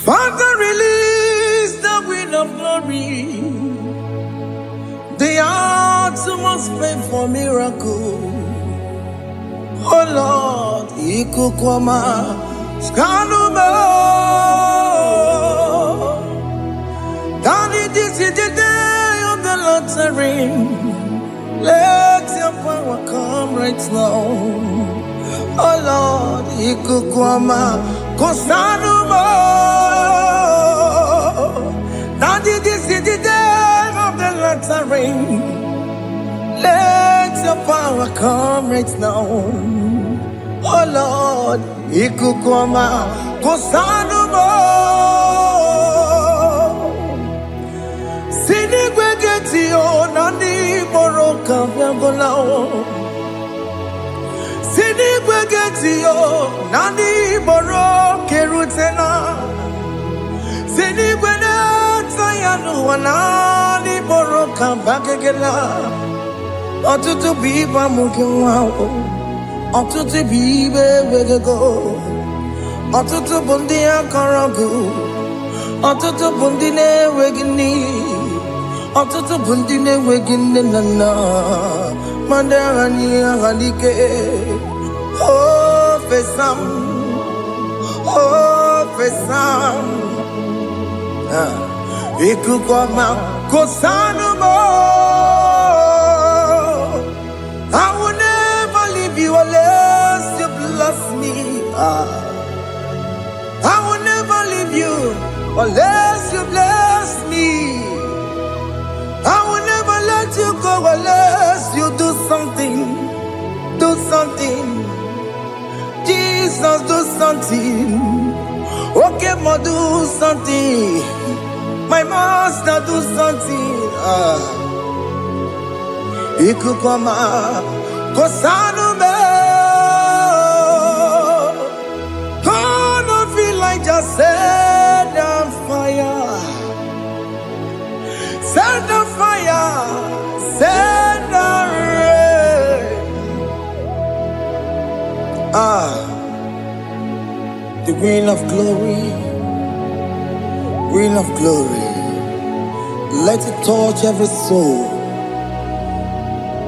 Father, release the wind of glory. The hearts must pray for miracle. Oh Lord, Ikukwama, Skanuma. Daddy, this is the day of the Lord's ring. Let your power come right now. Oh Lord, Ikukwama, Kosanuma. Daddy, this is the day of the Lord's ring. Let your power come right now. Oh Lord, Ikukwama, Kosanuma. Sinigwegetio, Nani Moroka, Viagolao. Sinigwegetio, Nani Moroke Rutena. Sinigweneta, Yanu, Nani Moroka, Bagagela. Otutu biba mukiwao, otutu bibe wegego, otutu bundi akaragu, otutu bundi ne wegini, otutu bundi ne wegini nana, mandarani halike, oh fesam, Ikukwama kosanuma. I will never leave you unless you bless me. I will never leave you unless you bless me. I will never let you go unless you do something. Do something. Jesus, do something. Okay, ma, do something. My master, do something. Ikukwama, Kosanume. Gonna feel like just set on fire. Set on fire. Set on rain. The wind of glory. Wind of glory. Let it touch every soul.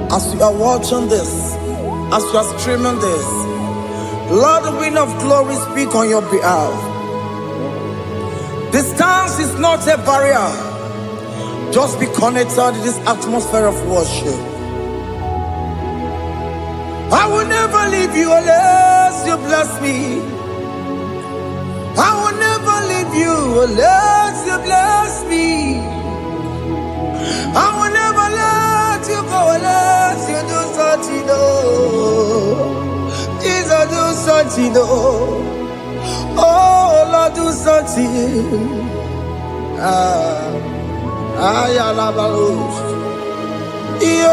As you are watching this, as you are streaming this, Lord, the wind of glory speak on your behalf. Distance is not a barrier. Just be connected to this atmosphere of worship. I will never leave you unless you bless me. I will never leave you unless you bless me. I will never let you go unless you do something. Jesus, do something. Oh Lord, do something. Ayalabalos. Yo.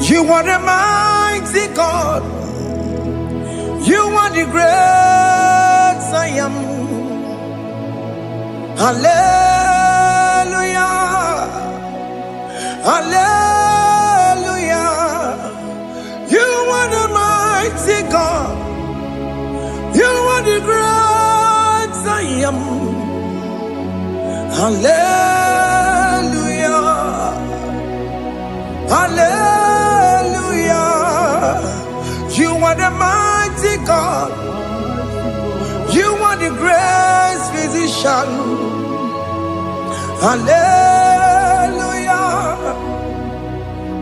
You are the mighty God. You are the great I am. Hallelujah. Hallelujah. You are the mighty God. You are the great I am. Hallelujah. Hallelujah. You are the mighty God. You are the great physician. Hallelujah.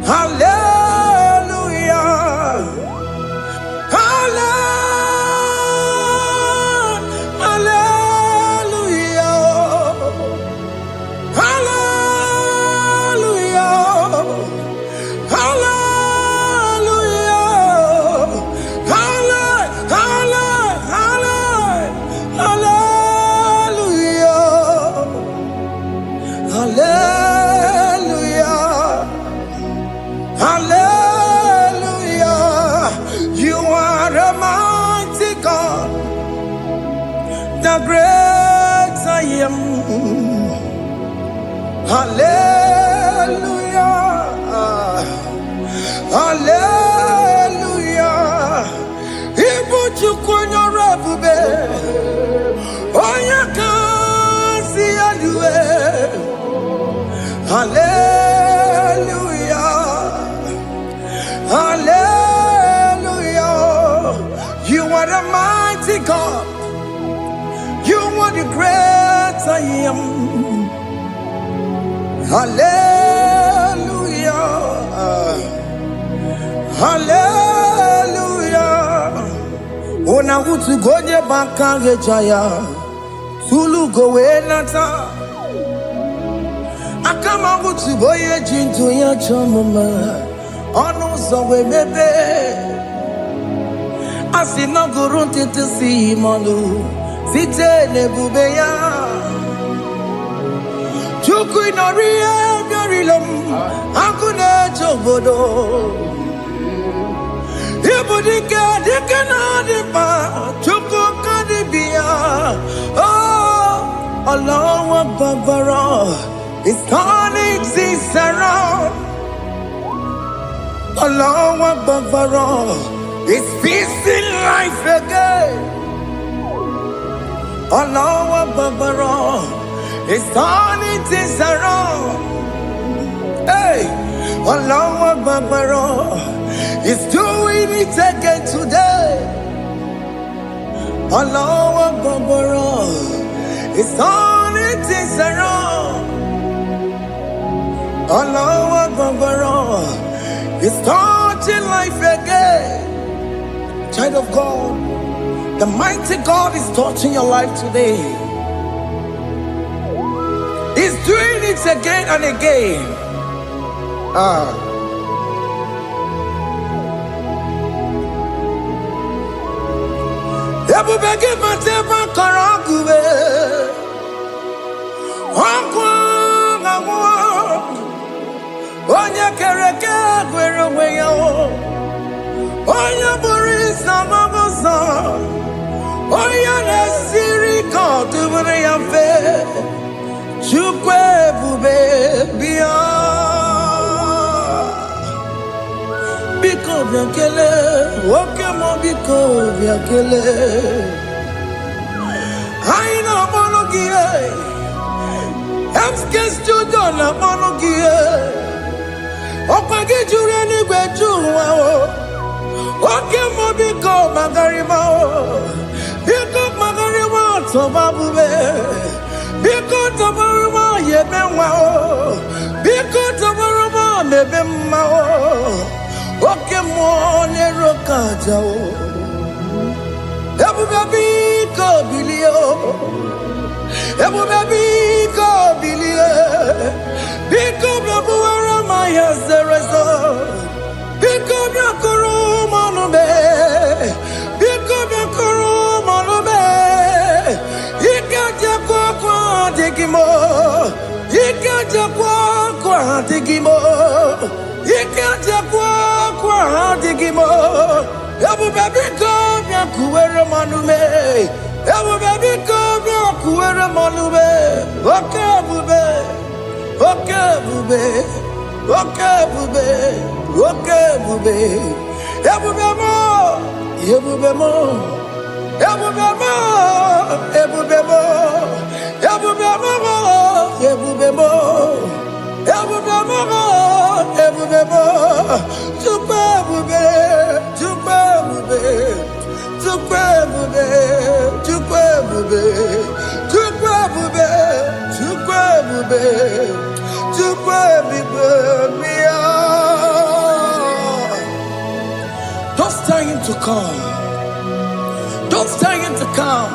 Hallelujah. The great I am. Hallelujah. Hallelujah. God. You are the great I am. Hallelujah. Hallelujah. Ona utu gonye bakange jaya. Tulu gowe nata. Akama utu boye jintu ya chomama. Ono zowe mebe. Asina gurunti tisi manu. Site nebubeya. Chuku inoria garilom. Akune chobodo. Ibudika dikana dipa. Chuku kadibia. Oh, Allah Babara. It's turning things around. Allah Babara. It's peace in life again. Allah Babara. It's turning things around. Hey, Allah Babara. It's doing it again today. Allah Babara. It's turning things around. Allah Babara. It's touching life again. Child of God, the mighty God is touching your life today. He's doing it again and again. Oya Borisa Mamosa, Oya Nesiri Kotubere Yafe, Chukwe Bube Bia, Biko Biakele, Okemo Biko Biakele, Aina Monogie, Emskes Judona Monogie, Opagi Jureni Gwejuwa. Okay, Mobiko Magarima, Biko Magarima, Tobabube, Biko Tobaruma, Yebema, Biko Tobaruma, Mebema, Okay, Mone Rokajao, Ebu Babiko Bilio, Ebu Babiko Bilio, Biko Babuara Maya Zerezo. Biko Biakuru Manube, Biko Biakuru Manube, Ikajakwa Digimo, Ikajakwa Digimo, Ikajakwa Digimo, Ebu Babiko Biakuera Manume, Ebu Babiko Biakuera Manube, Okay Bube, Okay Bube, Okay Bube. Okay, bube, ebubemo, ebubemo, ebubemo, ebubemo, ebubemo, ebubemo, ebubemo, ebubemo, tukwe bube, tukwe bube, tukwe bube, tukwe bube, tukwe bube, tukwe bube, tukwe bube, mia. Don't tell him to come. Don't tell him to come.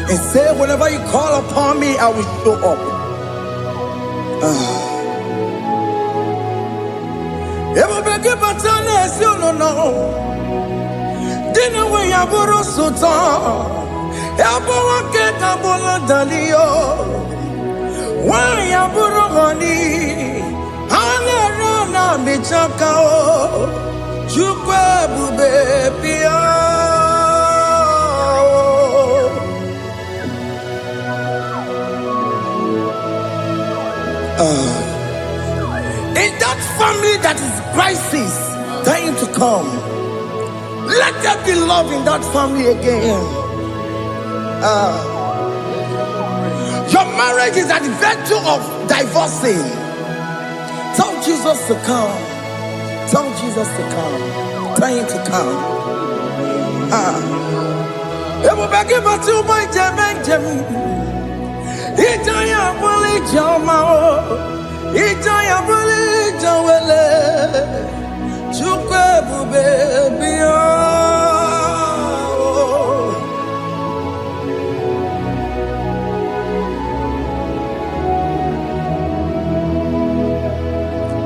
And say, whenever you call upon me, I will show up. Everybody but honest, you don't know. Dinner when you boro sultan. Yabawa keka bola dalio. When you boro honey. Hana rana michakao. Chukwe bube pia. In that family that is crisis, time to come. Let there be love in that family again. Your marriage is at the verge of divorcing. Tell Jesus to come. Tell Jesus to come. Tell him to come. Ebu bagi batu boy jam. Ijaya buli jamao. Ijaya buli jawele. Chukwe bube biya.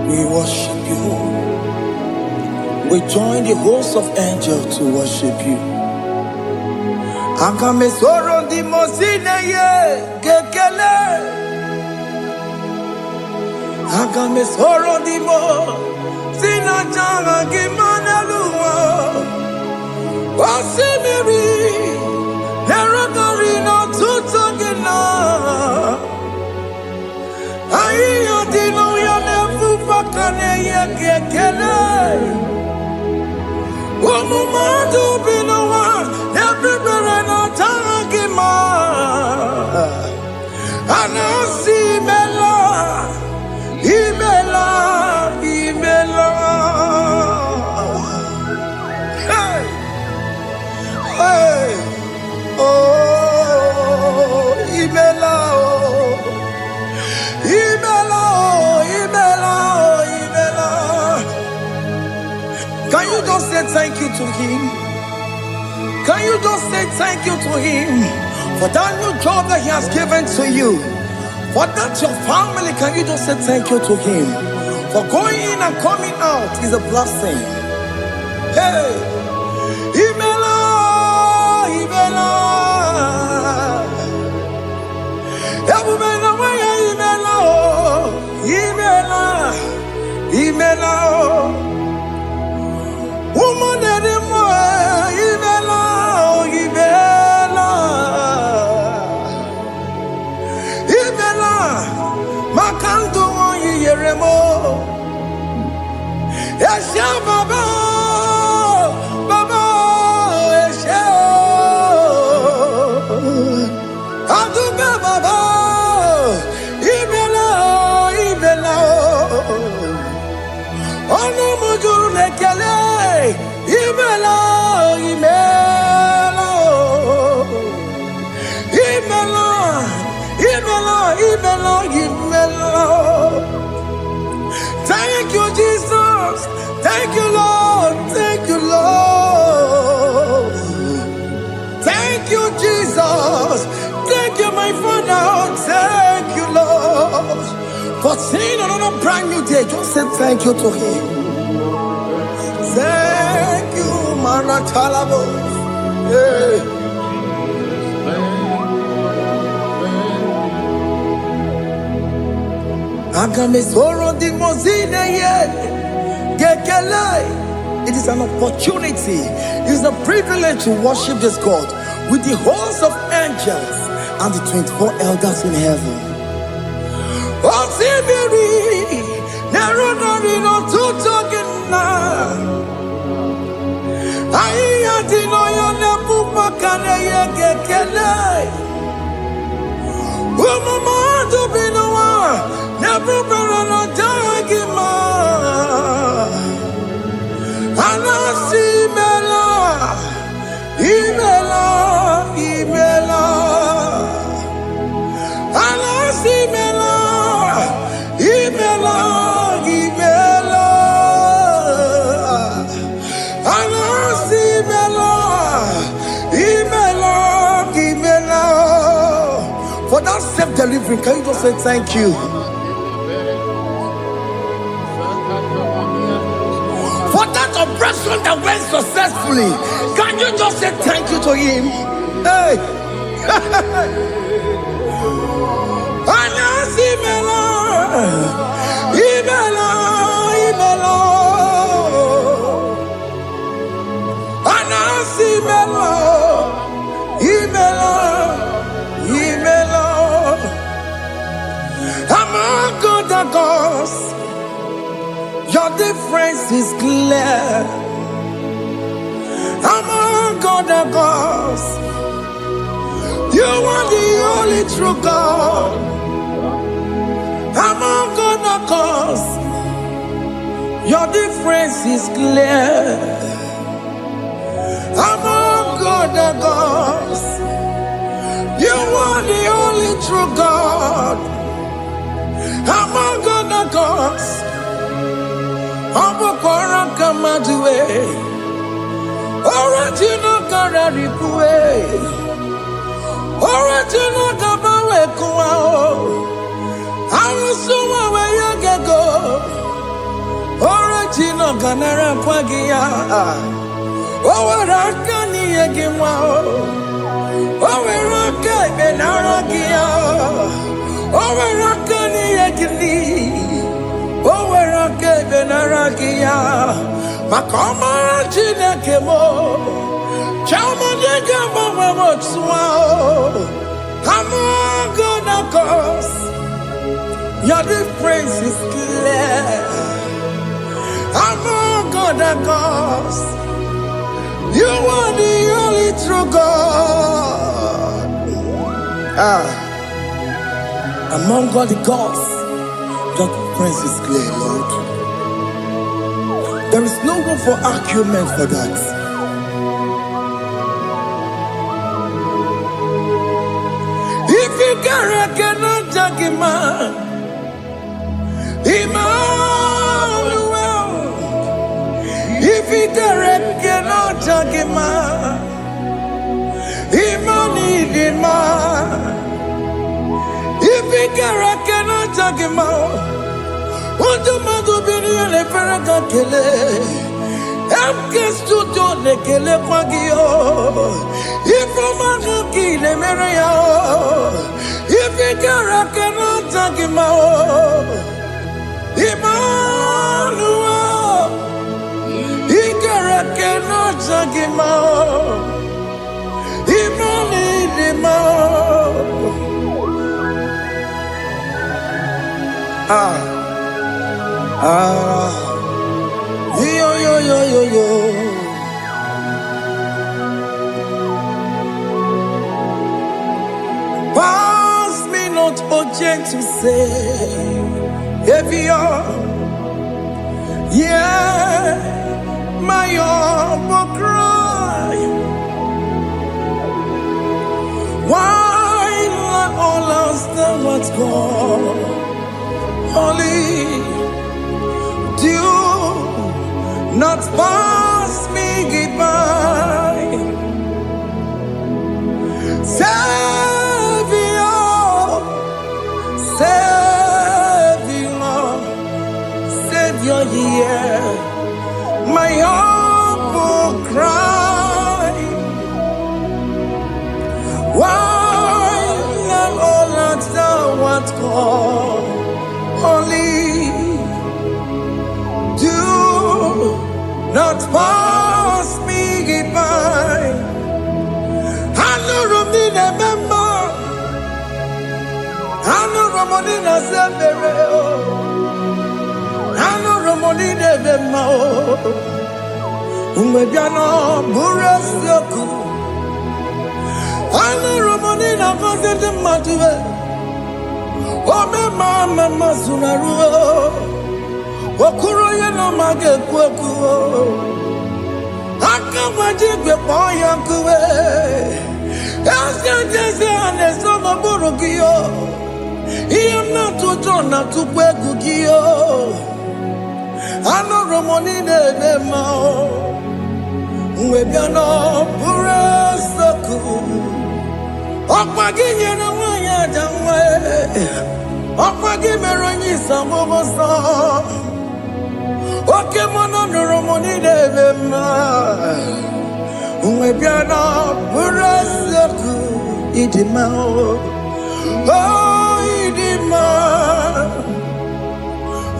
We worship you. We join the host of angels to worship you. Akame soro di mosine ye kekele. Akame soro di mo sina changa kimana luwa. Wasimiri nerokari no tutogina. Ayo dino ya nefu fakane ye kekele. Omumadu binowa everybody no tangima. Anasi mela, imela. Hey, hey, oh, imela, imela. Can you just say thank you to him? Can you just say thank you to him for that new job that he has given to you? For that your family, can you just say thank you to him? For going in and coming out is a blessing. Hey, Imela, Imela. Imela, Imela. Woman anymore, Imela, Imela. Imela, Makanto Yeremo. Esha Baba, Baba, Esha. Aduba Baba, Imela, Imela. Ono mujuru lekele, imela, imela, imela, imela, imela, imela. Thank you, Jesus. Thank you, Lord. Thank you, Lord. Thank you, Jesus. Thank you, my Father. Thank you, Lord. For seeing another brand new day, just say thank you to him. Thank you, Manatalabo. Hey. Agame soro di mozine ye gekele. It is an opportunity. It is a privilege to worship this God with the host of angels and the 24 elders in heaven. Osimiri, nerunari no tutogina. Ayati no yone pupakane yekekele. Umamadu binowa, nebubera no dagima. Anasi mela, imela, imela. Anasi mela. Imela, Imela, Anasi Imela, Imela, Imela. For that self-delivery, can you just say thank you? For that operation that went successfully, can you just say thank you to him? Hey. Anasi Imela. Imela, Imela, Anasi Imela, Imela, Imela. Among other gods, your difference is clear. Among other gods, you are the only true God. Among other gods, your difference is clear. Among God of gods. You are the only true God. Among God of gods. Obokora Kamadue. Original Kararipue. Original Kabawe Kuao. Arusuma Wayagego. Original Ganara Kwagia. Owarakani Yagimao. Owaraka Benaragia. Owarakani Yagini. Owaraka Benaragia. Makoma Chinakemo. Chamadega Mamamotswao. Among God of gods. Your difference is clear. Among God of gods. You are the only true God. Among all the gods, your difference is clear, Lord. There is no room for argument for that. If you cannot judge him, Emmanuel. If you cannot judge him, Emmanuel. If you cannot judge him, what do you do? Le ferraga kele, amke studio ne kele kwagio. Ifomanga kile mereya. Ifikara kana tagimao. Emmanuel, ikara kana tagimao. Yo. Pass me not, O gentle Savior. Yeah, my humble cry. Why let all else that what's gone? Holy, do not pass me by. Savior, yeah, my humble cry. Why not all that thou art called? Holy, do not pass me by. I know Romina member. I know Romonina Zembere. I know Romonina member. Umebiano Burasioku. I know Romonina Vazende Matue. Oh, mama Sunaru. Okuro no mage kweku. Akamajigwe poyankuwe. Aska jese ane sono burugio. Iyamna tutona tukwegu gio. Ano Romonine mao. Uwebiano burasoku. Okwaginye na wanya jamwe. Okwagimeronyi samogosa. Oke mono Romoni devema. Uwebiana burasoku. Idimao. Oh, idima.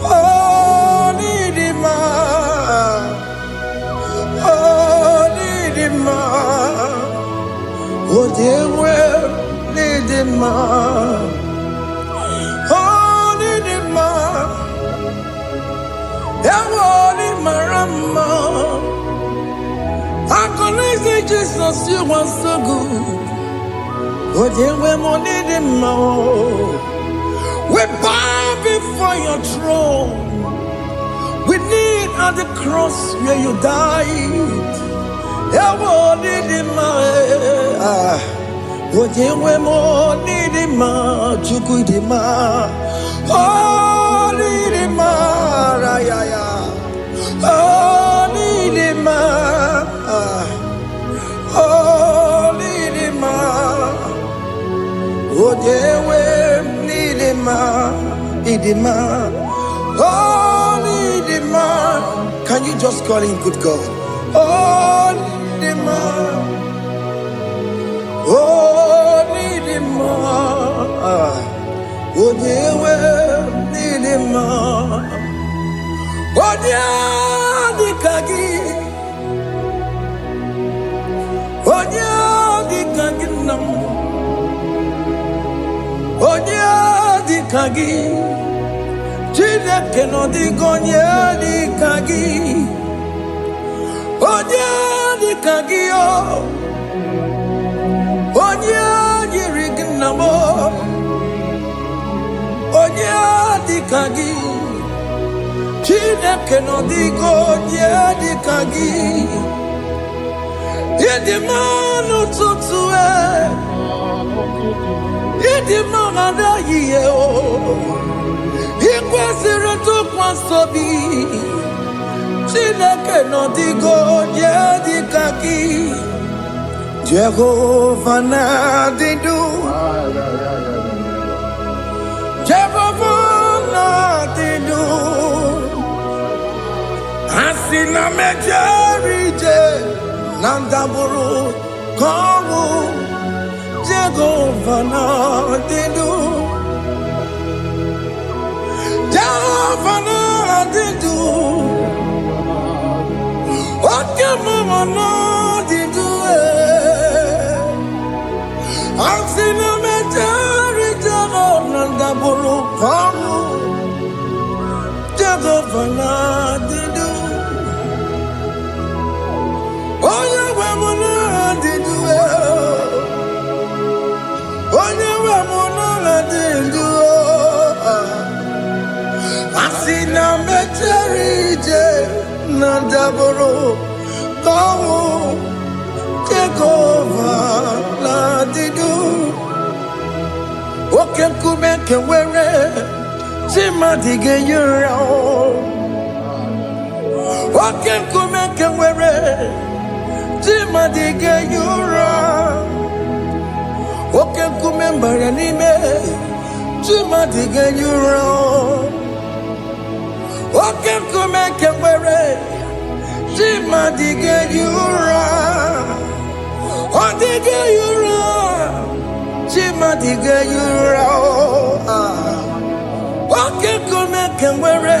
Oh, idima. Oh, idima. Oh, dear, well, idima. Oh, idima. Ewoni marama. I connect Jesus, you are so good. Oh, dear, we need him more. We bow before your throne. We need at the cross where you died. Ewo nidima, ojewe mo nidima, chukudima, oh nidima, rayaya, oh nidima, oh nidima, ojewe nidima, idima, oh nidima. Can you just call him good God? Oh nidima, oh nidima, ojewe nidima, odia dikagi, odia dikagi nam, odia dikagi. Chineke no digonye dikagi, odia dikagi o, odia yirignamo, odia dikagi. Chineke no digonye dikagi, idimanu tutue, idimanu adaye o. Ikwesịrị ntụkwasị obi, Chineke nọdịgo nye dịka gị. Jehova na-adị ndụ, Jehova na-adị ndụ. Asị na mejere ije na ndagwurugwu ka ọnwụ, Jehova na-adị ndụ. Jehova na-adị ndụ, oke mmụọ na-adị ndụ. Asị na mejere Jehova na ndagwurugwu ka ọnwụ, Jehova na-adị ndụ. Onye nwe m na-adị ndụ, onye nwe m na-adị ndụ. Asị na mejere ije na ndagwurugwu ka ọnwụ, Jehova na-adị ndụ. Oke nkume nke nwere chi mmadụ ga-eyi ụra. Oke nkume nke nwere chi mmadụ ga-eyi ụra. Oke nkume mbara n'ime chi mmadụ ga-eyi ụra. Oke nkume nke nwere chi mmadụ ga-eyi ụra. Ọ dịghị eyi ụra, chi mmadụ ga-eyi ụra. Oke nkume nke nwere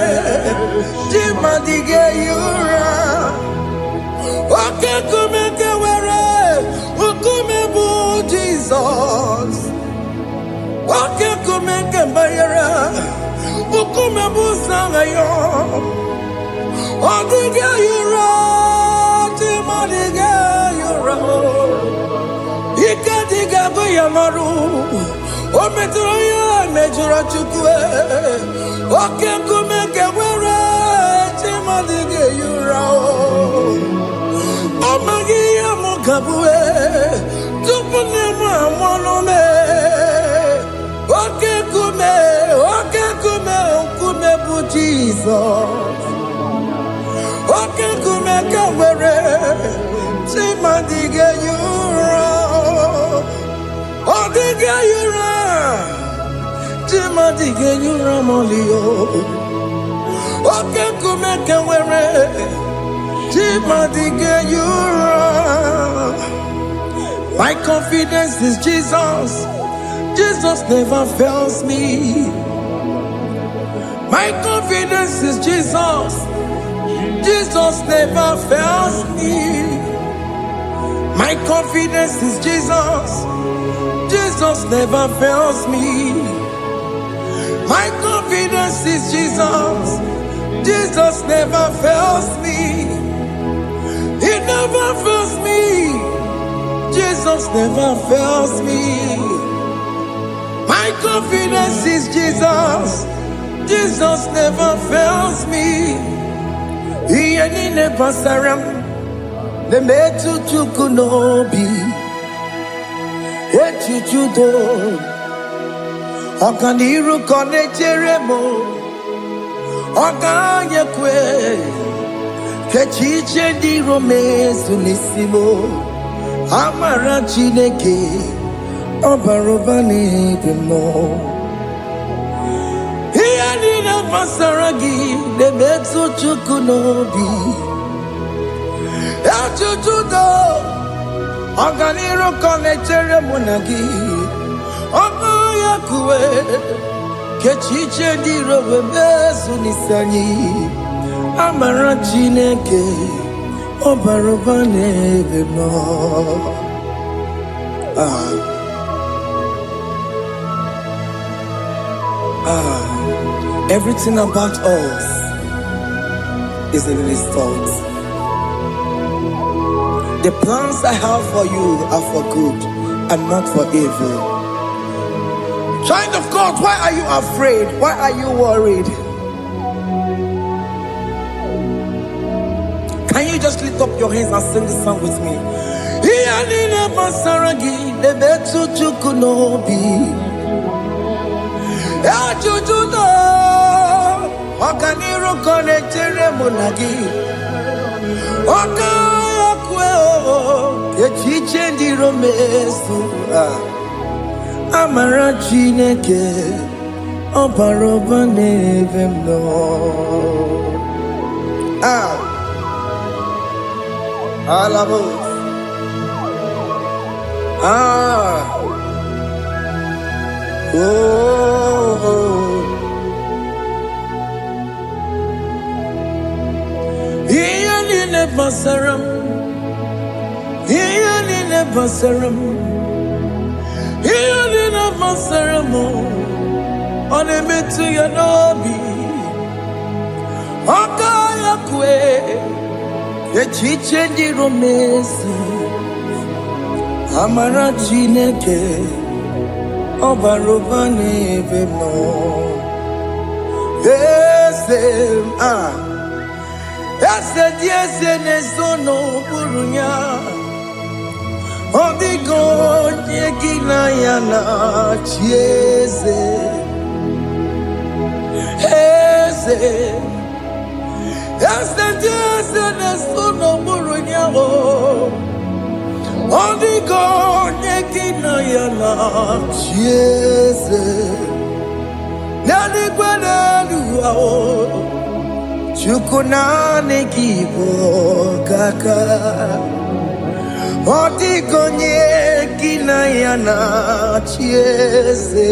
chi mmadụ ga-eyi ụra. Oke nkume nke nwere nkume bụ Jizọs. Oke nkume nke mbara nkume bụ Sanayo. Ọ dịghị eyi ụra, chi mmadụ ga-eyi ụra. Ike dịghị agụ ya n'ọrụ, o metụrụ ya mejọrọ Chukwu. Oke nkume nke nwere chi mmadụ ga-eyi ụra. Ọ maghị ihe m ga-abụ tupu nne m amụọ m. Oke nkume, oke nkume, nkume bụ Jizọs. Oke nkume nke nwere chi mmadụ ga-eyi ụra. Ọ dịghị eyi ụra, chi mmadụ ga-eyi ụra ma ọlị. Oke nkume nke nwere chi mmadụ ga-eyi ụra. My confidence is Jesus. Jesus never fails me. My confidence is Jesus. Jesus never fails me. My confidence is Jesus. Jesus never fails me. My confidence is Jesus. Jesus never fails me. He never fails me. Jesus never fails me. My confidence is Jesus. Jesus never fails me. He never surrender. the metu chukunobi, echuchudo, okaniru konecheremo, okanyekwe, kechiche di romezu nisimo, amara chineke, obarobane demo. Hiyanina masaragi, the metu chukunobi. Echuchudo, oganiro konechere munagi, omayakwe, kechiche diro bebezu nisani, amara chineke, obarobane bemo. Everything about us is in His thoughts. The plans I have for you are for good and not for evil. Child of God, why are you afraid? Why are you worried? Can you just lift up your hands and sing this song with me? Echichendi romesu amara chineke obarobane vemno. Alabos. Iyalile basaram, iyalile basaram, iyalile basaram. Onemetu yanobi, okayakwe, echiche di romesi, amara chineke, obarobane vemo. Ese dieze nesono burunya, odigo nyegina yana chieze. Ese dieze nesono burunya, odigo nyegina yana chieze. Nani kwenelu chukunane kibo kaka, odigonye kinayana chieze.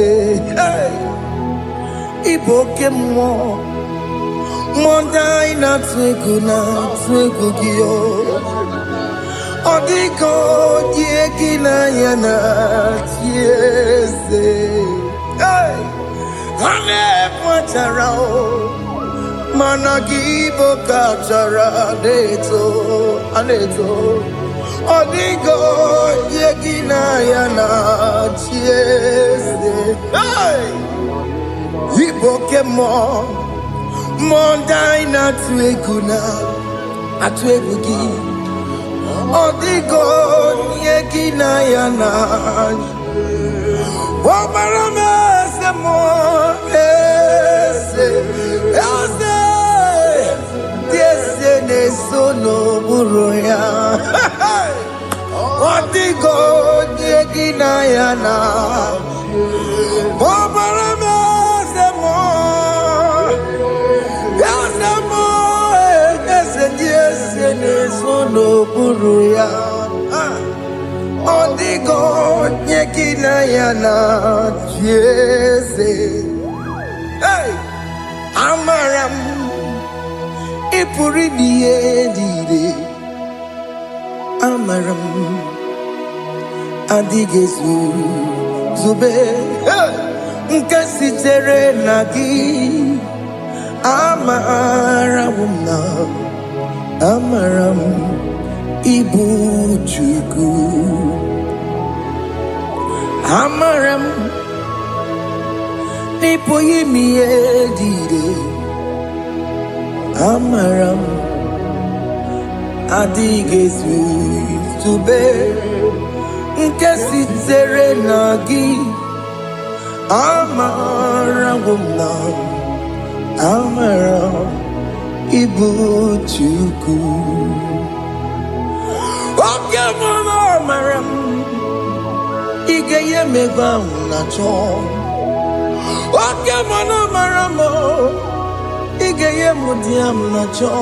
Iboke mo mondai na twegugio, odigonye kinayana chieze. Ane patarao Managibo katara aneto odigo yegina yana chiese. Iboke mo mondai na atwegugi odigo yegina yana obarame semo sono buruya, odigo yegina yana, obarame semo, yasemo, yesene sono buruya, odigo yegina yana, Jesus, amaram. Ipuri diye amaram adigezu zube nkasi tere nagi amaram ibu chuku amaram nipoyi miye amaram Adigezu Tube Nkesi Serenagi Amara Wumna Amara Ibu Chuku Okemana Amaram Igeye Megam Nacho Okemana Maramo Igeye Mudiam Nacho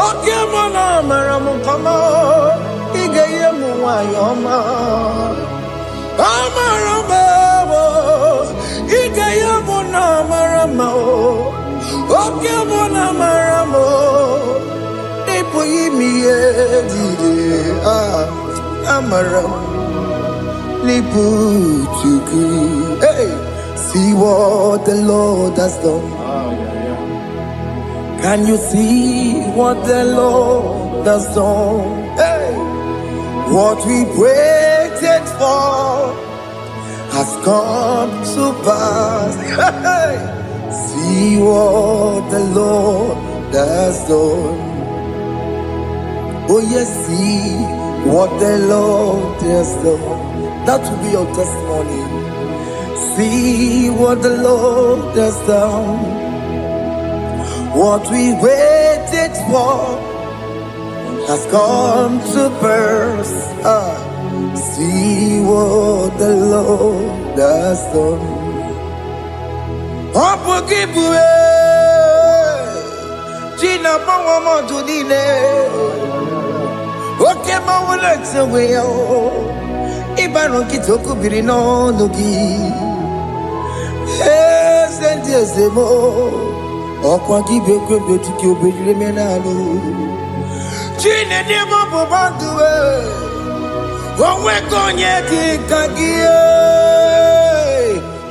Okemana Maramo Kama Igeye Muayoma Amaramo Igeye Muna Maramo Okemana Maramo Ipoyimiye Dide Amaram Liputuku. Hey, see what the Lord has done. Can you see what the Lord has done? Hey, what we waited for has come to pass. Hey, see what the Lord has done. Oh yes, see what the Lord has done. That will be your testimony. See what the Lord has done. What we waited for has come to pass. See what the Lord has done. China Pawamo Tudine. Okay, Mawalex away. Ibano Kitoku Birino Nugi. Yes, and yes, the more. Okwagi Beko Betiki Beremenalo. Chine Demo Bobanduwe. One Konyaki Kagie.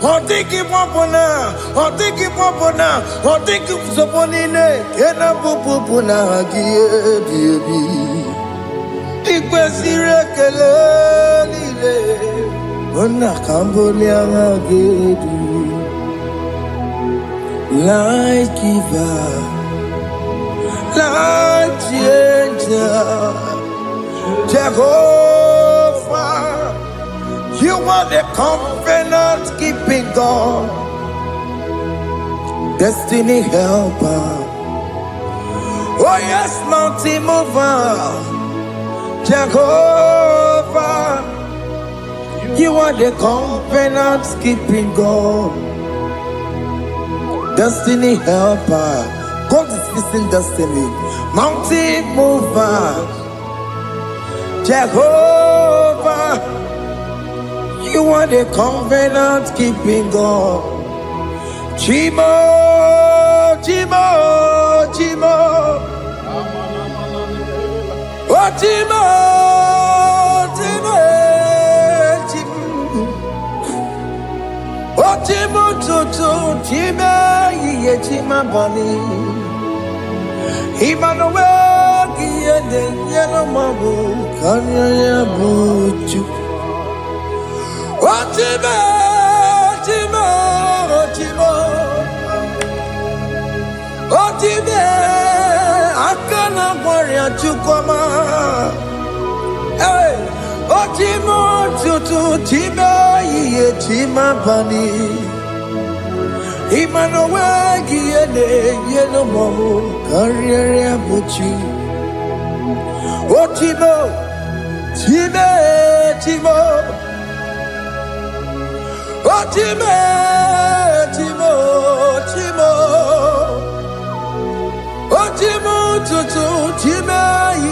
Otiki Popona. Otiki Popona. Otiki Soponine. Kena Popuna Gie, baby. Ikwesire kelele ona kambolia gedu like giver like changer Jehovah you are the covenant keeping God destiny helper oh yes mountain mover Jehovah, you are the covenant keeping God, destiny helper. God is fixing destiny, mountain mover. Jehovah, you are the covenant keeping God. Chimo, Chimo, Chimo. Chimo, Chimo, Chimo, Chimo, Chimo, Ye Chima Bani, Emmanuel, Giede, Yellow Mabu, Kanya Buchu, Chimo, Chimo, Chimo, Chimo. Akana warrior chukoma, hey, Otimo tutu tiba ye tima bani, Emmanuel giene yeno momo career buchi, Otimo, Time, Timo, Otime, Timo, Timo. Otimo tutu tima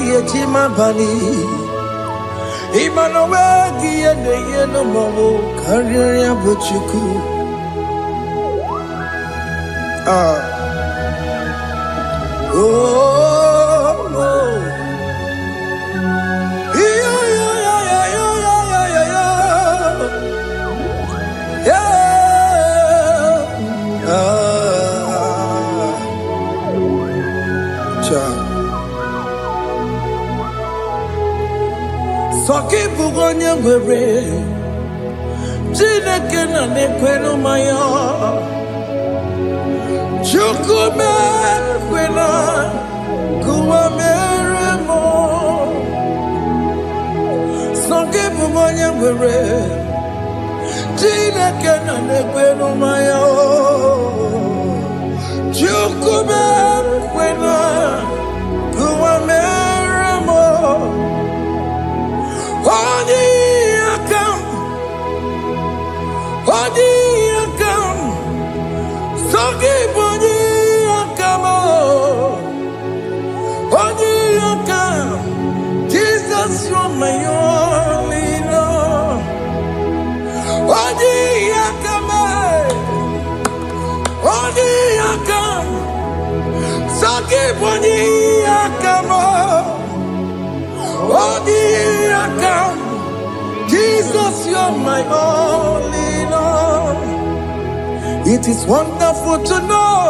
ye tima bani Emmanuel giene yeno momo career buchuku oh Soki bugonye gwere Chineke na nekwenu maya Chukume kwena Kuwa mere kwere Chineke na nekwe n'umaya Chukube kwena kuwa meramo Odi akam Sogi boni akamo Odi akam Jesus, you're my only Lord. Odi akam, Sogi boni akamo. Odi akam, Jesus, you're my only Lord. It is wonderful to know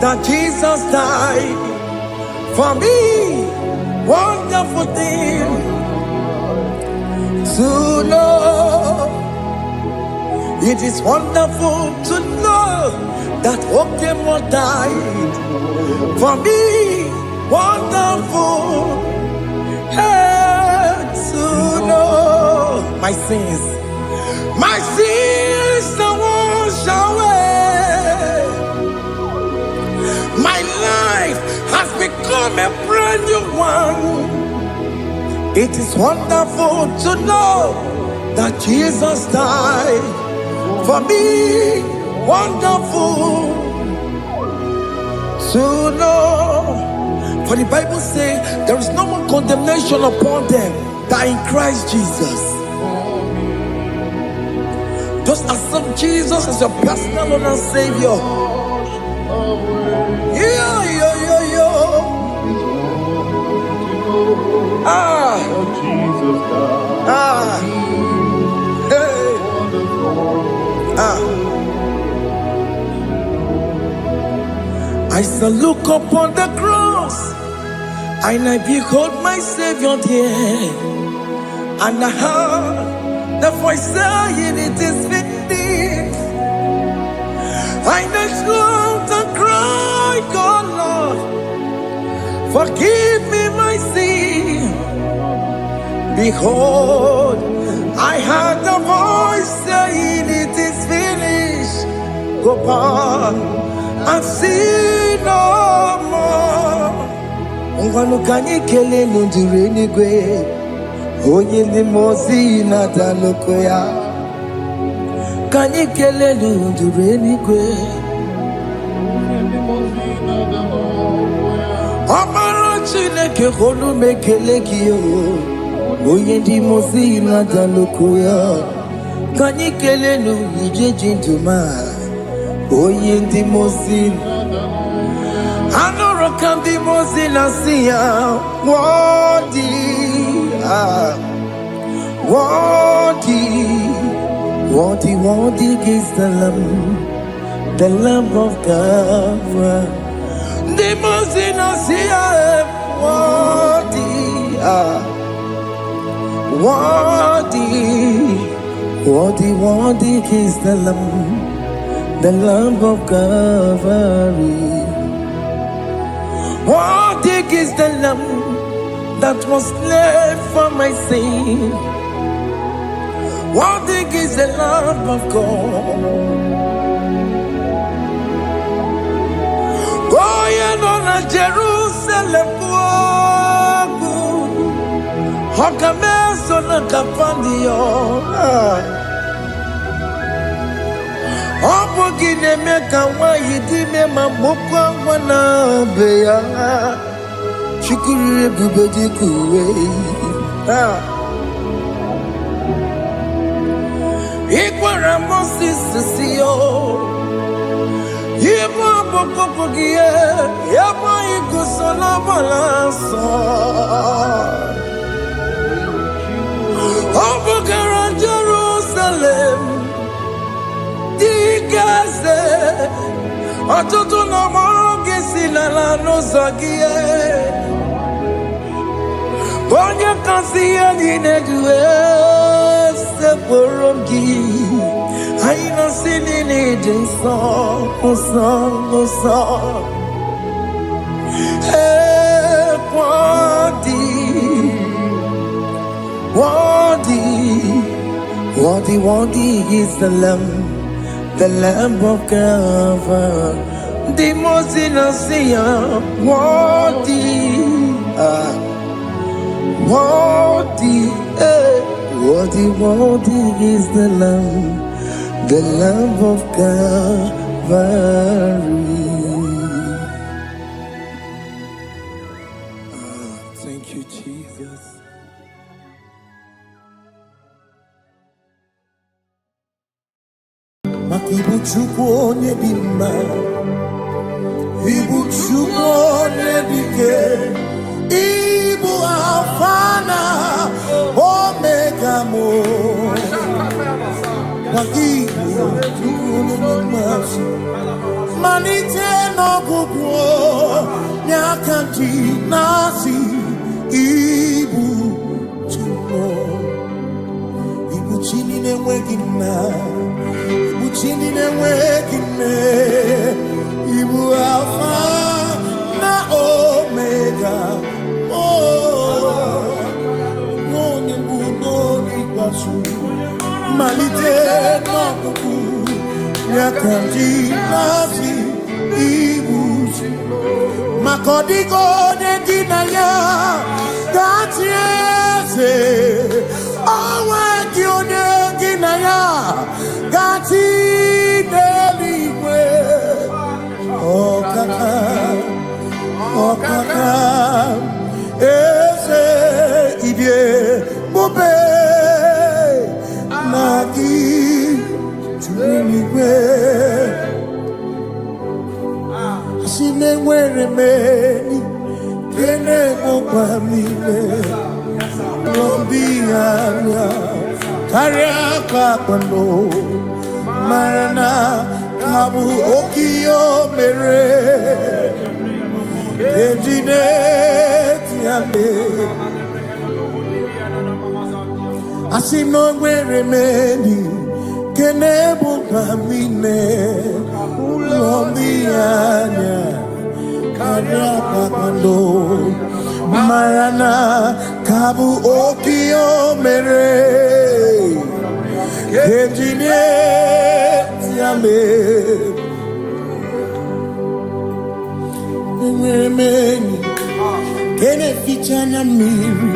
that Jesus died for me. Wonderful thing to know. It is wonderful to know that Okemo died for me. Wonderful to know. My sins are washed away. My life has become a brand new one. It is wonderful to know that Jesus died for me. Wonderful to know. For the Bible says there is no more condemnation upon them that in Christ Jesus. Just accept Jesus as your personal Lord and Savior. I shall look upon the cross, and I behold my Savior there, and I heard the voice saying, "It is finished." I knelt and cried, "God, Lord, forgive me my sin." Behold, I heard the voice saying, "It is finished." Go back and sin no more. Ungwanu kanyi kele nundure nigwe, onye ndi mozi na daloko ya. Kanyi kele nundure nigwe, Amara Chineke holu mekele kiyo, onye ndi mozi na daloko ya. Kanyi kele nundure jintuma, onye ndi mozi. Anoro kandi mozi na siya, worthy is the Lamb of God. The mozi na siya, worthy is the Lamb of Calvary. Worthy is the Lamb that was slain for my sin. Worthy is the Lamb of God. Going on a Jerusalem walk, Hokames on a Capandio. Opogine meka wa yidime mamokwa wana beya Shukuri bubedi kuwe Ikwara Moses siyo Yebo bokopogie Yebo ikusola balanso Opogara Jerusalem Digaze Atutu na moge silala no zagie Bonya kansiya dinedue Seporongi Aina sinini jinso Osa Worthy Worthy is the Lamb of God. The most innocent, worthy is the Lamb of Calvary. Thank you, Jesus. Makibuchukwu onye dị mma, Ibuchukwu onye dike, Ibu Alpha na Omega mo. Makibuchukwu onye dị mma, malite n'ọgwụgwụ nyakantị nasi. Ibuchukwu, Ibuchini n'enweghị nna, Ibuchini n'enweghị nne, Ibu Alpha na Omega. Onye mbụ n'onye ikpeazụ, malite n'ọgwụgwụ nyakantị nasi. Ibuchukwu, maka ọ dịghị onye dị na ya ga-atị eze, onweghị onye gị na ya ga-atị n'eluigwe. Ọkaka eze ịdị ebube na gị juru n'igwe. Si na-enwere meni kene mụkwa niile n'obi anya karịa aka akpano, mara na ka bụ oke ihe o mere ejide tiale. Asị na o nwere meni kene mụkwa niile n'obi anya karịa aka akpano, mara na ka bụ oke ihe o mere ejide tiale. Enwere m enyi ka na-eficha anya mmiri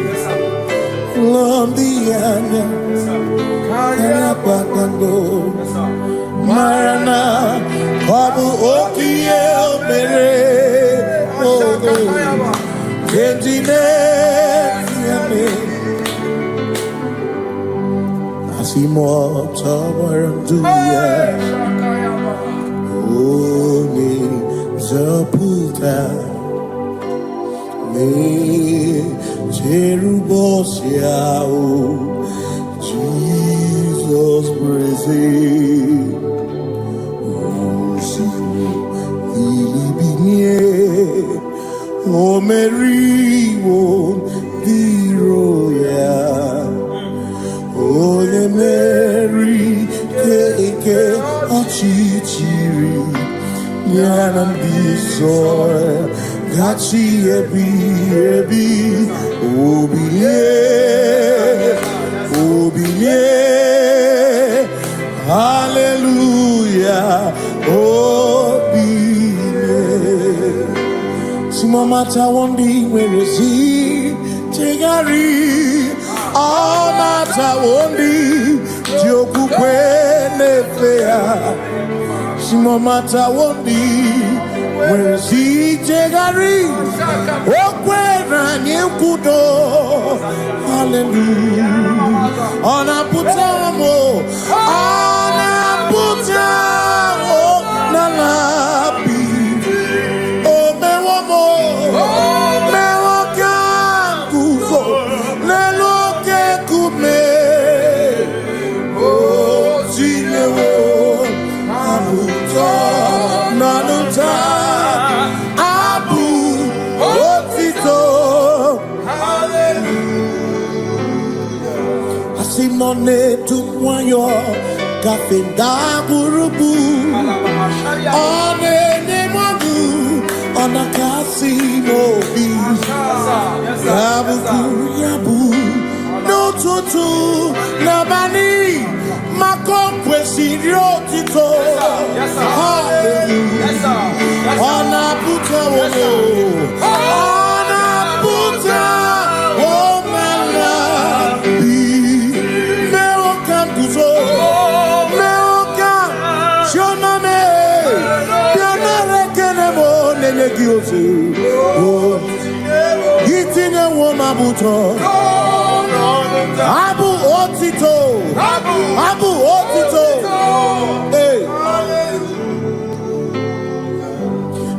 n'obi anya karịa aka akpano, mara na ọ bụ oke ihe o mere ejide tiale. Asị m ọtọ gbara ndụ ya, onye nzọpụta na-echere ụbọchị ahụ Jizọs bụ eze. Ilibinye o meriwo ndị iro ya, onye meri ike ọchịchịrị ya na ndị nsọ gachi ebi. Obilie, hallelujah, obilie. Simomata wondi werezi tegari, amata wondi diokukwe nefea. Simomata wondi werezi tegari, okwera nyekudo, hallelujah. Ona putamo na labi, o mewomo mewokanguzo neloke kume, o zinewo abuto nanuta abu otito. Hallelujah. Asimone tumwayo kafenda burubu, onene madu onakasi mobi, yabu no tutu nabani otito. Hallelujah. Ona puta wono. Ona puta womala. Meo kanduzo. Meo kan. Shoname. Bionare kenemo nenegioze. Itine woma buto. Abu otito. Abu otito. Hey.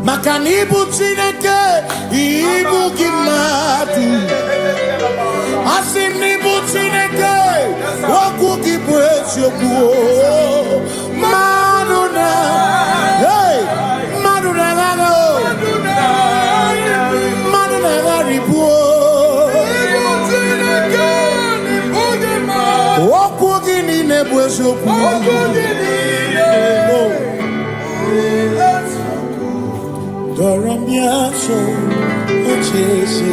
Makanibu chineke ibu gimatu. Asinibu chineke waku gibwesyoku. Maduna. Hey. Maduna gano. Maduna garibu. Waku gini nebwesyoku. Doramiaso, ochese.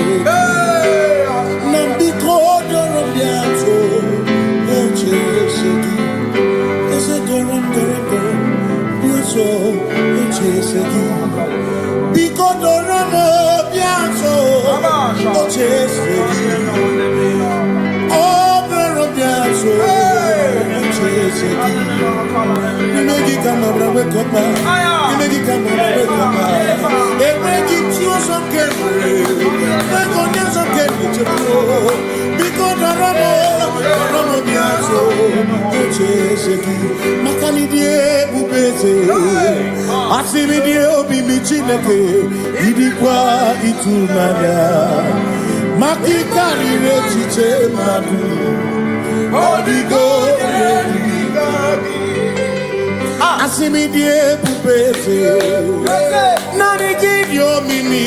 Nambiko doramiaso, ochese. Ese doram, biaso, ochese. Biko doramiaso, ochese. Oh, doramiaso, ochese. Imegi kama brawe kopa. Imegi kama brawe kopa. Imegi tio sokere. Mekonya sokere chebo. Biko daramo biaso. Ocheseki. Makani die ubeze. Asimi die obi michineke. Idikwa itunanya. Makikari rechiche madu. Odigo Asimi die pupete Nani gidio mimi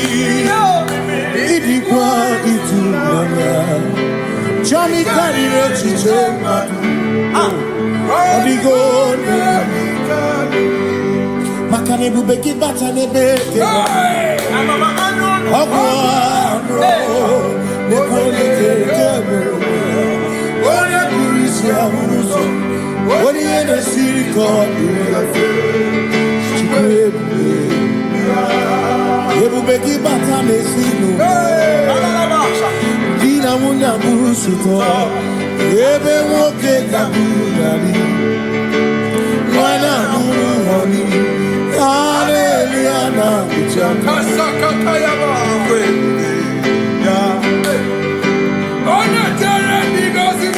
Idikwa itunanya Chami karire chiche Odigo Makane bubeki bata nebeke Ogwano Nekone kekebe Oye kurisia uruso Oni ene siriko Ebubeki bata mesino Dina muna busuto Ebe woke kabunari Mwana muru honi Hallelujah na kuchaka Kasaka kayaba Ona tere nigozi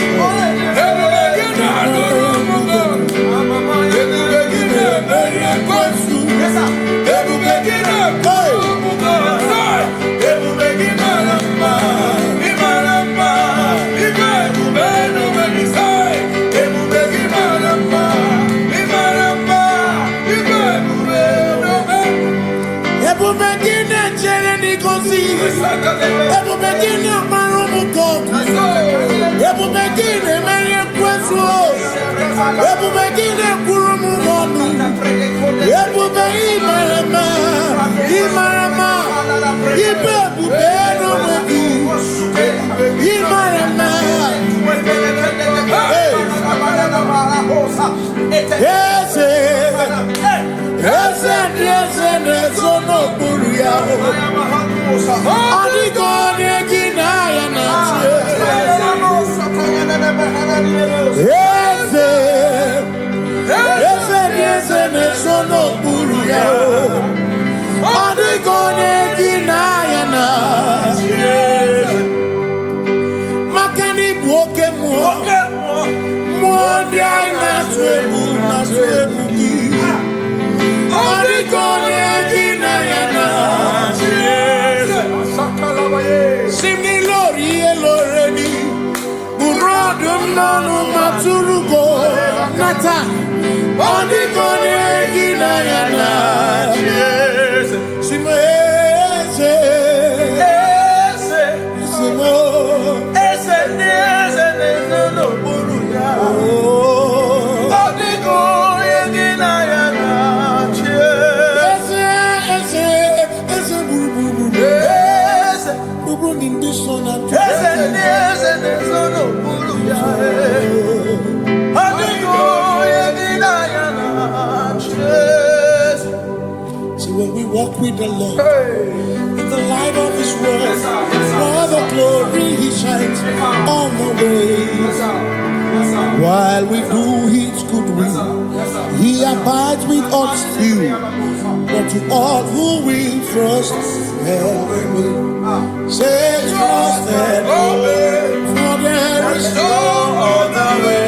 when we walk with the Lord, in the light of His word, for the glory He shines on the way. While we do His good will, He abides with us still. But to all who will trust and obey, say trust and obey, for there is no other way.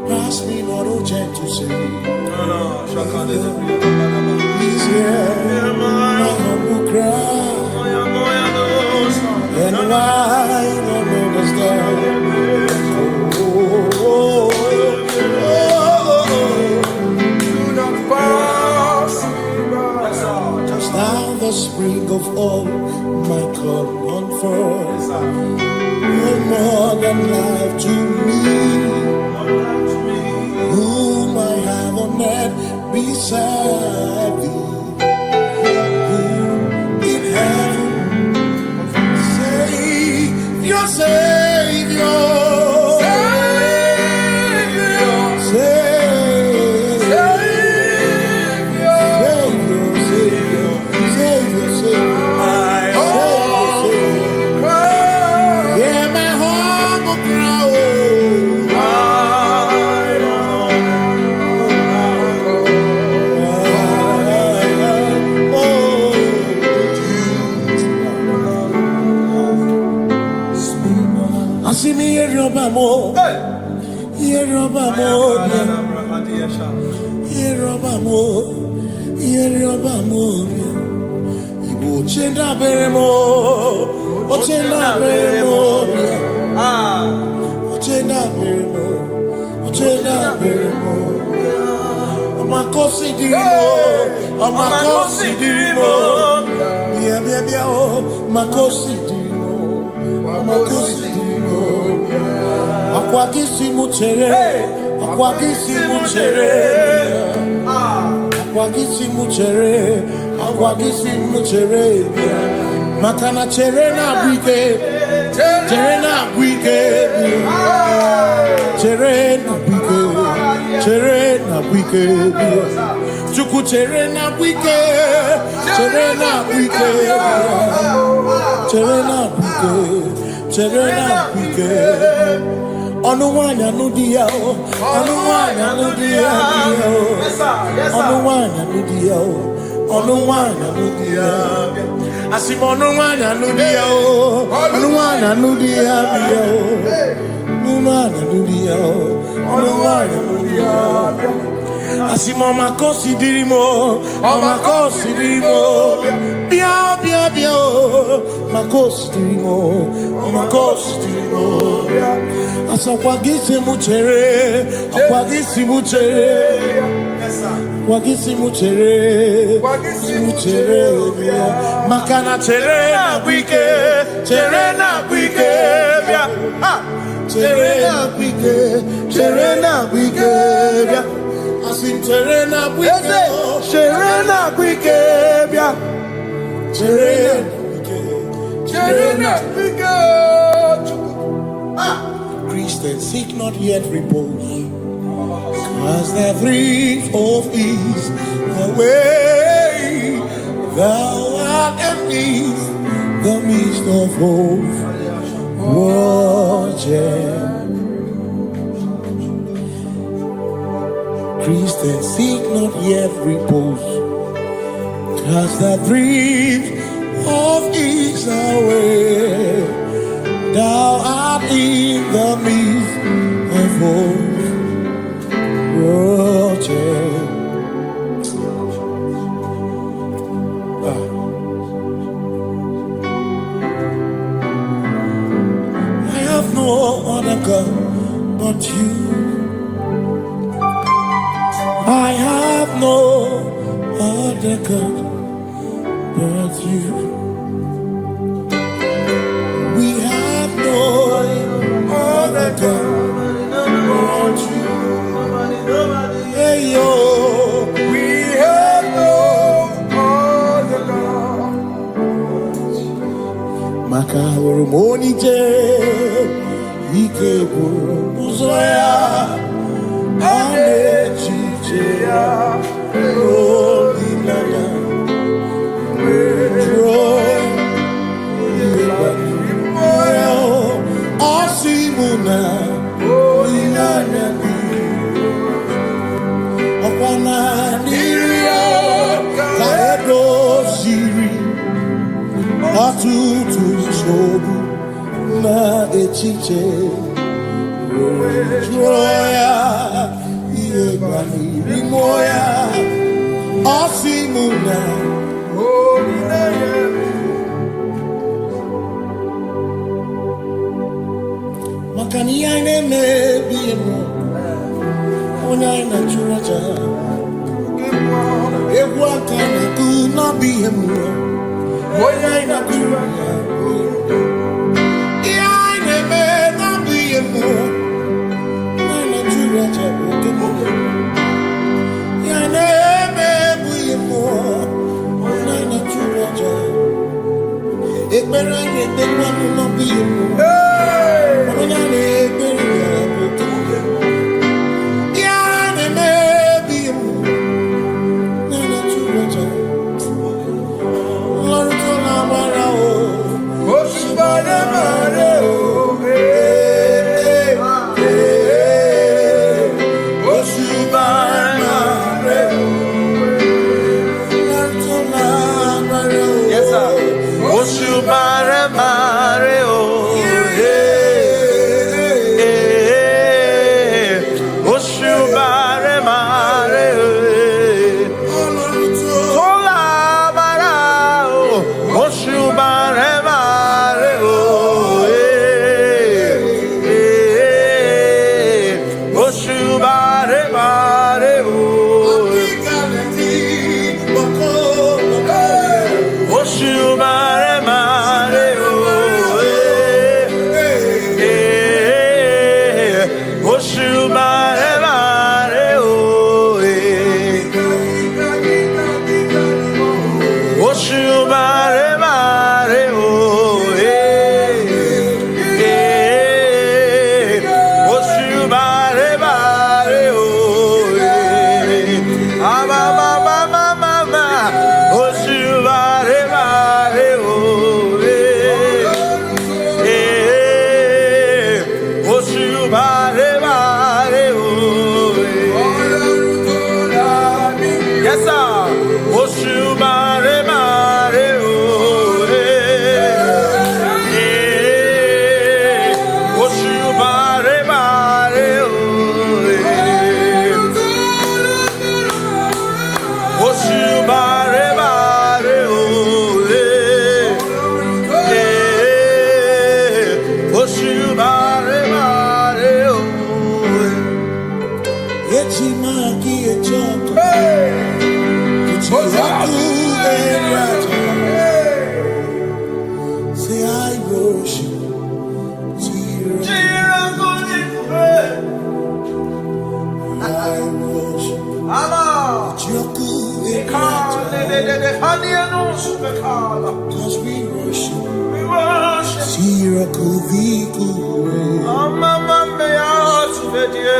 Pass me not, O gentle Savior. He's here, my humble cry, and why not understand? Just now the spring of all my God comforts, no more than life to me, whom I have on earth beside thee, in heaven, Savior, Savior, Makana cherena bwike, cherena bwike, cherena bwike, cherena bwike, chuku cherena bwike, cherena bwike, cherena bwike, cherena bwike. Onuwanya nudia, onuwanya nudia, onuwanya nudia, onuwanya nudia. Asim onuwanya nudia, onuwanya nudia, onuwanya nudia, onuwanya nudia. Asim omakosi dirimo, bia bia bia, makosi dirimo, omakosi dirimo. Asakwagisi muchere, akwagisi muchere, akwagisi muchere, muchere. Makana chere na bwike, chere na bwike, chere na bwike, chere na bwike. Asim chere na bwike, chere na bwike, chere na bwike, chere na bwike. Christians seek not yet repose, cause their dreams of ease the way thou art empties the midst of hope. Christians seek not yet repose, cause their dreams of ease the way thou art in the midst of hope. I have no other God but you. I have no other God but you. We have no other God but you. Hey yo, we have no other God. Makahoro monite, ikeburu muzoya. tutu isobu na echiche Joya Iebani Rimoya Osimuna Makani aine mebi mo Ona ina churaja Ewa kana kuna biye mo Ona ina churaja Iaine me na biye mo Ona ina churaja Iaine me biye mo Ona ina churaja Ekbera ye tekwa no biye mo Ona ina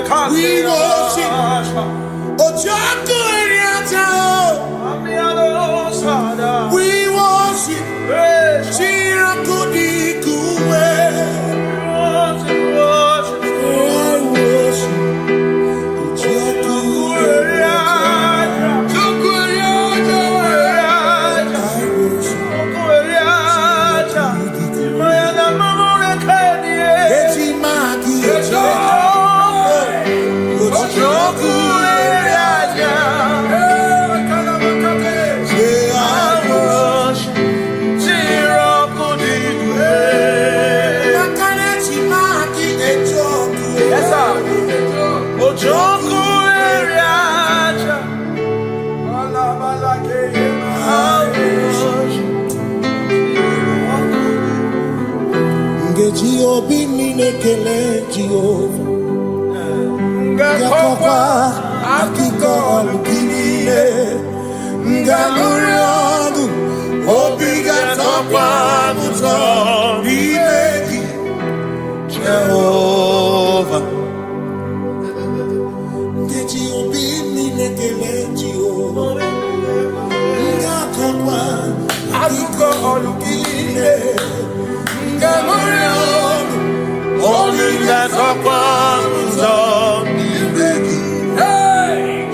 Cause we worship, Jehovah.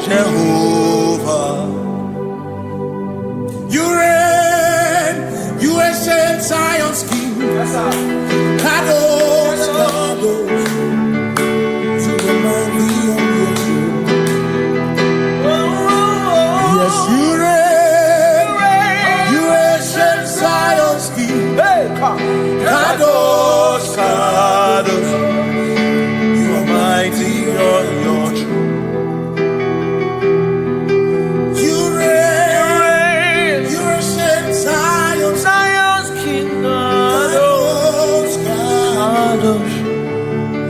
Jehovah, you reign, you ancient Zion's King. Kadosh, Kadosh, to the mighty on your throne. Yes, you reign, you ancient Zion's King. Kadosh, Kadosh, you are mighty on your throne. You reign, you ancient Zion's King. Kadosh, Kadosh,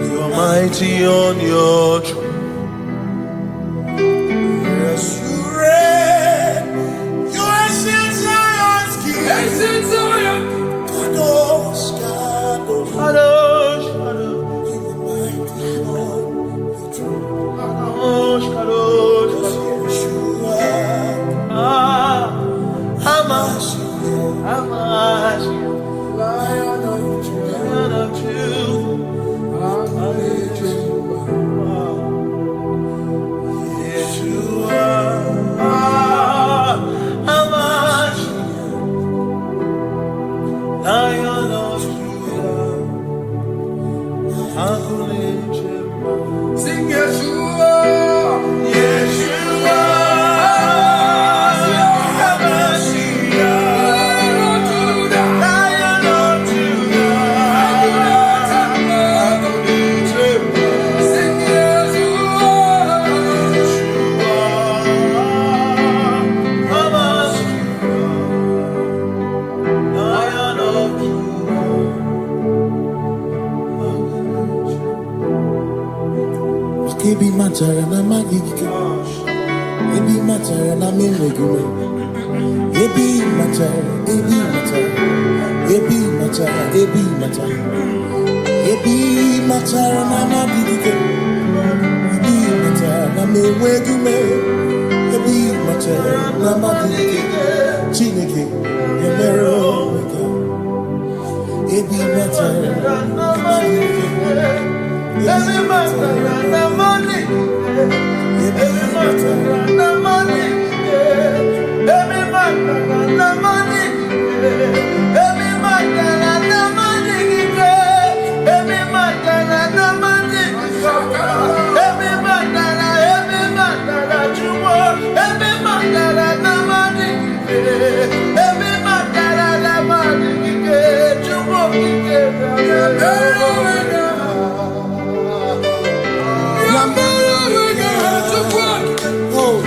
you are mighty on your throne. Yes, you reign, you ancient Zion's King. Ancient Zion. Kadosh, Kadosh, Kadosh, Kadosh, you are mighty on your throne. Kadosh, Kadosh, Yeshua, Hamash, Lion of Judah, Yeshua, Hamash, Lion of Judah, sing Yeshua, Yeshua, Lion of Judah, sing Yeshua, Hamash, Lion of Judah. Kebi matara na magigike, ebi matara na memegume, ebi matara, ebi matara, ebi matara, ebi matara, ebi matara na magigike, ebi matara na memegume, ebi matara na magigike, Chineke, Yemero weka, ebi matara na magigike. Every matter na money, every matter na money, every matter na money, every matter na money, every matter na money, every matter na chumo, every matter na money, every matter na money, chumo oh,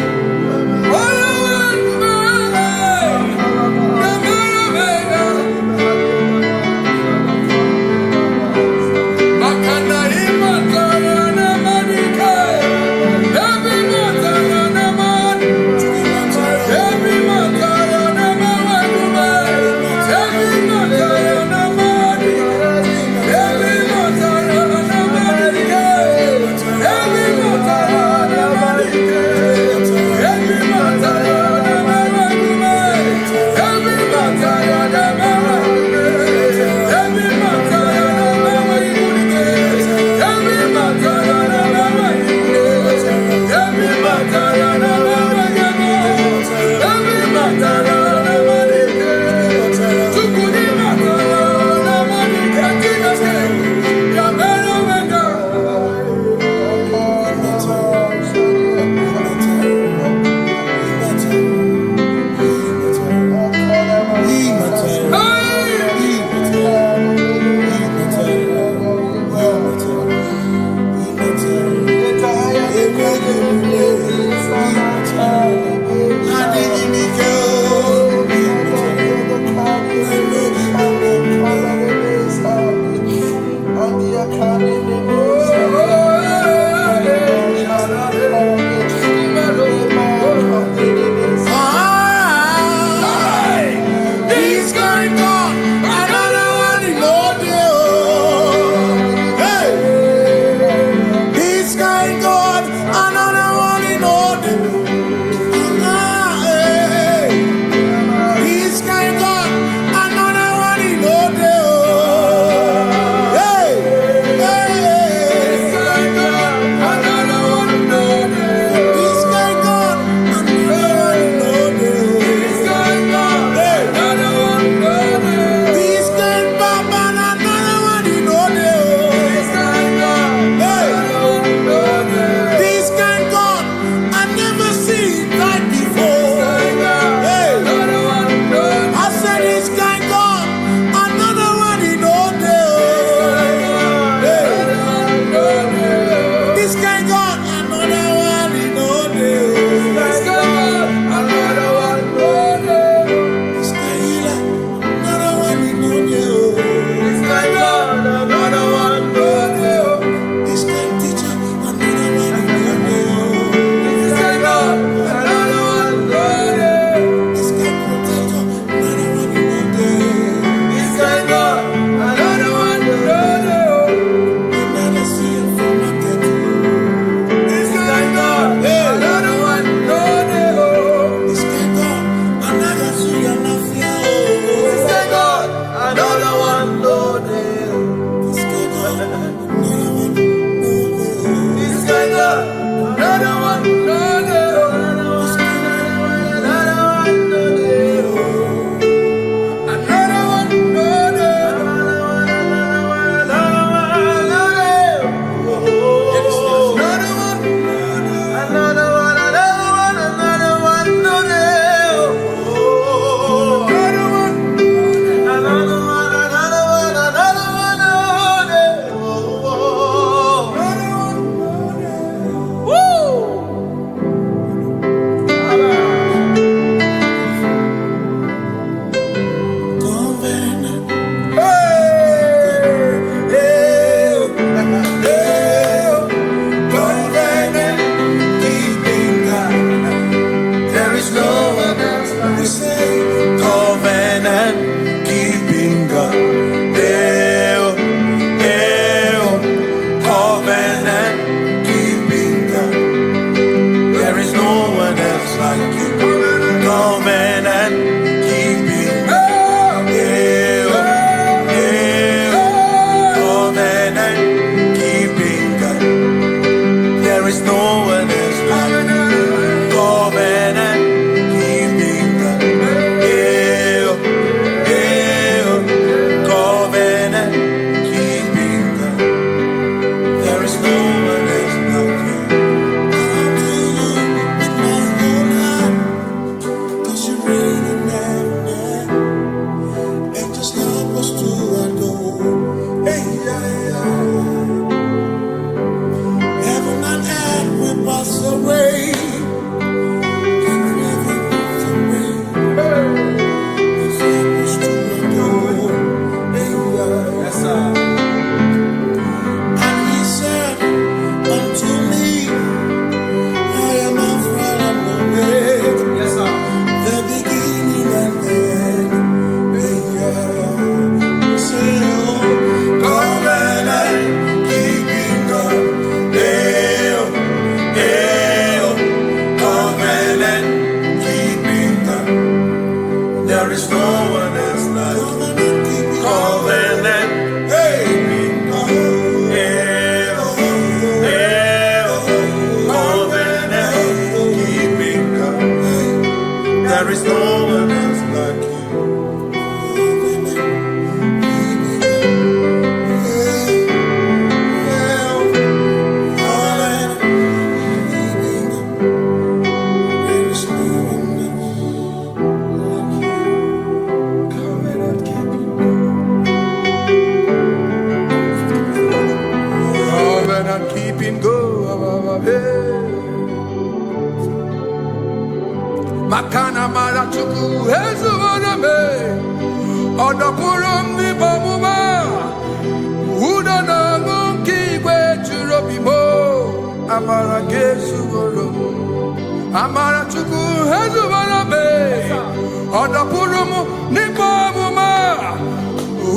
is no one else like you. Covenant. Hey. There is no one else like you. Covenant keeping go. Makana mara chuku hezu waname odapurum ni bamuma uda na ngonki kwe churobimo amara gesu goro amara chuku hezu waname odapurum ni bamuma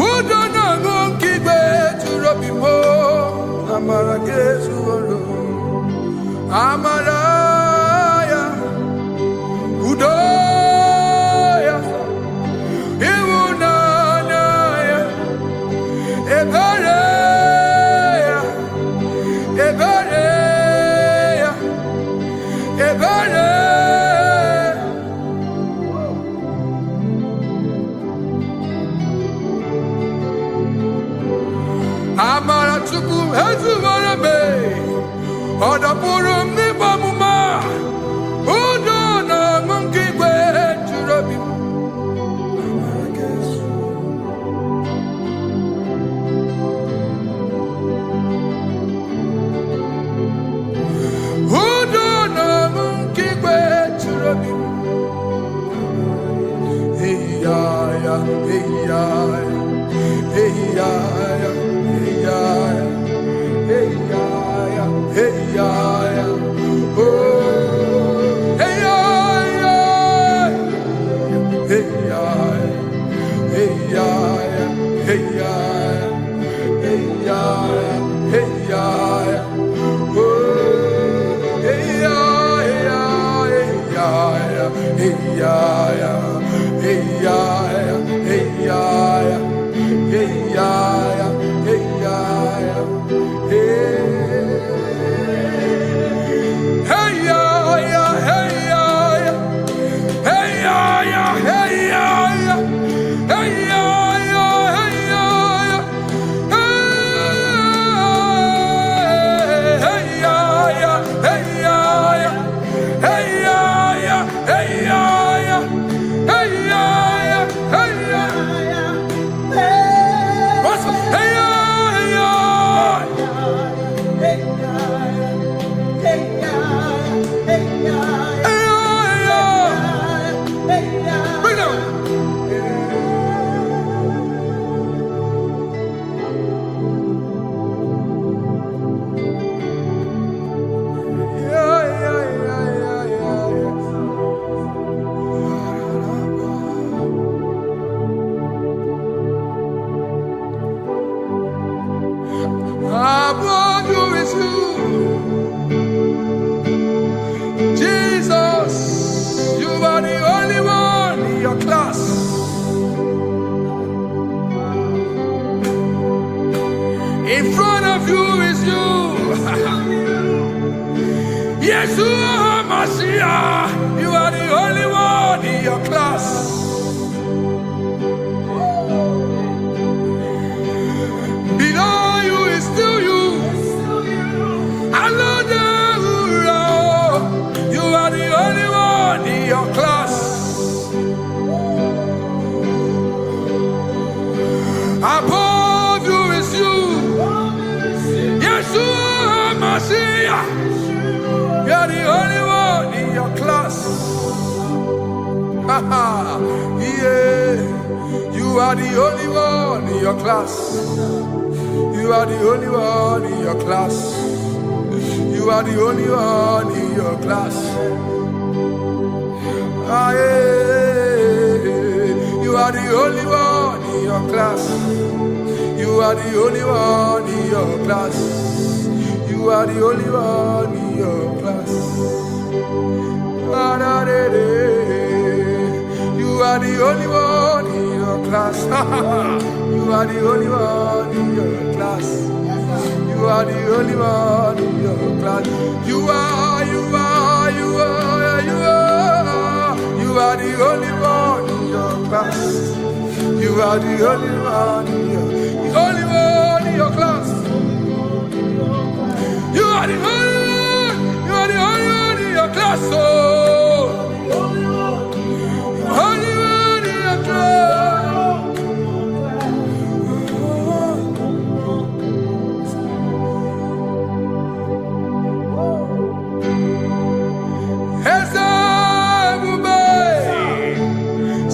uda na ngonki kwe churobimo amara gesu goro amara Udoya, Iwunanaya, Ebereya, Ebereya, Ebereya. Amara chuku hezu warame, odapurum ni bamuma. In front of you is you. Yeshua Mashiach, you are the only one in your class. Below you is still you. You are the only one in your class. Above you is you. Yeshua Mashiach, you are the only one in your class. Yeah, you are the only one in your class. You are the only one in your class. You are the only one in your class. Ah, yeah. You are the only one in your class. You are the only one in your class. You are the only one in your class. Ah, da, da, da. You are the only one. class. You are the only one in your class. You are the only one in your class. You are the only one in your class. You are the only one in your class. You are the only one in your class. Oh, only one in your class.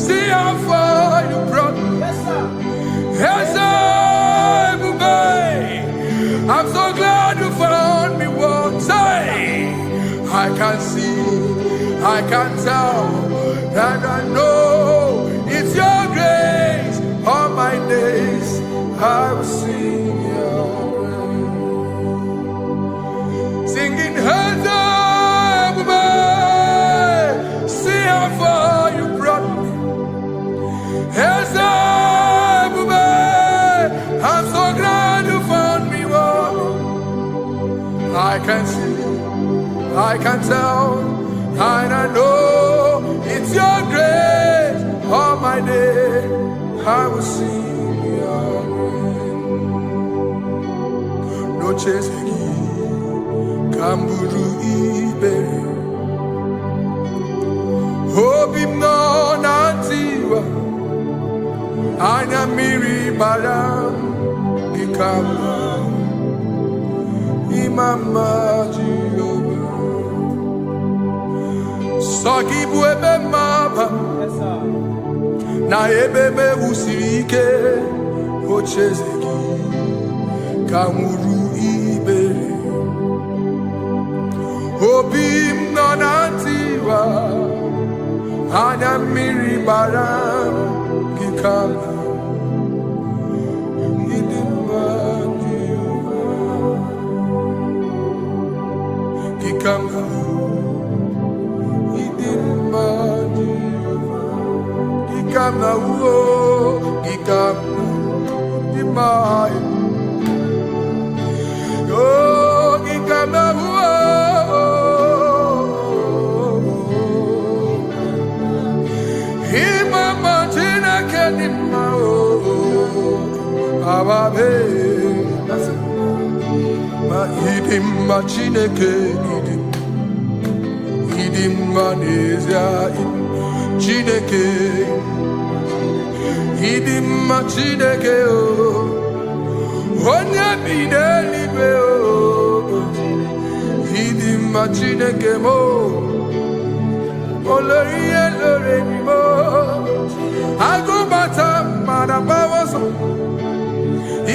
See how far you brought me. I'm so glad you found me once. I can see, I can tell, and I know it's your grace. All my days I will sing your praise. Singing hands up, see how far you brought me. Hands up, I'm so glad you found me one. I can see, I can tell, and I know it's your grace. All my day I will sing your praise. No chasing, Kamburu Ibe. Hope him no nantiwa. Anya miri baram ikama imama Jehovah. Sogi buebe maba na ebebe usirike ochezeki kamuru ibere obim nonantiwa anya miri baram ikama idima Jehovah ikama Gikama uo, gikama dimai. Oh, gikama uo. Imama tina kenima o, ababe. Ma idim ma chineke idim, idim ma nezia idim. Chineke, idimma Chineke o, onye bidelibe o, idimma Chineke mo, oloriye loremi mo, agubata marabawaso,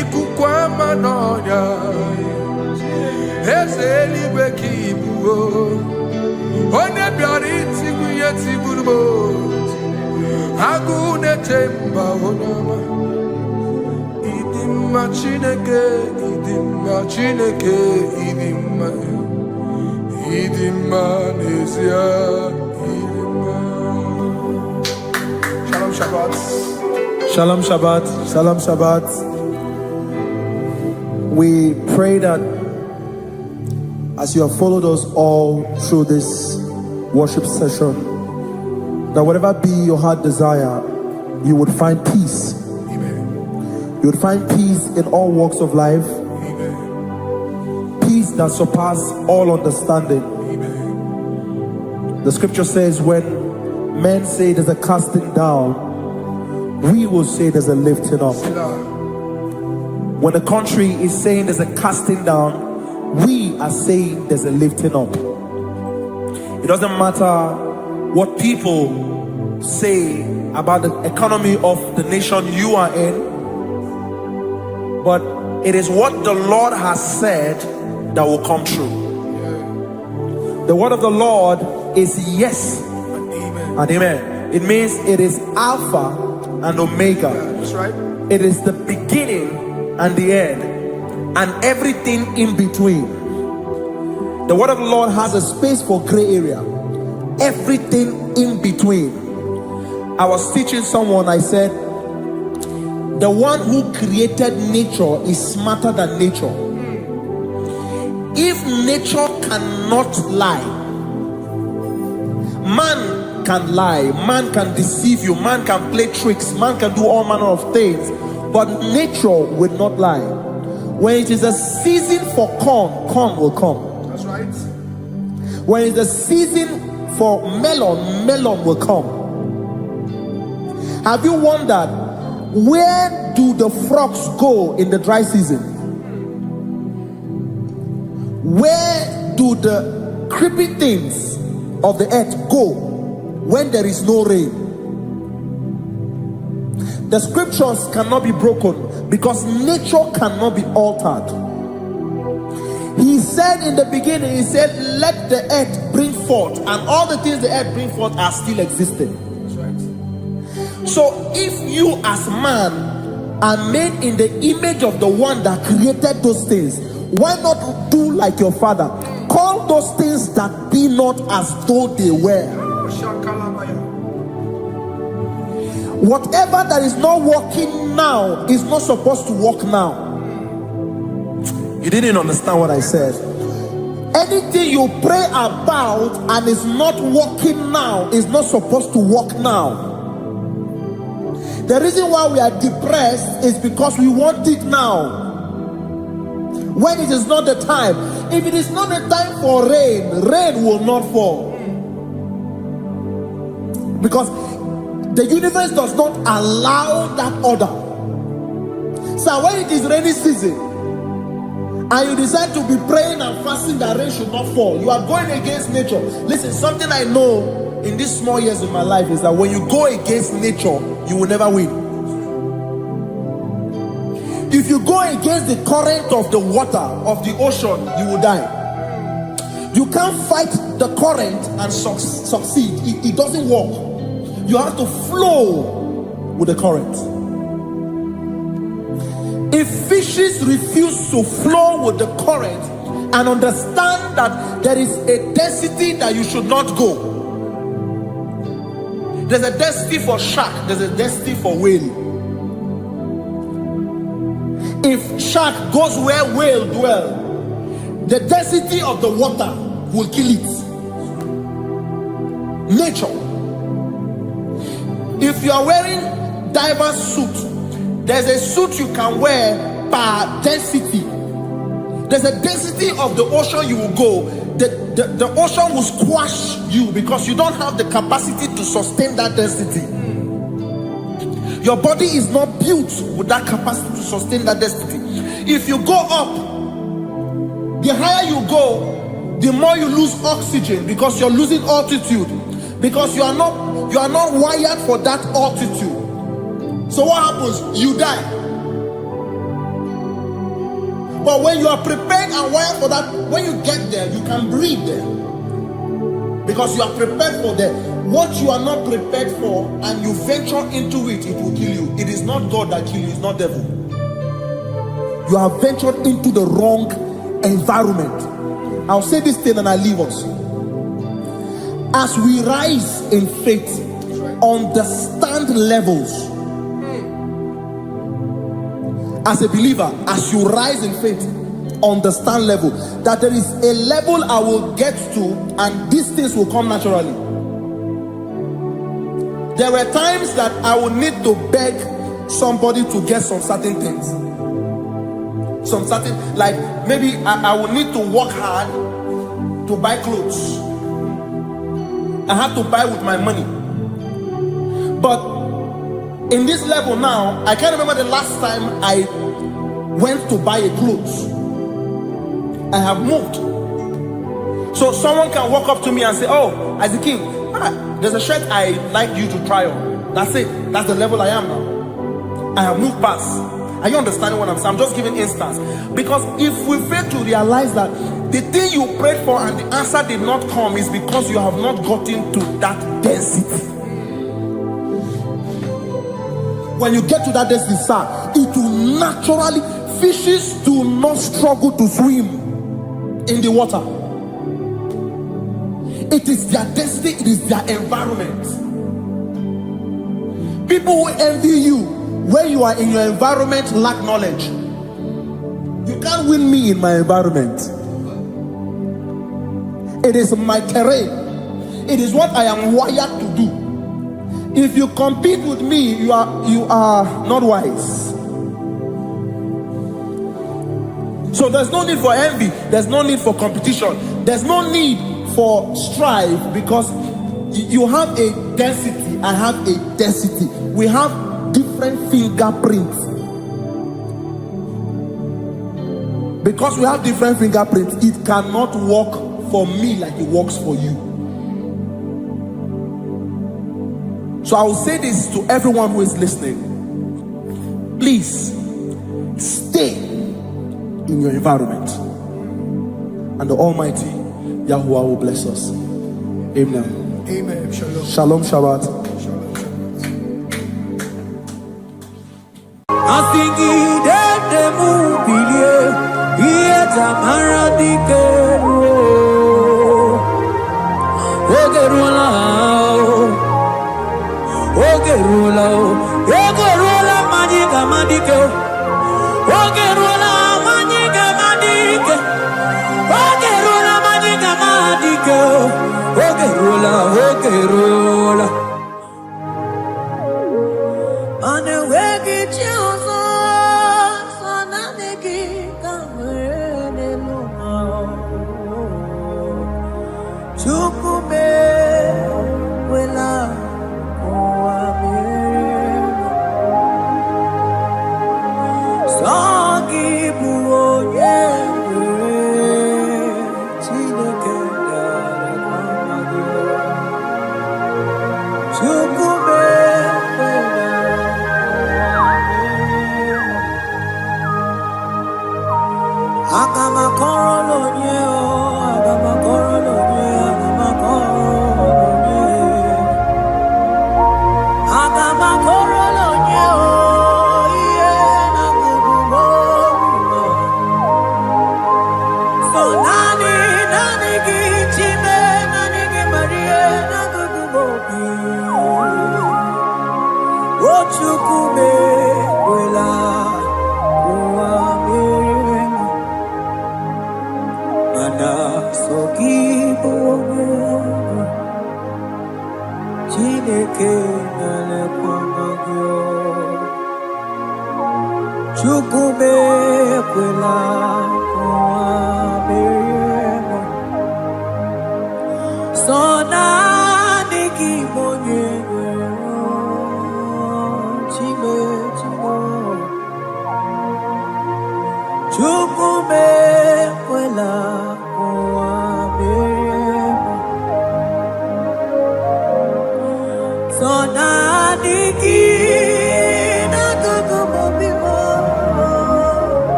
ikukwa manonya, eselibe kibu o. Onye bịara itigbu ihe tigburu m agụ na-echemba onyeọma ịdị mma Chineke ịdị mma Chineke ịdị mma n'ezie ịdị mma. Shalom Shabbat. Shalom Shabbat. Shalom Shabbat. We pray that as you have followed us all through this worship session, that whatever be your heart desire, you would find peace. Amen. You would find peace in all walks of life. Amen. Peace that surpasses all understanding. Amen. The scripture says when men say there's a casting down, we will say there's a lifting up. When the country is saying there's a casting down, we are saying there's a lifting up. It doesn't matter what people say about the economy of the nation you are in, but it is what the Lord has said that will come true. The word of the Lord is yes and amen. It means it is Alpha and Omega. That's right. It is the beginning and the end, and everything in between. The word of the Lord has a space for gray area. Everything in between. I was teaching someone, I said, the one who created nature is smarter than nature. If nature cannot lie, man can lie, man can deceive you, man can play tricks, man can do all manner of things, but nature will not lie. When it is a season for corn, corn will come. That's right. When it's a season for melon, melon will come. Have you wondered, where do the frogs go in the dry season? Where do the creepy things of the earth go when there is no rain? The scriptures cannot be broken because nature cannot be altered. He said in the beginning, he said, let the earth bring forth, and all the things the earth bring forth are still existing. That's right. So if you as man are made in the image of the one that created those things, why not do like your father? Call those things that be not as though they were. Whatever that is not working now is not supposed to work now. You didn't understand what I said. Anything you pray about and is not working now is not supposed to work now. The reason why we are depressed is because we want it now, when it is not the time. If it is not the time for rain, rain will not fall, because the universe does not allow that order. So when it is rainy season and you decide to be praying and fasting that rain should not fall, you are going against nature. Listen, something I know in these small years of my life is that when you go against nature, you will never win. If you go against the current of the water of the ocean, you will die. You can't fight the current and succeed. It doesn't work. You have to flow with the current. If fishes refuse to flow with the current and understand that there is a density that you should not go, there's a density for shark, there's a density for whale. If shark goes where whale dwell, the density of the water will kill it. Nature. If you are wearing diver's suit, there's a suit you can wear per density. There's a density of the ocean you will go. The ocean will squash you because you don't have the capacity to sustain that density. Your body is not built with that capacity to sustain that density. If you go up, the higher you go, the more you lose oxygen because you're losing altitude, because you are not wired for that altitude. So what happens? You die. But when you are prepared and wired for that, when you get there, you can breathe there, because you are prepared for that. What you are not prepared for and you venture into it, it will kill you. It is not God that kills you, it's not devil. You have ventured into the wrong environment. I'll say this thing and I leave us. As we rise in faith, understand levels. As a believer, as you rise in faith, understand level. That there is a level I will get to and these things will come naturally. There were times that I would need to beg somebody to get some certain things. Some certain, like maybe I would need to work hard to buy clothes. I have to buy with my money. But in this level now, I can't remember the last time I went to buy a clothes. I have moved. So someone can walk up to me and say, oh, Isaac, there's a shirt I like you to try on. That's it. That's the level I am now. I have moved past. Are you understanding what I'm saying? I'm just giving instance. Because if we fail to realize that the thing you prayed for and the answer did not come is because you have not gotten to that density. When you get to that density, sir, it will naturally, fishes do not struggle to swim in the water. It is their destiny, it is their environment. People who envy you where you are in your environment lack knowledge. You can't win me in my environment. It is my terrain. It is what I am wired to do. If you compete with me, you are not wise. So there's no need for envy. There's no need for competition. There's no need for strife, because you have a density. I have a density. We have different fingerprints. Because we have different fingerprints, it cannot work for me like it works for you. So I will say this to everyone who is listening. Please stay in your environment, and the Almighty Yahuwah will bless us. Amen. Amen. Shalom. Shalom Shabbat.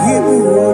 Give you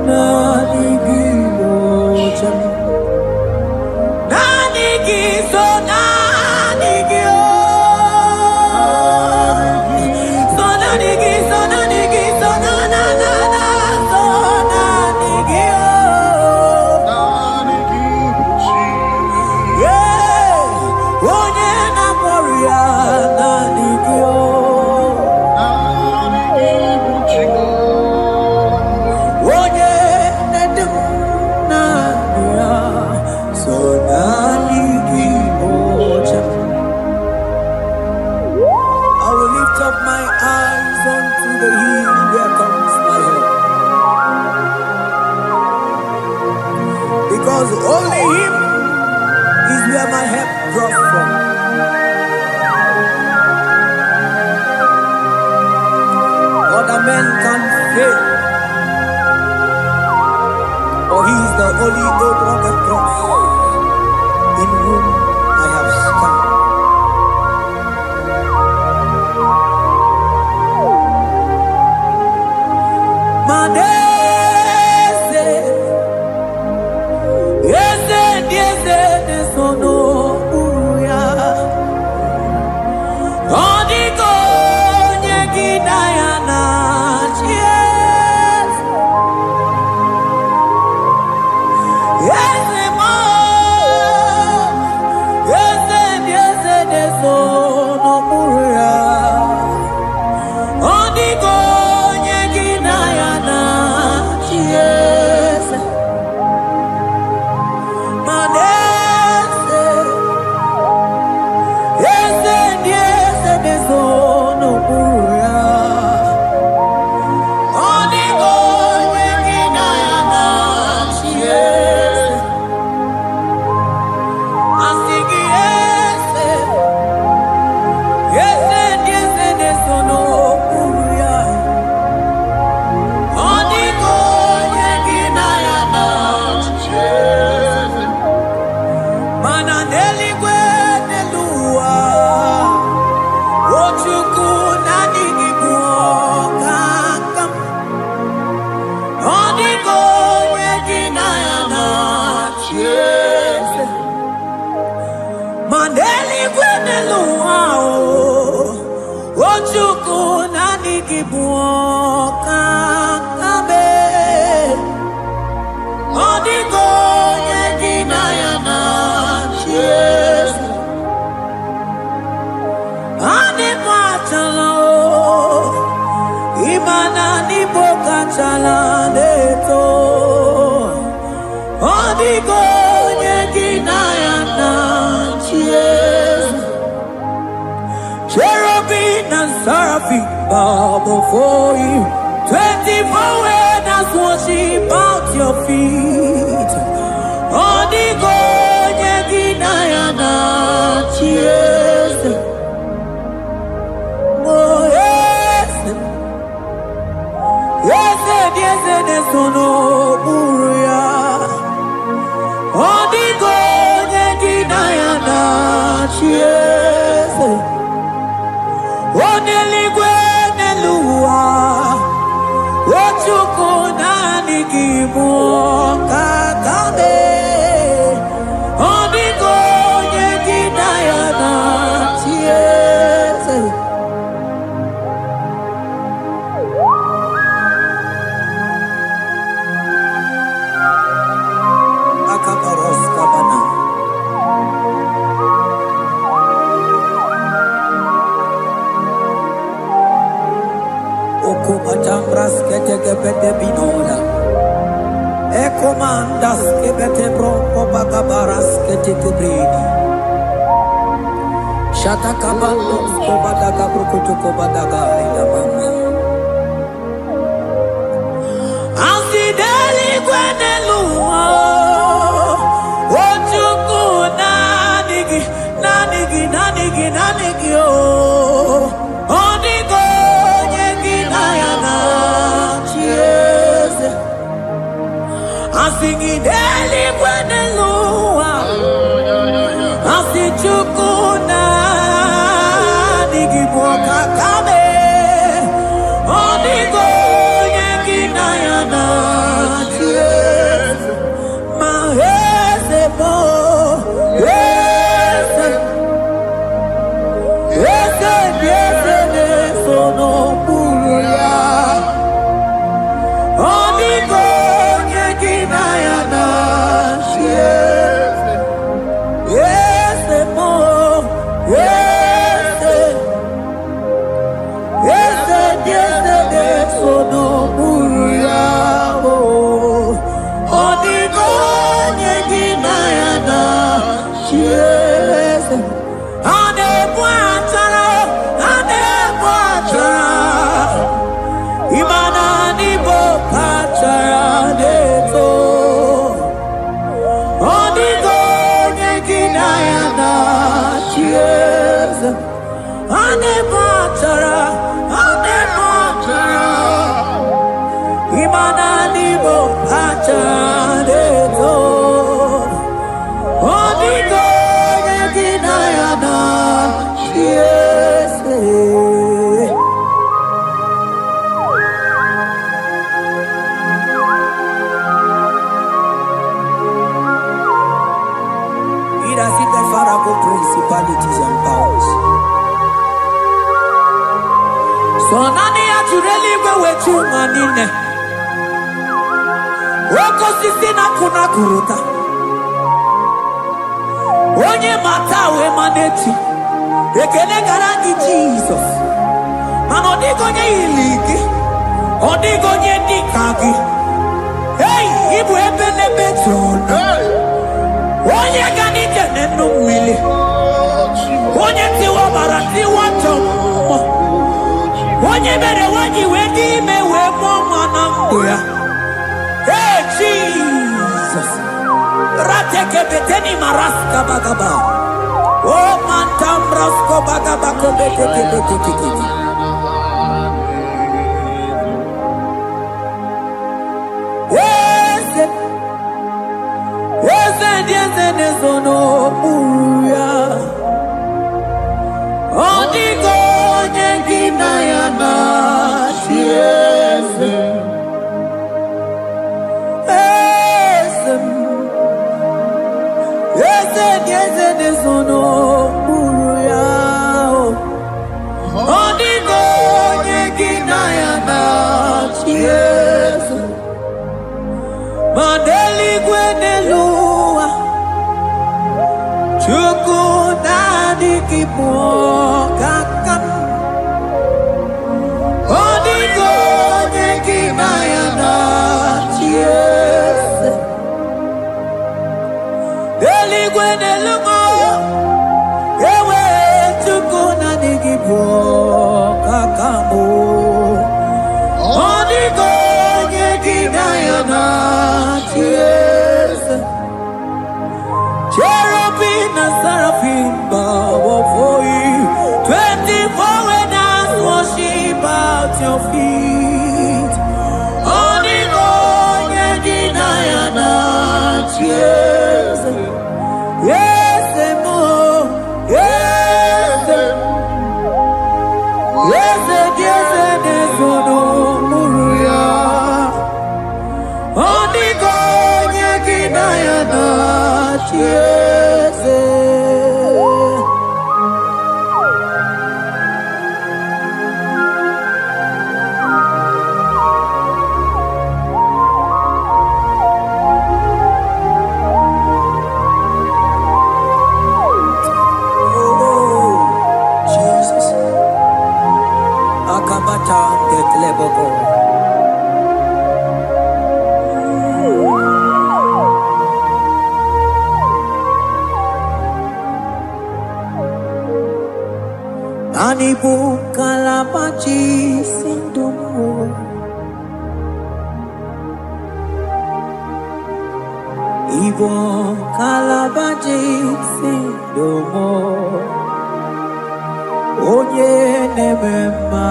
Nani in whom I have stand. Madese, yese, sono uya. Odiko nyegina yana yes. Yese mo, yese, sono uya. Odiko nyegina yana yes. Madese, yese, sono uya. Odiko nyegina yana yes. Asigi yese, sono uya. Odiko nyegina yana yes. Mananeli kwenelua Ochuku nanigi buokakam Odiko nyegina yana yes. Maneli kwenelua Ochuku nanigi buokakam Odiko nyegina yana yes. Ane pachala imana ni bokachala neto. Odiko nyegina yana yes. Cherubim and seraphim bow before you. 24 elders worship at your feet. Odiko nyegina yana yes. Oh yes. Yes, sono uya. Odiko nyegina yana yes. Oneligwe nelua. Ochuku nanigi buokakame. Odiko nyegina yana yes. Akabaros kabana. Okobachambras ketekebete binola. Ekomandas kebete broko bagabaras ketekebridi. Shatakabandos kobadaga brukutu kobadaga idamama. Asideli kwenelua. Ochuku nanigi oh. Odiko nyegina yana yes. Asigideli kwenelua. Asichuku nanigi buokakame. Odiko nyegina yana yes. Mahese mo yes. Yes, sono uya. Odiko nyegina yana yes. Yes, mo yes. Yes, sono uya. Odiko nyegina yana yes. Ane buatara. Imana ni bokachara neto. Odiko nyegina yana yes. Ane buatara. Imana ni bokachara neto. Odiko So nani ya jureli wewe chuma nine. Woko sisi na kuna kuruta. Onye matawe maneti. Ekele garangi Jesus. Mano digonye iliki. Odigonye dikagi. Hey, ibu ebele beton. Onye gani jene numili. Onye tiwa barati wachomo. Onye bere wanyi wedi mewe mwana mbuya. Hey, Jesus. Rateke beteni maraska bagaba. Oh, mantambrasko bagabako beteke beteke. Nezono uya Odigo nyengina ya nasieze Eze nezono uya Odigo nyengina ya nasieze Mandeli gwenelua Chukuna kipo kakam Odigo nyekina ya na chiese Eligwe nelugo Ewe chukuna kipo kakamu Odigo nyekina ya na chiese Cherubim and seraphim bow before you. 24 elders worship at your feet. Odigo nyekina ya na chiese. Yes, mo. Yes, nezono muruya. Odigo nyekina ya na chiese. Anibu kalabachi sindumo Ibo kalabachi sindumo Onye nemema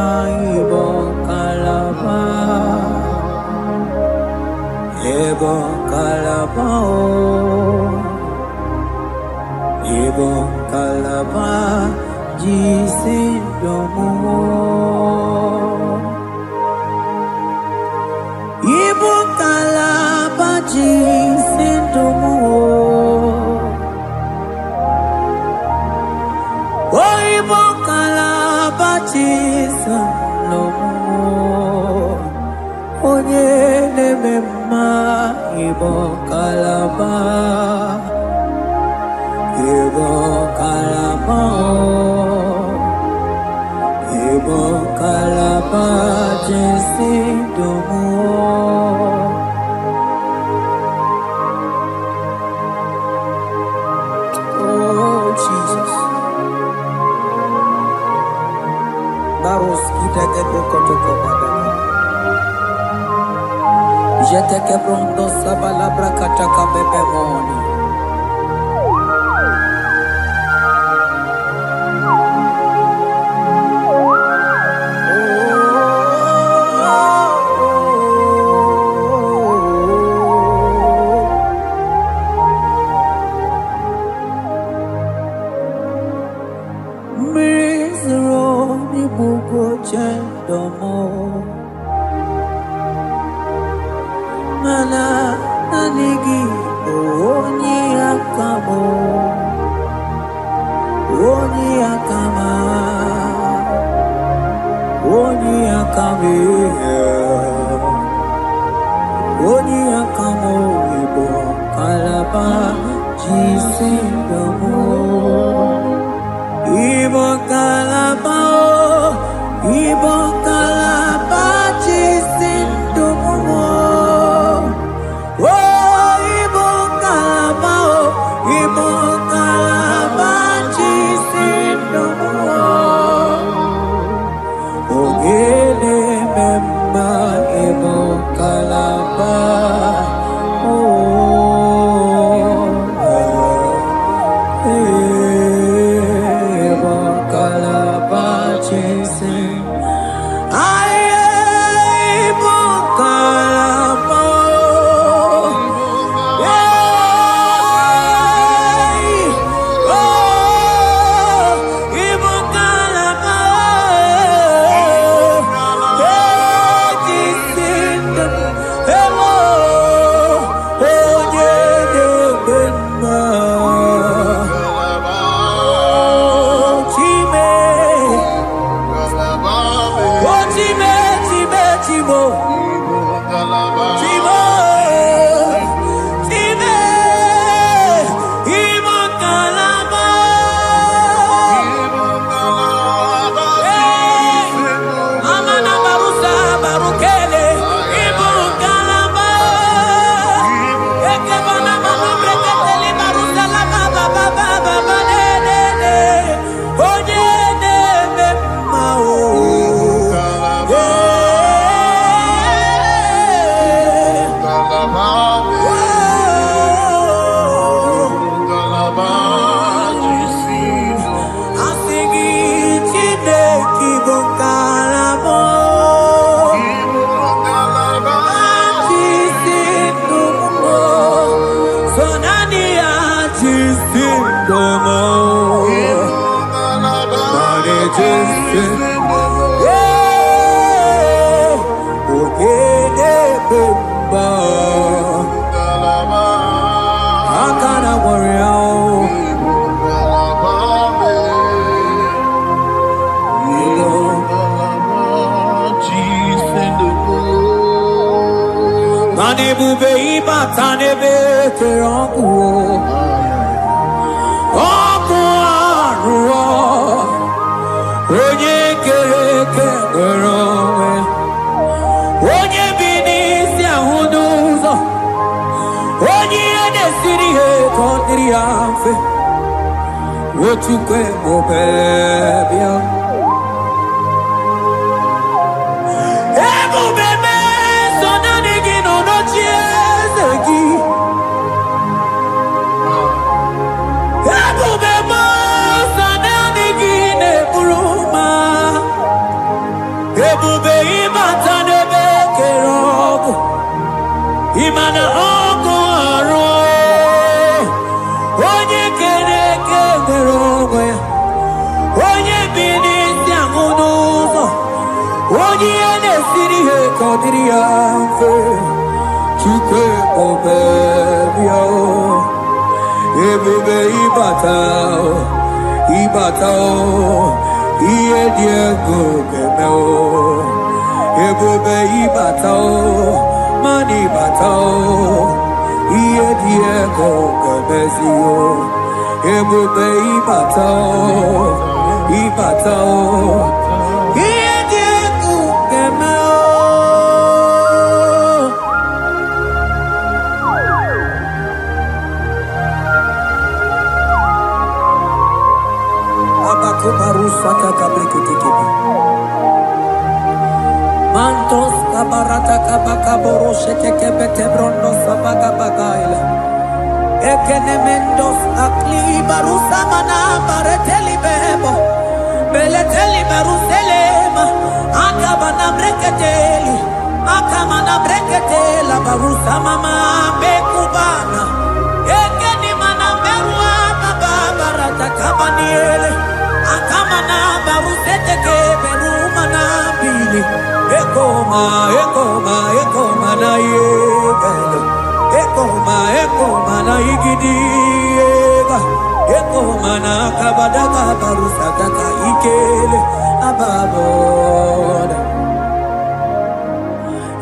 ibo kalaba Ibo kalaba Ibo kalaba Jisindomo Ibo kalaba jisindomo Oh Ibo kalaba jisindomo Onye nemema Ibo kalaba Ibo kalaba Ibo kalaba jisindomo Oh Jesus Baros kitake prokotoko badana Jeteke pronto sabalabra kataka bebemoni Mana nanigi onye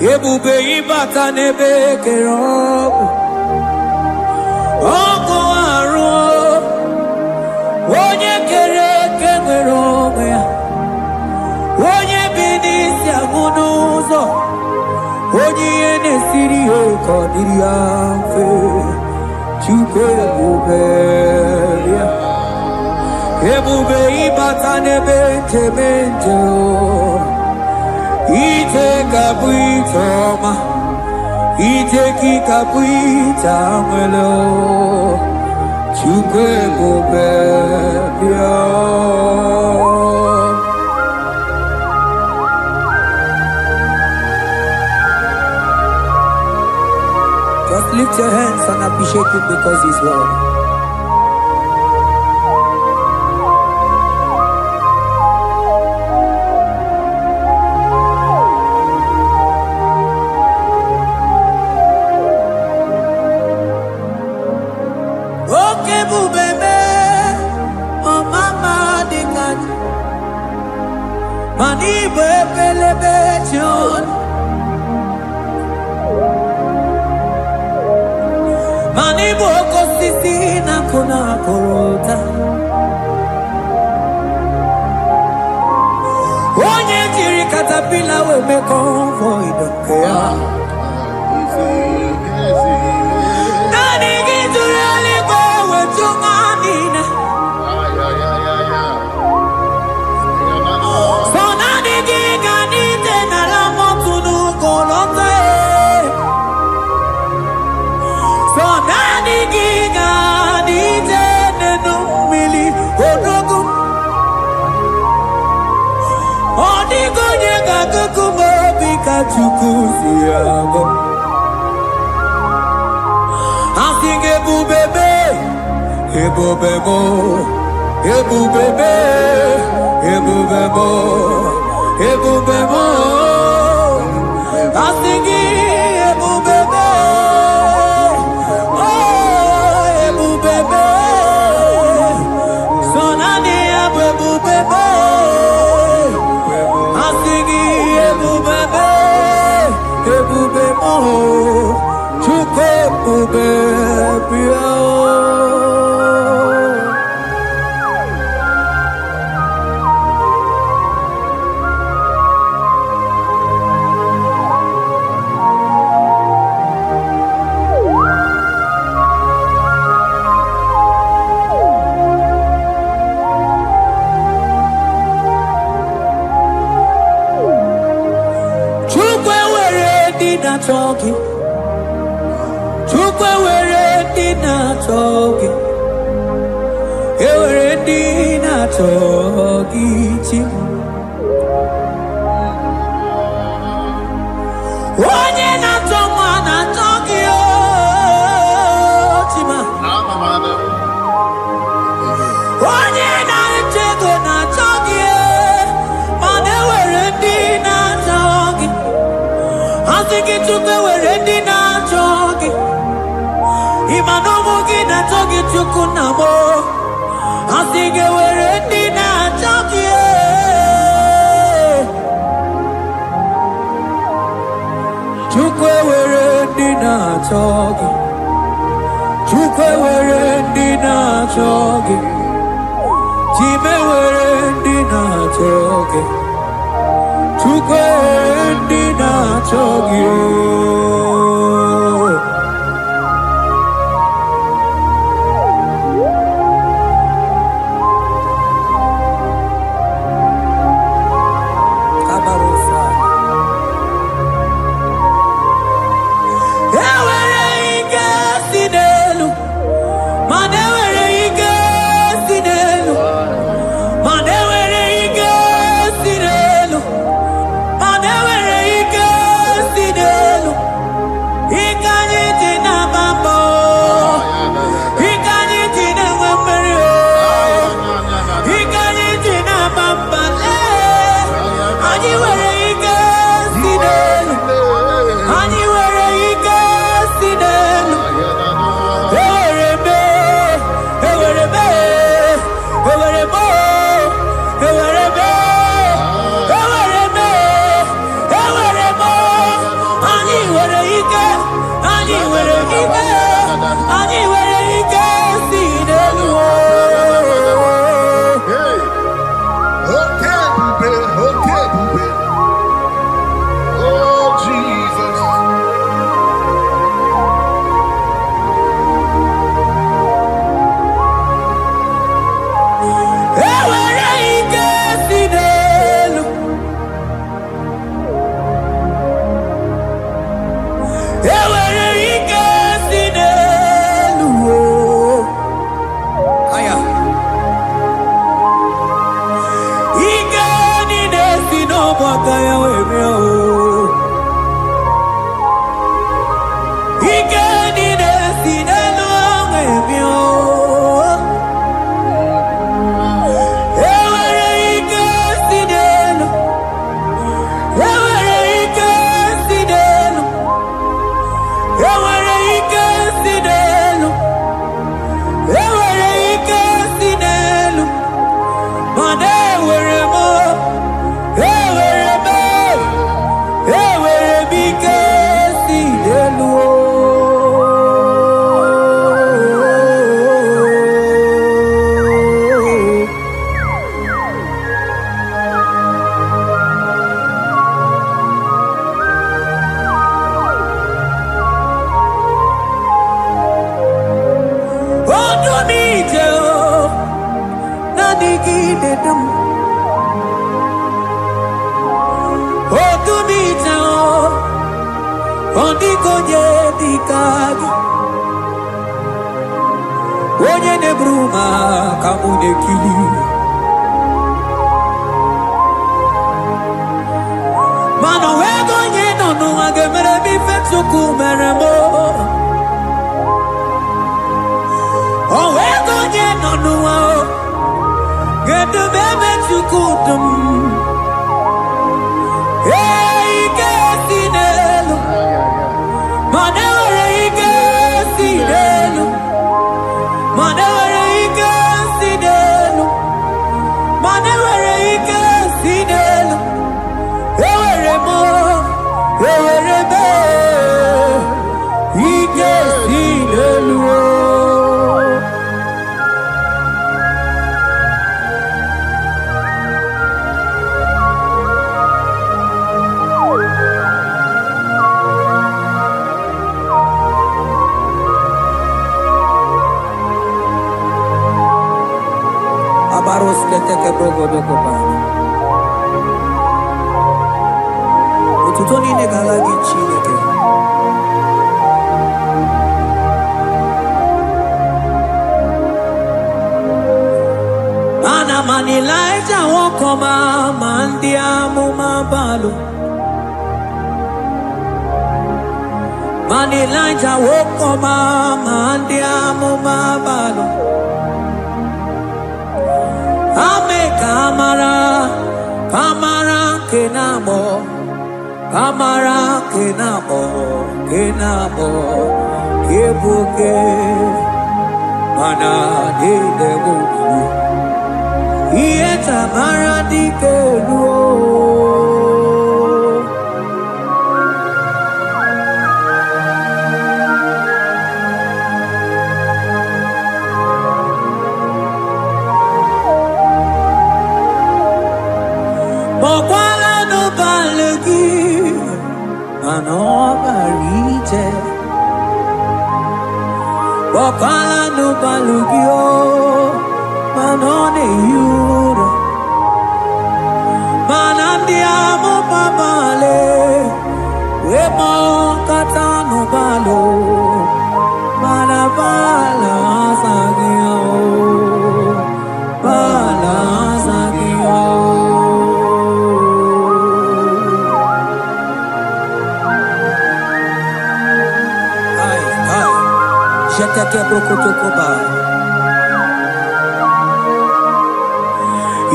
ebube ịbata n'ebe kere ọgwụ ọgụ arụ onye kere eke nwere onwe ya onye bi n'isi agụ n'ụzọ onye ihe na-esiri ya ka ọ dịrị ya mfe Chukwu ebube ya ebube ịbata n'ebe nchebe nche ije ga-abụ ije ọma ije gị ga-abụ ije anwele Chukwu ebube bịa Just lift your hands and appreciate him because he's worthy. Mani bebelebe John Mani boko sisi na kuna korota Onye jiri katapila we me convoy don't care Nani gidurali go we tunganina Chukuziago I sing ebubebe ebubebo ebubebe ebubebo ebubebo I sing ebubebe oh ebubebe sonani ebubebe I sing ebubebe ebube mo Chukwu ebube bịa talking Chukwu were dina talking were dina talking Onye na toma na talking chima Onye na chego na talking Mane were dina talking I think it took away ready now talking. Imanomo gina talking to Kunamo. I think it was ready now talking. Chukwe were ready now talking. Chukwe were ready now talking. Chime were ready now talking. Chukwe ready now talking.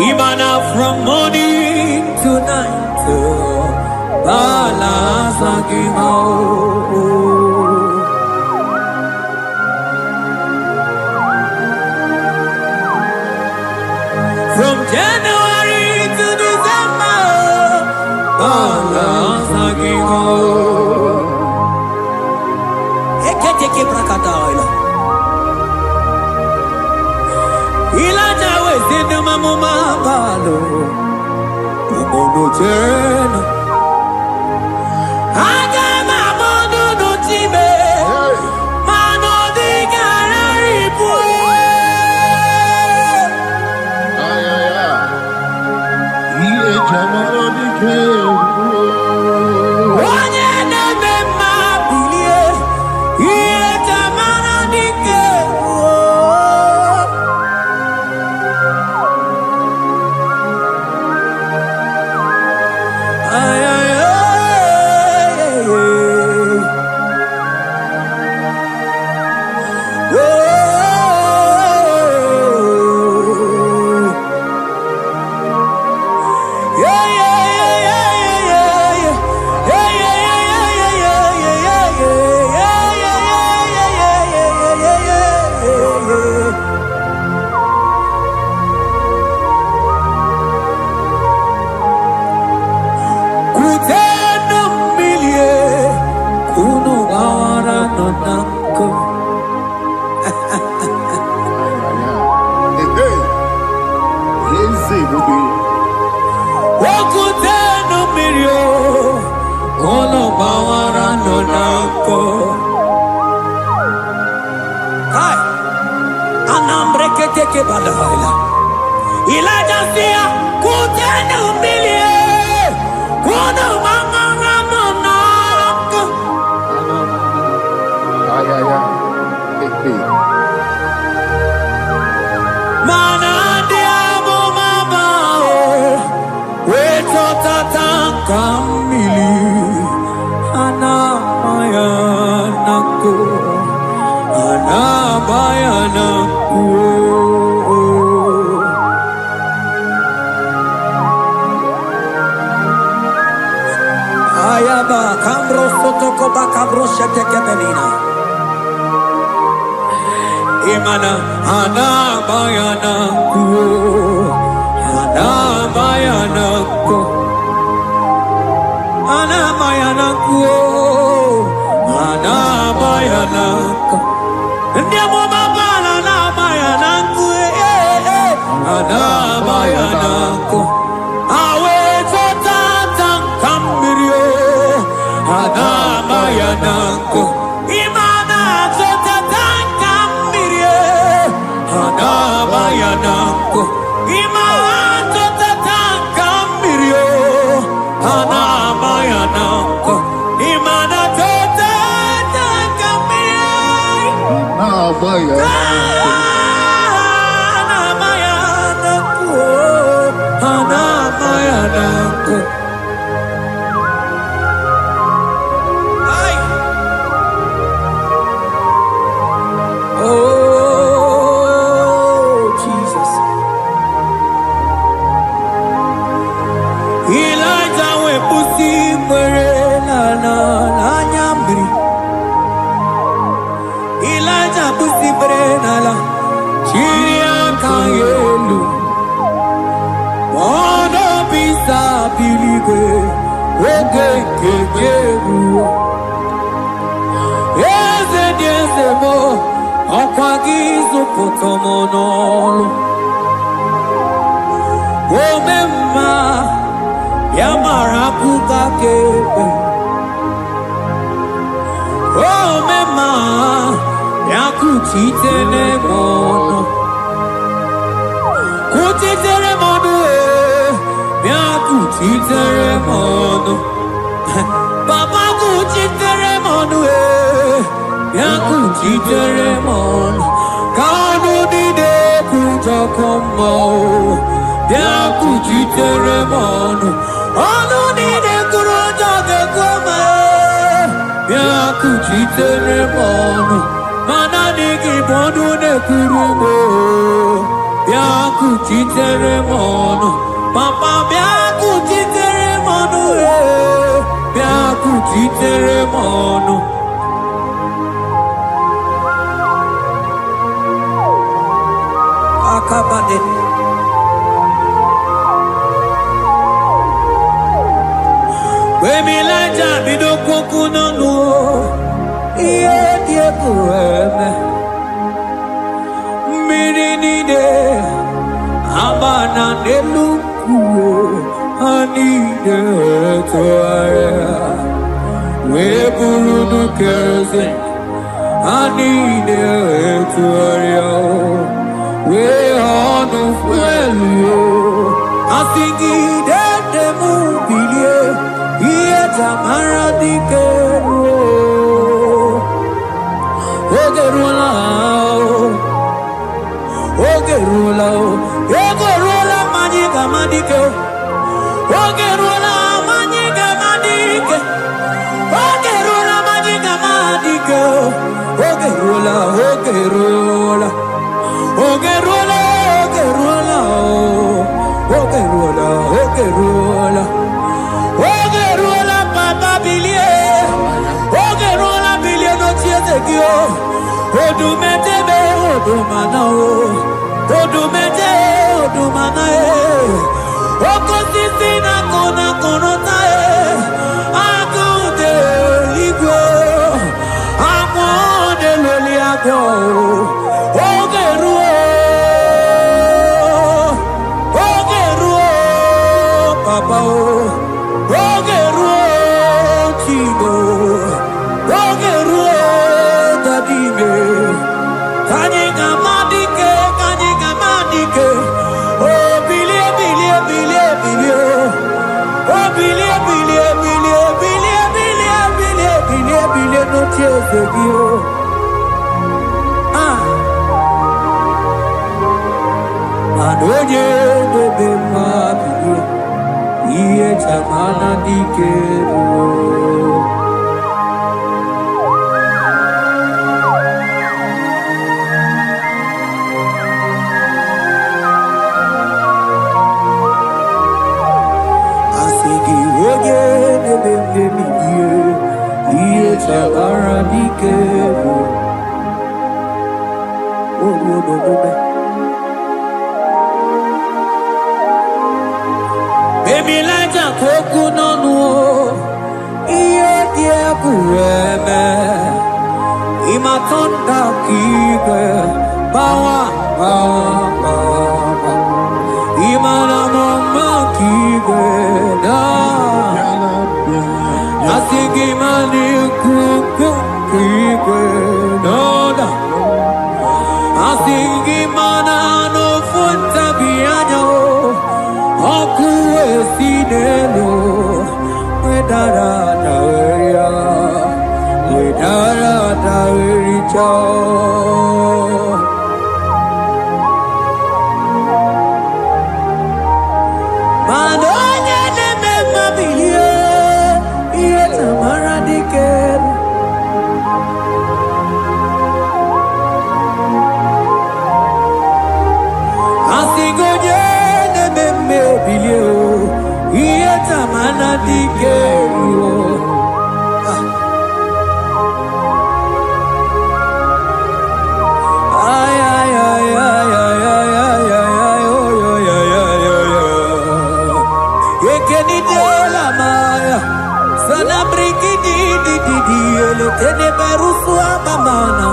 Imana from morning to night, from January to December, teke brakadaila. Ilaja wezenu mamuma balo. Umono jena. Aga mamono no time. Mano di gararipu. Iye jamano di ke. Elijah sia kutena umilie kuno mama nako mana diamo mama weto tatanka mili ana maya nako Ayaba kambro sotoko bakabro sheteke belina. Imana ana bayana ku, ana bayana ku, ana bayana ku, ana bayana ku. Ndiamo mabala na bayana ku, ana bayana ku. Anabayanako, imana zotatanka mirie. Anabayanako, imana zotatanka mirie. Anabayanako, imana zotatanka mirie. Anabayanako. Elijah busi brenala chiria kayelu mono bisa biligwe oge kejeru eze mo okwagizu potomonolo omemma yamara kukakebe omemma yakuchitere mono kuchitere mono yakuchitere mono Baba kuchitere mono yakuchitere mono kanu dide kujakomo yakuchitere mono anu dide kurojoge kome yakuchitere mono mananigi bodu ne kurumo yakuchitere mono papa yakuchitere mono yakuchitere mono akabade Elijah bidokwoku nonu iye Amana neluku anide toaya we burudu kerze anide toaya we honu fuelio asingi de mubilie iye tamara dikero ogerula Ogerula magiga madike Ogerula magiga madike Ogerula magiga madike Ogerula Ogerula Ogerula Ogerula Ogerula Ogerula papa bilie Ogerula bilie no chiese kio Odumete be odumanao Odumete, odumanae, okosisina kona konotae, akude ligwe, amode loliago, ogeruo, papa ogeruo, chigo, ogeruo, dadime, kanyega madike. Oh, bilie, no tears of you. Adoye de be ma bilie, iye chamana dikero. Baby, like a coconut, iye die kueme, imatonda kike, bawa, imana mama kike, da, asigi mani kuku kike, da, asigi mana no funta bianyo. Okuwe sinelo, wedara daweria, Madonya de memabilie, iye tamara diker. Asigoje bilio iye tamana dikero ay ay ay ay ay ay ay ay ekeni de la maya sana brikidi di ele tene berusu amana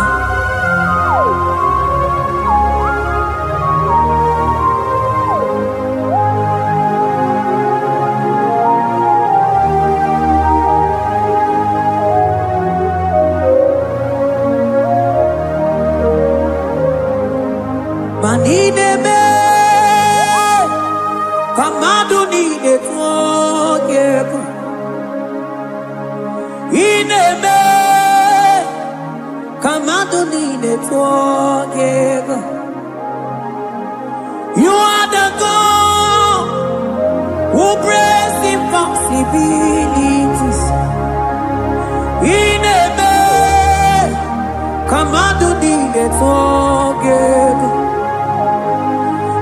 Manideme, kamadu nide tuogeko. Ineme, kamadu nide tuogeko. You are the God who breaks impossibilities. Ineme, kamadu nide tuogeko.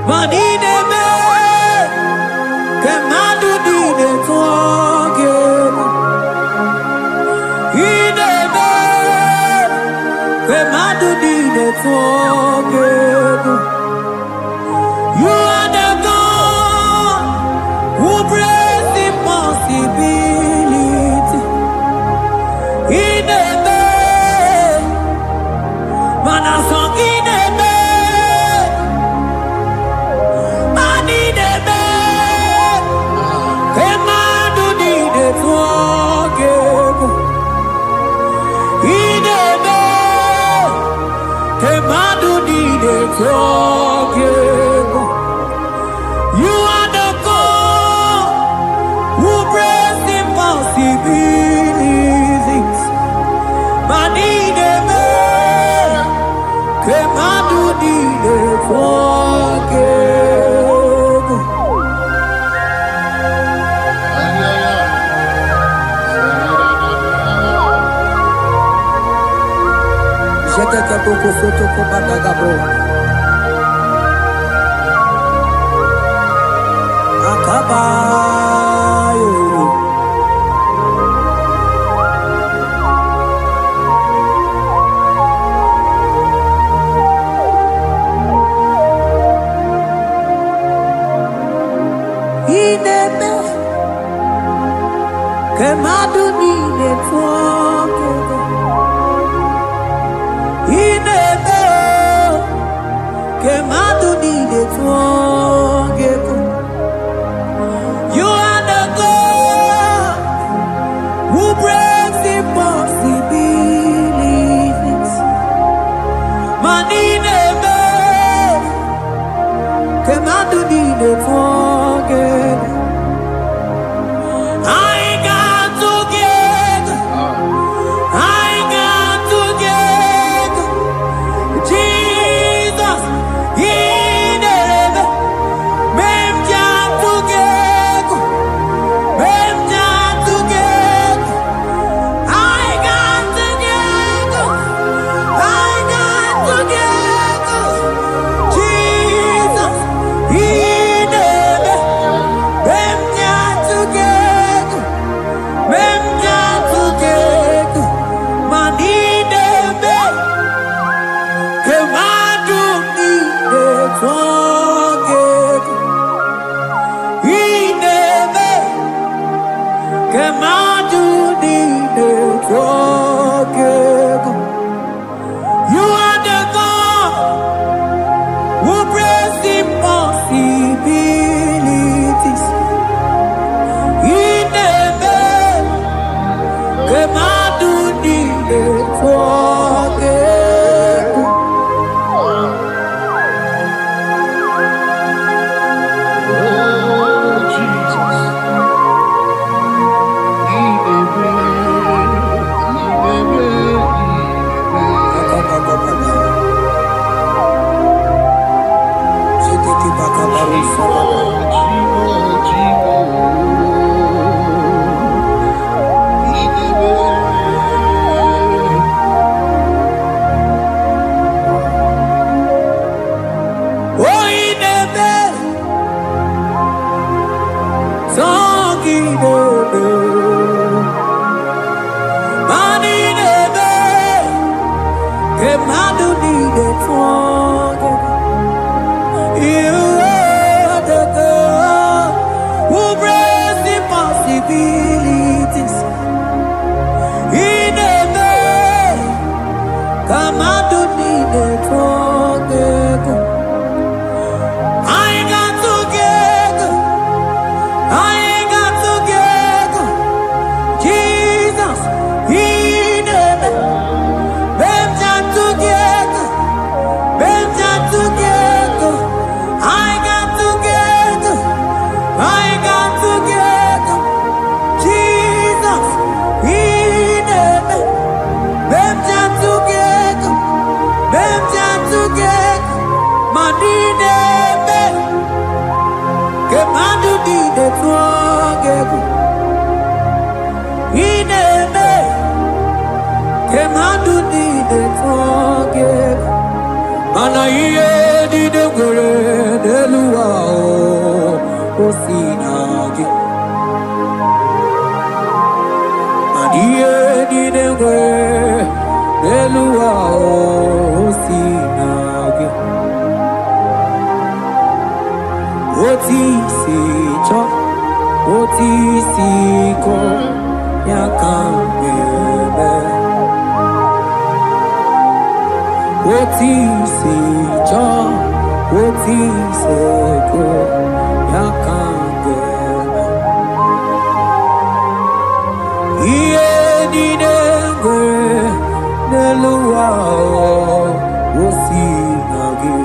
Manideme, kemadu dide tuogeko. Ineme, kemadu dide tuogeko. You are the God who breaks impossibility. Ineme, forgive. You are the God who breaks impossibilities. Manideme, Kemadu dide forgive. Jete ke poko soto ko badagabo. Akabayo. Ineme kemadu nine forgive. Ineme kemadu nine forgive. You are the God who breaks impossibilities. Manineme kemadu nine forgive. I got together. I got together. Jesus, in heaven, mem jam together, mem jam together. I got together. I got together. Jesus, in heaven, mem jam together, mem jam together. Manideme, kemadu nine forgive. Ineme, kemadu nine forgive. You are the God who breaks impossibilities. Ineme, kemadu nine forgive. Oh, Jesus. Neluwa, oh, si nagi.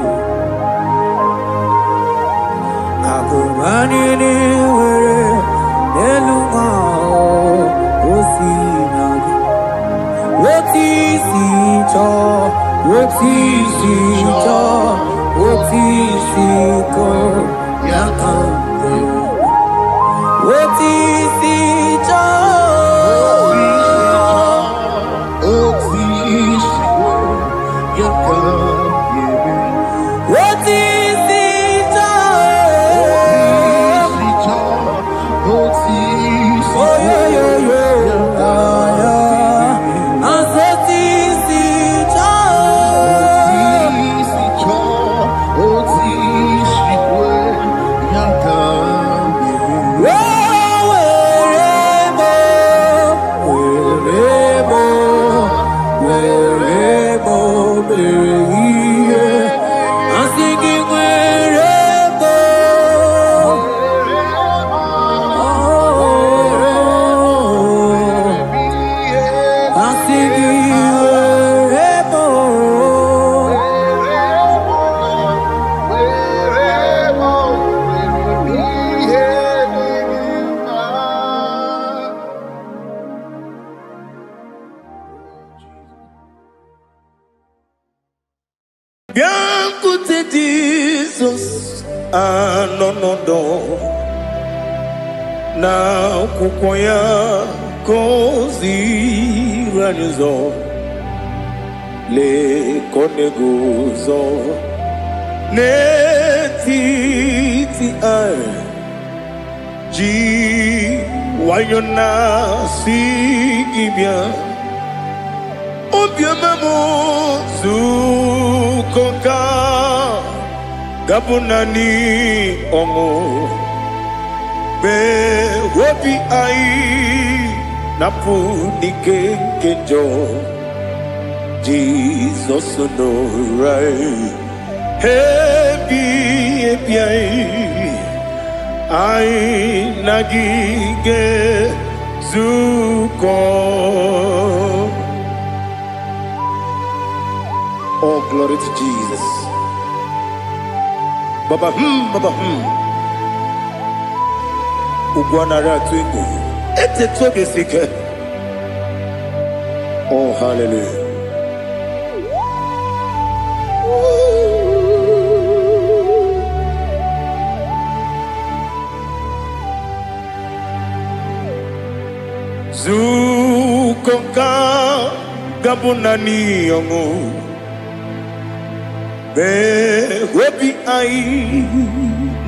Bianco-te Jesus, anonodo, na kukoya kozi ranizo, le koneguzo, ne titi ai, ji wayona sigibia. Obiamamo zukoka gabunani omo be wobi ai napu nike kenjo Jesus no right hebi ai nagige zuko. Oh, glory to Jesus. Baba, Baba, Ugwanara twingu. Ete toge sike. Oh, hallelujah. Zukonka gabunani yongu. Be webi ai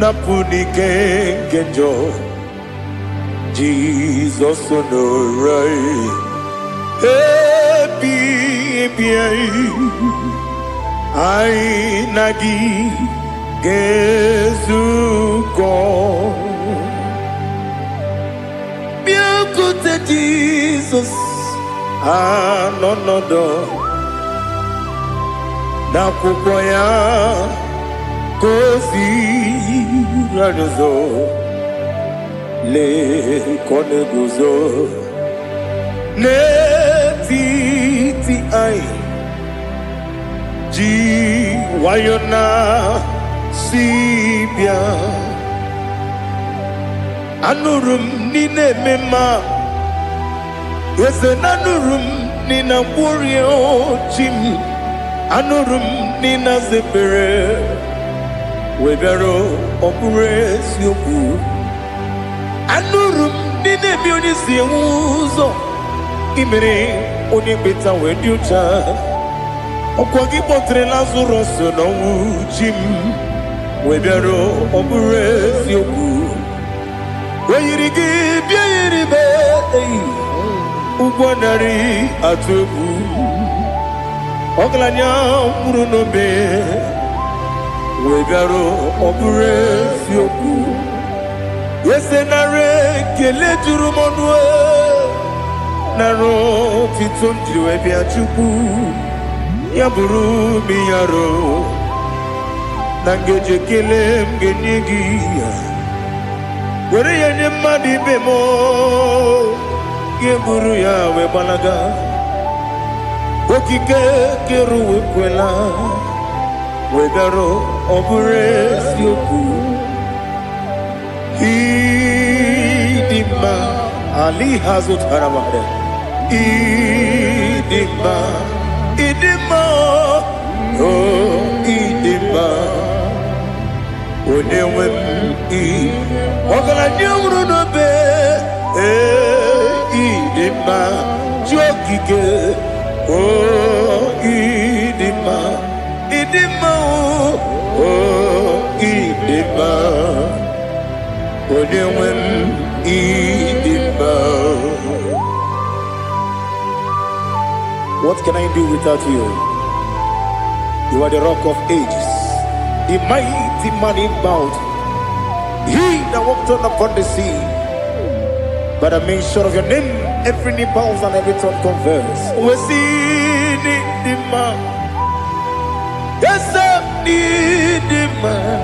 napuni kenjo Jesus no right happy ai nagi gezuko biancote Jesus anonodo na kukoya kozi ranizo le koneguzo ne titi ai ji wayona sibia anurum nine mema yese nanurum nina burio chim anurum nina zepere webero opure sioku anurum nine bioni siuzo imere oni beta wediucha okwagi potre lazarus no jim webero opure sioku weyirigi biayiribe ugwanari atubu Oglanya murunobe wegaro obure fioku yesenare kele turumonwe naro titondriwe biachuku yaburu miyaro nangeje kele mgenigi were yenye madi bemo yeburu ya webalaga Okike keru kwela wegaro obure sioku idima ali hazut haramare idima Ogola nyumru no be idima jokike idima idima Onewem idima. What can I do without you? You are the rock of ages, the mighty man in mountain. He that walked on upon the sea. By the mention of your name, every knee bows and every tongue confess. We see the man. Yes, the man.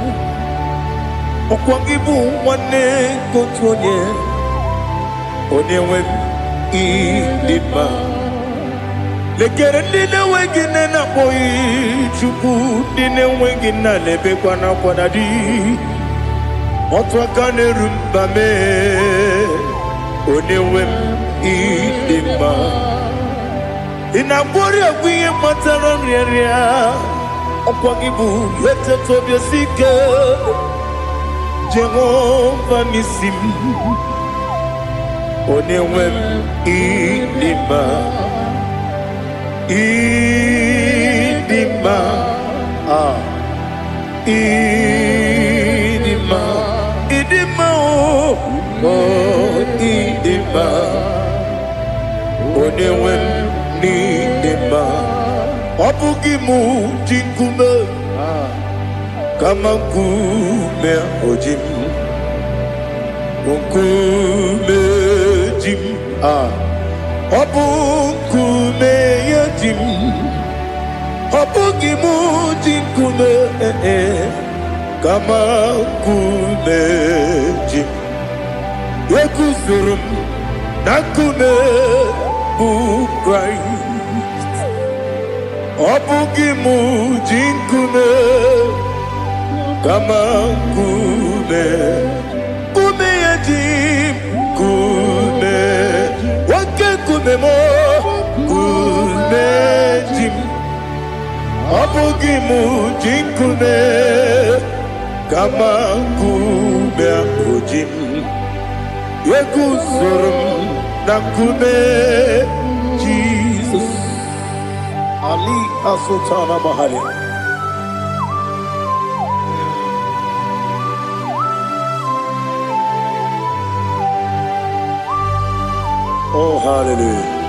Okwangibu wane kotonye. Onewem idima. Lekere nina wengine na boy chuku nina wengine lebe kwa na kwa dadi. Otwakane rumba me Onewem idima. Inabori agwiye matara nyeria Okwangibu yete tobye sike Jehovah nisim Onewem idima. Idima, idima, idima, idima. Onewem idima. Obugimu jinkume, kama kume ojim, unkume jim. Obukume yajim, obugimu jinkume, kama kume jim. Yekuzurum nakume bu Christ. Obugimu jinkume, kama kume yajim, kume. Kumemo kumejim Abugimu jinkume Kama kume akujim Yekuzurum nakume Jesus Ali Asultana Bahali. Oh, hallelujah.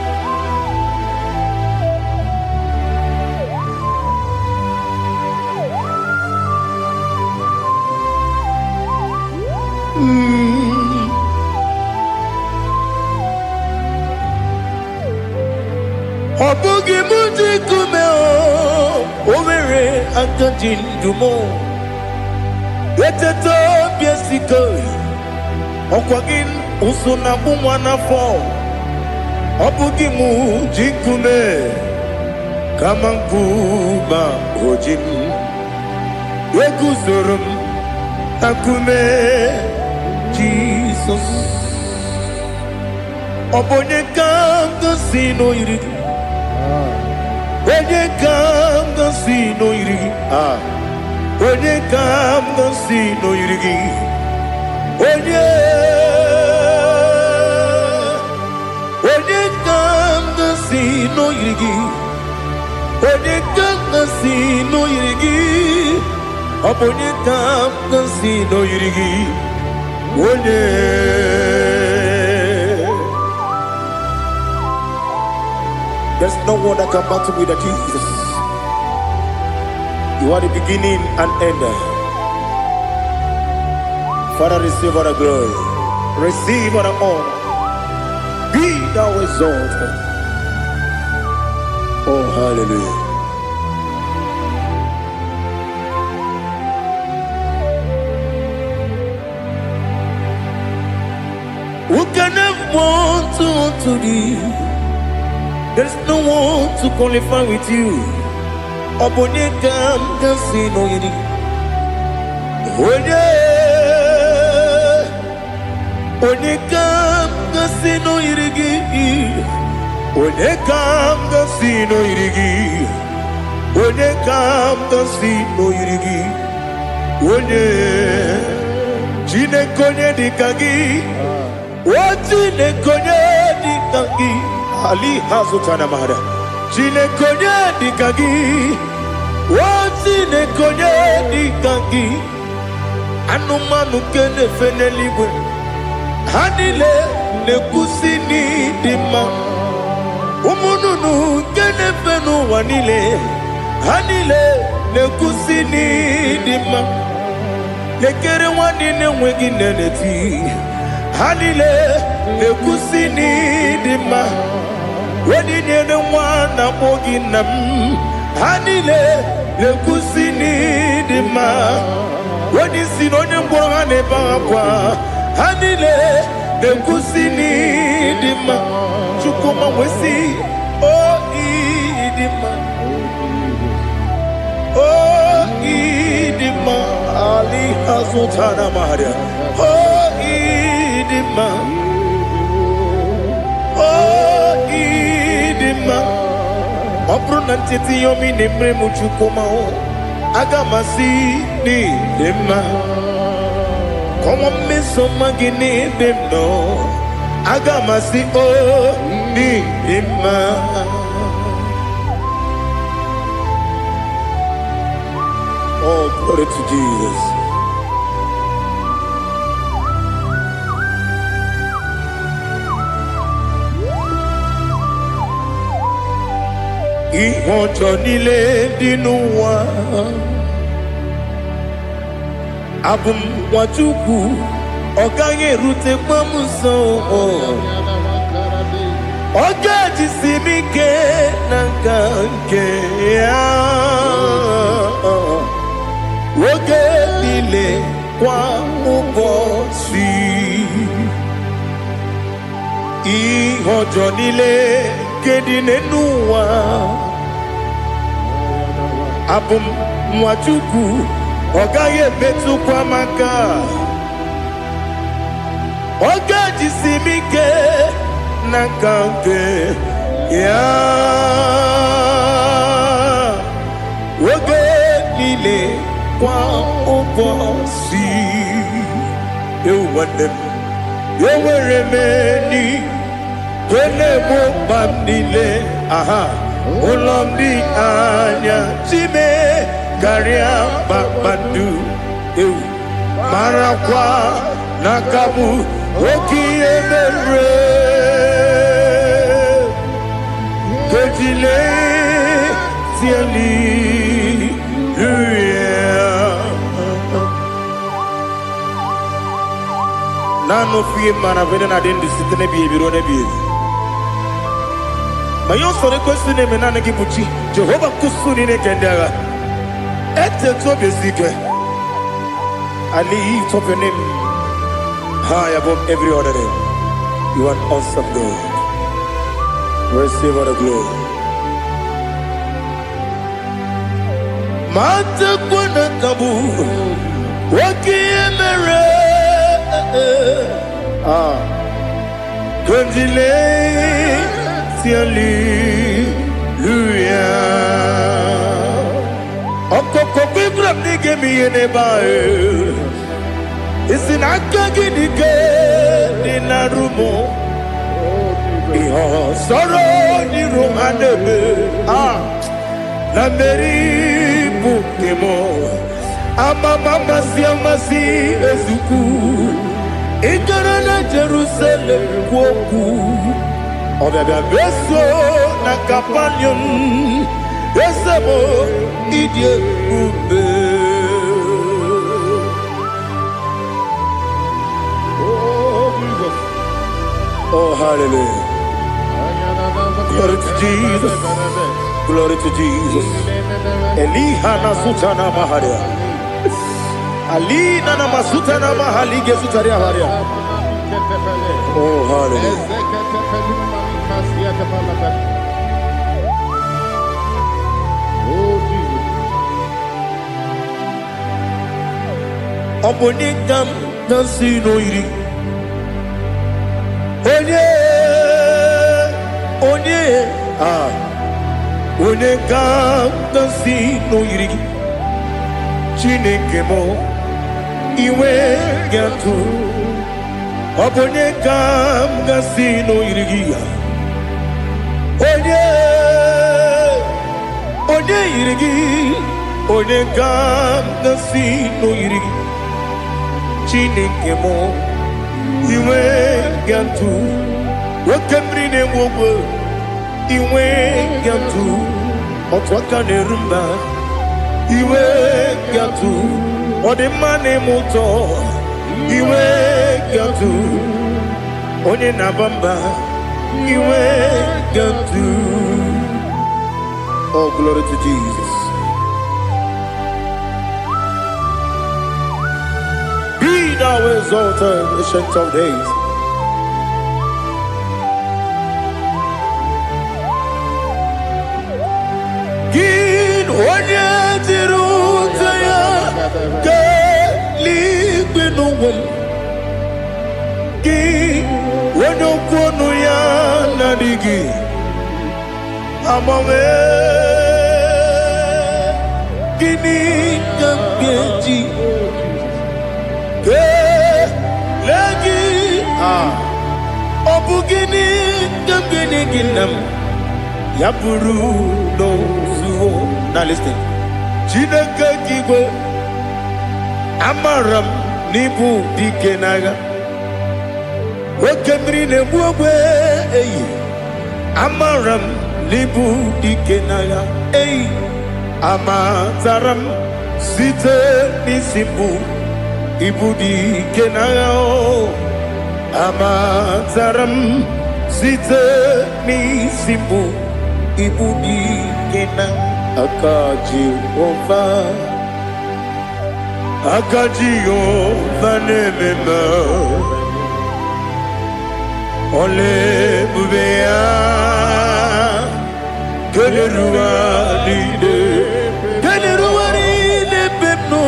Obugi muji kumeo Omere antanjin dumo Yeteto biesikoi Okwagin usuna bumwana fo Obugimu jinkume kama nkuma hojim Yekuzurum akume Jesus Obonye kanga sino irigi Onye kanga sino irigi Onye kanga sino irigi Onye no yirigi Onye kanga si no yirigi Onye kanga si no yirigi Onye There's no one that can battle with Jesus. You are the beginning and end. Father, receive all the glory, receive all the honor. Be thou exalted. Oh, hallelujah. Who can have one to thee? There's no one to qualify with you. Obonekam kasino yidi. Onekam kasino yidi. Onekam kasino yidi. Onekam kasino yidi. Chineke onye dịka gị. O Chineke onye dịka gị. Ali hazụtana mahara. Chineke onye dịka gị. O Chineke onye dịka gị. Anụmanụ nke na-efe n'eluigwe ha niile na-ekwusi n'ịdị mma. Ụmụ nnụnụ nke na-efe n'ụwa niile ha niile na-ekwusi n'ịdị mma. Lekere nwanne na-enweghị nne n'eti ha niile na-ekwusi n'ịdị mma. Odinyere nwa na-akpọ gị nna m ha niile na-ekwusi n'ịdị mma. Onye si n'onye mkpọrọ ha na-ebe akwa ha niile na-ekwusi n'ịdị mma. Chukwuma nwesi o ịdị mma. O ịdị mma. Ali hazụtara Maria. O ịdị mma. O ịdị mma. Ọ bụrụ na ntete yomi na-emere m Chukwuma aga m asị n'ịdị mma. Kọwa mmeso mma gị n'ebe m nọ aga m asị o n'ịdị mma. Oh, glory to Jesus. Ihe ọjọọ niile dị n'ụwa abụ m nwa Chukwu ọ gaghị erutekwa m nso. Ọ ga-ejisi m ike na nka nke ya oge niile kwa ụbọchị. Ihe ọjọọ niile nke dị n'ụwa abụ m nwa Chukwu ọ gaghị emetụkwa m aka. Ọ ga-ejisi m ike na nka nke ya oge niile kwa ụbọchị. Ewu nwanne m enwere m enyi na-egbo mkpa m niile. Aha ụlọ m dị anya chime karịa kpakpando. Ewu marakwa n'aka m oke ihe mere kejile tieli nano fie mana vene na den disitene bi ebiro na bi. Ma yo sore kwesi ne mena ne gibuchi Jehova kusuni ne kendaga. Ete to besike. I lift up your name high above every other name. You are awesome God. Receive all the glory. Mata kuna kabu wakiemere Kundile Hallelujah. Okoko bibra nige mi enebae. Isina kagi nige dinarumo. Iho soro ni romanebe. Na meri bukemo. Ama mama si amasi ezuku. Igara na Jerusalem kwoku. Obebe beso na kapanium. Esebo idie ube. Oh Jesus. Oh hallelujah. Glory to Jesus. Glory to Jesus. Eliha na sutana maharia. Ali na masutana mahali gesutaria haria. Oh hallelujah. Obonikam nasino iri. Onye Onikam nasino iri. Chineke mo iwe gatu obonye kam gasino irigia onye irigi onye kam gasino irigi Chineke mo iwe gatu wakemri ne wogo iwe gatu otwaka ne rumba iwe gatu odemane moto iwe gatu onye nabamba iwe gatu. Oh, glory to Jesus. Be thou exalted, ancient of days. Gin onye tirutaya ke ligbinowel. Gin onye kwonu ya nadigi amame gini kambeji ke lagi obu gini kambeni ginam yapuru no zuo. Now listen. Chineke kigwe amaram nibu dikenaga wakemri ne buogwe eyi amaram nibu dikenaga eyi amataram site nisimbu ibu dikenaga o amataram site nisimbu ibu dikenaga akaji ova nemema ole bubea keleruwa lide pepno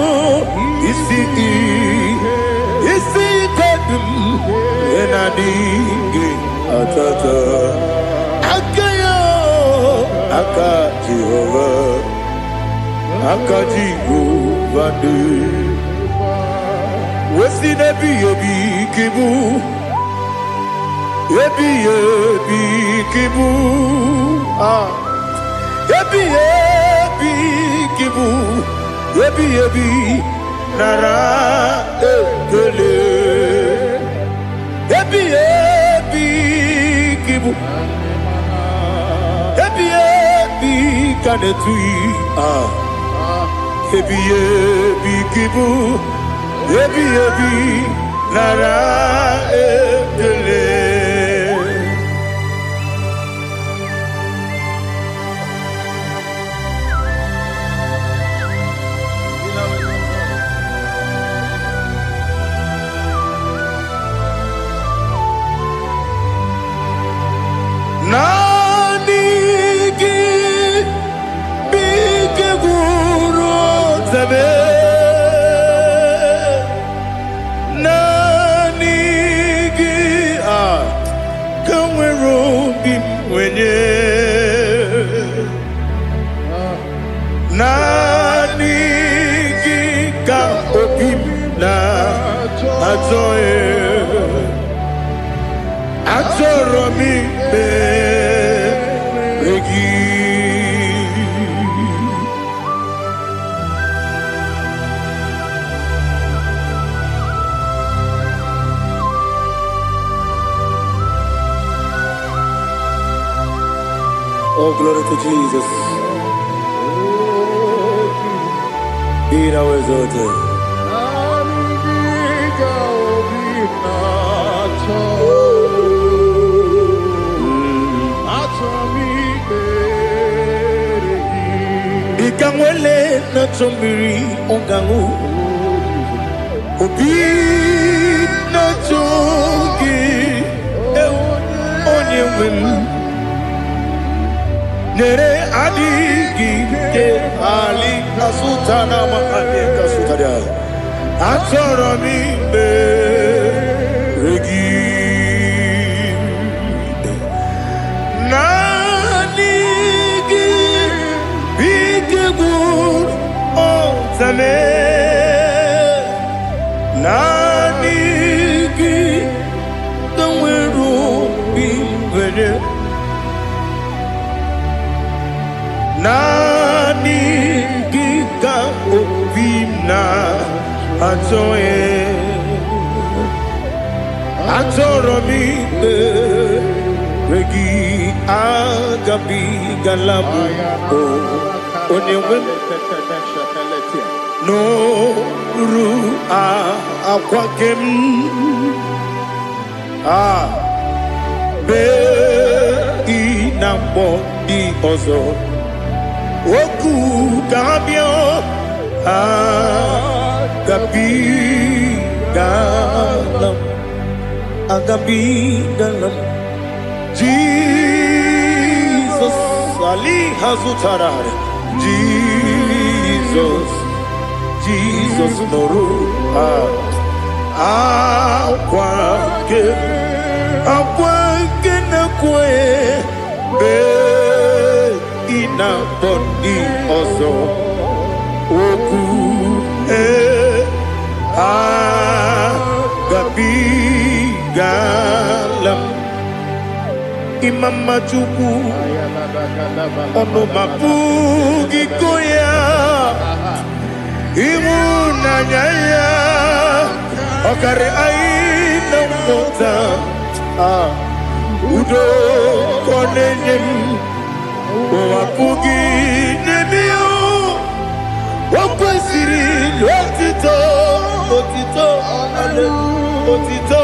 isi kadum enadinge atata akayo akaji Jehova de Wesi nebi yebi kibu Yebi kibu Yebi kibu Yebi nara ekele Yebi kibu Yebi kanetui Yebi kibu Yebi nara ekele. Nanigi bige guru zabe nanigi kamwero bimwenye nanigi ka obim na azoe Atoromi regi Oh, glory to Jesus. Be thou exalted. Ikamwele na chombiri ongangu Obi na chogi onye wem Nere adigi ke ali kasutana mahane kasutaria Atoromi regi atoe atoromi regi agabi galabu onewem no ru akwakem be inambo di ozo oku gabio agabi galam Jesus Ali Hazutarare Jesus Noru Akwake na kwe be ina bondi ozo oku agabi galam Imam Majuku ono mapugi koya imuna nyaya okare aina mota udo konenyem mapugi nemio wakwasiri lotito ale otito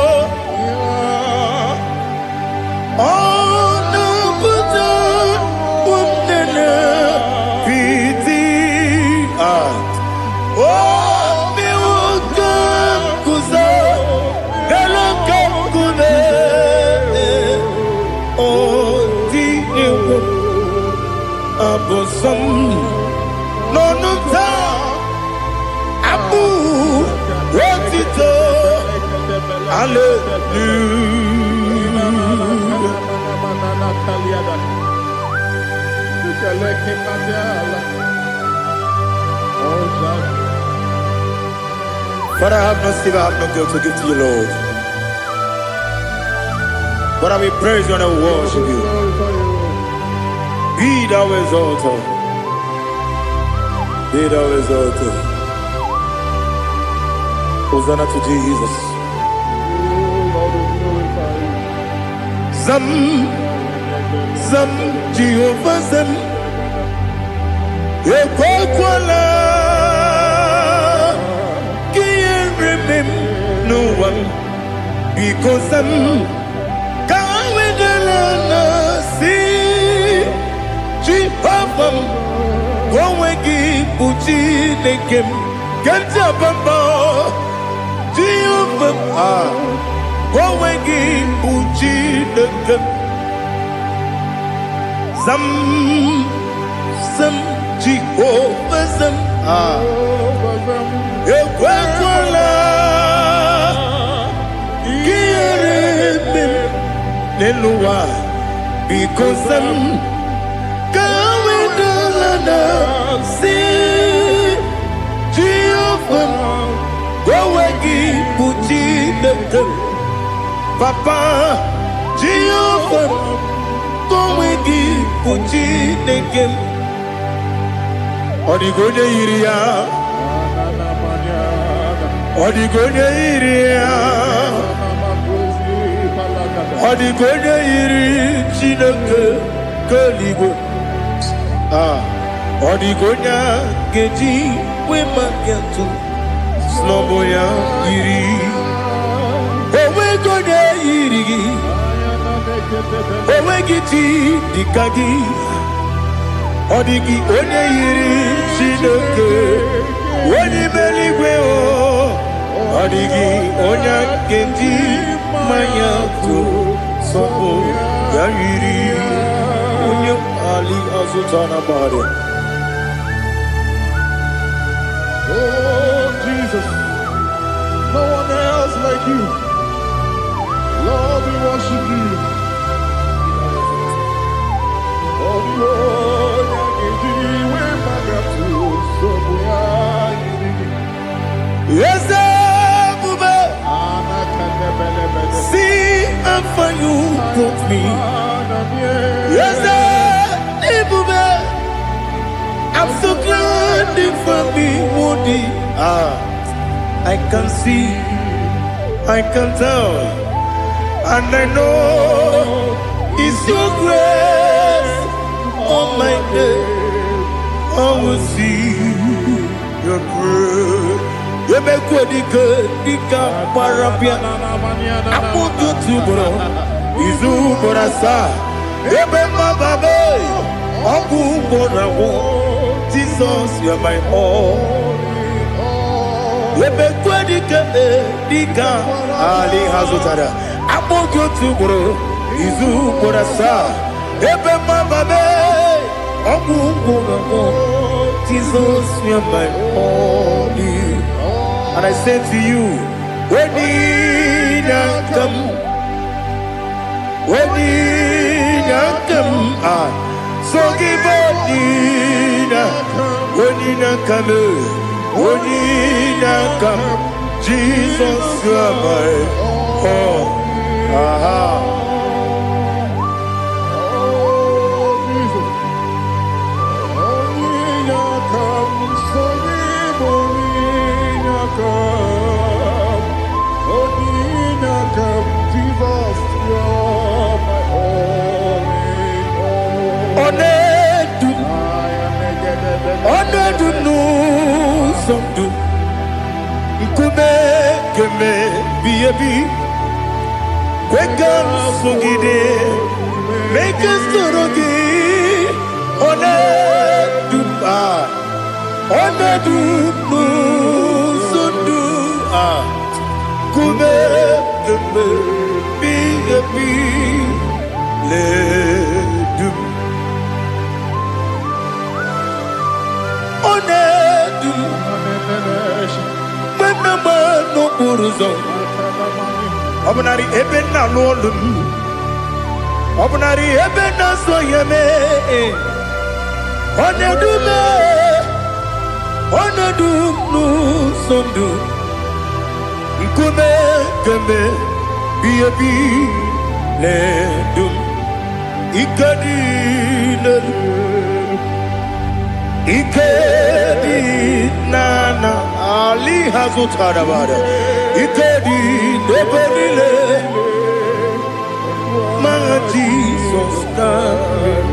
Abosam nonuta abu wotito But I have no silver, I have no gold to give to you, Lord. But I will praise you and I will worship you. Be thou exalted. Be thou exalted. Hosanna to Jesus. Zam Jehovah Zam Ekwakwala Can't remember no one because Zam Kawedalana see Jehovah Gowegi Puchi Nekem Kanjabamba Jehovah Gowegi Puchi Nekem Zam Jehovah Zam Ekwakwala Kieremem Neluwa because Zam Kawedalana see Jehovah Gowegi Puchi Nekem Papa Jehovah Gowegi Puchi Nekem Odigonya Iria Odigonya Iri Chineke Kaligo Odigonya Geji Wemakentu Sloboya Iri Owegonya Iri Owegiti Dikagi Odigi onye yiri Chineke onye meligwe Odigi onye kendi manya to sopo ya yiri onye Ali Azutana Bade. Oh Jesus, no one else like you. Lord, we worship you. Yes, Bube. See how far you brought me. Yes, Bube. I'm so glad you found me, Woody. I can see, I can tell, and I know it's your grace on my day. I will see your grace. You make what you could, you can't parapia. I put you to bro. Izu borasa. You make my baby. Abu borawo. Jesus, you are my all. You make what you can, Ali Hazutara. I put you to bro. Izu borasa. You make my baby. Abu borawo. Jesus, you are my all. And I say to you, when you come, so give up, when you come, Jesus, you are my all. Make us Obnari ebena lolum, obnari ebena soyeme, onedu nu sondu, ikume keme biyebi ledum, ikedi nana Ali Hazutara bada. Ikedi nebelile, my Jesus name.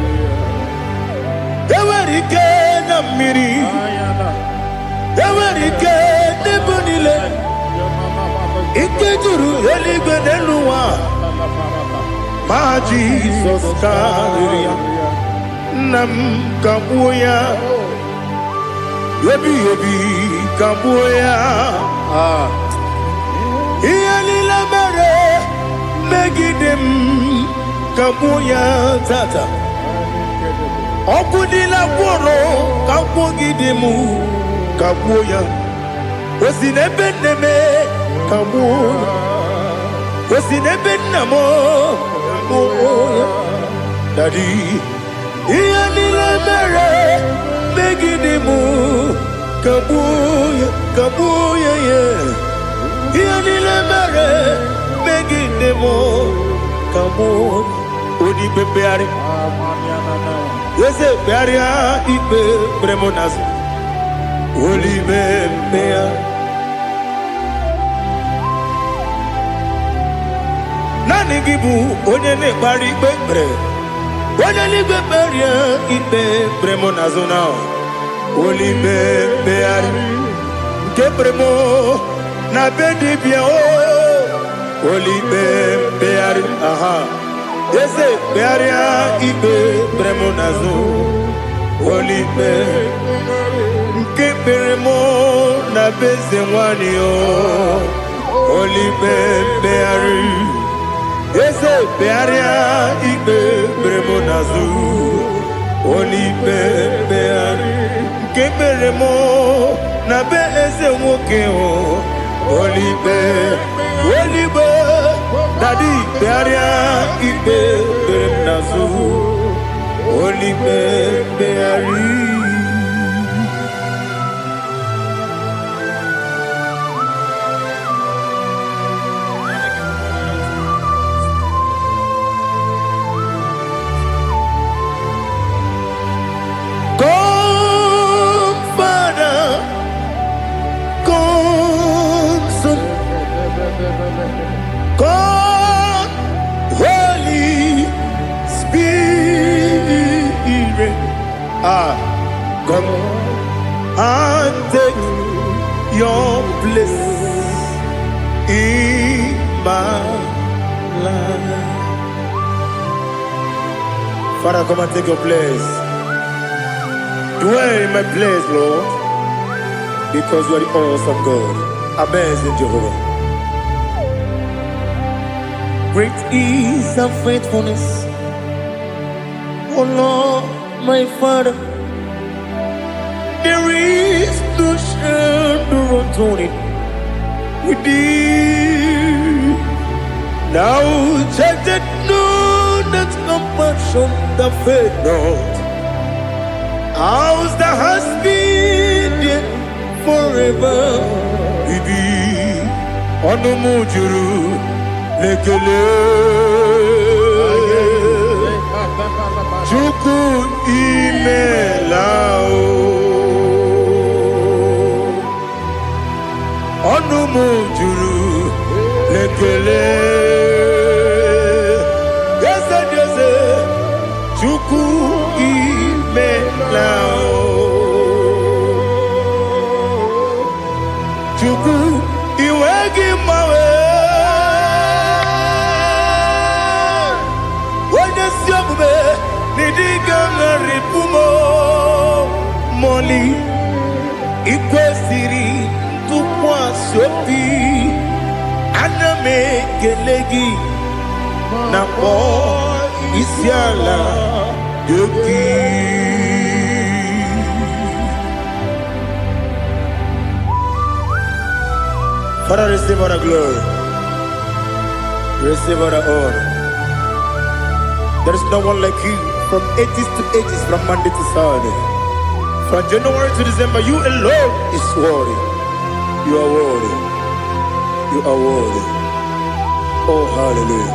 Ewerike na miri, ewerike nebelile. Ikejuru eligwe neluwa, my Jesus name. Nam kabuya, yebi kabuya. Iyalila mere megidem kabuya tata. Okudila kworo kabugidemu kabuya. Osinebenneme kabuya. Osinebennamo kabuya. Daddy, iyalila mere megidemu kabuya yeah. Iyalila mere megidemo kabuya. Odi bebeari. Yese bearia ibe bremonas. Oli bebea. Nani gibu onye ne bari bebre. Onye ni beberia ibe bremonas now. Oli bebeari. Kebremo na bedi bia o. Oli bebeari aha. Yese bearia ibe bremonazo olibe nke beremo na beze nwani o olibe beari yese bearia ibe bremonazo olibe beari nke beremo na beze nwoke o olibe Daddy, bearia ibe bernazu, oli beari. Come, Father, come. take your place in my life. Father, come and take your place. Dwell in my place, Lord, because you are the awesome God. Amazing Jehovah. Great is thy faithfulness, oh Lord, my Father. There is no shadow of turning with thee. Now check that no, that compassion that faith not. Ours that has been there forever with thee. Onumujuru lekele Chuku imelao Onumujuru lekele Yese Chuku imelao Chuku iwegi mawe Nidigangaripumo Moli Ikwesiri Tukwa sopi Aname kelegi Napo Isiala Yoki Father, receive all the glory, receive all the honor. There is no one like you. From ages to ages, from Monday to Saturday, from January to December, you alone is worthy. You are worthy. You are worthy. Oh, hallelujah.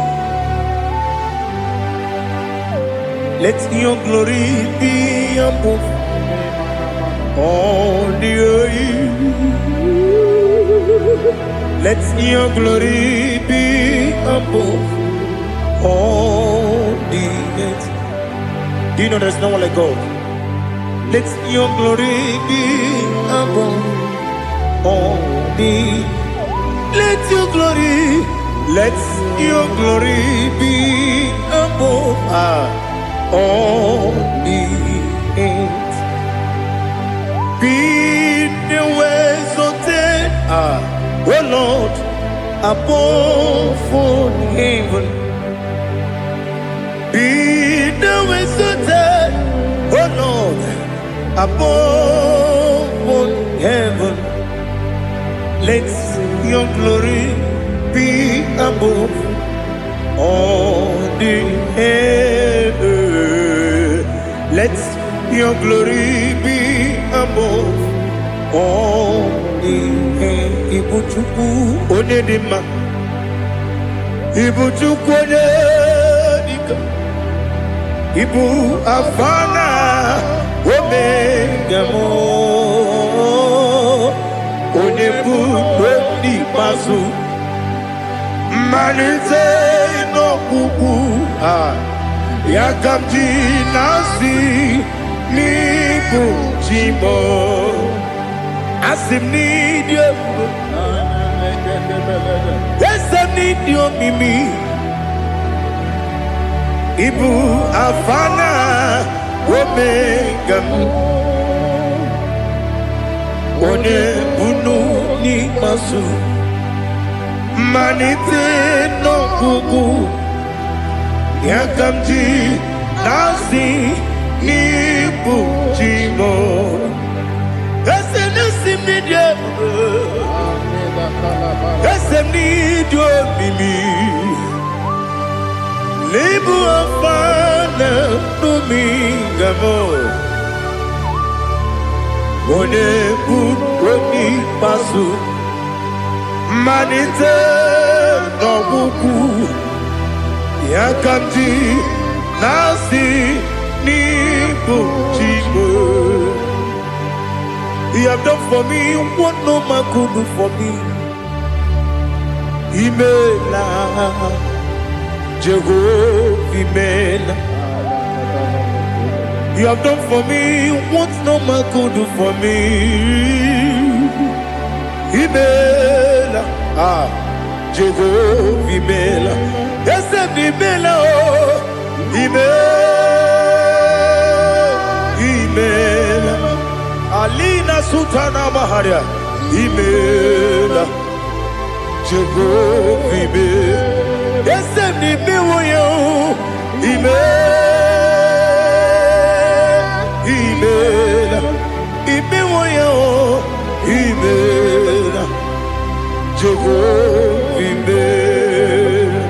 Let your glory be above all the earth. Let your glory be above all the earth. Do you know there's no one like God? Let your glory be above all the. Let your glory be above all the earth. Be the ways of death, oh Lord, above all heaven. Be the ways of death, oh Lord, above all heaven. Let your glory be above all the heaven. Let your glory be above all the heaven. Ibuchuku onedima, Ibuchuku onedika. Ibu afana omega mo onebu ni pasu manite no kuku yakamji nasi nibu chimo asim ni dio asim ni dio mimi Ibu afana omega one bunu ni masu manite no kuku yakamji nasi ni bujimo ese nasi media ese ni do mimi Lebu afana numingamo One buni pasu Manite no buku Yakamji nasi ni buchigo You have done for me what no man could do for me Imela Jehovah, Imela. You have done for me what no man could do for me. Imela, Jehovah Imela, Ese Imela, Imela, Alina Sultana Maharia, Imela, Jehovah Imela, Ese Imela, Imela, Imela, Jehovah Imela.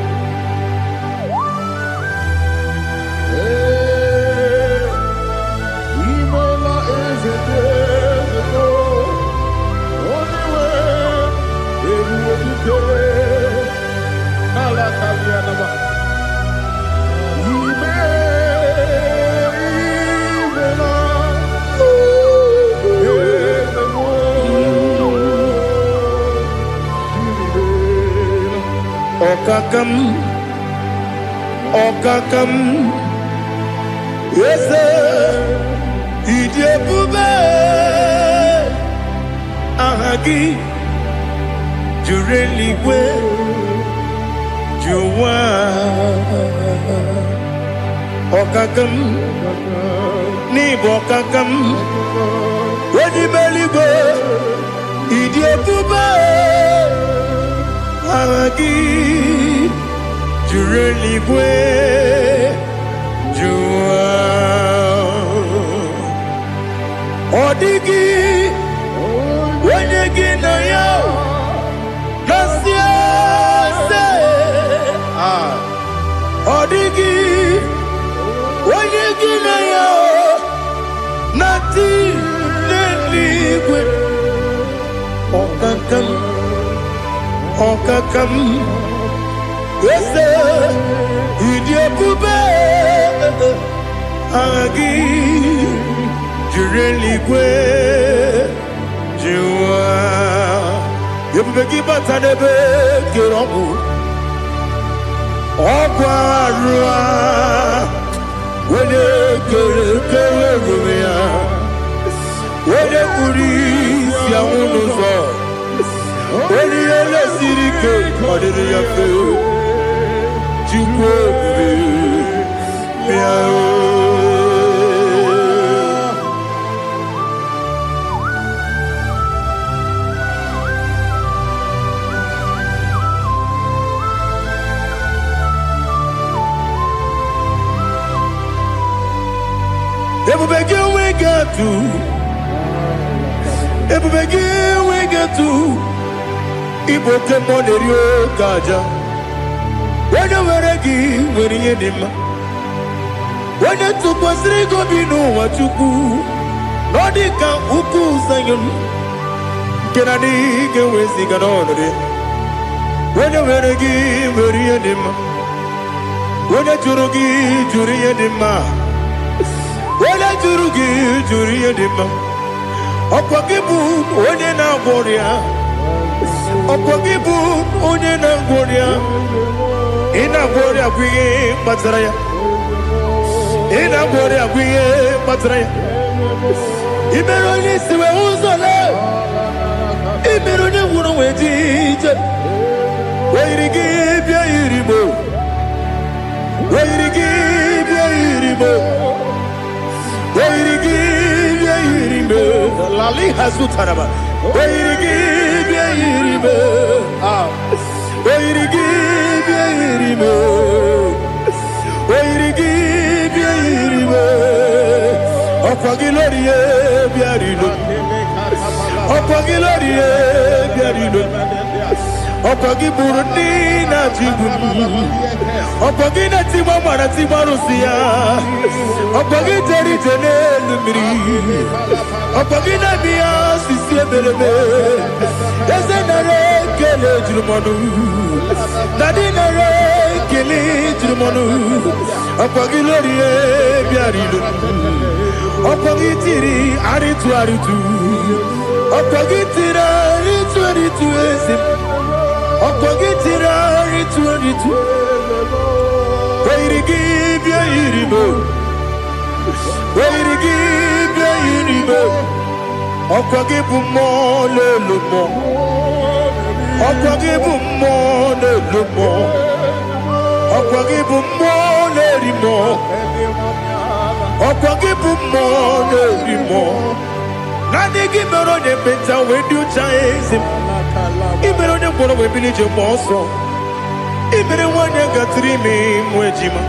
Imela is a desert, only way it will be good. Alakalianaba. Okakam, yes, Idiabube, Ahagi, Jureligwe, Juwa, Okakam, Nibokakam, Wadibeligwe, Idiabube, Ahagi, Jureligwe, Juwa, Odigi, Wanyegi na yo, Nasiase, Odigi, Wanyegi na yo, Nati Leligwe, Okakam, Okakam, yes, Idiabube, Agi, Jureligwe, Jua, Yabegi Batanebe, Kiromu, Okwarua, when you Kerumia, when you Kuris, Yamunuzo, when you Lesirike, what did you feel? we get to Ibokemo Nerio Gaja. When you were a give, when you did, when you took was Rico Bino, what you do, Nordica, Uku, Sayon, Kennedy, get with Siganone. When you were a give, when you did, when you Jurugi, Juria Dima, when you Jurugi, Juria Dima, Opakibu, Odena Boria, Opakibu, Odena Boria. Ina Boria Guye Matraya. Ina Boria Guye Matraya. Imeroni Siwe Uzole. Imeroni Wunu Wetije. Where you give your Iribo. Where you give your Iribo. Where you give your Iribo. Lali Hasutaraba. Where you give your Iribo. Where you give Opagilorie biarilo, Opagilorie biarilo, Opagiburni na jibun, Opagina timama na timarusia, Opagiteri tenelumri, Opagina biya sisi belebe, Yasenare kele jumanu, Nadinare kele jumanu, Opagilorie biarilo. Opagitiri aritu aritu, Opagitira aritu aritu esim, Opagitira aritu aritu. Where you give your iribo, where you give your iribo, Opagibu mo le lumo. Okwagibu mone lumo. Okwagibu mone rimo. Okwagibu mone rimo. Nani gimero ne beta wedu chaizim. Imero ne kono we bilije moso. Imere wanya gatrimi mwejima.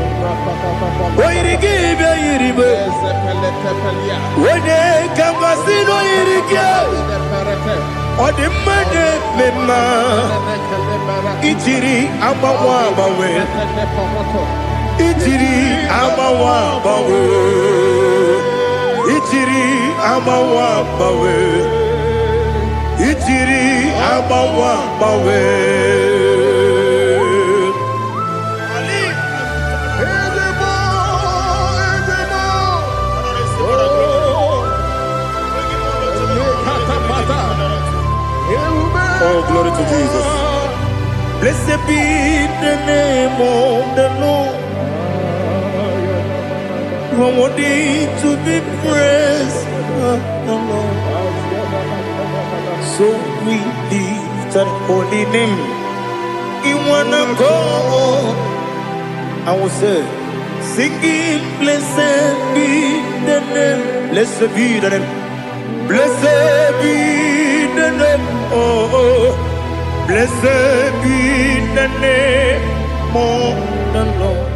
Oirigi be iribe. Wene kamasino irige. Odimane mema. Ijiri amawa bawe. Ijiri amawa bawe. Ijiri amawa bawe. Ijiri amawa bawe. Oh, glory to Jesus. Blessed be the name of the Lord. You are worthy to be praised, the Lord. So we lift that holy name. You wanna go? I will say, singing, blessed be the name. Blessed be the name. Blessed be the name. Oh, blessed be the name of the Lord.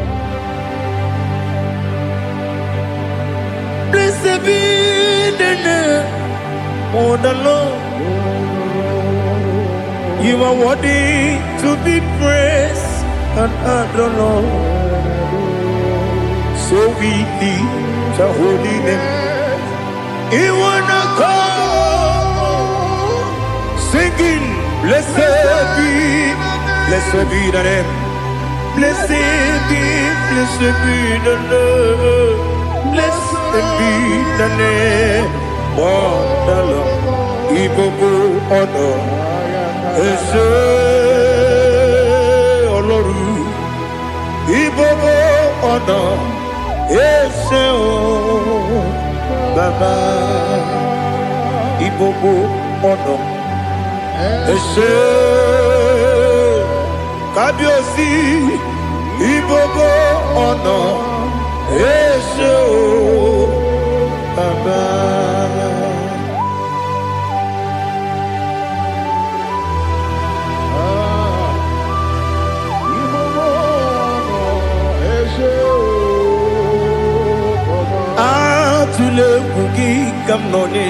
Blessed be the name of the Lord. You are worthy to be praised and adored. So we lift the holy name. You wanna call, singing, blessed be the name. Blessed be the Lord. Blessed be the name of the Lord. Ibobo honor, Ese Oloru. Ibobo honor, Ese Baba. Ibobo honor, Ese Kabiosi. Ibobo honor, Ese Baba. Atule kuki kamnoni.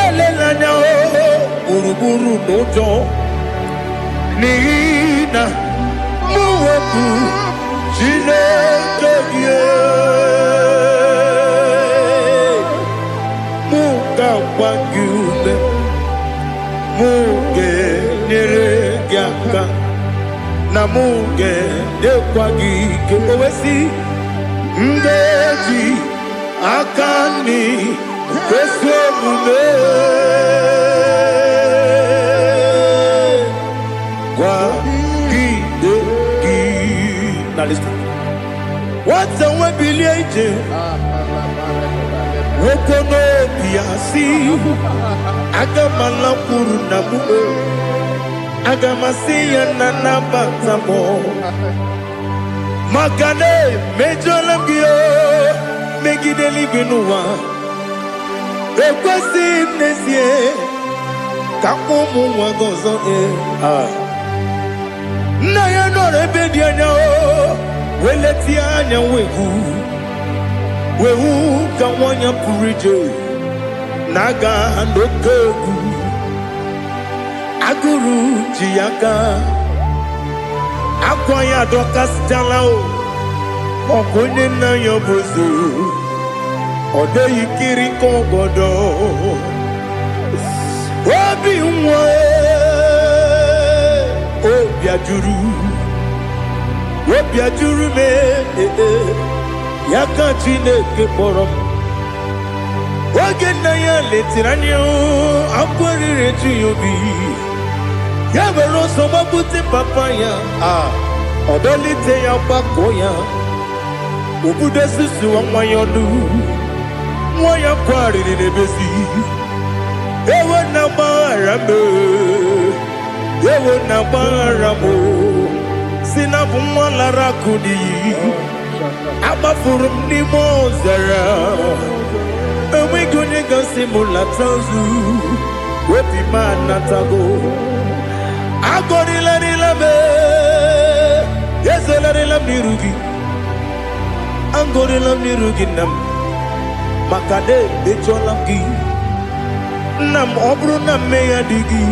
Ele lanya uruburu nojo. Nina muwaku jile kebye. Muka wagyume. Muge nere gyaka. Na muge dekwagike owesi. Ndeji akani kwesomume kwa gidegi. Now listen. What's the way biliaje? Wokono biasi agamala puru namu agamasiya nanabatamo. Magane mejolamgio megideli binua ekwesi nesie kakumu wagozo na ya no rebedi anya weleti anya wehu kawanya purije naga ndokogu aguru jiyaka akwanya dokas jalao okonye na yobozu ode yikiri kogodo obi nwa obi ajuru me yaka Chineke kpọrọ oge na ya letiri anya akwarire ji obi ya were ọsọ gbapute papa ya ọdọlite ya gbakọ ya obodo susu nwa ya ọdụ nwa ya kwariri n'ebezi ewe na gbaghara mbe Ewe na baramo Sina bumwala rakudi Abafurum ni mozara Ewe gune gasimula tanzu Wepi manatago Agorila nilabe Yezela nilam nirugi Angorila nirugi nam Makade becholamgi Nam obru nam meya digi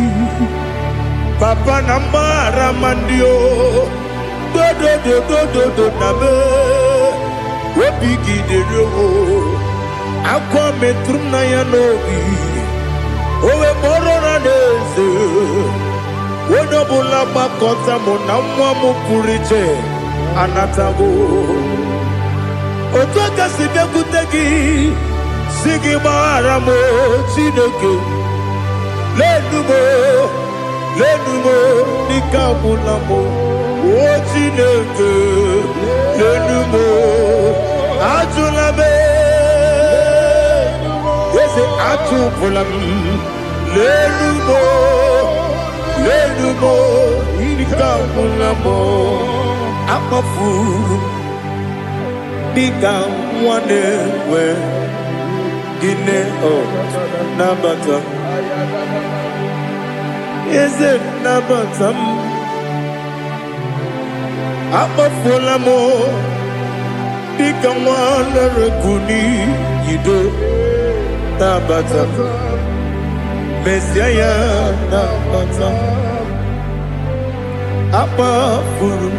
Papa namara mandio Do nabe Wepigi de roho Akwa metrum na yanogi Owe morona neze Wonobula bakota monamwa mupuriche Anatago Otoka sibe kutegi Sigi maramo Chineke Lenumo Nikamulamo O Chineke Lenumo Ajulabe Yese Ajupulam Lenumo Nikamulamo Amafu Nikamwane Gine Nabata Is it Nabatam Amafulamo Nikamwana Rekuni Yido Nabata Messiah Nabata Amafulu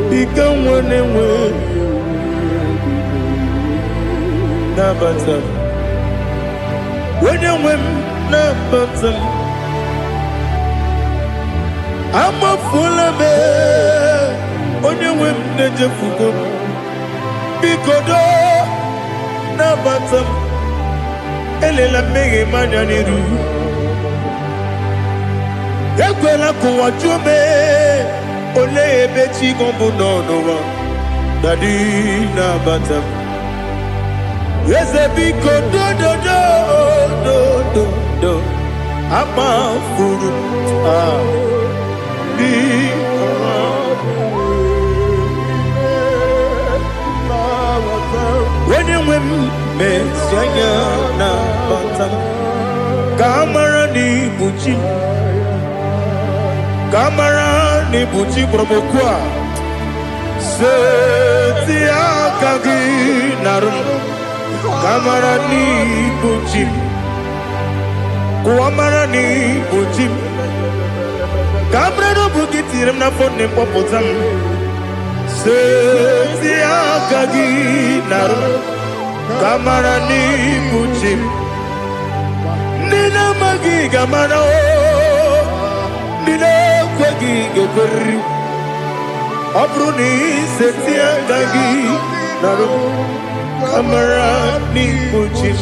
Nikamwane Nabata When you win Nabata I'm a fool of it When you win Nejafuko Bikodo Nabata Elela mege manjaniru Yakwela kuwa chume Ole ebechi gombu nonowa Dadi Nabata Yes, a big do. I'm a fool. When you win, Messiah, Kamara ni Buchi, Probokwa. Setia Kagi Narum. Kamarani Buchim Kuamarani Buchim Kamrano Bukitiram na phone popotam Setia Kagi Naru Kamarani Buchim Nina Magi Gamano Nina Kwagi Goperi Abruni Setia Kagi Naru Kamarani Buchim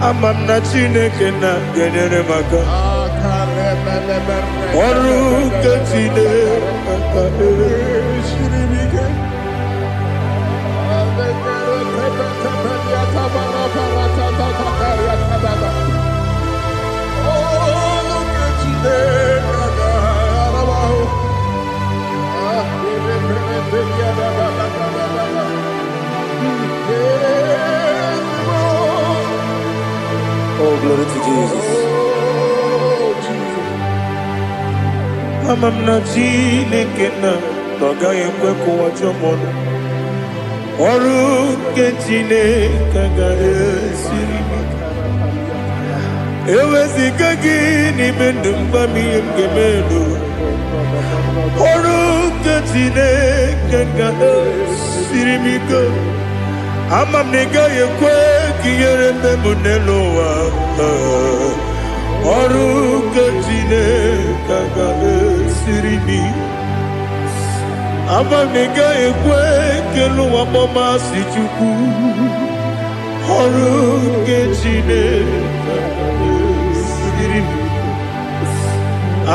Amamna Chineke na genere maka Oru Kachine Shiribike Oh, glory to Jesus. Amamna Chineke na noga yekwe kuwa chomono. Oru Chineke ga esiri. Ewezi kagi ni mendumba miyemgemelo. Oru Chineke ga esiri miko. Amam nega yekwe kiyere memunelo wa Oru Chineke ga esiri. Amam nega yekwe kelu wa mama si chuku. Oru Chineke ga esiri.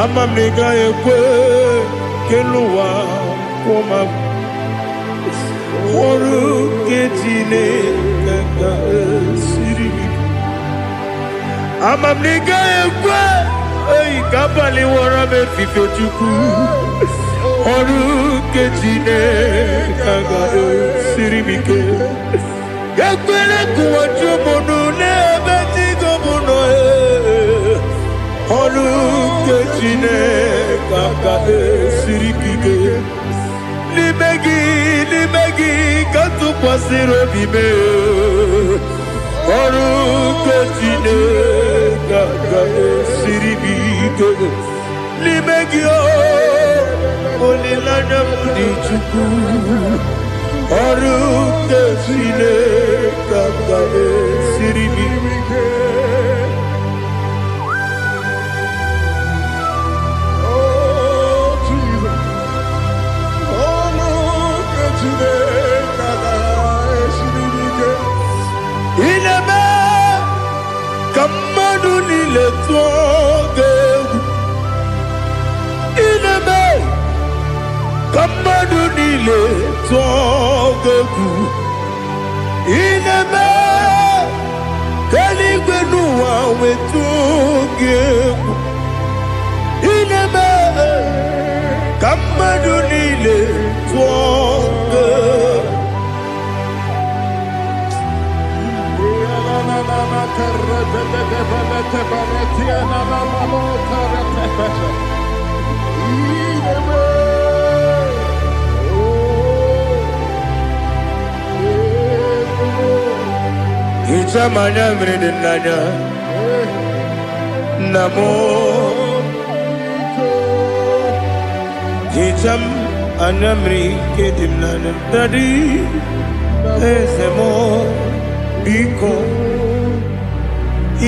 Amam nega yekwe kelu wa mama Oru Chineke ga esiri. Amam nega yekwe Hey, kabali wara me fife chuku. Oru kejine kaga sirimike. Yakwele kuwacho mono ne beti gomono. Oru kejine kaga sirikike. Limegi katu pasiro bime. Oru kejine kaga sirikike. Limegi olilana mudi chuku. Oru kejine kaga sirikike. Ineme kamadu nile tuoge. Ineme kamadu nile tuoge. Ineme kaligwenu wawe tuoge. Ineme kamadu nile tuoge. Ichamanya mridinanya namo. Icham anamri kedimnana tadi esemo biko.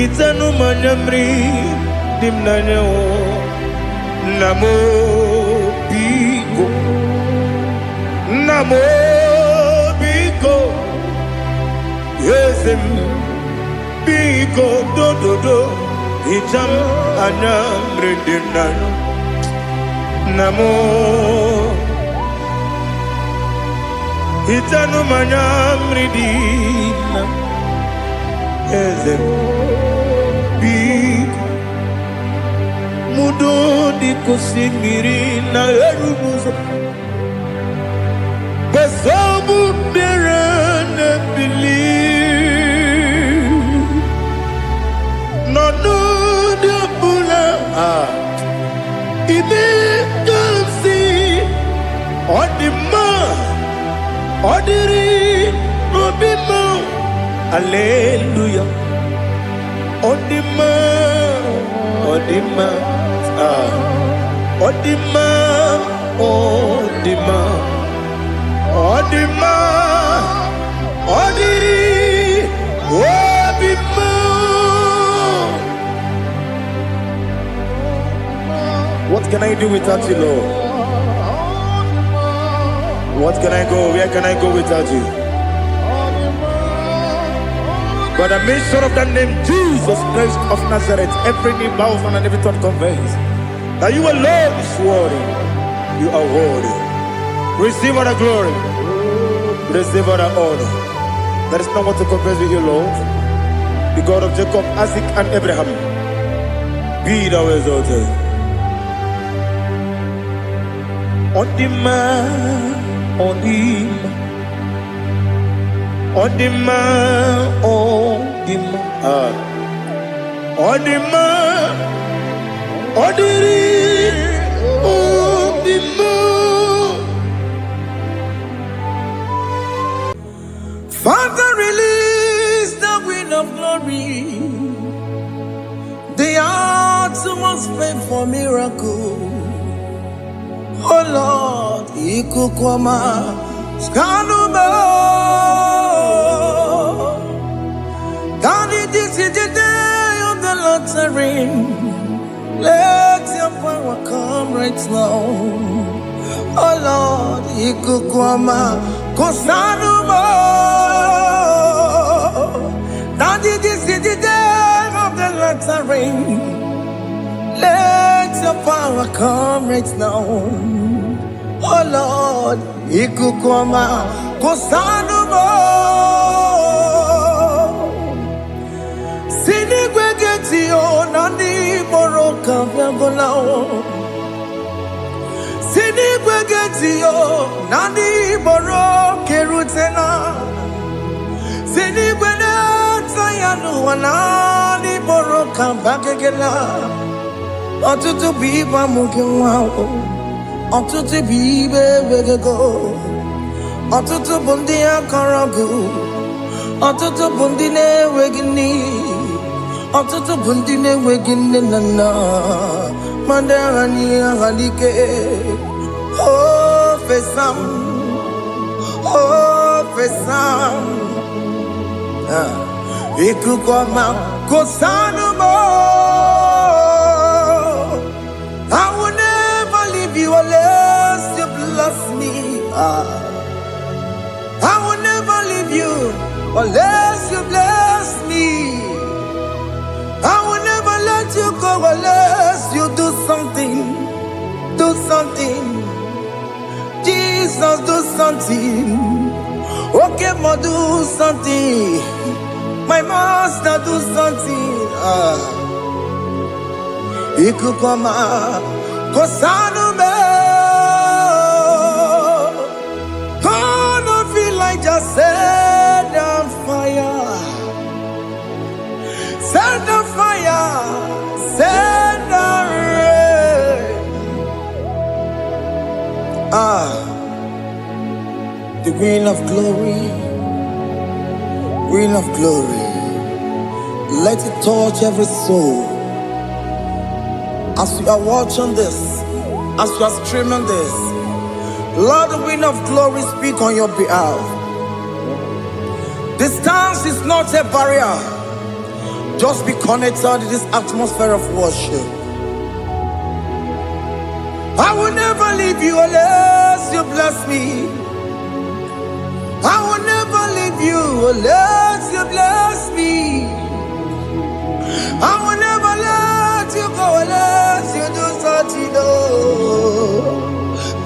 Itanu manamri dimnanya o namo biko. Namo biko. Yesem biko do do do. Icham anamri dimnanya namo. Itanu manamri dimnanya. Yesem mudo di kusimiri na erumuzo besobu berene believe no no de bula ibe dansi odima odiri obima hallelujah odima odima odima odima odima odiri obima. What can I do without you, Lord? What can I go? Where can I go without you? By the mention of that name, Jesus Christ of Nazareth, every knee bows and every tongue confesses that you alone is worthy. You are worthy. Receive all the glory. Receive all the honor. There is no one to compare with you, Lord. The God of Jacob, Isaac, and Abraham. Be thou exalted. On the man, on the man. Odima, odima, odima, odiri, odima. Father, release the wind of glory. The heart must pray for miracle. Oh Lord, ikukwama, skanuma. Daddy, this is the day of the lottery. Let your power come right now. Oh Lord, ikukwama, kosanuma. Daddy, this is the day of the lottery. Let your power come right now. Oh Lord, ikukwama, kosanuma. golao. Sini kwegetiyo nani boro kerutena. Sini kwene tayanu wanani boro kambakegela. Otutu biba mukiwao. Otutu bibe wegego. Otutu bundi akaragu. Otutu bundi ne wegini. Otutu bundi ne wegini nana. Mandarani halike. Oh fesam. Oh fesam. Ikukoma kosanu mo. I will never leave you unless you bless me. I will never leave you unless you bless me. I will never let you go unless you do something. Do something. Jesus, do something. Okay, ma, do something. My master, do something. Ikukoma kosanu me. Gonna feel like just set on fire. Set on fire. Set on rain. The Queen of glory. Queen of glory. Let it touch every soul. As you are watching this, as you are streaming this, Lord, the Wind of Glory, speak on your behalf. Distance is not a barrier. Just be connected to this atmosphere of worship. I will never leave you unless you bless me. I will never leave you unless you bless me. I will never let you go unless you do something.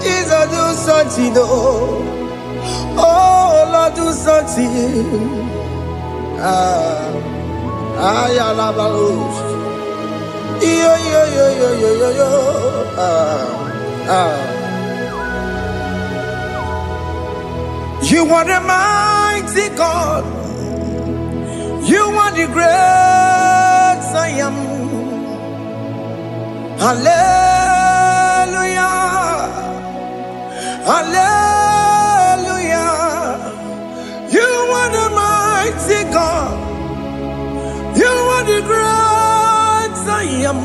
Jesus, do something. Oh, Lord, do something. You are the mighty God. You are the great I am. Hallelujah. Hallelujah. You are the mighty God. You are the great I am.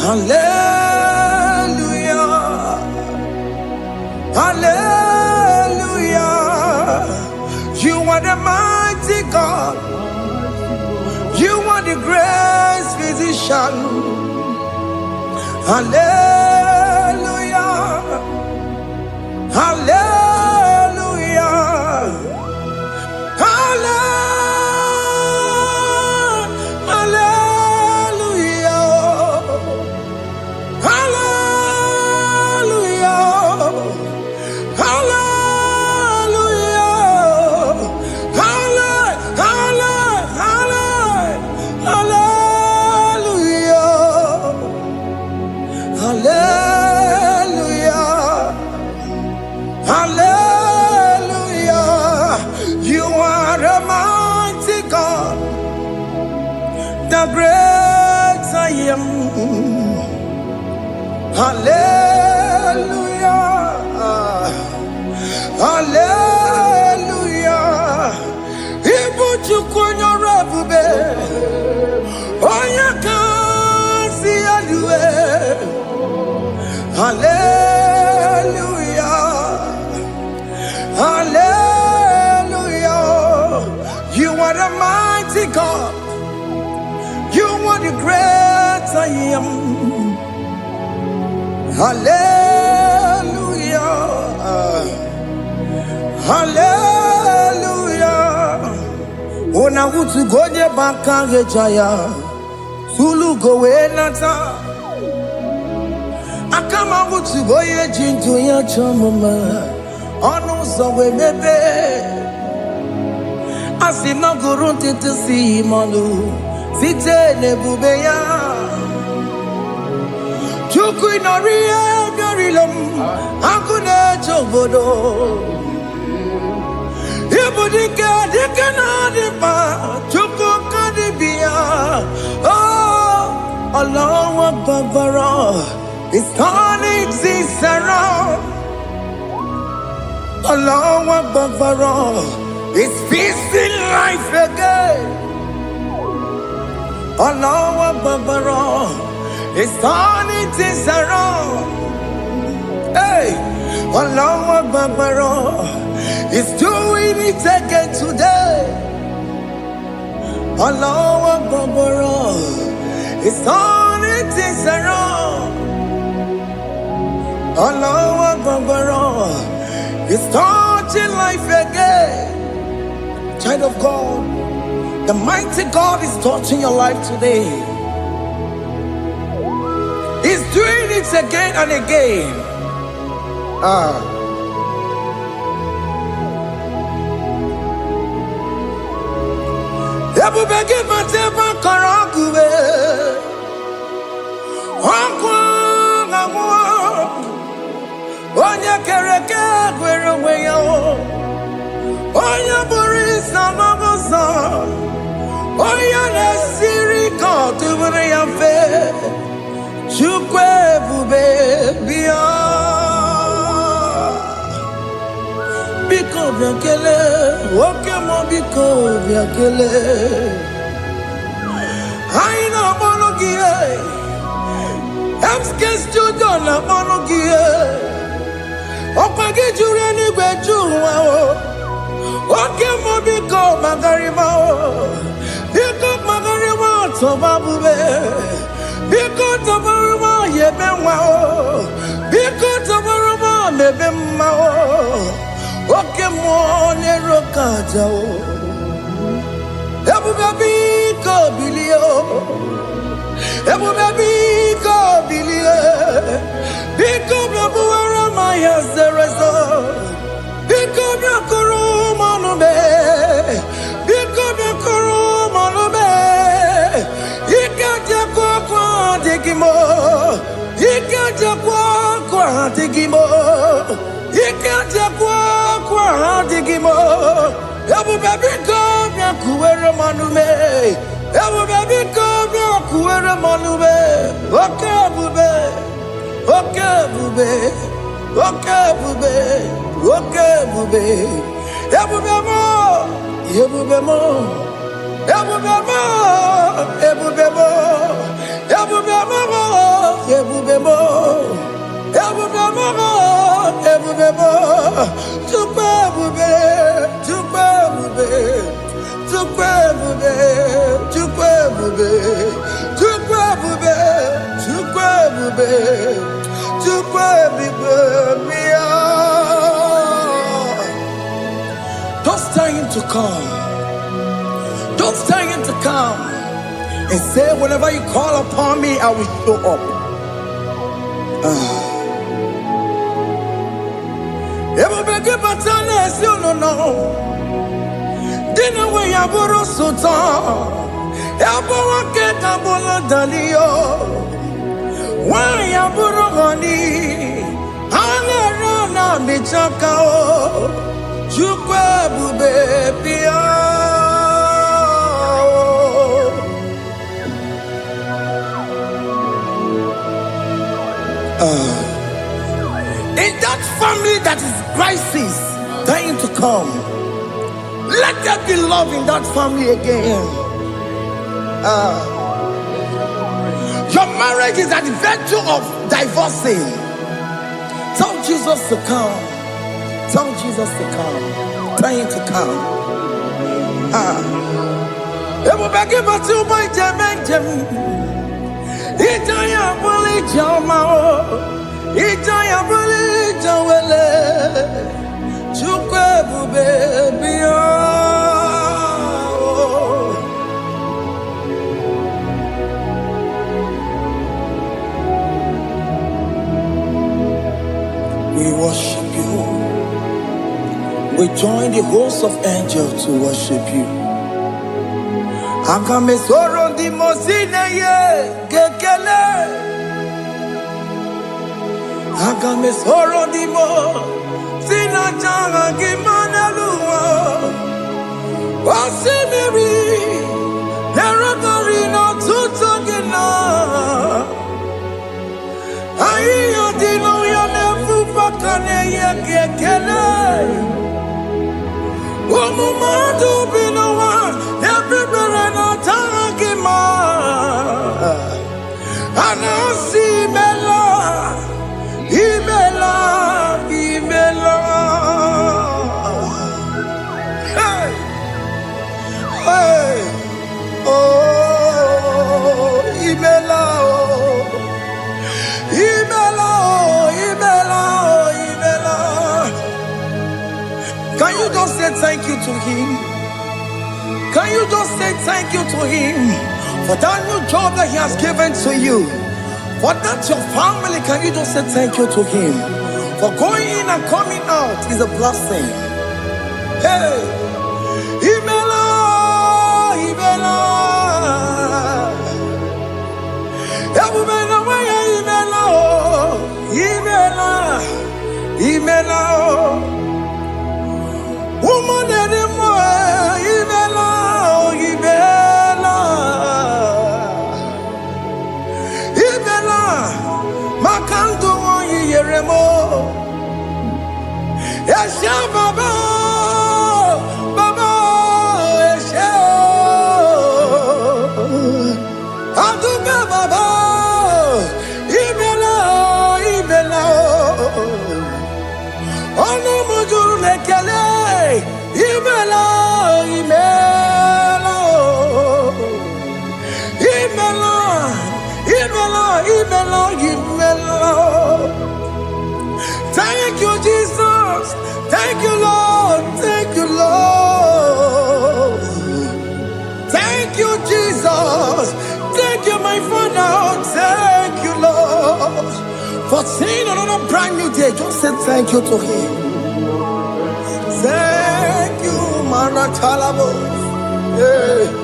Hallelujah. Hallelujah. You are the mighty God. You are the great physician. Hallelujah. Hallelujah. The great I am. Hallelujah. Hallelujah. Ibuchu kwenye rebube. Oya kasi alue. Hallelujah. Hallelujah. You are the mighty God. You are the great I am. Hallelujah. Hallelujah. Ona utu goje bakange jaya. Sulu gowe nata. Akama utu goye jintu ya chamama. Onu sowe mebe. Asina gurun titi si manu. Site nebubeya. Chukwinoria garilum, Akune Chobodo. Ibudika dikanadipa, Chukukadibia. Oh, Allah Akbar, it's turning things around. Allah Akbar, it's peace in life again. Allah Akbar, it's turning things around. Hey, Allah Akbar, it's doing it again today. Allah Akbar, it's turning things around. Allah Akbar, it's touching life again. Child of God, the mighty God is touching your life today. He's doing it again and again. Ebubege mateba karaguwe, wakwa ngwa, onye kereke gwerewe yo, onye burisa mabosa, onye nesiri kotubure ya fe, chukwe bube biya. Biko biakele, woke mo biko biakele. Aina monogie, emske studio na monogie. Opage jure ni gwejuwa o. Woke mo biko magarima o. Biko magarima tobabube. Biko tobarima yebenwa o. Biko tobarima mebemma o. Oke mwone rokaja o. Ebu baby ko bilio. Ebu baby ko bilio. Biko babu arama ya zerezo. Biko bakuru manube. Biko bakuru manube. Ikaja kwa digimo. Ikaja kwa digimo. Ikaja kwa digimo. Ebu baby come ya kuwere manume. Ebu baby come ya kuwere manume. Okay bube. Okay bube. Okay bube. Okay bube. Ebu bemo. Ebu bemo. Ebu bemo. Ebu bemo. Ebu bemo. Ebu bemo. Ebu bemo. Ebu bemo. Tukwe bube. Tukwe bube. Tukwe bube. Tukwe bube. Tukwe bube. Tukwe bube. Tukwe bube. Don't stay him to come. Don't stay him to come. And say, whenever you call upon me, I will show up. Ebubege batane si no. Dina we yaboro sultan. Yaboro ke kabolo dalio. Wa yaboro gani. Ana rona michaka o. Chukwe bube pia. In that family that is crisis, dying to come, let there be love in that family again. Your marriage is at the verge of divorcing. Tell Jesus to come. Tell Jesus to come. Tell him to come. Ebubege batu boy jemenjem. Ijaya buli jamao. Ijaya buli jawele. Chukwe bube biya. We worship you. We join the host of angels to worship you. Akame soro di mosine ye gekele. Agame soro di mo, sina changa gimana luwa. Wasimiri, nerakari no tutogina. Ayo dino ya nefu pakane ya kekele. Umumadu binowa, nebribere no tangima. Anasi mela. Imela, Imela, hey, hey, oh, Imela, oh, Imela, oh, Imela, oh, Imela. Can you just say thank you to him? Can you just say thank you to him for that new job that he has given to you? For that your family, can you just say thank you to him? For going in and coming out is a blessing. Hey, Imela, Imela, Imela, Imela, Imela, woman anymore, Imela, Imela. Makandu yeremo, Esha Baba, Baba, Esha, Aduga Baba, Ibela, Ibela, Ono Mujuru Lekele, Ibela, Ibela, Ibela, Ibela, Ibela, Ibela. Thank you, Jesus. Thank you, Lord. Thank you, Lord. Thank you, Jesus. Thank you, my Father. Thank you, Lord. For seeing another brand new day, just say thank you to him. Thank you, Manatalabo. Yeah.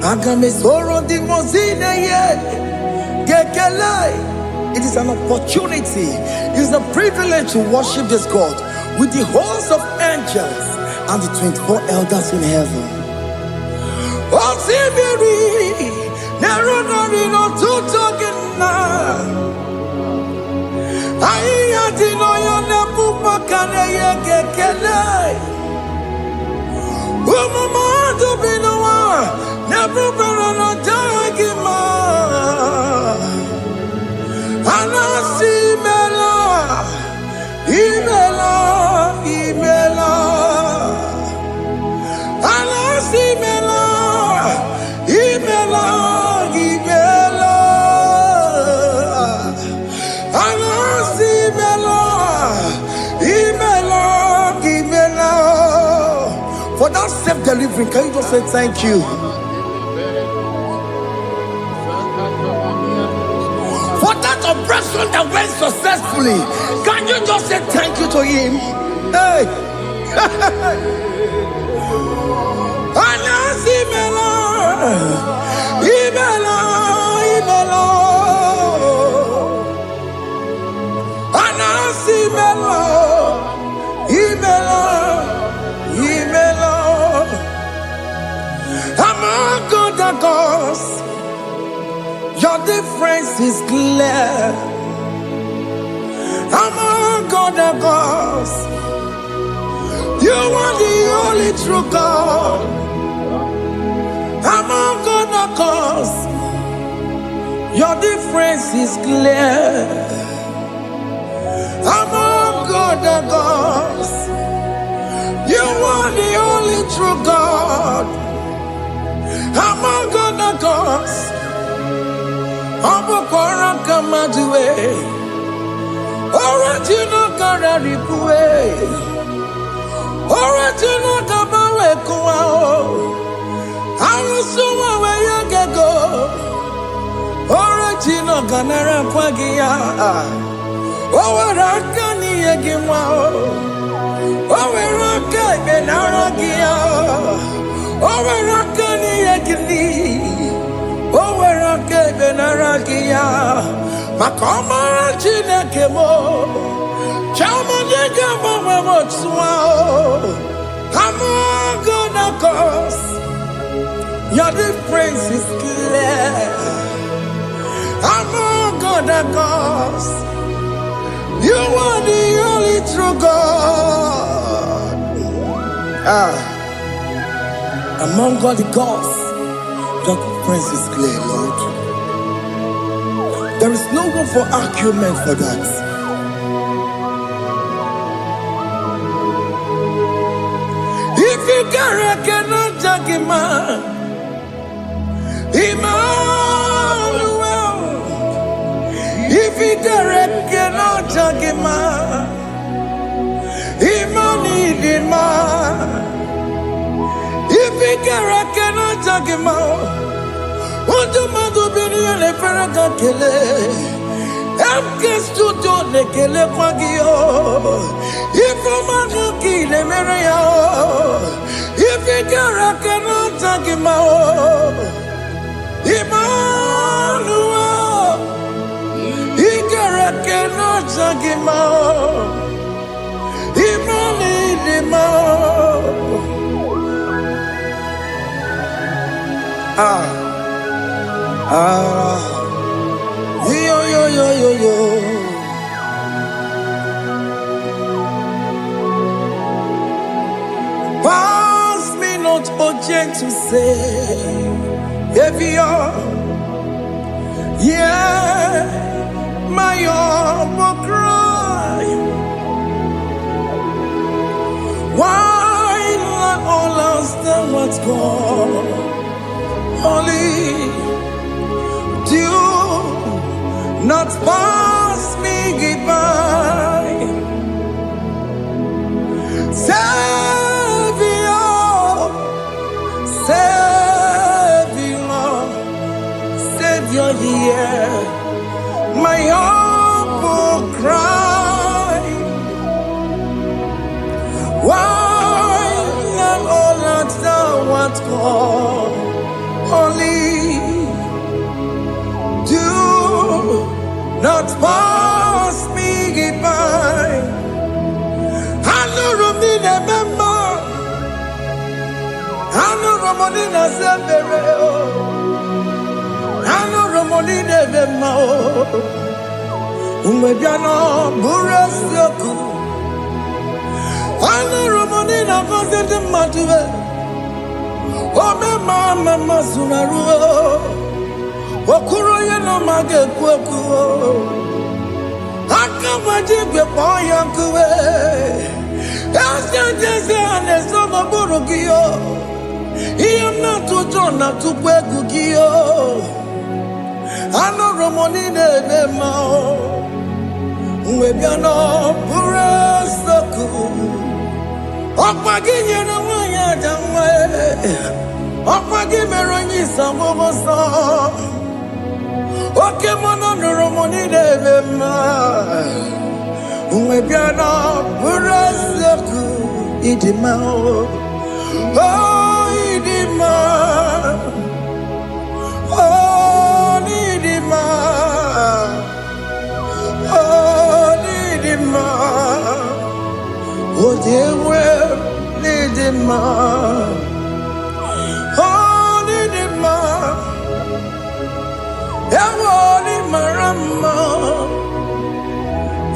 Agame soro di mozine ye gekele. It is an opportunity, it is a privilege to worship this God with the host of angels and the 24 elders in heaven. Osimiri nerunari no tutogina. Ayati no yone pupakane ye gekele. Umamadu binowa. Nebuchadnezzar Dagima, Anasi Mela, Imela, Imela, Anasi Mela, Imela, Imela, Anasi Mela, Imela, Imela. For that self-delivery, can you just say thank you? Operation that went successfully, can you just say thank you to him? Hey, Anasi Mela, Imela, Imela, Anasi Mela, Imela, Imela. Among other gods, your difference is clear. Among other gods, you are the only true God. Among other gods, your difference is clear. Among other gods, you are the only true God. Among other gods, Abukora Kamaduwe, Original Kararipue, Original Kabawe Kuao, Arusuma Wayagego, Original Ganara Kwagia, Owarakani Yagimao, Owaraka Benaragia, Owarakani Yagini. Makoma Chineke mo, Chama Nega Mama Swao. I'm gonna cause your difference is clear. I'm gonna cause you are the only true God. Among all the gods, your difference is clear, Lord. There is no room for argument for that. If you cannot judge him, Emmanuel. If you cannot judge him, Emmanuel. If you cannot judge him, Ojo mago bini ele feraka kele, emke studio le kele kwagio. Ifo mago kile mere ya o, ifikara kena tagima o. Emmanuel, ikara kena tagima o. Yo. Pass me not, O gentle Savior. Yeah, my humble cry. Why not all understand what's gone? Only do not pass me by. Savior, hear my humble cry. Why not all understand what's gone? Only do not pass me by. I know Romina member. I know Romonina Zembere. I know Romonina member. Umediano Burasioku. I know Romonina Vazette Matue. Oh, mama sunaru, okuro yeno mage kweku, akamaji gbepo yankuwe, jese aneso maburugiyo, iyemna tujo na tukwegugiyo, ano romoni nebe mao, mwebiano burasoku, okwaginye na wanya jamwe. Opagi meronyi sambo so. Oke mono nuromoni debema. Umwebiana buraseku idima o. Oh idima. Oh idima. Oh idima. Oh dewe idima.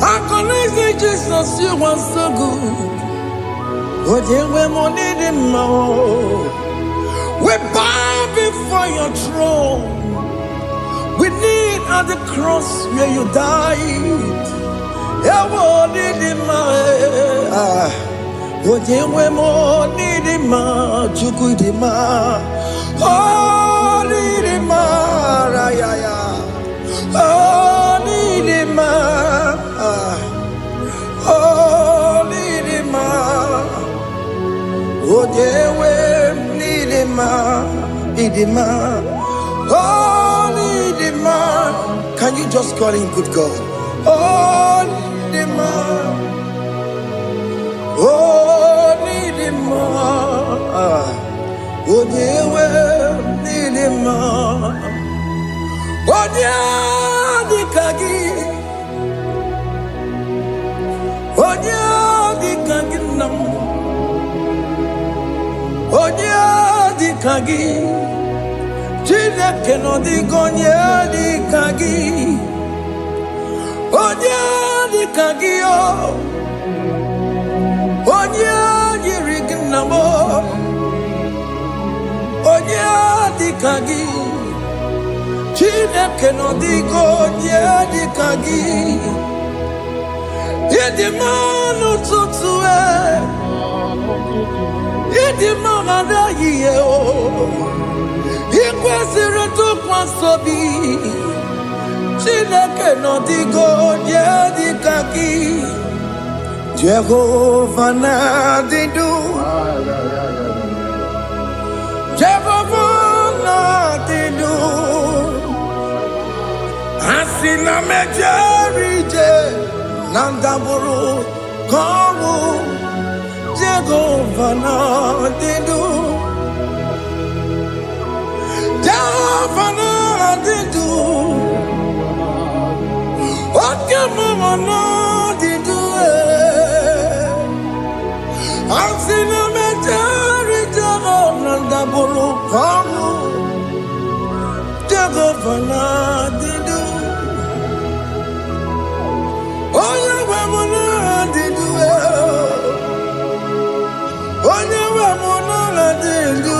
I can say Jesus, you are so good. But you were more needed more. We bow before your throne. We need at the cross where you died. You were needed more. But you were more needed more. You could more. Oh, needed more. Oh, Nidima, oh, Nidima, oh, Jewe, Nidima, Nidima, oh, Nidima. Can you just call him good God? Oh, Nidima, oh, Nidima, oh, Jewe, Nidima. Odia di kagi kagi Chineke no di gonye di kagi Onye di kagi o Onye yiri gnamo Onye di kagi Chineke no di gonye di kagi Yedi manu tutue Yedi mangada yiye o Ikwesiri tukwa sobi Chineke no di gonye di kagi Jehovah na didu Jehovah na didu Asina mejerije Nandaburu Kongu Jehovah na didu Jehovah na didu Okemama na didu Asina mejari Jehovah Nandaburu Kongu Jehovah na didu Onye we muna didu Onye we muna didu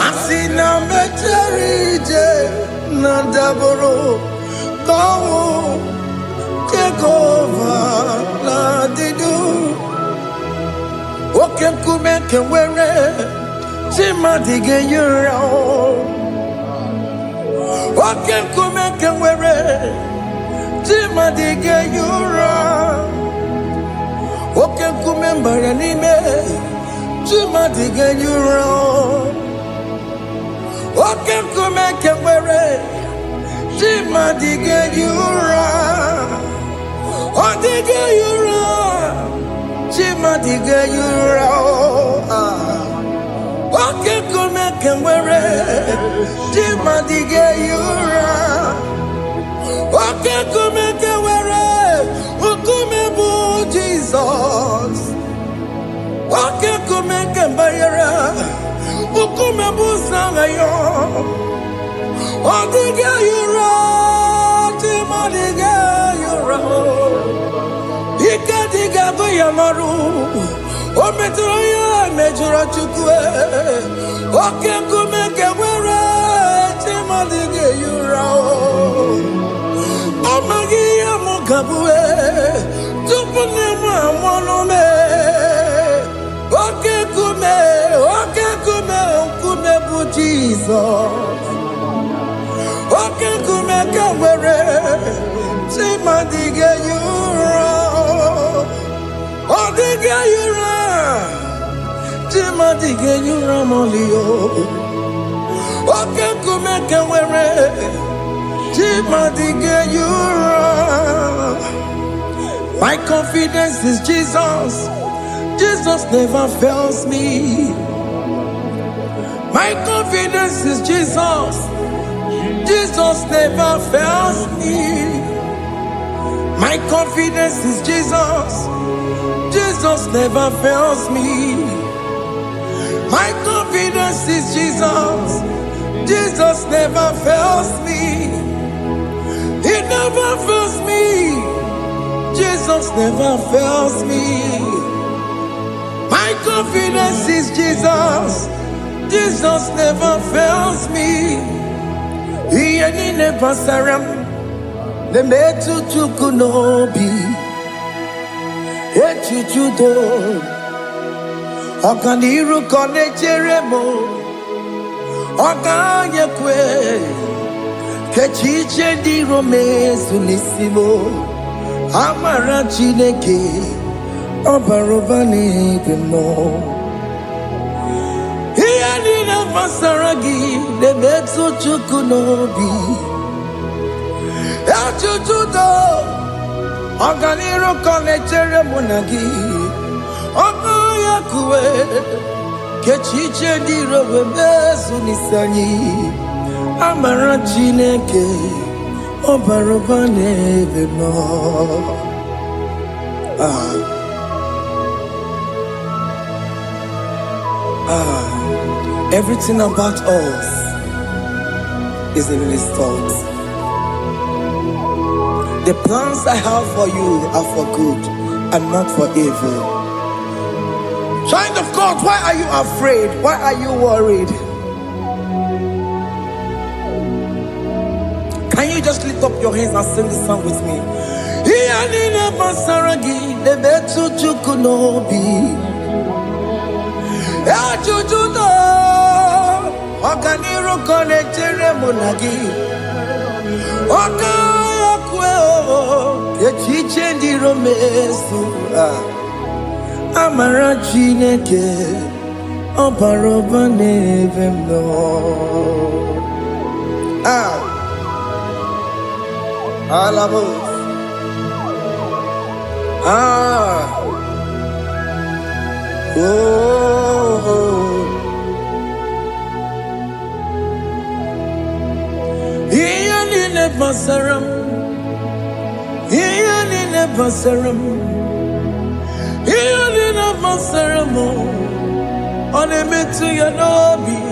Asina mecherije Nandaburu Kongu Jehovah na didu Oke kume kenwere Chima dige yura Oke kume kenwere Chima dige yura Oke kume mbara nime Chima dige yura Oke kume kenwere Chima dige yura Odige yura Chima dige yura Oke kume kenwere Chima dige yura Oke kume kenwere Ukume bu Jesus Oke kume kenbayera Ukume bu sangayo Odige yura Chima dige yura Ika diga go yamaru O metro ya mejura chukwe Oke kume kenwere Chima dige yura Amagi ya mukabue Tupune mwamonome Oke kume bu Jesus Oke kume kenwere Chima dige yura Odige yura Chima dige yura molio Oke kume kenwere Chima dige yura My confidence is Jesus Jesus never fails me My confidence is Jesus Jesus never fails me My confidence is Jesus Jesus never fails me My confidence is Jesus Jesus never fails me He never fails me Jesus never fails me My confidence is Jesus Jesus never fails me He ain't never saram The metu chukunobi Echuchudo Okaniru kone cheremo Okanye kwe Kechiche di romezu nisimo Amara chineke Obarobani demo Hiyanina masaragi Nemetsu chukunobi Echuchudo Oganiru kone cheremo nagi Okanye kwe Kechiche di romezu nisanyi Amara chineke Obarobani demo Everything about us is in His thoughts. The plans I have for you are for good and not for evil. Child of God, why are you afraid? Why are you worried? Can you just lift up your hands and sing this song with me? Amara Chineke Obaroba nevem no. Alabos. Iyanine basaram, iyanine basaram, iyanine basaram. Onemetu yanobi,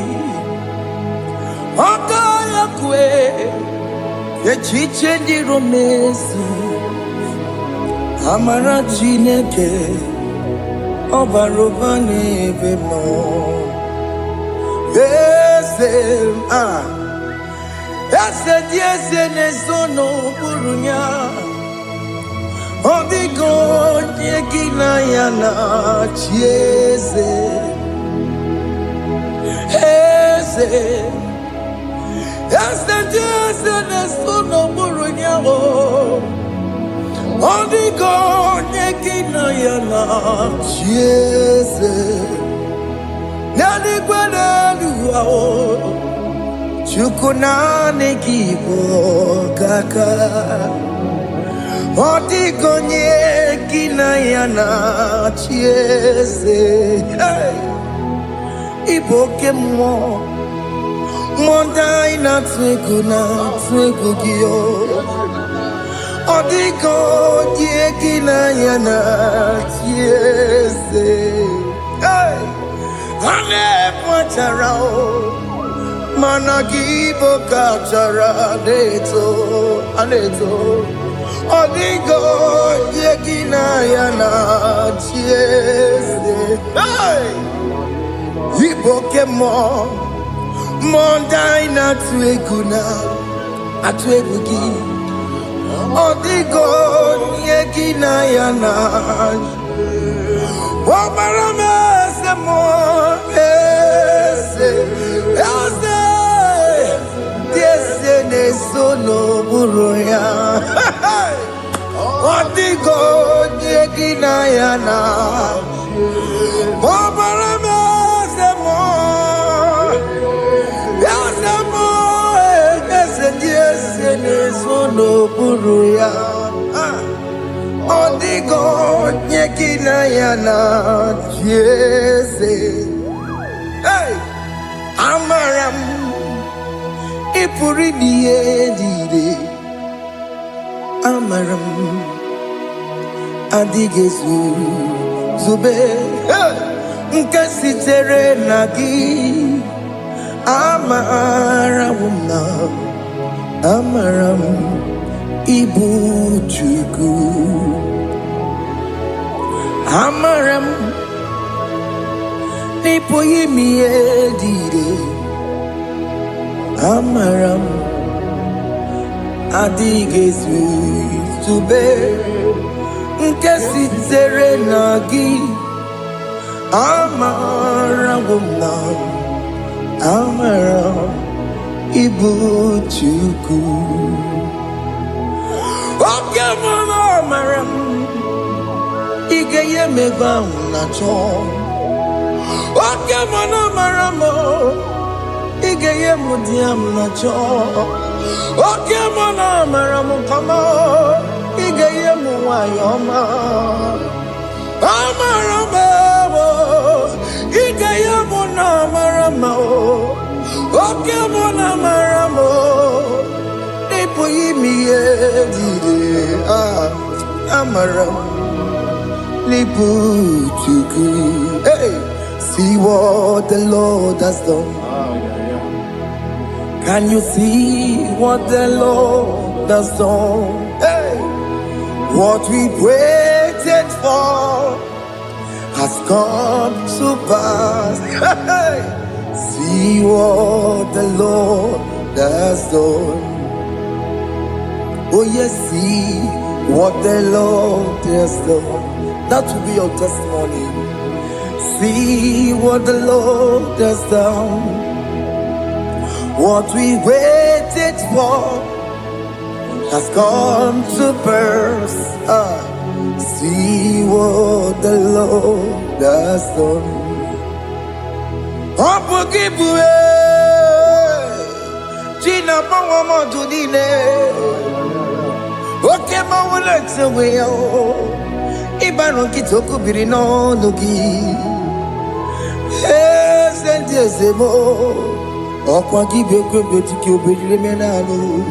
okaya kwe, yechiche di romesi. Amara Chineke Obaroba nevem no. Ese nesono burunya. Odigo nyekina yana chiese. Ese nesono burunya. Odigo nyekina yana chiese. Nani kwanaluwa chukuna nekibo kaka. Odigo nyekina yana chiese. Iboke mo mondai na twekugio. Odigo nyekina yana chiese. Ane pacharao managibo kachara aneto. Odigo yekina yana chiese. Iboke mo mondai na atwegugi. Odigo yekina yana Omarame semo ese nesono buruya. Odigo yekina yana Omarame semo ese nesono buruya. Odigo nyekina yana chiese. Amaram ipuri diye. Amaram adigezu zube. Nkasitere nagi. Amaram Ibu Chuku. Amaram Nipo yimi edide. Amaram Adigezu Zube Nkesitere nagi. Amaram Ibu Chuku. Okay, mama, maram. Igeye meba unacho. Okay, mama, maramo. Igeye mudiam nacho. Okay, mama, maramo kama. Igeye muwayoma. Amaramo. Igeye muna maramo. Okay, mama, maramo. Amaram Lipu Chuku. Hey, See what the Lord has done. Can you see what the Lord has done? Hey, what we waited for has come to pass. Hey, see what the Lord has done. Oh yes, see what the Lord has done. That will be your testimony. See what the Lord has done. What we waited for has come to pass. See what the Lord has done. Opogibue, Gina Pawamo Dunine, Oke Mawalex away. Ibano Kitoku Birino Nugi, yes, and yes, more. Okwa gibe kwebe tiki obejire menalo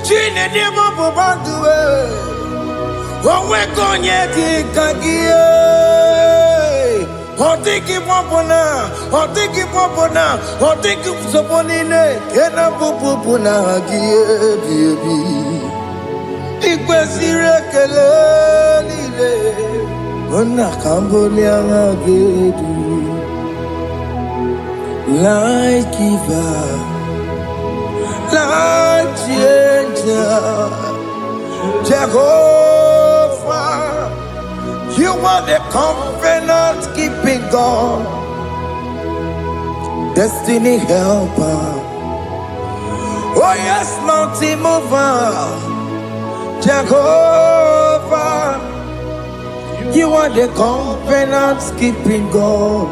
Chine di mobo banduwe Onwe konye di kagie Otiki popona Otiki popona Otiki soponine Kena pupupuna hagie biebi Ikwe sire kele lile Ona kamboli angagedu Life giver, life changer, Jehovah, you are the covenant keeping God, destiny helper. Oh yes, mountain mover, Jehovah, you are the covenant keeping God.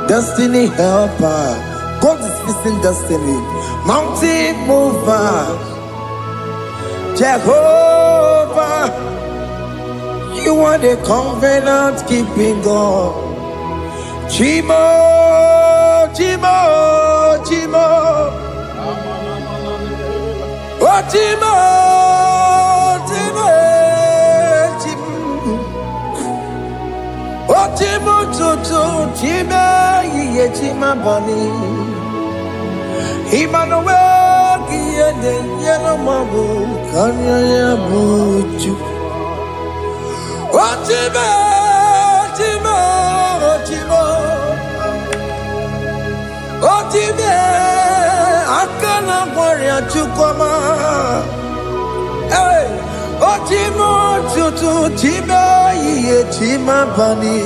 Destiny helper, God is fixing destiny. Mountain mover, Jehovah, you are the covenant keeping God. Chimo, Chimo, Chimo, oh Chimo, Chimo, Chimo, oh Chimo, Chimo, Chimo. Chima bani Emmanuel Kiende Yellow Mabu Kanya Yabuchu Ochima Chima Ochima Ochime Akana Warrior Chukoma Hey Ochimo Chutu Chima Ye Chima bani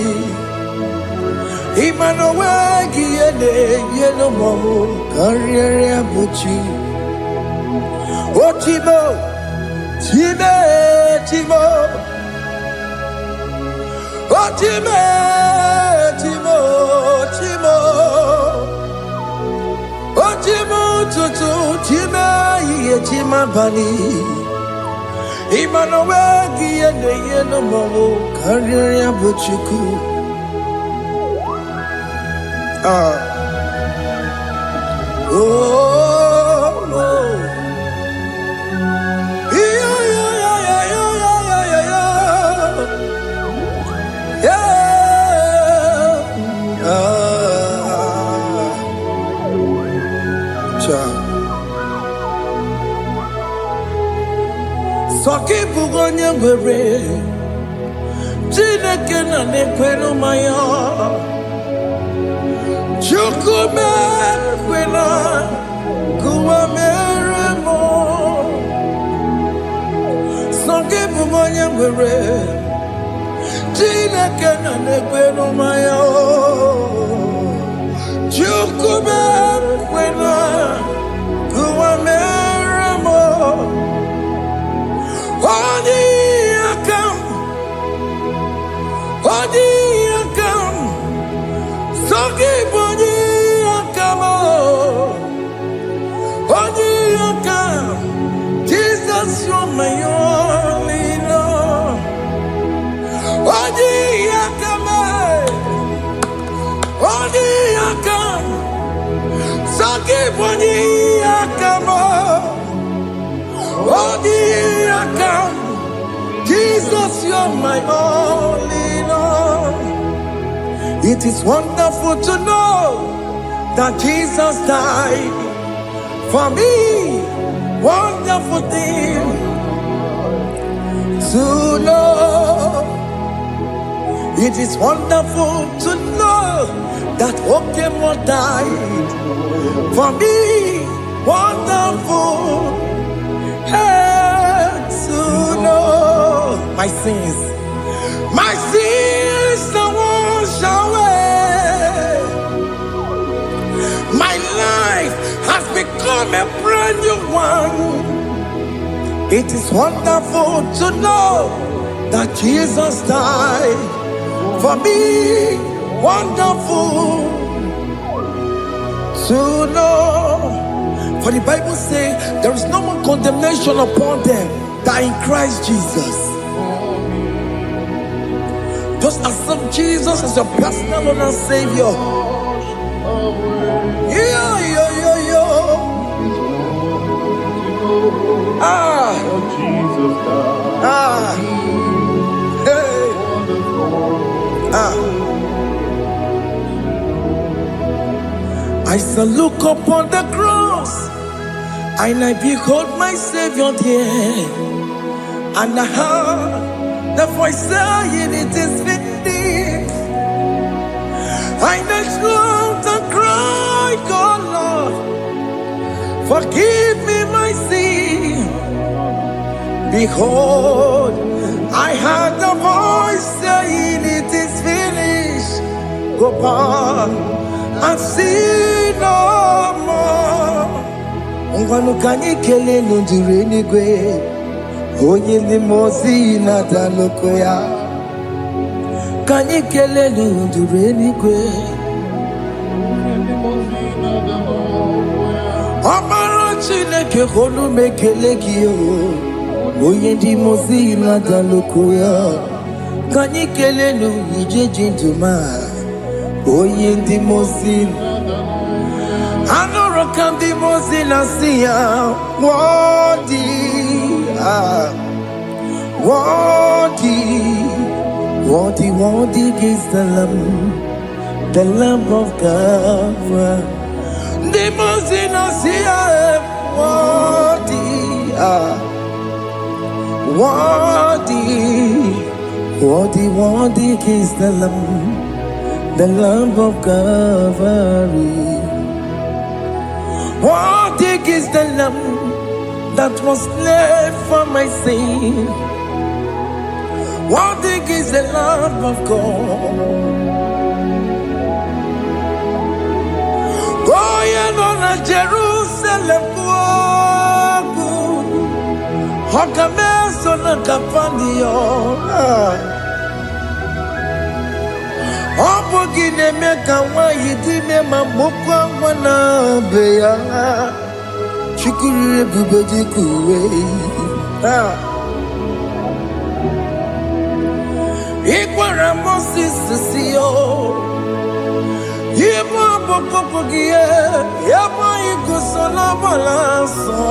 Emmanuel Kiene Yellow Mabu Kanya Yabuchu Ochimo Chime Chimo Chimo, Chimo, Chimo, Chimo, Tutu, Chima, Chima Bani, Emmanuel, Giende, Yeno Momo, Karya Buchuku. Soki bugonye bere Chineke na nekwenu maya Chukume kwena Kuwa meremo Soki bugonye bere Chineke na nekwenu maya Chukume kwena Kuwa meremo Odi akam, Soki bodi akam, Odi akam, Jesus you're my only Lord. Odi akam, Soki bodi akam, Odi akam. Jesus, you're my only Lord. It is wonderful to know that Jesus died for me. Wonderful thing to know. It is wonderful to know that Okemo died for me. Wonderful to know my sins are washed away. My life has become a brand new one. It is wonderful to know that Jesus died for me. Wonderful to know. For the Bible says there is no more condemnation upon them that in Christ Jesus. Just accept Jesus as your personal Lord and Savior. I shall look upon the cross, and I behold my Savior there, and I heard the voice saying, "It is finished." I next looked and cried, "God, Lord, forgive me my sin." Behold, I heard the voice saying, "It is finished. Go back and sin no more." Ngwanu kanyi kele nundure nigwe, onye limozi na daloko ya. Kanyi kele nundure nigwe, Amara Chineke konu mekele kiyo, onye limozi na daloko ya. Kanyi kele nu ije jintuma, onye limozi. Anoro kandi mozina siya, worthy, worthy is the Lamb of God. The mozina siya, worthy is the Lamb of God. Worthy is the Lamb that was slain for my sin. Worthy is the Lamb of God. Going on Jerusalem, Hokameso na kapandio. Obogine meka wa yidime mamukwa wana beya. Chukuru bubeji kuwe. Ikwara Moses siyo. Yema bokopogie. Yema igusola balanso.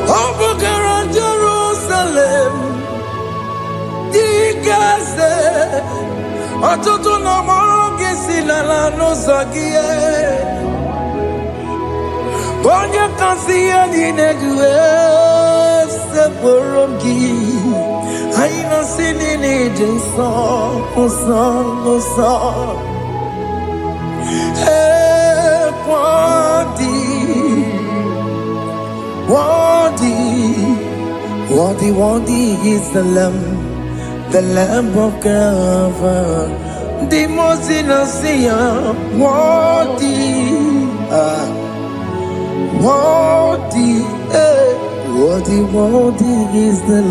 Obogara Jerusalem. Digaze. Atutu na moge silala no zagie. Bonye kansiya dinegwe se borongi. Aina sinini jinson, son. Hey, worthy is the Lamb of God. The most innocent, worthy is the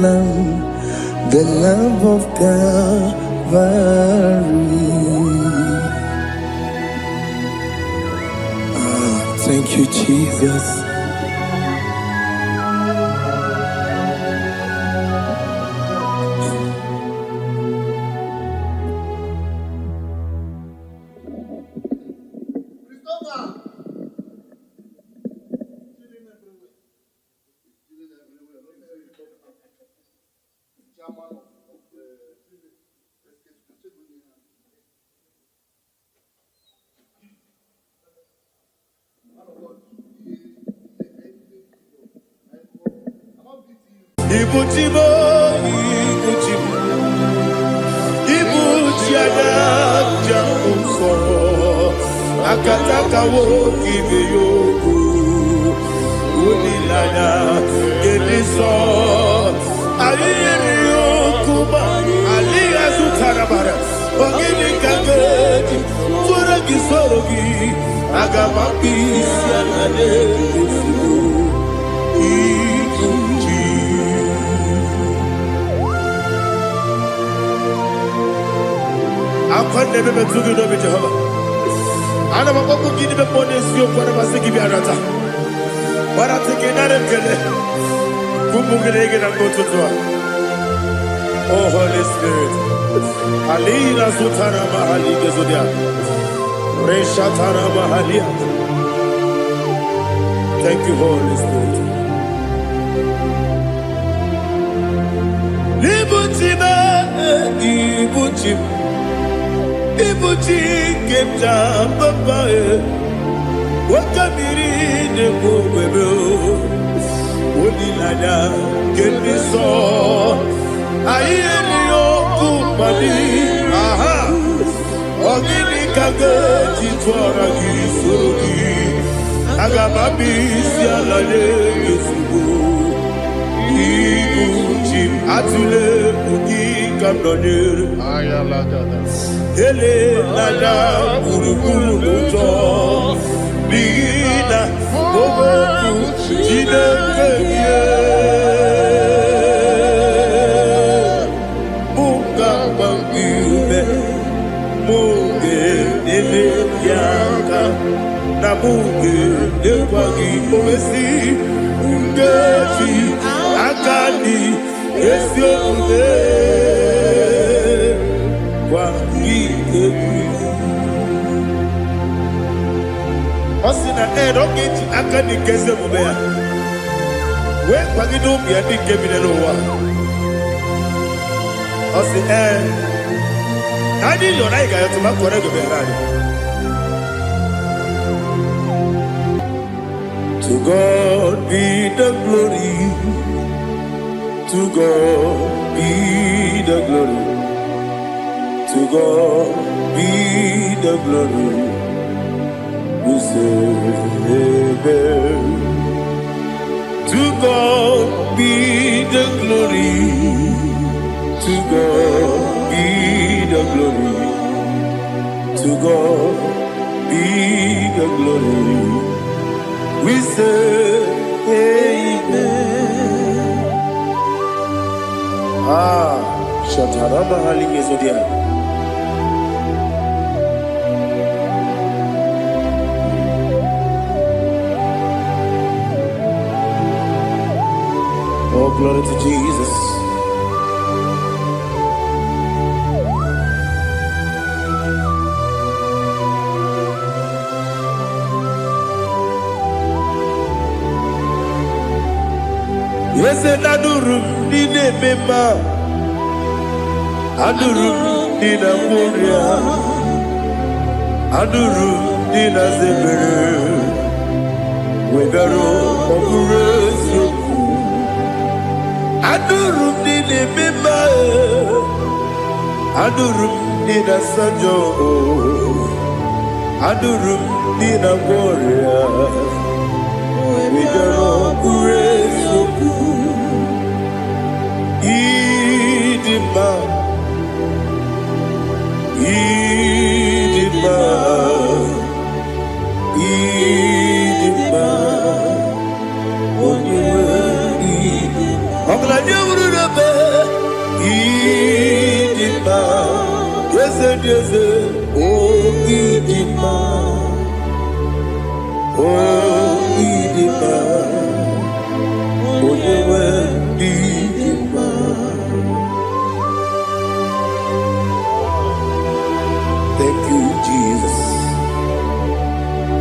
Lamb of Calvary. Thank you, Jesus. Ibutibo, Ibutibo, Ibutiada, Jamuso, Akataka wo kibiyoku, Unilada, Gediso, Aliyokuba, Aliyazutarabara, Ogini Kageti, Furagi Sorogi, Agamapi, Sianade, Akon nebe betugi no be Jehovah. Ana makoku gidi be ponesi o kwa masiki bi arata. Bara teke na rekele. Kumugele na ngototwa. Oh Holy Spirit. Alina sutana mahali gezodia. Reshatana mahalia. Thank you, Holy Spirit. Ibutiba, Ibutiba. Ibuti kemja papa wakamiri ne bobebe onilada kemiso ayeni okupani aha ogini kage titwara gisorogi agamabi sialale yesugo ibuti atule ugi kamdonere ayalada ele nada buruburu moto bina oboku jinekeye muka bangibe muge ele yaka na muge dekwagi omesi ngeji akani esiobe Osina rocket akani keze mubea. We kwagido bia di kemine no wa. Osi Adi yo na iga yo tuma kore go berani. To God be the glory. To God be the glory. To God be the glory. We say amen. To God be the glory. To God be the glory. To God be the glory. We say amen. Shatarama Haligezodia. Oh, glory to Jesus. Yes, and Adurum Dine Mema Adurum Dina Moria Adurum Dina Zebere Wegaro Operation Adurum Dine Mema Adurum Dina Sanjo Adurum Dina Moria Wegaro Operation Idima Idima Idima Oniwe Idima Ogla nyurube Idima Yeze yeze Oh Idima Oh Idima Oniwe Idima. Thank you, Jesus.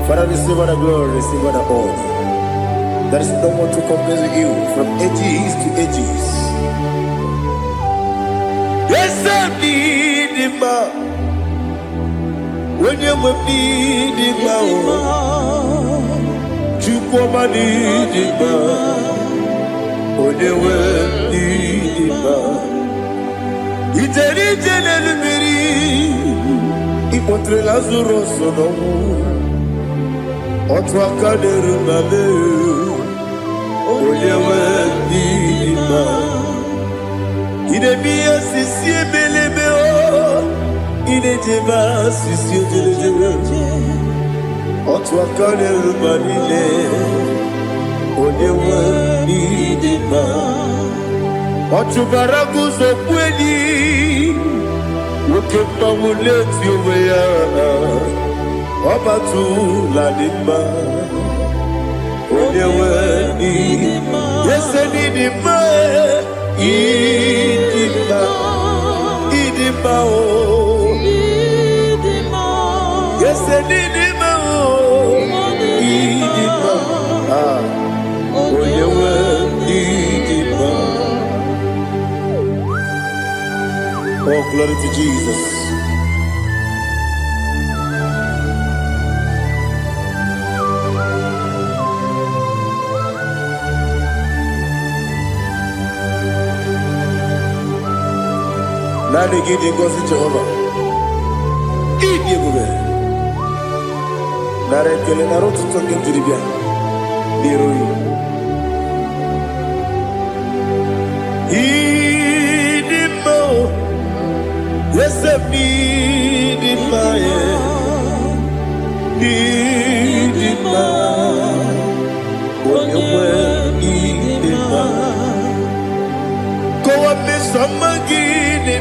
Father, receive all the glory, receive all the honor. There is no one to compare with you from ages to ages. Yes, indeed. Idima. When you were Idima. Chukwama Idima. When you were Idima. Iteri Jenelmiri. Ipotre Lazuro Sonomu. Otwa Kaderu Mabe. When you were Idima. Idemia sisi belebeo, idejeba sisi ojelejebe. Otwa kane rubanile, odewa idema. Otubaraku zokweni, wokepa muleti oweya. Obatu ladima, odewa idema. Yese idema. Idima, Idima, oh, Idima, yes, Idima, oh, Idima, ah, oh, you were Idima. Oh, glory to Jesus. Nani gidi ngozi Jehovah. Gidi gube. Nare kele naro tutonge diribia. Diroi. Idimo. Yesemi idima ye. Idima. Onyewe idima. Kowa mesamagi.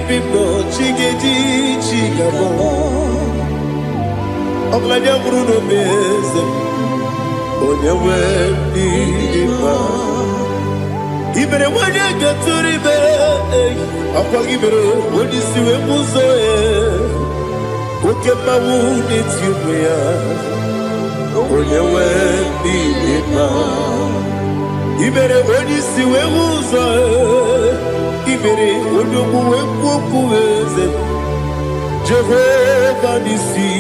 Bibo chigeji chigabo Ogladia Bruno Beze Onyewe Idima Ibere wanya gaturibe Akwa ibere wadi siwe muzoe Ukema wuni tiumea Onyewe Idima Ibere wadi siwe muzoe Ibere odogu wekuoku eze Jehovah nisi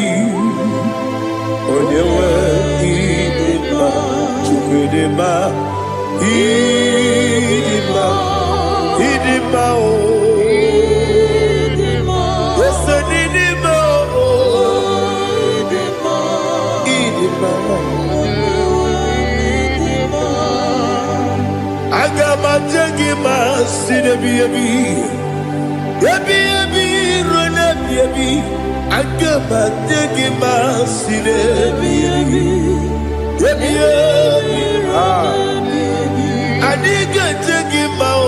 Onyewe Idima Chukwedema Idima Idima o Idima Yese Idima o Idima Idima Agama jengima sinebi yebi rona yebi Agama jengima sinebi yebi Adiga jengima o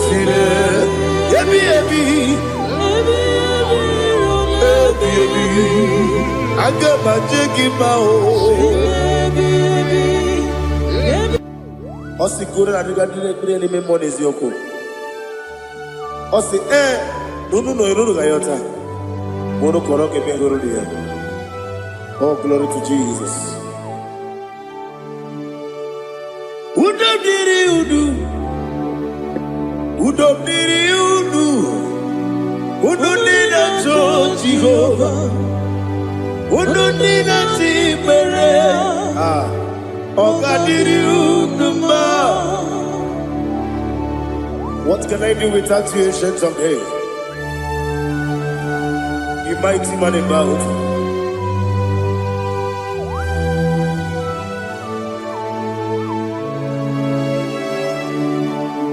sine yebi Agama jengima o Osi kure na diga dire ni me monezi yoko. Osi nunu no iruru gayota. Mono koroke me iruru dia. Oh, glory to Jesus. Udo diri udu. Udo nina to Jehovah. Udo nina tibere. What can I do without you, ancient of days? You mighty man about.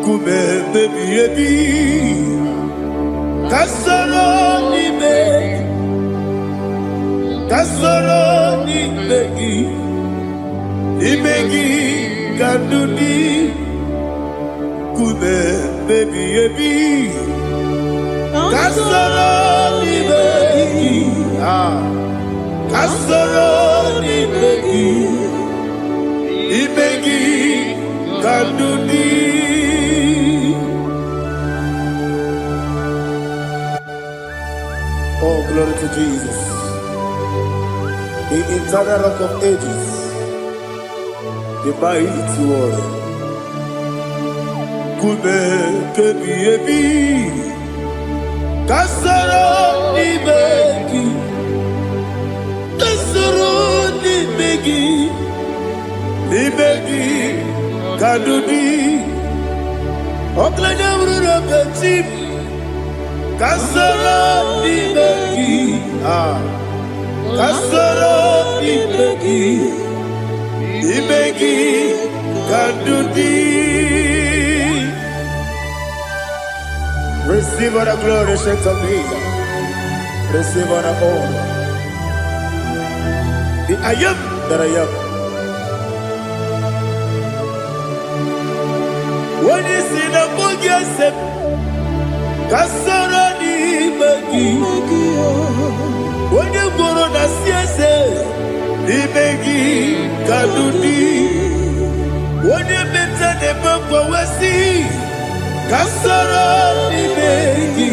Kume baby, kasoro ni begi. Ibegi kanduni kume baby ebi kasoro ni begi kasoro ni begi ibegi kanduni. Oh, glory to Jesus, the eternal rock of ages, the mighty one. Kume kebi ebi kasoro ni kadudi oklanya urura betim kasara dibegi kasara dibegi kadudi. Receive all the glory, shake of Jesus. Receive all the honor. The I am that I am. When you see the book, you say, Kasara ni begi. When you go on the siasa, ni begi kadudi. When you better the book, we see. Kasara ni begi,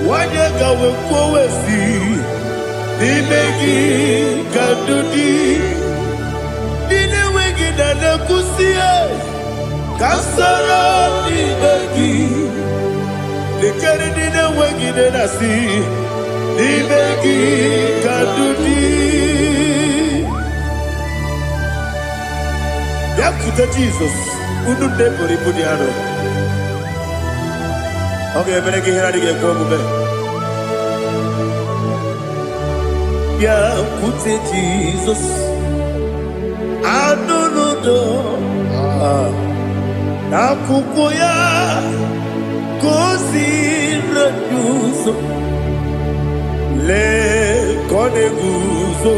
wanyega wekwowesi ni begi kadudi, nine wegi na nekusie. Kasara ni begi, nikeri nine wegi na nasi ni begi kadudi. Yakuta Jesus, unu nebori budiano. Okay, I'm going to get going. Yeah, put it Jesus. I don't know. Nakukoya, kosi reduso. Le koneguso.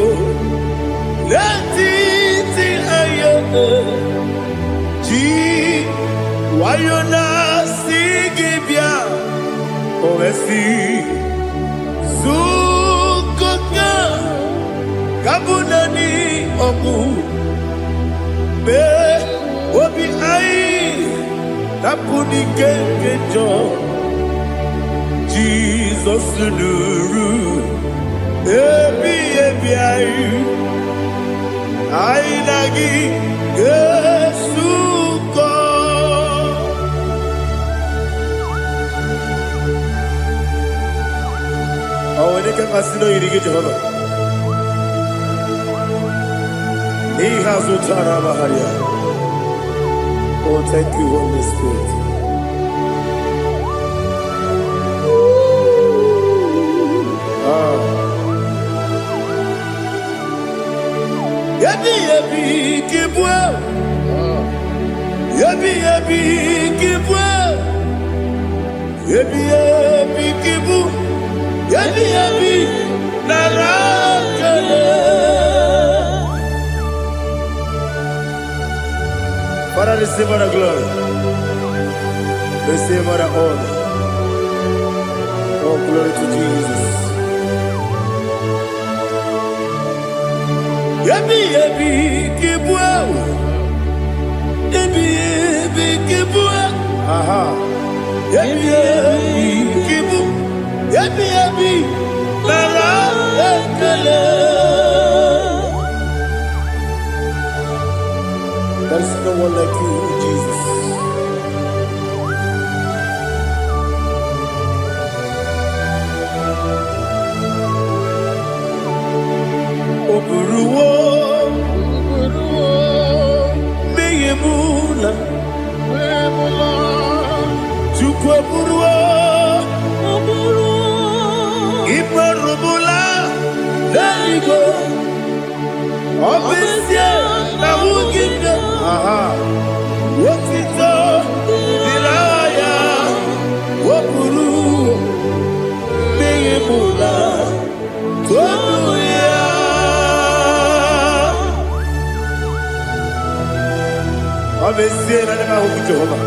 Le titi ayane. Ji wayona. Ovesi Zukoka Kabunani Oku Be Obi Ai Tapuni Kekejo Jesus Nuru Ebi Ai Ai Nagi Yesuko. Oh, when you can consider you get Jehovah. He has Utara Maharia. Oh, thank you, Holy Spirit. Yabi kibwa. Yabi kibwa. Yabi kibu. Yabi narakale. Father, receive all the glory. Receive all the honor. Oh, glory to Jesus. Yabi kibwa. Yabi kibwa. Aha. Yabi kibu. Yabi narakale. There is no one like you, Jesus. Oburuwo, meyemula, chukweburuwo, iparubula, leligo, obesia, na wuginde. Aha. Wotito, diraya, wopuru, meyemula, toduya. Obesia na nema huku Jehova.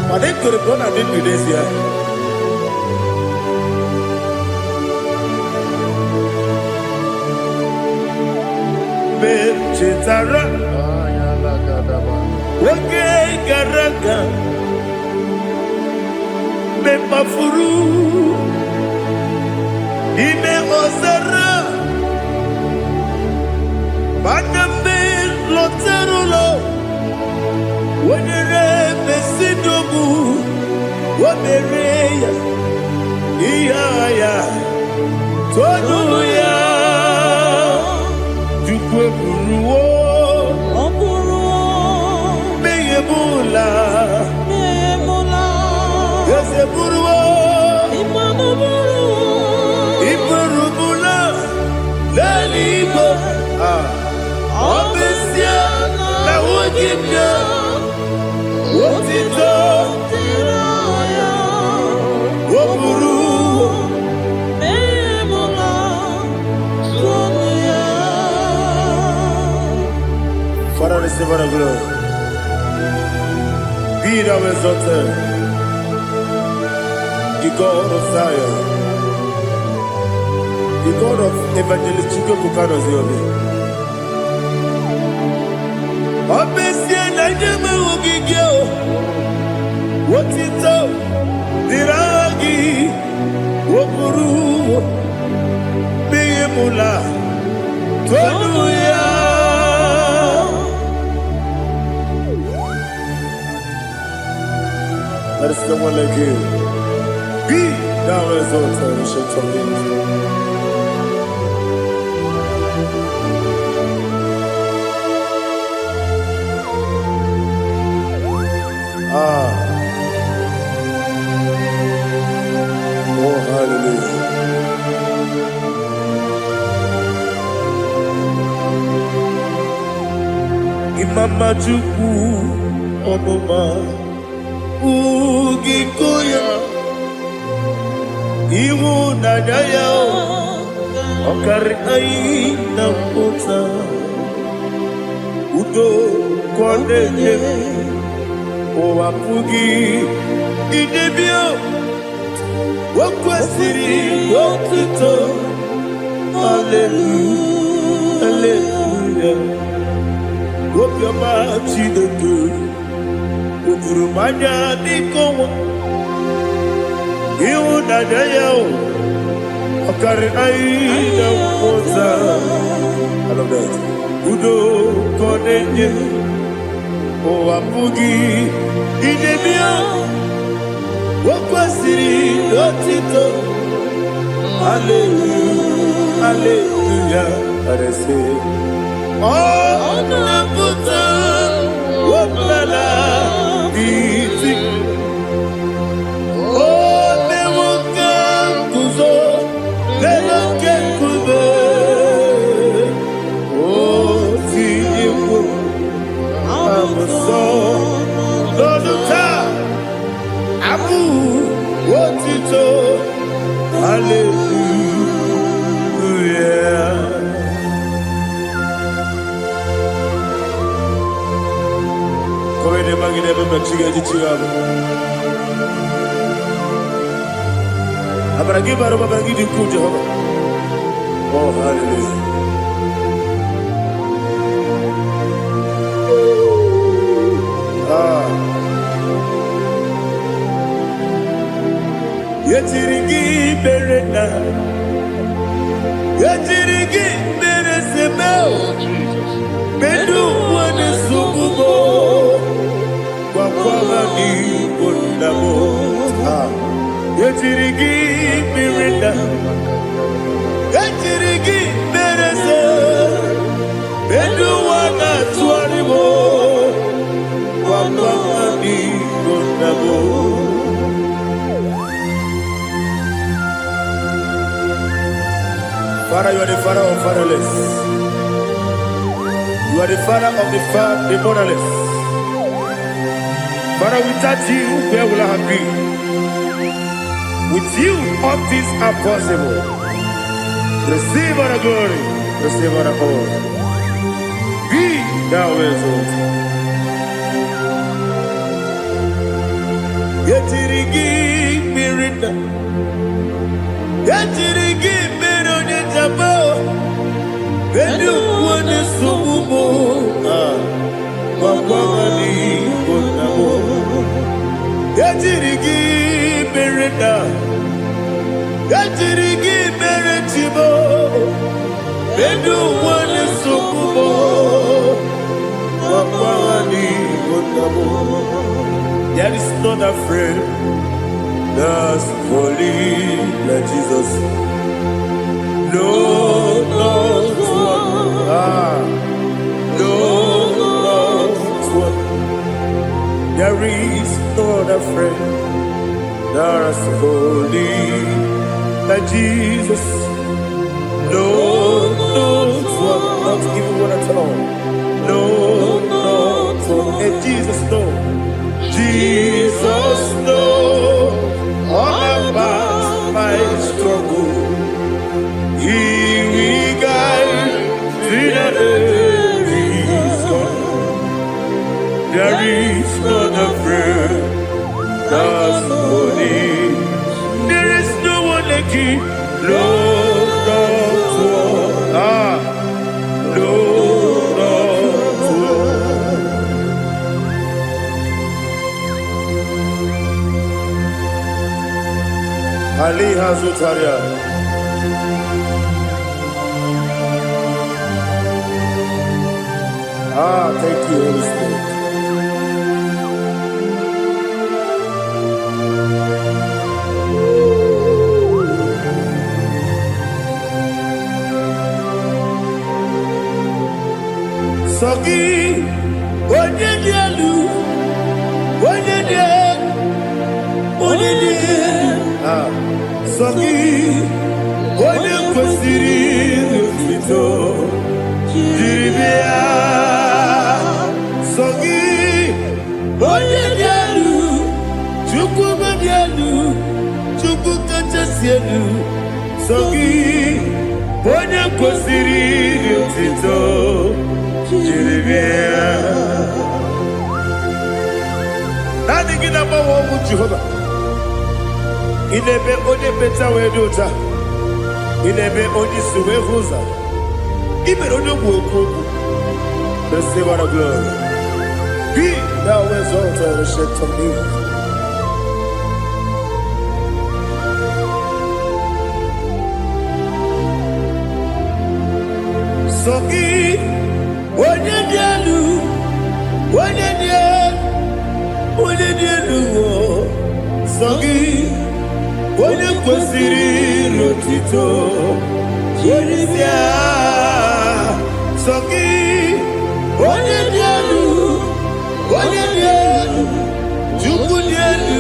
Madem kore bona din Indonesia. Chetara, Wage Garaga, Mepafuru, Ime Ozara, Baname Loterulo, Wenere Besidobu, Wabereya, Iaya, Toduya. Jukweburuwo, receive all the glory. Be thou exalted, the God of Zion, the God of Evangelist Chike Bukano Ziobi. Obesi na jeme ugigio, wotito, diragi, wokuru, biyemula, tonuya. There is no one like you. Be thou exalted, ancient of days. Oh, hallelujah. Imama Chukwu Onuma Ugikoya Iwu Nadaya Okari Aina Kota Udo Kondeye Owapugi Idebio Wakwasiri Wakito Hallelujah Hallelujah Wopiama Chidedu Ukurumanya Nikowa Iwu Nadaya Okari Aina Kota I love that Udo Kondeye Owapugi Idebio Wakwasiri Lotito Hallelujah Hallelujah I say Oh Nabuta Wapala Biti Oh Newoka Kuzo Newoka Kuzo Oh Tiyewo Amoso Loduta Abu Wotito Hallelujah Come ne magine bebe chiga chiga Abragi baro babragi di ku Jehovah Oh hallelujah Yetirigi berena Yetirigi beresebeo Bedu wane sububo Kwa ni kondamo Yetirigi berena Yetirigi berese Bedu wana tuaribo Kwa ni kondamo Father, you are the father of fatherless. You are the father of the motherless. Father, without you, where will I have been? With you, all things are possible. Receive all the glory, receive all the honor. Be thou exalted. Yetirigi mirina, yetirigi mirona jabo. Bedu wane sububo, wakwani konamo. Yetirigi mirina, yetirigi miretibo. Bedu wane sububo, wakwani konamo. There is not a friend that's holy like Jesus. No, no, no, one. There is no other friend that's holy like Jesus. No, no, one. Not even one at all. No, no, one. And Jesus, no. Jesus knows all about my struggle. He will guide through the days. was holy. There is no one like you, Lord of all. Lord of all. Ali Hazutaria. Thank you, Holy Spirit. Sogi, Onyedialu, Onyedie, Sogi, Onyekwesiri Rufito, Jiribia, Sogi, Onyedialu, Chukwumadialu, Chukwukachasielu, Sogi, Onyekwesiri Rufito, Jiribia. Nothing in our home with Jehovah. In a bit only better way to ta. In a bit only suwe huza. Even on your work, the Savior of glory. Be thou exalted and shed on me. Sogi, Onyedialu, Onyedialu, Sogi, Onyekwesiri Rufito, Jiribia, Sogi, Onyedialu, Chukwudialu,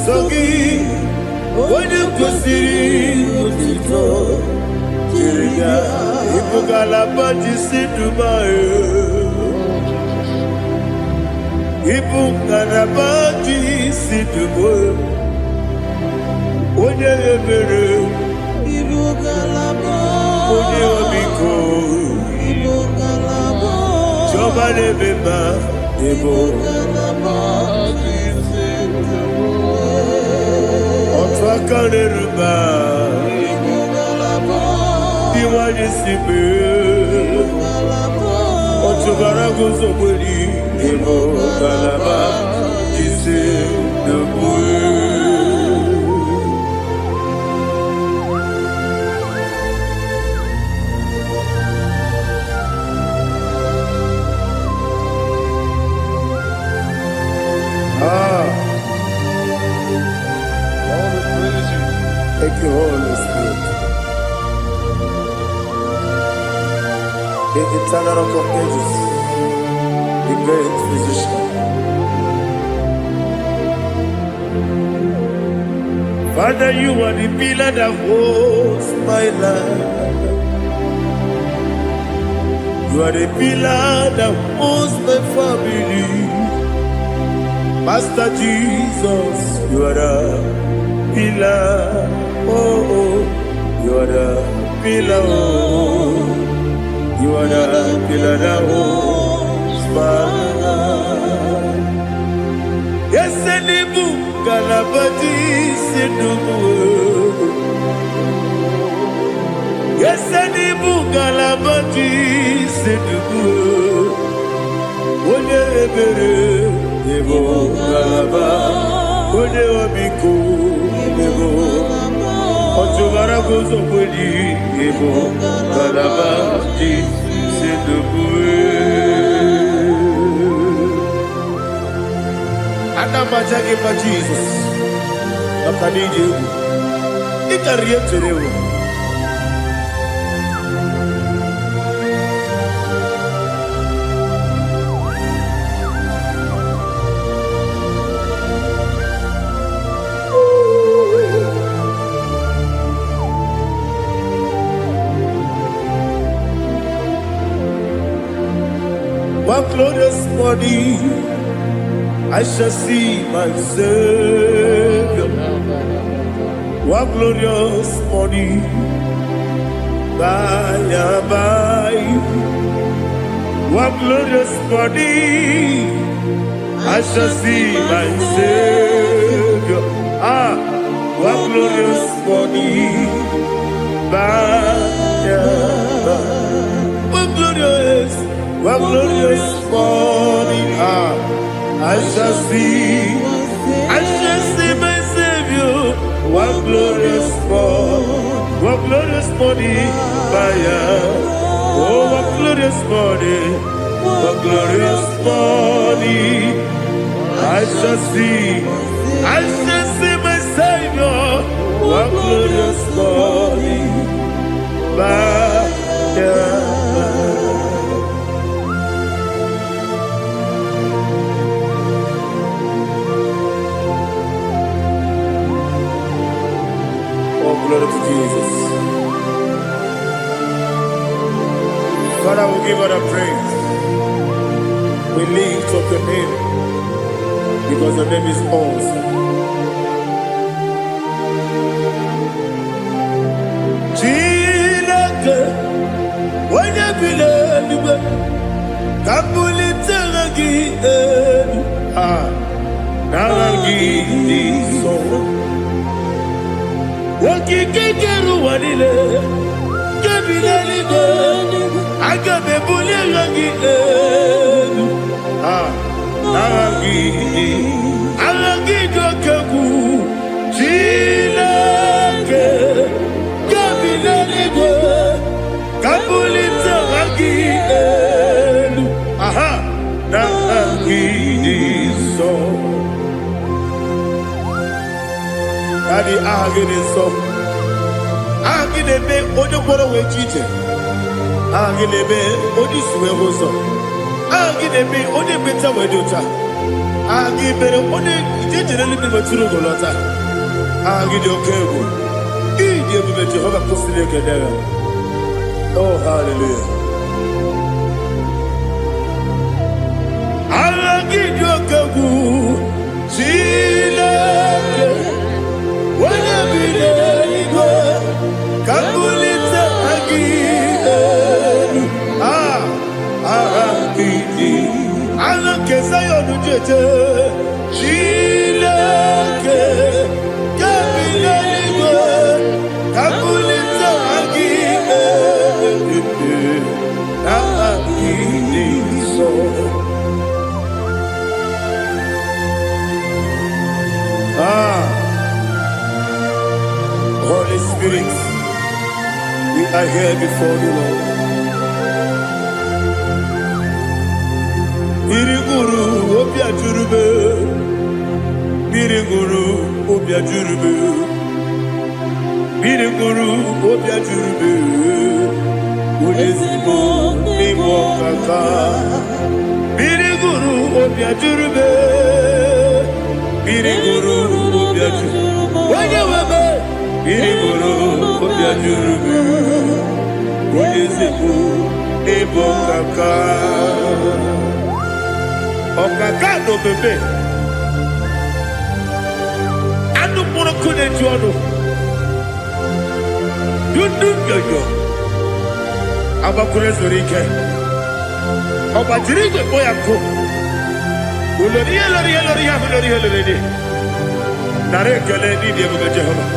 Sogi, Onyekwesiri Rufito, Jiribia. Ibugalabadi Dubai. Ibugalabadi Dubai. Onye ebere. Ibugalabadi. Onye obiko. Ibugalabadi. Jọba lebeba. Ibugalabadi Dubai. Ọtụ aka n'eruba. Iwani sibe, otubara gozo boli, emo kalaba, jise debue. All the praise you. Thank you, Holy Spirit. The eternal rock of ages, the great physician. Father, you are the pillar that holds my life. You are the pillar that holds my family. Master Jesus, you are the pillar. Oh, you are the pillar. Oh. You are the pillar that holds my life. Yes, and the book, Galabati, Sidubu. Yes, and the book, Galabati, Sidubu. One ebere, Evo Galaba, One Obiku, Evo. Otubara gozo boli, Evo Galaba, Adamajage pa Jesus, Akaniji, Ikariyeterewo. One glorious morning, I shall see my Savior. One glorious morning, by and by. One glorious morning, I I shall see my Savior. Ah, what glorious morning. What glorious morning. Ah, I shall see my Savior. What glorious morning. Oh, what glorious morning. What glorious morning. I shall see my Savior. What glorious morning. Oh, glory to Jesus. Father, we give all the praise. We lift up your name because your name is awesome. Chineke, onye bile eluigwe, ka mbulite gị elu, n'agha gị dị nsọ. Okike kere ụwa niile, nke bile eluigwe, aga m ebuli agha gị elu, n'agha gị dị oke egwu. Chineke, kabulita gị elu, na gị dị nsọ. Daddy, aha gị dị nsọ. Aha gị na-eme onye gwọrọ wee chi ije. Aha gị na-eme onye isi wee hụ ụzọ. Aha gị na-eme onye ekpenta wee dị ụcha. Aha gị mere onye ije jere eluigwe metụrụ ụgwọ lọta. Aha gị dị oke egwu. Ịdị ebube Jehova kwụsịrị ekele ya. Oh, hallelujah. Ala gị dị oke egwu. Chineke, onye bi n'eluigwe, ka mbulite gị elu. Aha gị dị. Ala nke Zayọn jeje. Chineke, ka bi n'eluigwe, ka mbulite gị elu. Holy Spirit, we are here before you, Lord. Biriguru obia jurube, biriguru obia jurube, biriguru obia jurube. Ulezimo nimo kaka, biriguru obia jurube, biriguru obia jurube. Wanyewebe, biriguru obia jurube. Ulezimo nimo kaka, okaka no bebe. Anu mwana kune juano, dundu yoyo. Abakure zorike obajirige boyako uloriya lori nare kele ni de Jehovah.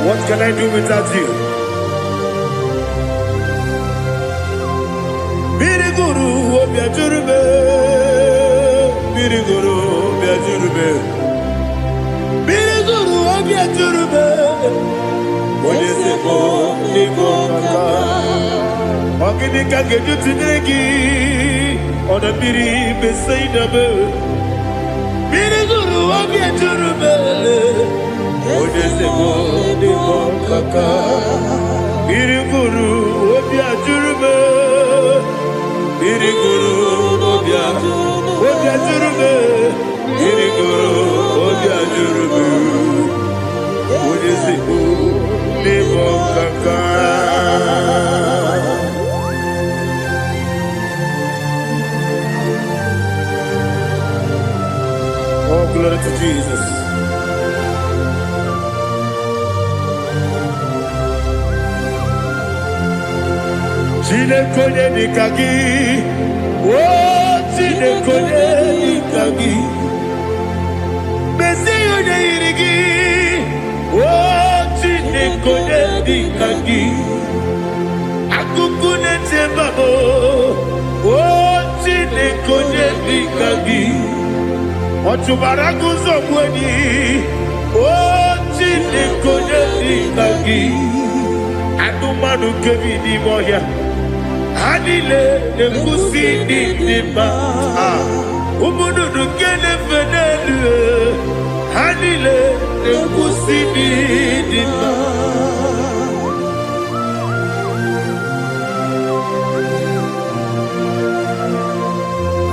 What can I do without you? Biriguru obia jurube, biriguru obia jurube, biriguru obia jurube. Olezebo nigo kaka. Ogini kageju tinegi ona biri beseinabe. Biriguru obia jurube. Olezebo nigo kaka. Biriguru obia jurube. Biriguru obia jurube. Biriguru obia jurube. Olezebo nigo kaka. Oh, glory to Jesus. Chine konye nikagi, oh chine konye kagi. Besi yode irigi. Oh, chine kode di kagi. Akuku nete babo. Oh, chine kode di kagi. Otubaragu zobweni. Oh, chine kode di kagi. Adumanu kebi di moya. Anile ne kusi di ma. Umudu kene fenelu. Anile ne kusi di ma.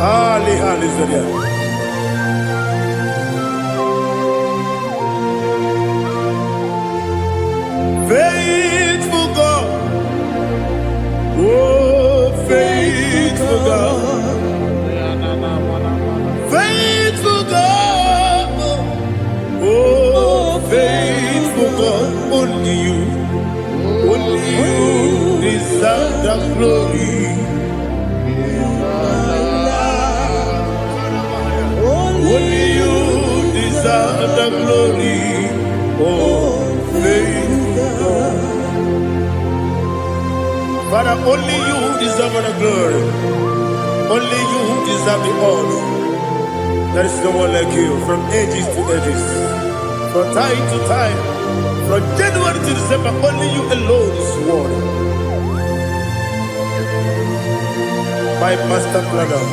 Ali Zaria. Faithful God. Oh, faithful God. Faithful God. Oh, faithful God. Only you deserve the glory. Only you deserve the glory. Oh, faithful God. Father, only you deserve the glory. Only you deserve the honor. There is no one like you from ages to ages, from time to time, from January to December. Only you alone is worthy. My master planner,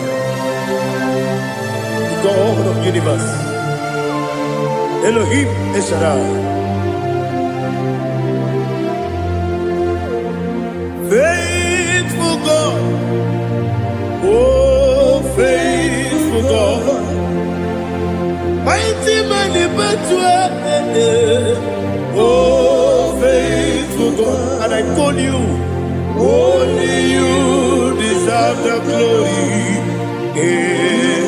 the God of the universe, Elohim Eshadai. Faithful God, oh faithful God, mighty man in battle, oh faithful God, and I call you, only you deserve the glory in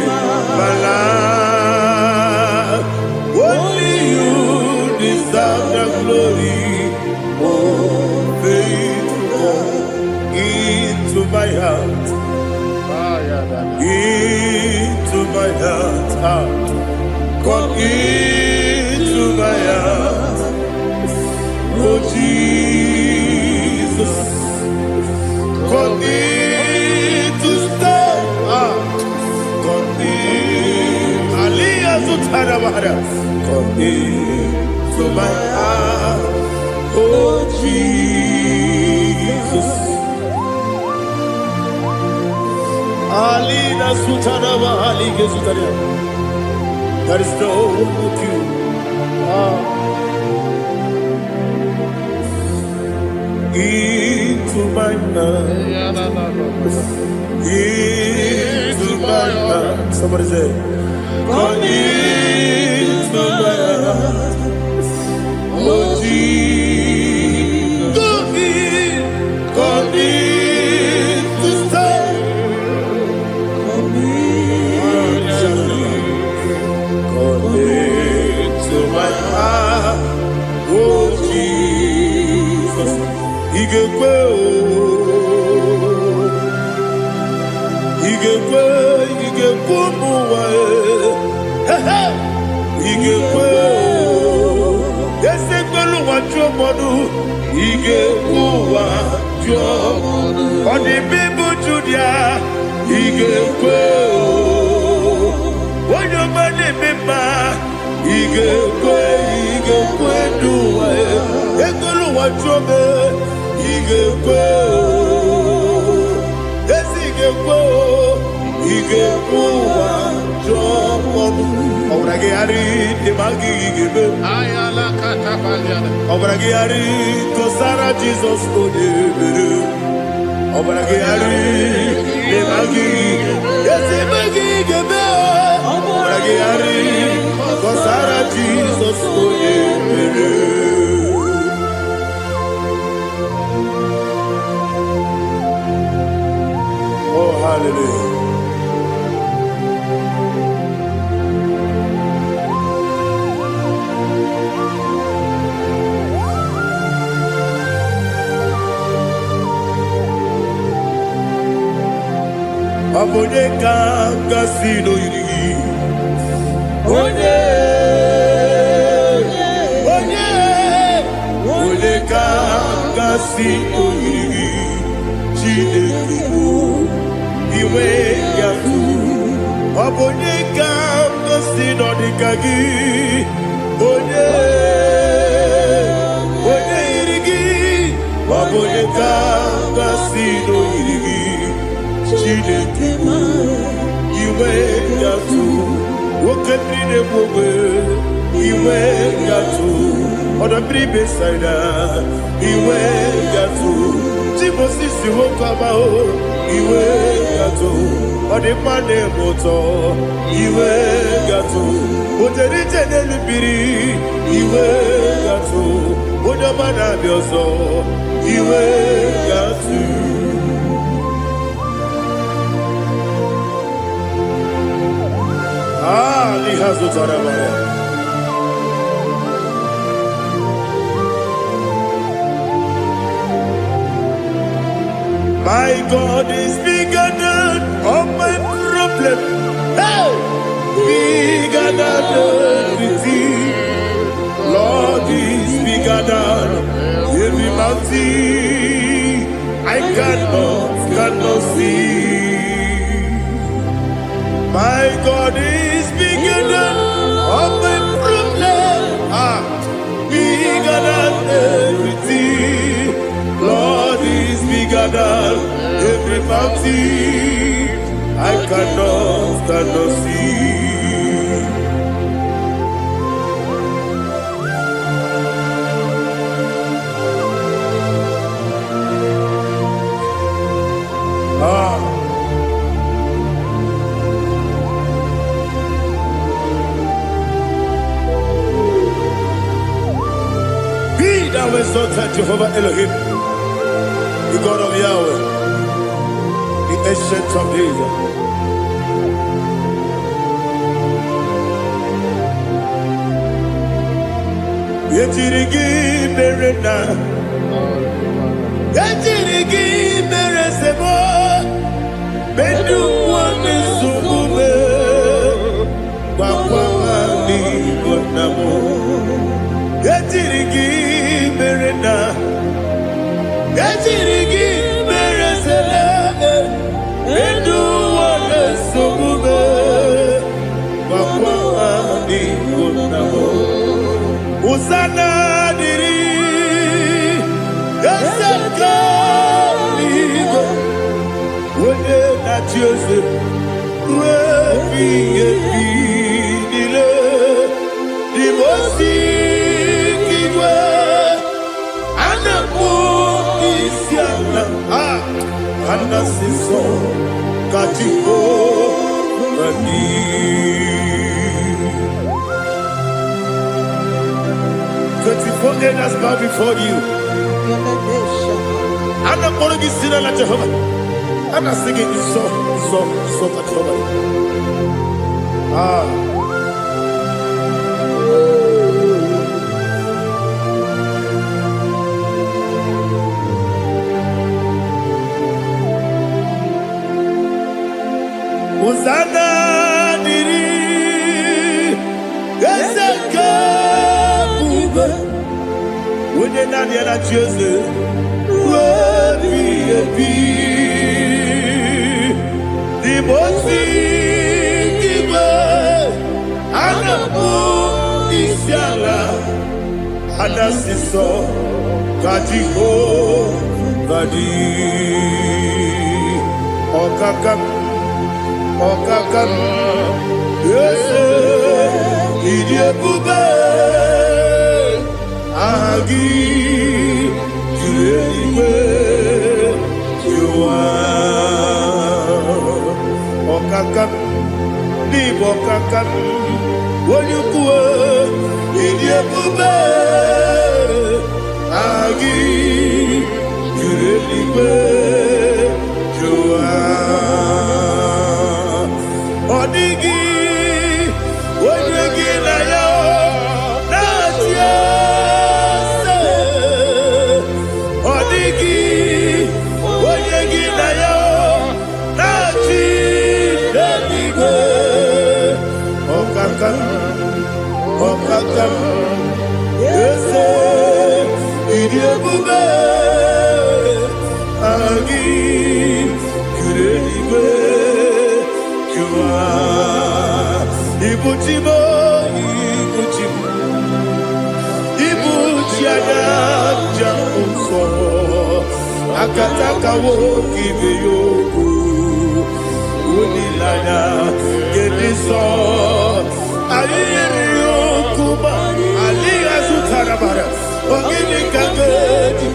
my life, only you deserve the glory, oh faithful God. Into my heart, into my heart, come into my heart, oh Jesus, come in to stay, come in, Aliyah Zutarabara, come into my heart, oh Jesus. Alina Sutanaba Ali Gesutaria. There is no one like you. Into my heart. Into my heart. Somebody say, come into my heart. Oh Jesus. Come in to stay. To my heart, oh Jesus, He gave Jesus, oh, hallelujah. Aboneka kasino yiri si oyiri Chineke iwe yatu Obonye ka si no dikagi Onye irigi Obonye ka si no irigi Chineke iwe yatu Oketri ne bobe iwe yatu Odabri besaida iwe yatu Timosisi wokaba o iwe yatu Odipane moto iwe yatu Oderi tenelu biri iwe yatu Odamana bioso iwe yatu Lihazo tarabaya My God is bigger than all my problem. Hey! Bigger than everything. Lord is bigger than every mountain. I cannot see. My God is bigger than all my problem. Bigger than everything. Lord is bigger than every mountain. I cannot see. Be thou exalted, Jehovah Elohim, the God of Yahweh, the ancient of days. Yetirigi berena, yetirigi beresebo, bedu wane sumube, wakwa ni bonamo. Yetirigi berena, yetirigi beresele, bedu wane sumube, wakwa ni bonamo. Usana diri, esaka ligo, wone na Joseph, wepi dile, divosi kiwe, anapo isiana, anasiso katiko mani. 24 elders bow before you. I'm not going to be singing like Jehovah. I'm not singing this song like Jehovah. Hosanna diri, Eseka. When you're not yet at Joseph, the most Isiala, Anasiso, Katiho, Vadi, Okakam, yes, Idiabube. Agi, Juliwe, Jua, Okakam, Libo Kakam, Wanyukue, Idiabube, Agi, Juliwe, Jua, Odigi, Wanyuki Nayo, Natia. Okakam, yes, Idiabube. Ibuchimo, Ibuchimo, Ibuchiana, Jamuso, Akataka woki beyoku, Unilana, Gediso, Aliyokuba, Aliya Zutarabara, Ogini Kageti,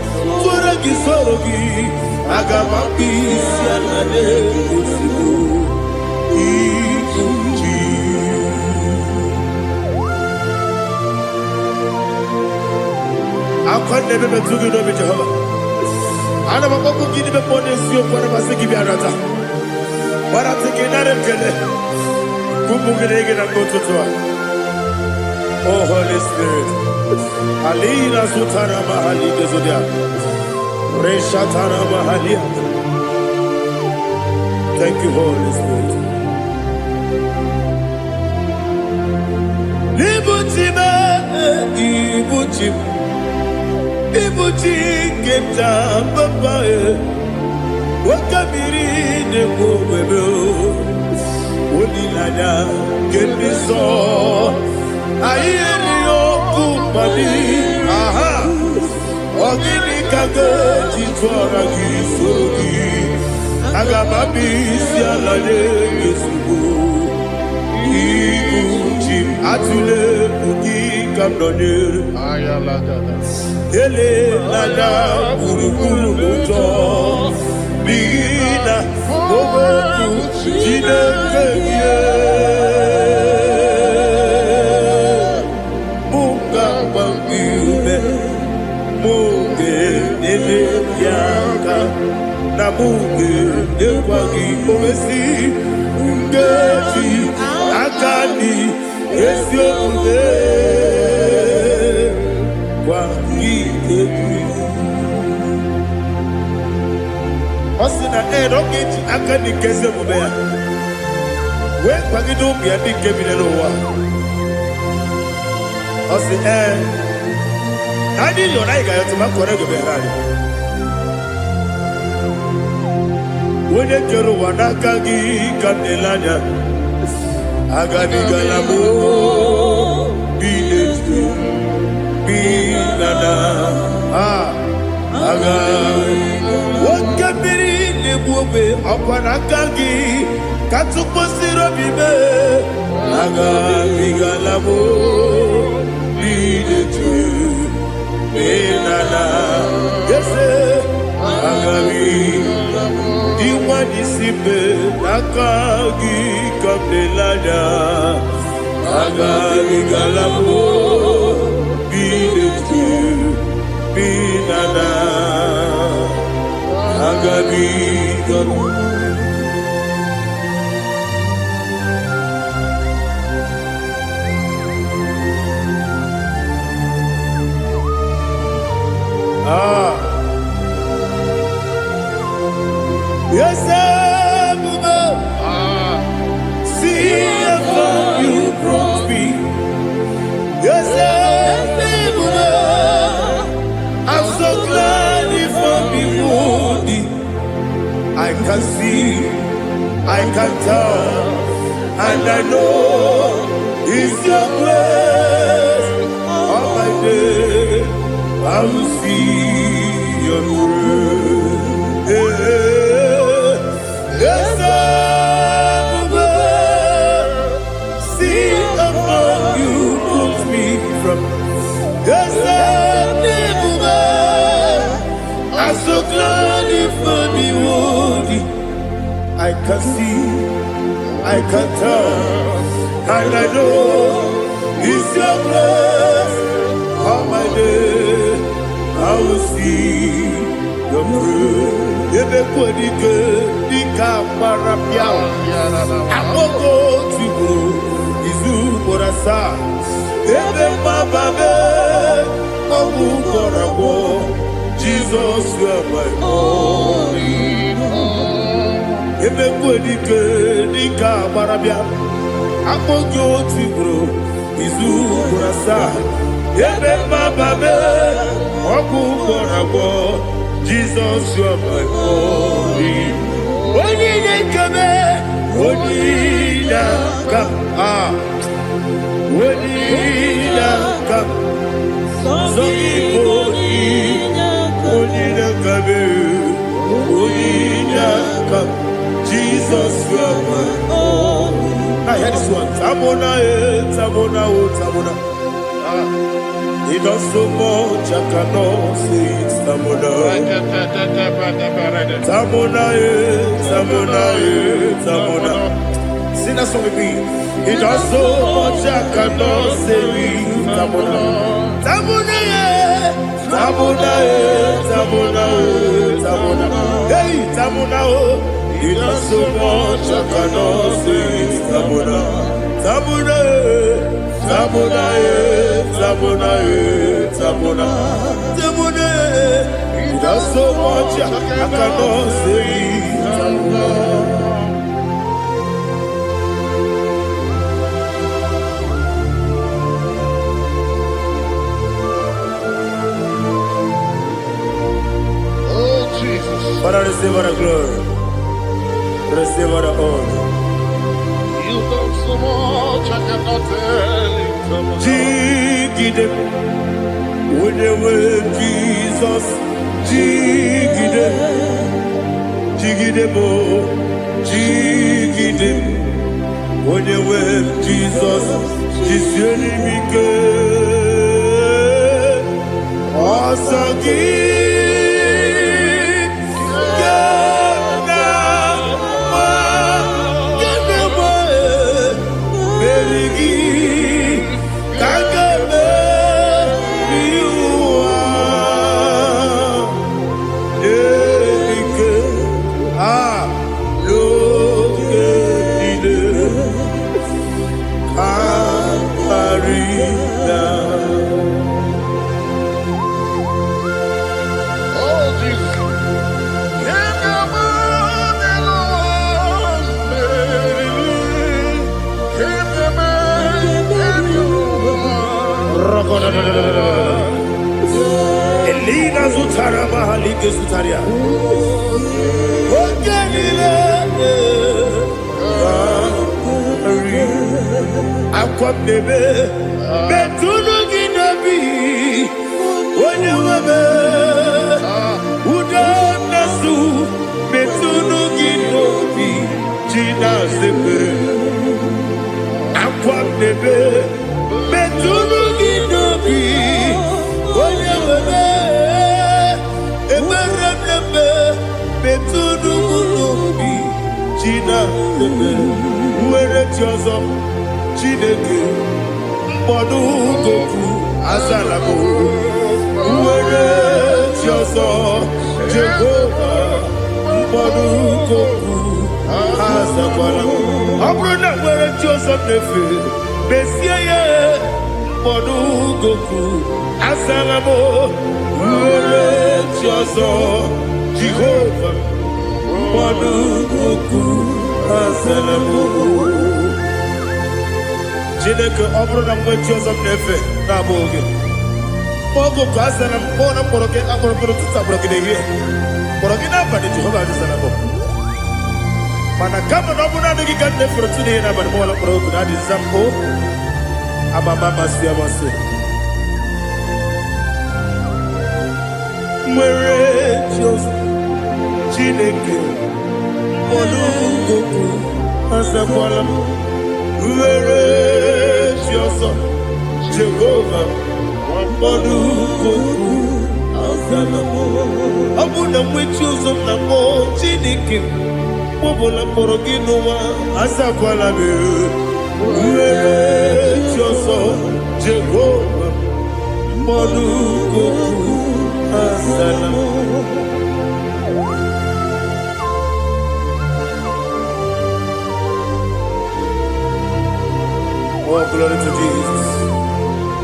Furagi Sorogi, Agamapi, Sianade, Usibu, Ibuchi. I can't never be too good over Jehovah. I never go to give a bonus you for a Masiki Biarata. But I'm thinking that I'm going to go to Oh, Holy Spirit. Alina Sutara Mahali Desodia. Reshatara Mahalia. Thank you, Holy Spirit. Ibuchima, Ibuchim. Ibuchi Kepta Papa. Wakabiri de Bobebo. Unilana, get me so. Ayeriyo kumani, aha. Ogini kageti twara gisogi. Agamabi sialade gesugo. Ibuchi atule buki kamdonir. Ayalagada. Ele lada burukuru muto. Bina boboku jinekeye. Munga bangiume. Munge nele yaka. Na munge nekwagi omesi. Ngeti akani esiomune. Osina rocket akani kese mubea. We kwagido bia bi kebile no wa. Osi nani yo na iga yo tuma kore go be hari. Wone kero wanaka gi kanelanya. Agani galamo biletu. Binana aga wakabiri lebuobe akwanakagi katuposiro bibe aga bigalabo biletu binana yese aga diwani sibe nakagi kabelada aga bigalabo Binana Agabi Yes, see how you brought me. Yes, I'm so glad if I'm wounded. I can see, I can tell, and I know it's your grace. On my day, I will see your grace. Yes, see above you put me from. Yes, I'm so glad if the woody. I can see, I can tell, and I know it's your grace. On my day, I will see your grace. Everybody good, the camera piao. I will go to go, Izu Borasa. Everybody, Jesus, you are my only home. Everybody good, the camera piao. I will go to go, Izu Borasa. Everybody, Jesus, you are my only. Only they come, only they come. Onidaka, Onidaka, Jesus, you are my only. I hear this one. Tamona, Tamona, Tamona. He does so much, I cannot say it. Tamona, Tamona, Tamona, Tamona. Sing that song with me. He does so much, I cannot say it. Tamona, Tamona, Tamona, Tamona, Tamona. Hey, Tamona, he does so much, I cannot say it. Tamona, Tamona, Tamona, Tamona, Tamona, Tamona. He does so much, I cannot say it. Tamona. Father, receive all the glory. Receive all the honor. You done so much, I cannot tell it. Jigide, with the way Jesus. Jigide, Jigide bo, Jigide, with the way Jesus. Jisieni mike, Asagi. Elina Zutara Mahalike Zutaria. Ogenile Akwabebe Betunu Ginabi Onewebe Udanasu Betunu Ginobi Jina Zepe Akwabebe Betunu Ginobi Onewebe Eberebe Betunu Ginobi Jina Zepe Uwere Tiozo Chineke Mbodu Goku Azalabo Uwere Tiozo Jehovah Mbodu Goku Azalabo Abrona Uwere Tiozo Nefe Besiye Mbodu Goku Azalabo Uwere Tiozo Jehovah Mbodu Goku Azalabo Chineke ọbụrụ na mgbe Jizọs na-efe na-abụ oge ogo ka a sara mkpọ na mkpọrọ gị akpọrọkpọrọ tutu akpọrọ gị n'ehihie kpọrọ gị n'abalị Jehova adịzara bụ mana kama na ọ bụrụ na adịghị ka nne fere tu n'ihe n'abalị mụọla mkpọrọ oge na adịza mpụ amama amasị amasị nwere Jizọs Chineke mkpọrọ ogo azakwala m Uwere Tiozo Jehovah Mbodu Goku Azalabo Abuna mwechi uzo mnamo Chineke Mbobola mkpọrọ gị n'ụwa Azakwala m Uwere Tiozo Jehovah Mbodu Goku Azalabo Oh, glory to Jesus.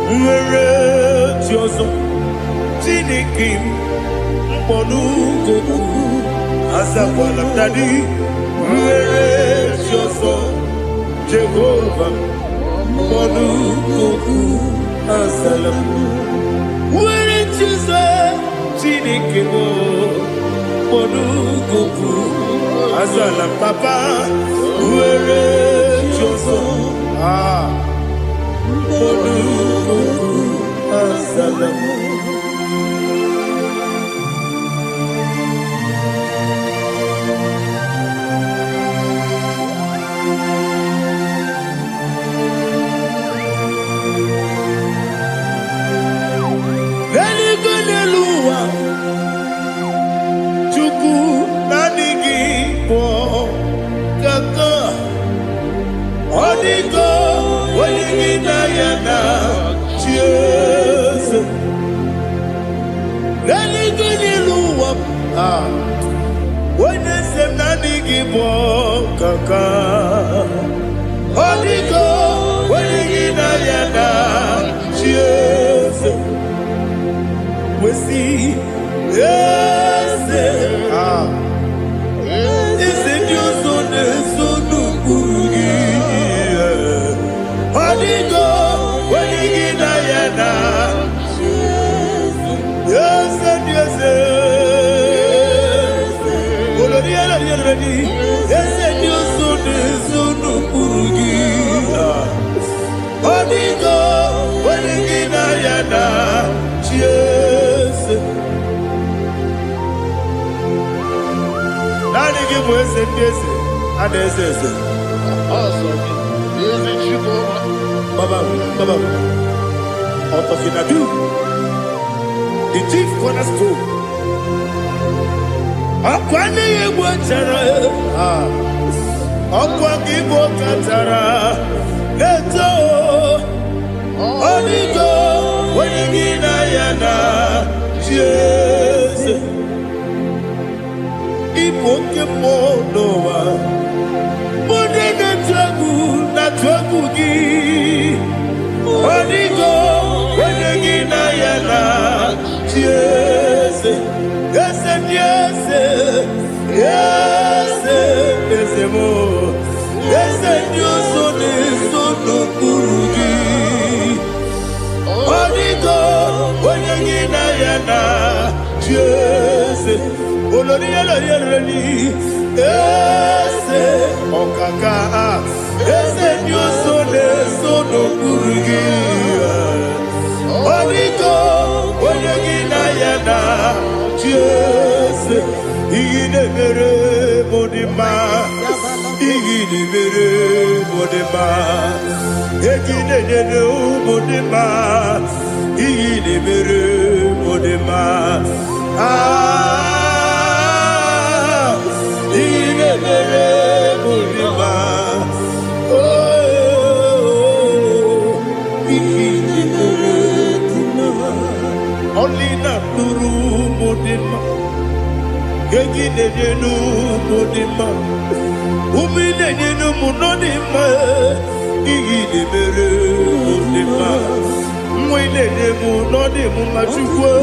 Nwere Tiozo Chineke Mbodu Goku Azakwala m Daddy. Nwere Tiozo Jehovah Mbodu Goku asalam. Where it is there, Chinikimo, Monukuku, asalam papa. Where it is Monukuku, asalam. We see, yes, is it your son, son of Bugi? Holy God, when you get Diana, yes, yes, yes, your son, son of Bugi. Holy God, when you get Diana, yes. Nani give us a yes, and yes, yes. Awesome. Is it you, Baba, out of Inadu, the chief cornerstone. Akwani Wachara, Akwaki Bokatara, Leto, Oligo, Wenigina Yana, yes. Ipokemonoa, Modena Tragu, Natwagugi, Oligo, Wenigina Yana, yes. Yes, yes, yes, yes, more. Yes, you son is son of Burugi. Onigo, when you get Diana, yes, Olonia, yes, Okaka, yes, you son is son of Burugi. Onigo, when you get Diana. Yes, Igidebere Modima, Igidebere Modima, Igidebere Modima, Igidebere Modima, Igidebere Modima, oh, Igidebere Modima, only not Nuru Modima. Gegidenu Modima, Umidenu Munodima, Igidebere Modima, Mwidenu Nodimu Machukwa,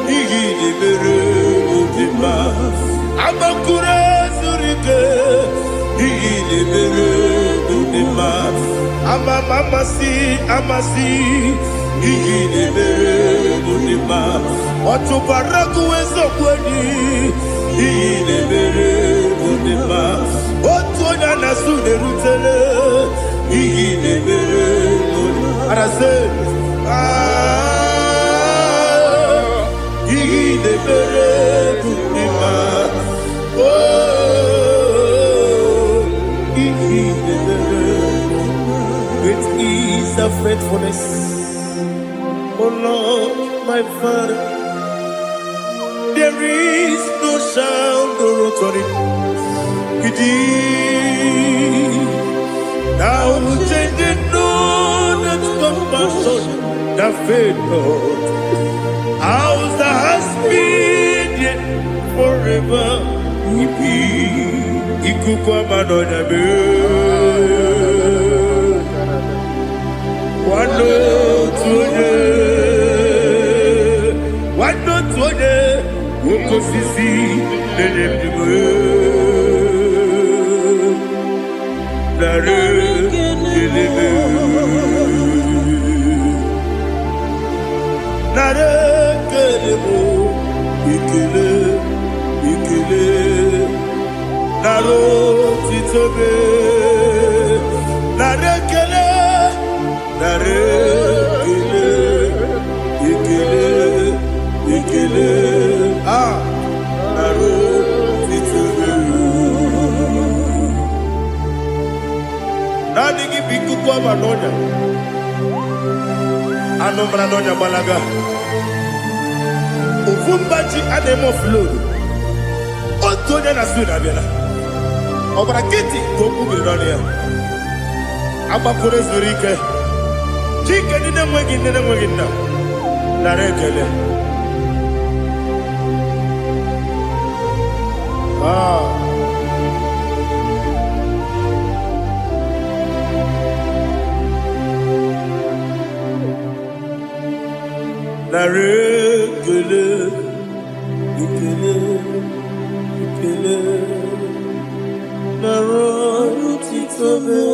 Igidebere Modima, Abakure Zurike, Igidebere Modima, Amasi, Igidebere Modima, Otubaraku Ezokweni, Igidebere Modima, Otonya Nasude Rutele, Igidebere Modima, Arase, Igidebere Modima, oh, Igidebere Modima, great is the faithfulness, oh Lord, my Father. There is no sound or authority. Now changing no that compassion, the faith Lord. Ours that has been yet forever we be. Ikukwa manona be. Wano tuone, wano tuone. Ukosisi nenebdiwe Nare nenebe nare ekele mo, ekele, ekele, naro titobe, nare ekele, nare ekele, ekele, ekele, naro titobe. Nani kibiku kwa manonya, anombra nonya balaga. Ufumbaji anemo flow. Otonya na suna biela. Obra kiti koku bironia. Aba kore zurike. Chike nine mwegi na. Narekele. Narekele, ekele, ekele, narotitobe,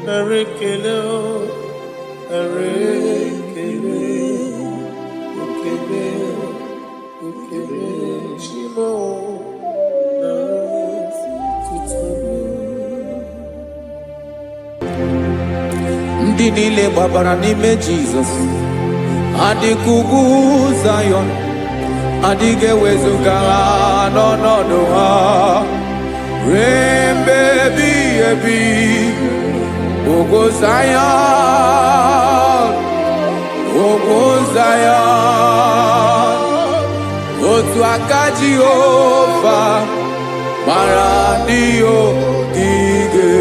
narekele, narekele, ekele, ekele, shimo, narotitobe. Ndị niile gbabara n'ime Jizọs adịghị ugwu Zayọn, adịghị ewezuga ha n'ọnọdụ ha ruo mgbe ebighị ebi. Ugwu Zayọn, ugwu Zayọn, otu aka Jehova gbara ndị ogige.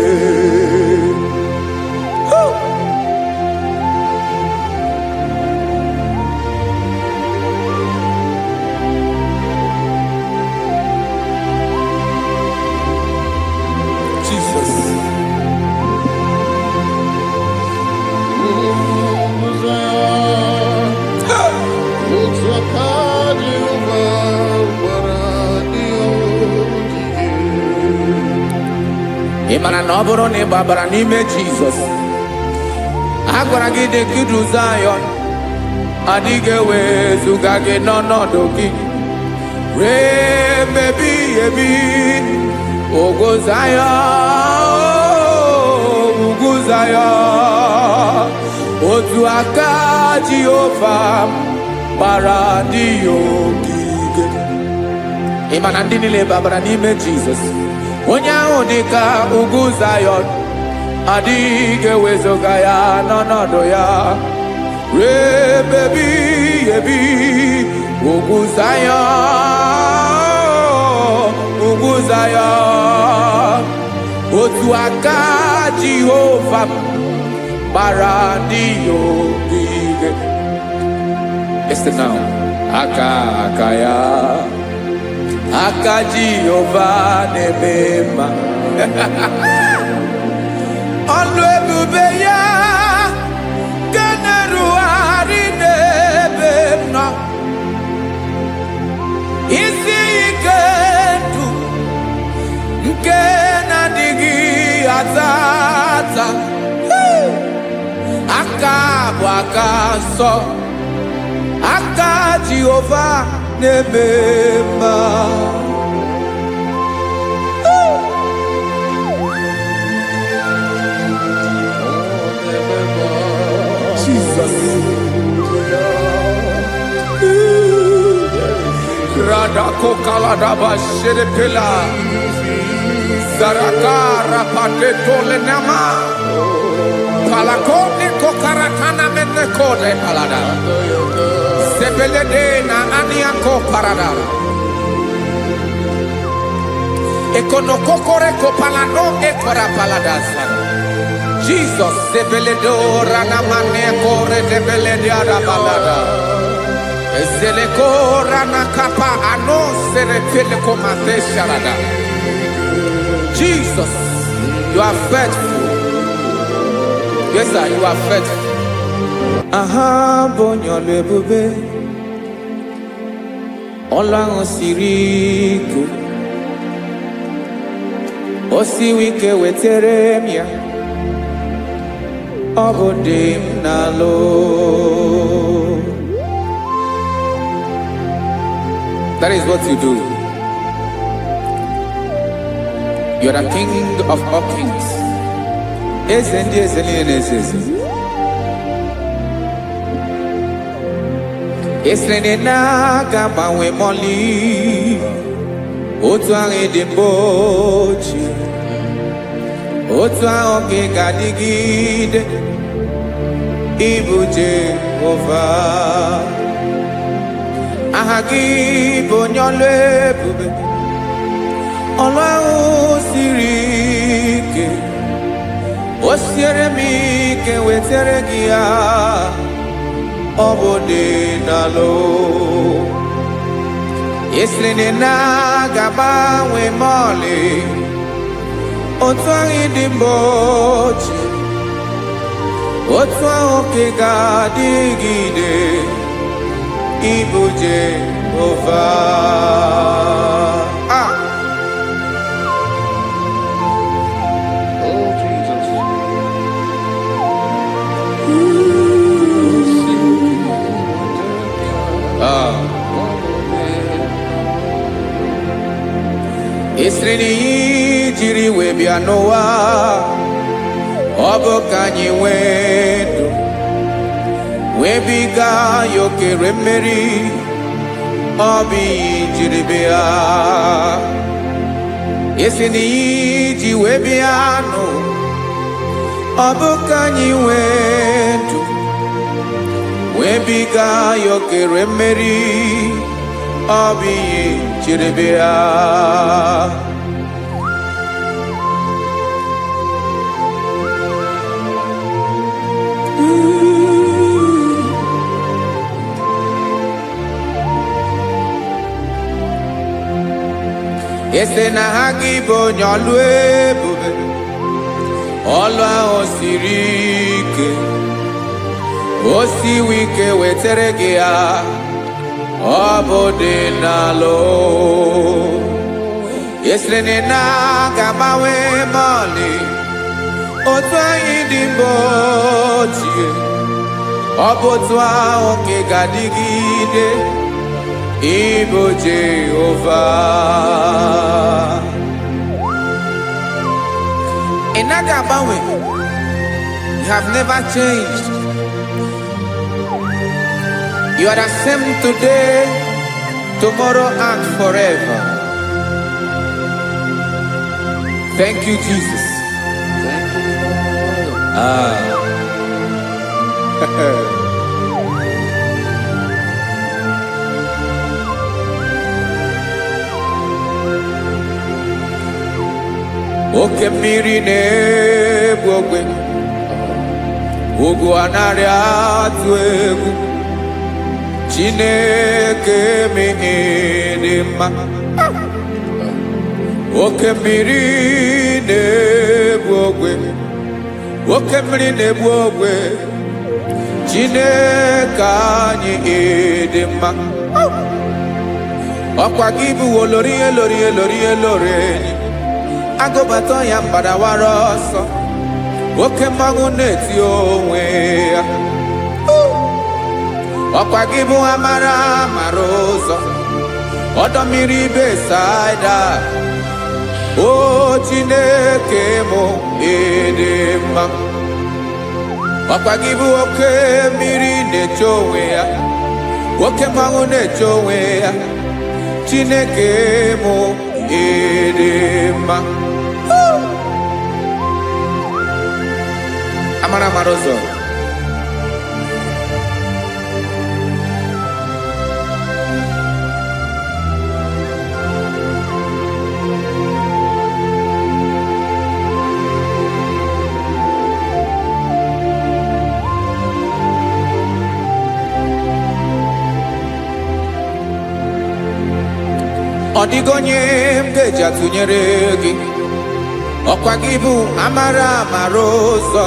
Ịmara na ọ bụrụ na ị gbabara n'ime Jizọs, a gwara gị dị ka Ugwu Zayọn, adịghị ewezuga gị n'ọnọdụ gị ruo mgbe ebighị ebi. Ugwu Zayọn, ugwu Zayọn, otu aka Jehova gbara ndị ogige. Ịma na ndị niile gbabara n'ime Jizọs, onye ahụ dị ka ugwu Zayọn, adịghị ewezuga ya n'ọnọdụ ya ruo mgbe ebighị ebi. Ugwu Zayọn, ugwu Zayọn, otu aka Jehova gbara ndị ogige. Listen now, aka ya, aka Jehova na-eme mma. Ọlụ ebube ya ga na-erugharị n'ebe m nọ. Isi ike ndụ nke na-adịghị ata ata. Aka bụ aka nsọ, aka Jehova na-eme mma. Jesus. Radako kaladaba sherepela, zaraka rapate tole nama, palakone kokaratana mene kode palada, sebelede na aniako parada, ekono kokore kopalano ekora paladasa. Jesus, sebeledo rana mane kore sebelede ada palada. Eseleko rana kapa ano serepele komate sharada. Jesus, you are faithful. Yes, sir, you are faithful. Aha, bonyo lebube. Ola osiriku. Osi wike weteremia. Obodim nalo. That is what you do. You are the King of all kings. Esrene na gaba we moli otu ahụ dị mgbochi otu ahụ ka ị ga-adịgide ịbụ Jehova. Aha gị bụ onye ọlụ ebube, ọlụ ahụ siri ike, o siere m ike wetere gị ya. Obodinalo Esrene na gaba we moli otu ahụ dị mgbochi otu ahụ ka ị ga-adịgide ịbụ Jehova. Oh, Jesus. Esrene jiri wee bịa n'ụwa, ọ bụ ka anyị nwee ndụ wee biga ya okere mmeri, ọ bụ ihe jiri bịa. Esrene ji wee bịa nụ, ọ bụ ka anyị nwee ndụ wee biga ya okere mmeri, ọ bụ ihe jiri bịa. Ese na ha gị bụ onye ọlụ ebube, ọlụ ahụ siri ike, o siwe ike wetere gị ya. Obodinalo Esrene na gaba-we moli otu anyị dị mgbochi, ọ bụ otu ahụ ka ị ga-adịgide ịbụ Jehova. Ị naghị agbanwe. You have never changed. You are the same today, tomorrow, and forever. Thank you, Jesus. Thank you, Lord. Oke mmiri na-egbu ogwe, ugwu anaghị atụ egwu. Chineke me dị mma. Oke mmiri na-egbu ogwe, oke mmiri na-egbu ogwe. Chineke anyị dị mma. Ọkwa gị bụ olori elori elori elori enyi, agụbata ya mbadawara ọsọ, oke mmanwụ na-eti onwe ya. Ọkwa gị bụ amara amara ụzọ, ọdọ mmiri Besaida. O Chineke mụ ịdị mma. Ọkwa gị bụ oke mmiri na-eche onwe ya, oke mmanwụ na-eche onwe ya. Chineke mụ ịdị mma. Amara amara ụzọ. Ọ dịghị onye m ga-eji atụnyere gị, ọkwa gị bụ amara amara ụzọ.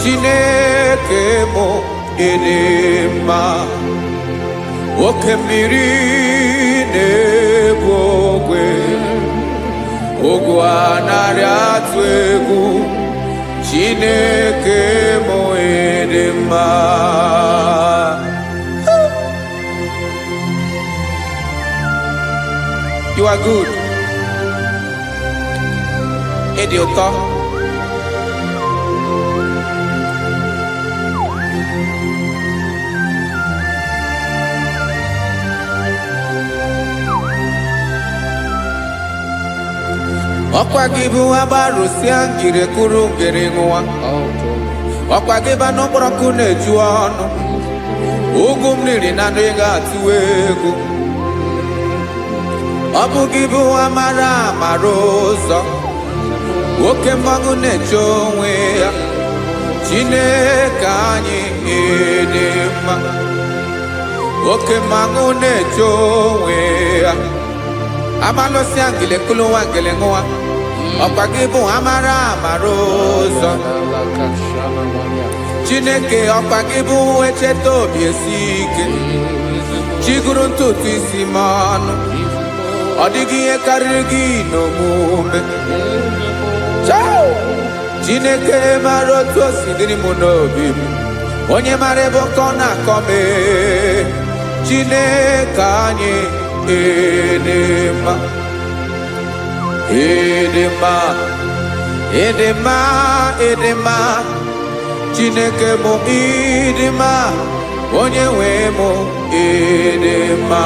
Chineke mụ ịdị mma. Oke mmiri na-egbu ogwe, ogwu anaghị atụ egwu. Chineke mụ ịdị mma. You are good. Ịdị ụtọ. Ọkwa gị bụ agbarụsịa ngiri kụrụ ngiri nwa. Ọkwa gị bụ n'ụkpọrọkụ na-eju ọnụ. Ugwu mmiri na anụ ị ga-atụ egwu. Ọ bụ gị bụ amara amara ụzọ. Oke mmanwụ na-eche onwe ya. Chineke anyị dị mma. Oke mmanwụ na-eche onwe ya. Amalụsịa ngile kụlụ nwa ngile nwa. Ọkwa gị bụ amara amara ụzọ. Chineke ọkwa gị bụ echeta obi esi ike. Chiguru ntutu isi m ọnụ. Ọ dịghị ihe karịrị gị n'omume. Chineke mara otu o si dịrị m n'obi m. Onye mara ebe ọkọ na-akọ m. Chineke anyị dị mma. Ịdị mma, ịdị mma, ịdị mma. Chineke mụ ịdị mma. Onye nwe mụ ịdị mma.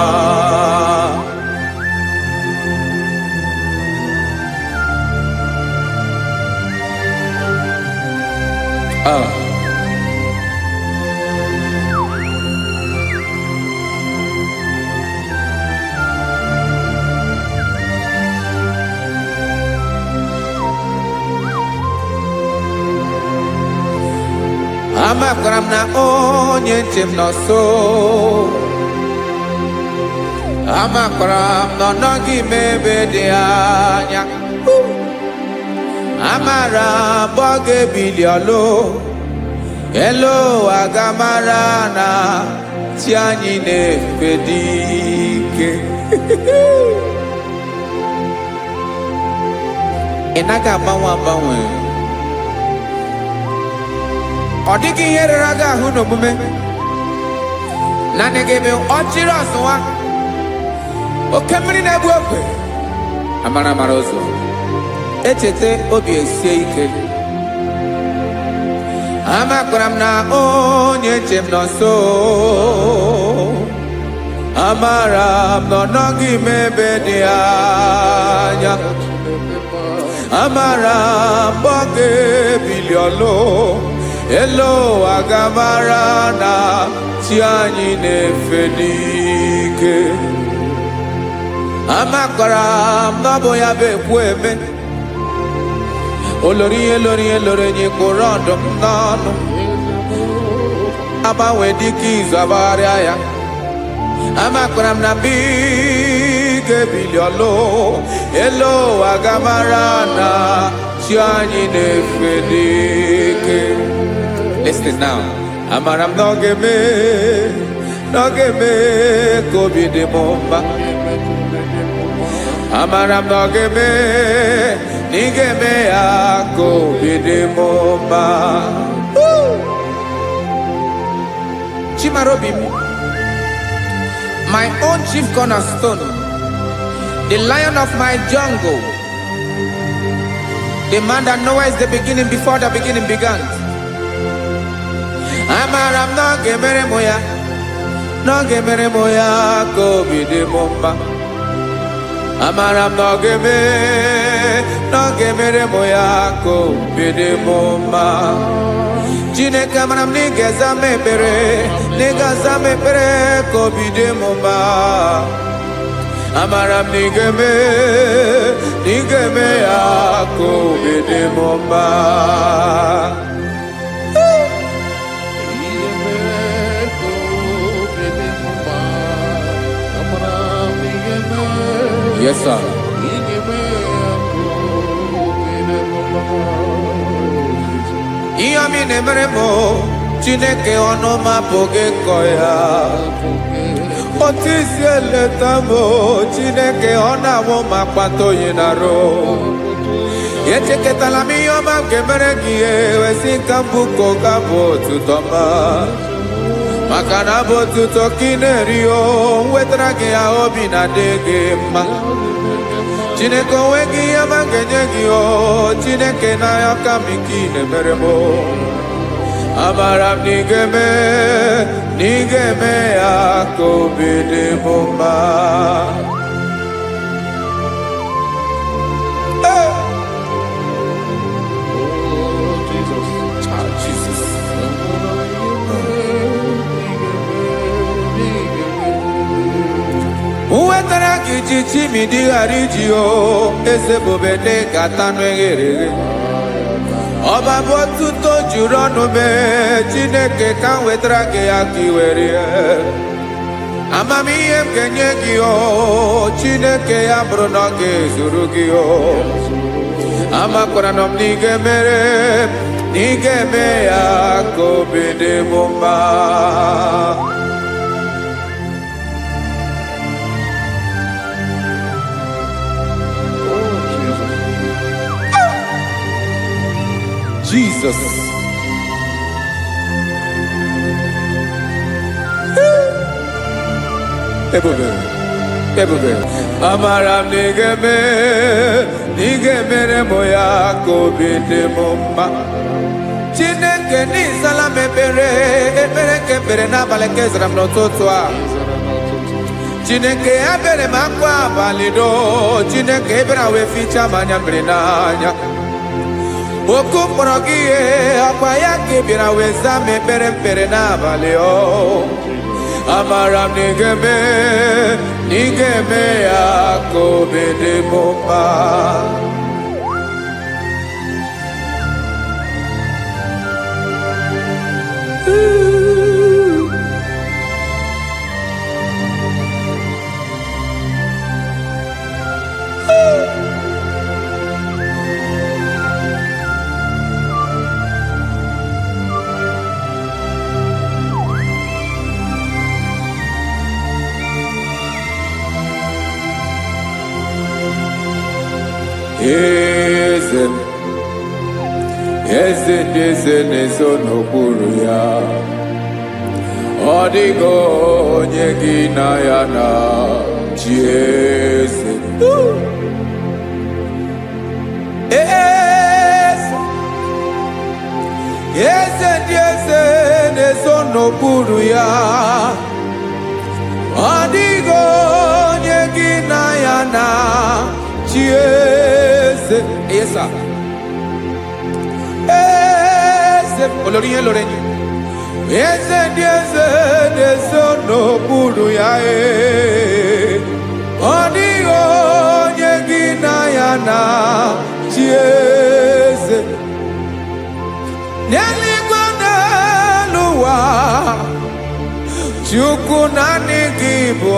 Amakwara m na onye nche m nọ nso. Amakwara m na ọ nọghị m ebe dị anya. Amara m ọ ga-ebili ọlụ. Elu aga mara na chi anyị na-efe dị ike. Ị naghị agbanwe agbanwe. Ọ dịghị ihe rere gị ahụ n'omume. Naanị gị bụ ọchịrị ọsụwa. Oke mmiri na-egbu ogwe. Amara amara ụzọ. Echete obi esie ike. Amakwara m na onye nche m nọ nso. Amara m na ọ nọghị m ebe dị anya. Amara m ọ ga-ebili ọlụ. Elu aga mara na chi anyị na-efe n'ike. Amakwara m na ọ bụ ya bụ ekwu eme. Olori ihe lori ihe lori enyi kpụrụ ọdụm n'ọnụ. Agbanwe dịka izu agbagharịa ya. Amakwara m na mgbe ị ga-ebili ọlụ. Elu aga mara na chi anyị na-efe n'ike. Listen now. Amara m na ọ ga-eme ka obi dị m mma. Amara m na ọ ga-eme na ị ga-eme ya ka obi dị m mma. Chimara obi m, my own chief cornerstone, the lion of my jungle, the man that knows the beginning before the beginning began. Amara m na ọ ga-emere m ya, na ọ ga-emere m ya ka obi dị m mma. Amara m na ọ ga-emere m ya ka obi dị m mma. Chineke amara m na ị ga-aza m ekpere, na ị ga-aza m ekpere ka obi dị m mma. Amara m na ị ga-eme ya ka obi dị m mma. Yes, sir. Ihe ọmị na-emere m Chineke ọnụ m apụghị ịkọ ya. Otu isi eleta m Chineke ọ na-awụ m akpata oyi n'arụ. Echeketala m ihe ọma nke mere gị ihe wesị ka m bụkọ ga bụ otuto ma. Maka na bụ otuto ka ị na-eri o wetara gị ya obi na-adị gị mma. Chineke onweghị ihe ma ga-enye gị o Chineke n'aka m ike ị na-emere m amara m na ị ga-eme ya ka obi dị m mma. Uwetara gị ji chimidi ghara iji o eze bobede gata n'eghere ọba bụ otuto juru ọnụ mee Chineke ka m wetara gị ya ka i were amamihe m ga-enye gị o Chineke ya bụrụ na ọ ga-ezuru gị o amakwara na m na ị ga-eme ya ka obi dị m mma. Jesus. Ebube. Amara m na ị ga-emere m ya ka obi dị m mma. Chineke n'ịzala m ekpere nke ekpere n'abalị nke zara m n'ụtụtụ a. Chineke ya bere m akwa abalị do Chineke ebere wee fichaa m anya mmiri n'anya. Oku mkpọrọ gị ihe akwa ya ka bịara wee zaa m ekpere mpere n'abalị o amara m na ị ga-eme ya ka obi dị m mma. Eze ndị eze na-ezo n'okpuru ya ọ dịghị onye gị na ya na chi eze. Eze ndị eze na-ezo n'okpuru ya ọ dịghị onye gị na ya na chi eze. Olórí lórenyi eze ndị eze na-eso n'okpuru ya ọ dịghị onye gị na ya na chi eze n'eluigwe n'elu ụwa Chukwu naanị gị bụ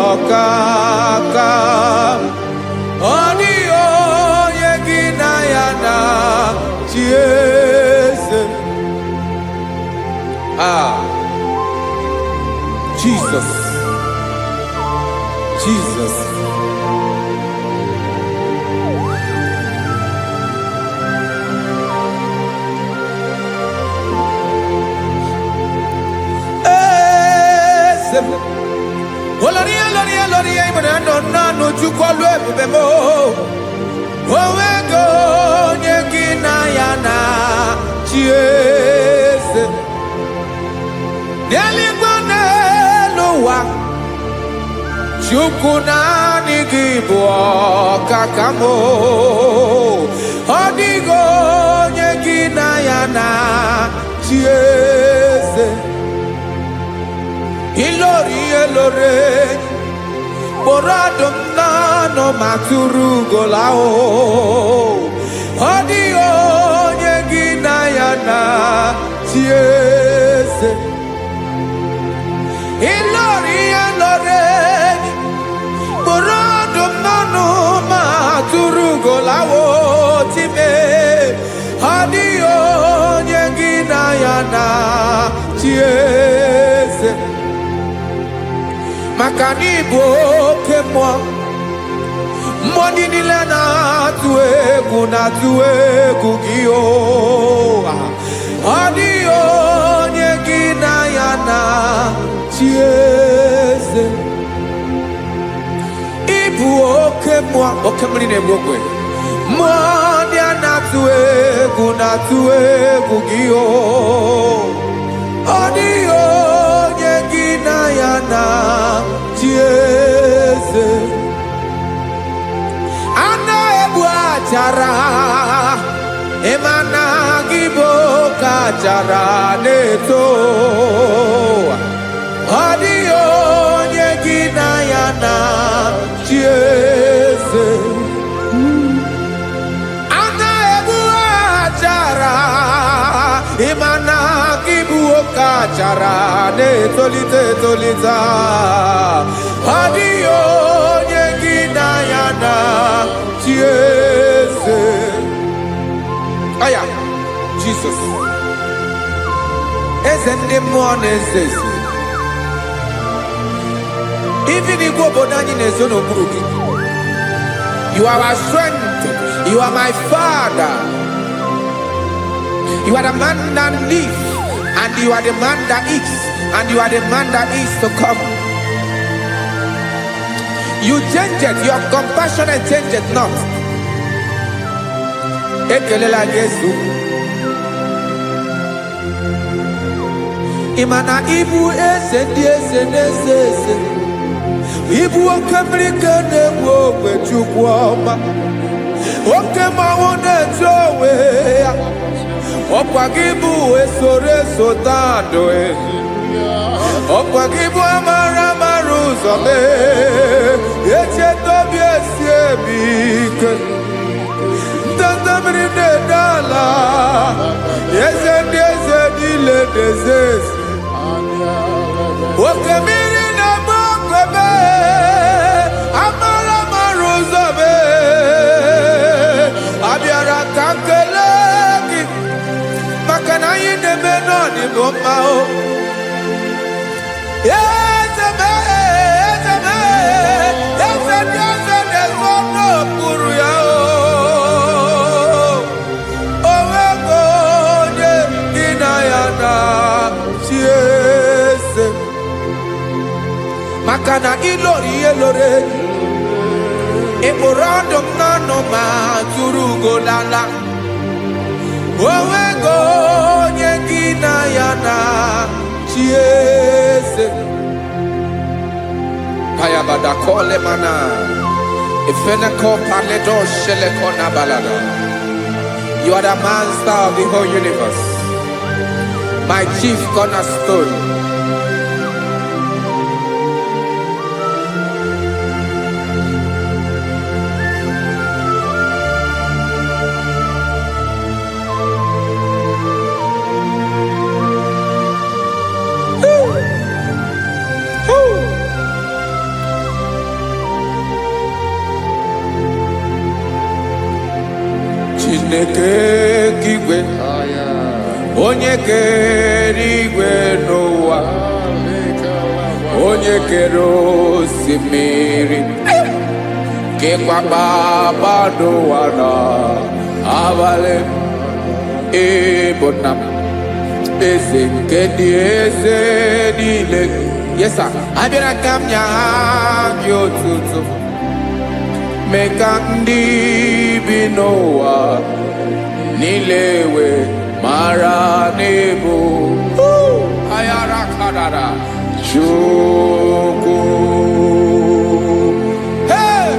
ọkaka ọ dịghị onye gị na ya na chi eze. Jesus. Oloria ibona no chukolu ebube mo owego onye gị na ya na chi eze n'eluigwe n'elu ụwa Chukwu naanị gị bụ ọkaka m ọ dịghị onye gị na ya na chi eze ilori kpọrọ ọdụm n'ọnụ ma tụrụ ugola ọ dịghị onye gị na ya na chi eze ilori kpọrọ ọdụm n'ọnụ ma tụrụ ugola time ọ dịghị onye gị na ya na chi eze maka na ịbụ oke mmụọ ndị niile na-atụ egwu gị ọ dịghị onye gị na ya na chi eze ịbụ oke mmụọ mmụọ oke mmiri na-egbu ogwe mmụọ ndị a na-atụ egwu gị o ọ dịghị onye gị na ya na-achị eze a na-egbu achara ịma na gị bụ ka achara na-eto ọ dịghị onye gị na ya na-achị eze a na-egbu achara ịma na gị bụ ka achara na-etolite etolite ọ dịghị onye gị na ya na-achị eze aya Jesus eze ndị mmụọ na-eze eze even igwe obodo anyị na-ezo n'okpuru gị you are our strength you are my father you are the man that lives and you are the man that eats and you are the man that is to come you change it your compassion and change it not ekelela Jesu imana ibu eze ndị eze na-eze eze ibu oke mmiri ka na-egbu ogwe Chukwu ọma oke mmanwụ na-eche onwe ya ọkwa gị bụ esoro esota ndụ ọkwa gị bụ amara amara ụzọ mee echeta obi esi ebi ike ndanda mmiri na-ede ala eze ndị eze niile na-eze eze oke mmiri na-agba okwebe amara amara ụzọ mee abịara ka nkele gị maka na anyị na-eme n'ọdịbụ mma o eze mee eze mee eze ndị eze na-ezo n'okpuru ya o onwego onye gị na ya na-achị eze maka na ịlọrọ ihe lọrọ enyi ịkpụrụ ọdụ m n'ọnụ ma tụrụ ugo n'ala onwego onye gị na ya na-achị eze payabada kole mana ifeneko paledo sheleko na balada you are the master of the whole universe my chief cornerstone Chineke kigwe onye kere igwe n'ụwa onye kere osimiri kekwa kpakpando ụwa n'abalị ịbụ nna m eze nke dị eze niile yesa abịara ka m nya gị otuto mee ka ndị bi n'ụwa niile wee mara n'ebu ayara kadara Chukwu hey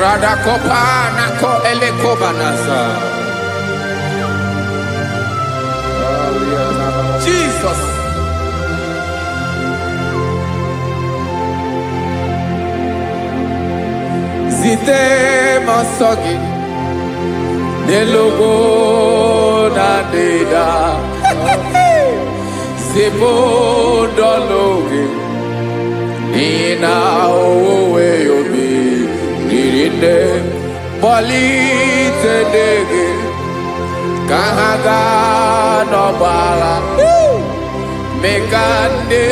Radakopa nako elekobanasa Jesus zite masogi nelogo na deda zipo dologe ina owe yobi nirinde polite dege kahaga no bala mekande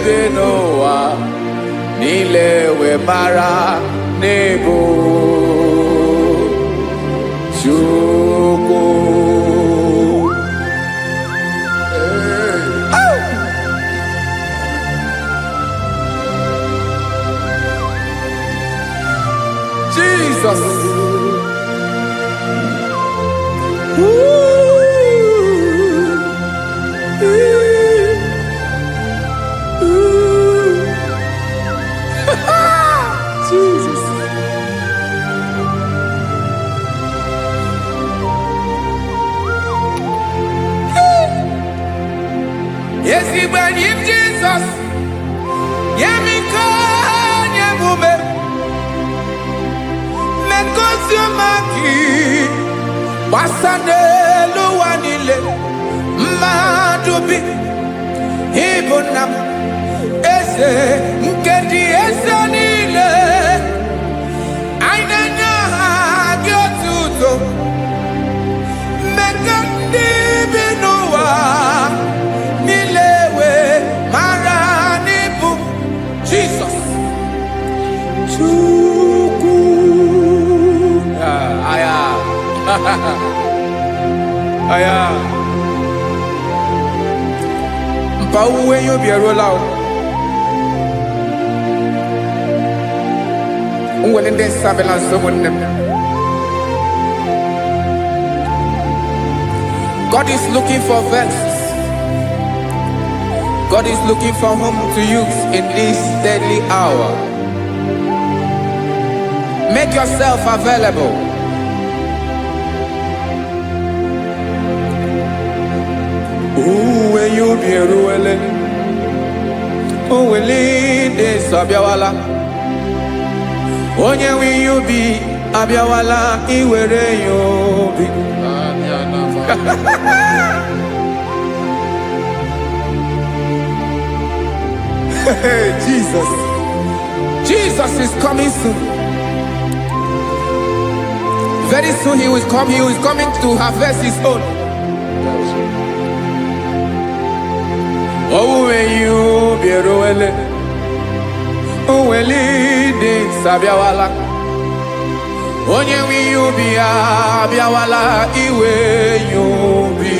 benoa nilewe mara nebo Chukwu when you Jesus, Yemiko, Yemume, Menkosumaki, Wasane Luanile, Madubi, Ibunam, Ese, Nkedi Esanile, Ainanya Gyotuto, Mekandi Binoa, Nilewe, Maranibu, Jesus. Chuku. Aya. Aya. Mpauwe yo bierola o. Unwelende sabela someone. God is looking for vessels. God is looking for whom to use in this deadly hour. Make yourself available. When you be ruele, oh, will lead this Abiawala. Onye will you be Abiawala? Iwere you be. Jesus. Jesus is coming soon. Very soon he will come. He is coming to harvest his own. Oh, when you be roele, oh, when leading Sabiawala. Onye will you be Abiawala? Iwe you be.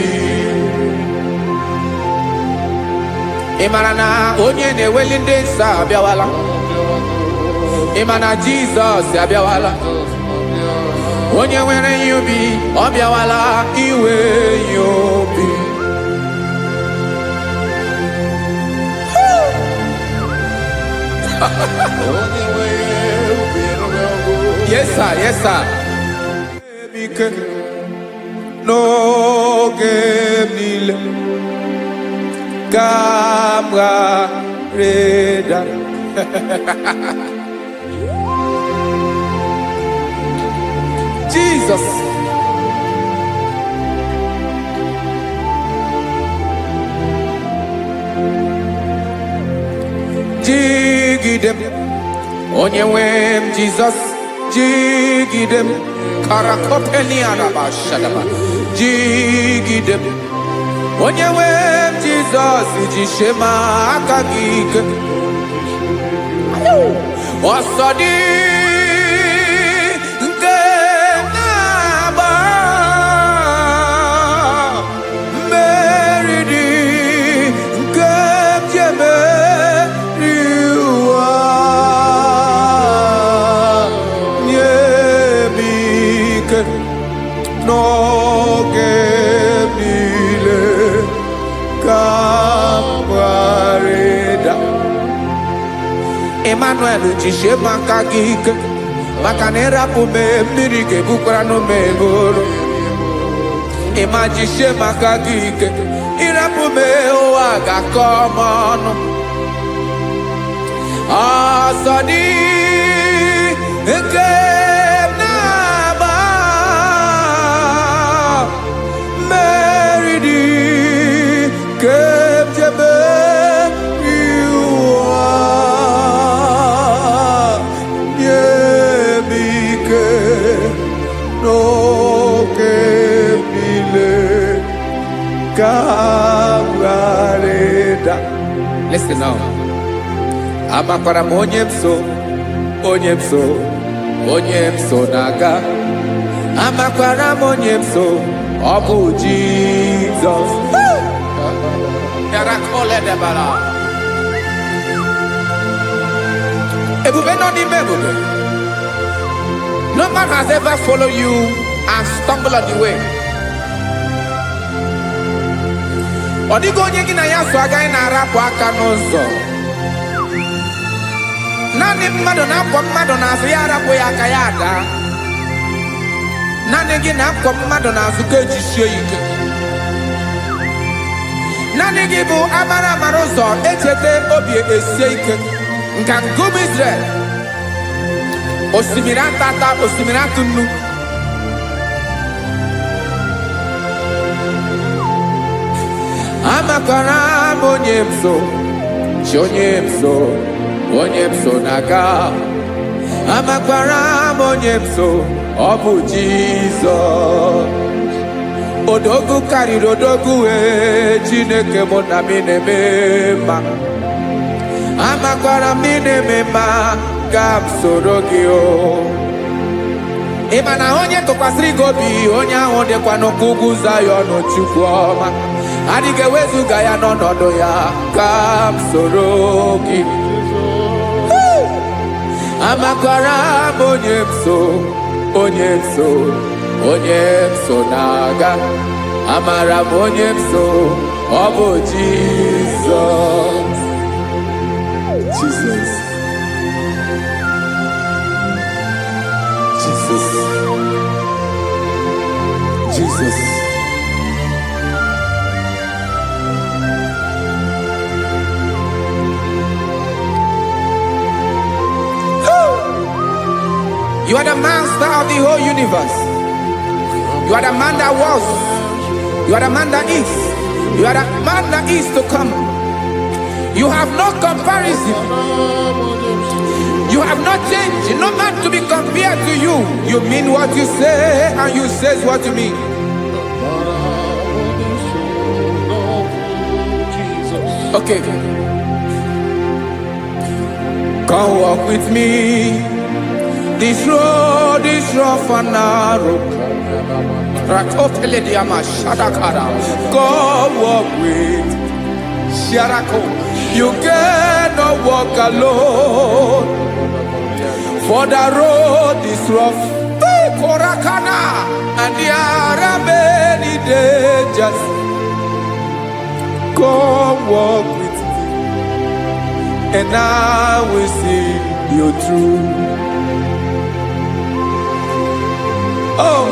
Imanana onye ne welinde Sabiawala. Imana Jesus Sabiawala. Onye were you be Abiawala? Iwe you be. Yes, sir. Yes, sir. No game Camarada. Jesus. Jigidem, Onyewem, Jesus, Jigidem, Karakopeni Arabashadaba, Jigidem, Onyewem, Jesus, Jishema Akagik, Osadi, Genaba, Meridi, Gemjeme. No gemile Camarada. Emmanuel Jishe Makagik Makanera Pume Mirike Bukrano Meboro Emajishe Makagik Irapume Oaga Komano Asadi Listen now. Amakwara onyemso naga. Amakwara onyemso obu Jesus. Yarakole debala. Ebube no di mebube. No man has ever followed you and stumbled on the way. Odigo onye gị na ya so agaghị na-arapụ aka n'ụzọ. Naanị mmadụ na-akwọ mmadụ n'azụ ya arapụ ya aka ya ada. Naanị gị na-akwọ mmadụ n'azụ ka ejisie ike. Naanị gị bụ amara amara ụzọ echete obi esie ike nka ngụm Israel osimiri atata osimiri atụ nnu amakwara m onye m so chi onye m so na-aga amakwara m onye m so ọ bụ Jizọs odogwu karịrị odogwu Chineke mụ na m na-eme mma amakwara m na-eme mma ka m soro gị o ị ma na onye tụkwasịrị gị obi onye ahụ dịkwa n'ụkwụ ugwu Zayọn Chukwu ọma adịghị ewezuga ya n'ọnọdụ ya ka m soro gị amakwara m onye m so na-aga amara m onye m so ọ bụ Jizọs Jesus You are the master of the whole universe. You are the man that was. You are the man that is. You are the man that is to come. You have no comparison. You have not changed. No man to be compared to you. You mean what you say and you say what you mean. Okay. Come walk with me. This road is rough and narrow. Go walk with Sharako. You cannot walk alone. For the road is rough. Korakana. And there are many dangers. Go walk with me. And I will see you through. Oh,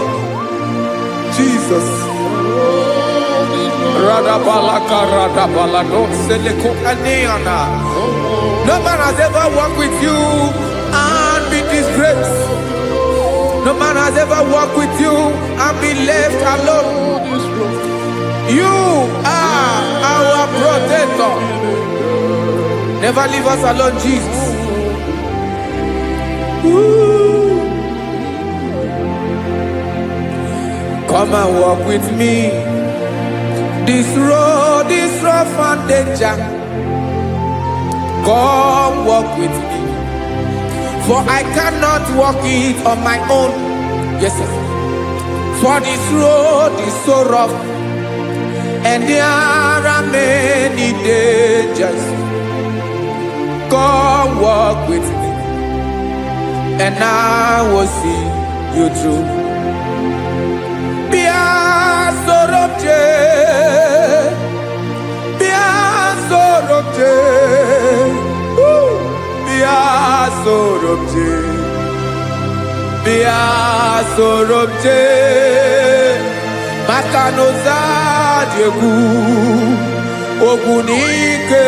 Jesus. No man has ever walked with you and be disgraced. No man has ever walked with you and be left alone. You are our protector. Never leave us alone, Jesus. Ooh. Come and walk with me. This road is rough and danger. Come walk with me. For I cannot walk it on my own. Yes, sir. For this road is so rough. And there are many dangers. Come walk with me. And I will see you through. Sorobje Makanoza Diegu Ogunike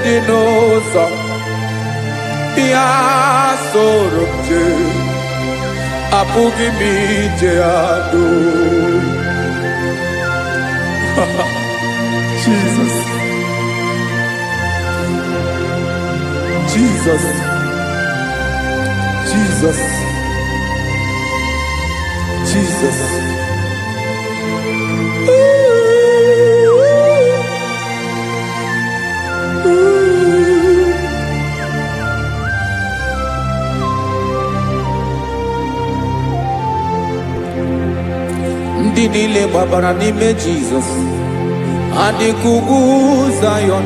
Dinosa Bia Sorobje Apugi Mijeado Jesus Jesus Jesus Jesus. Ndị niile gbabara n'ime Jizọs adịghị ugwu Zayọn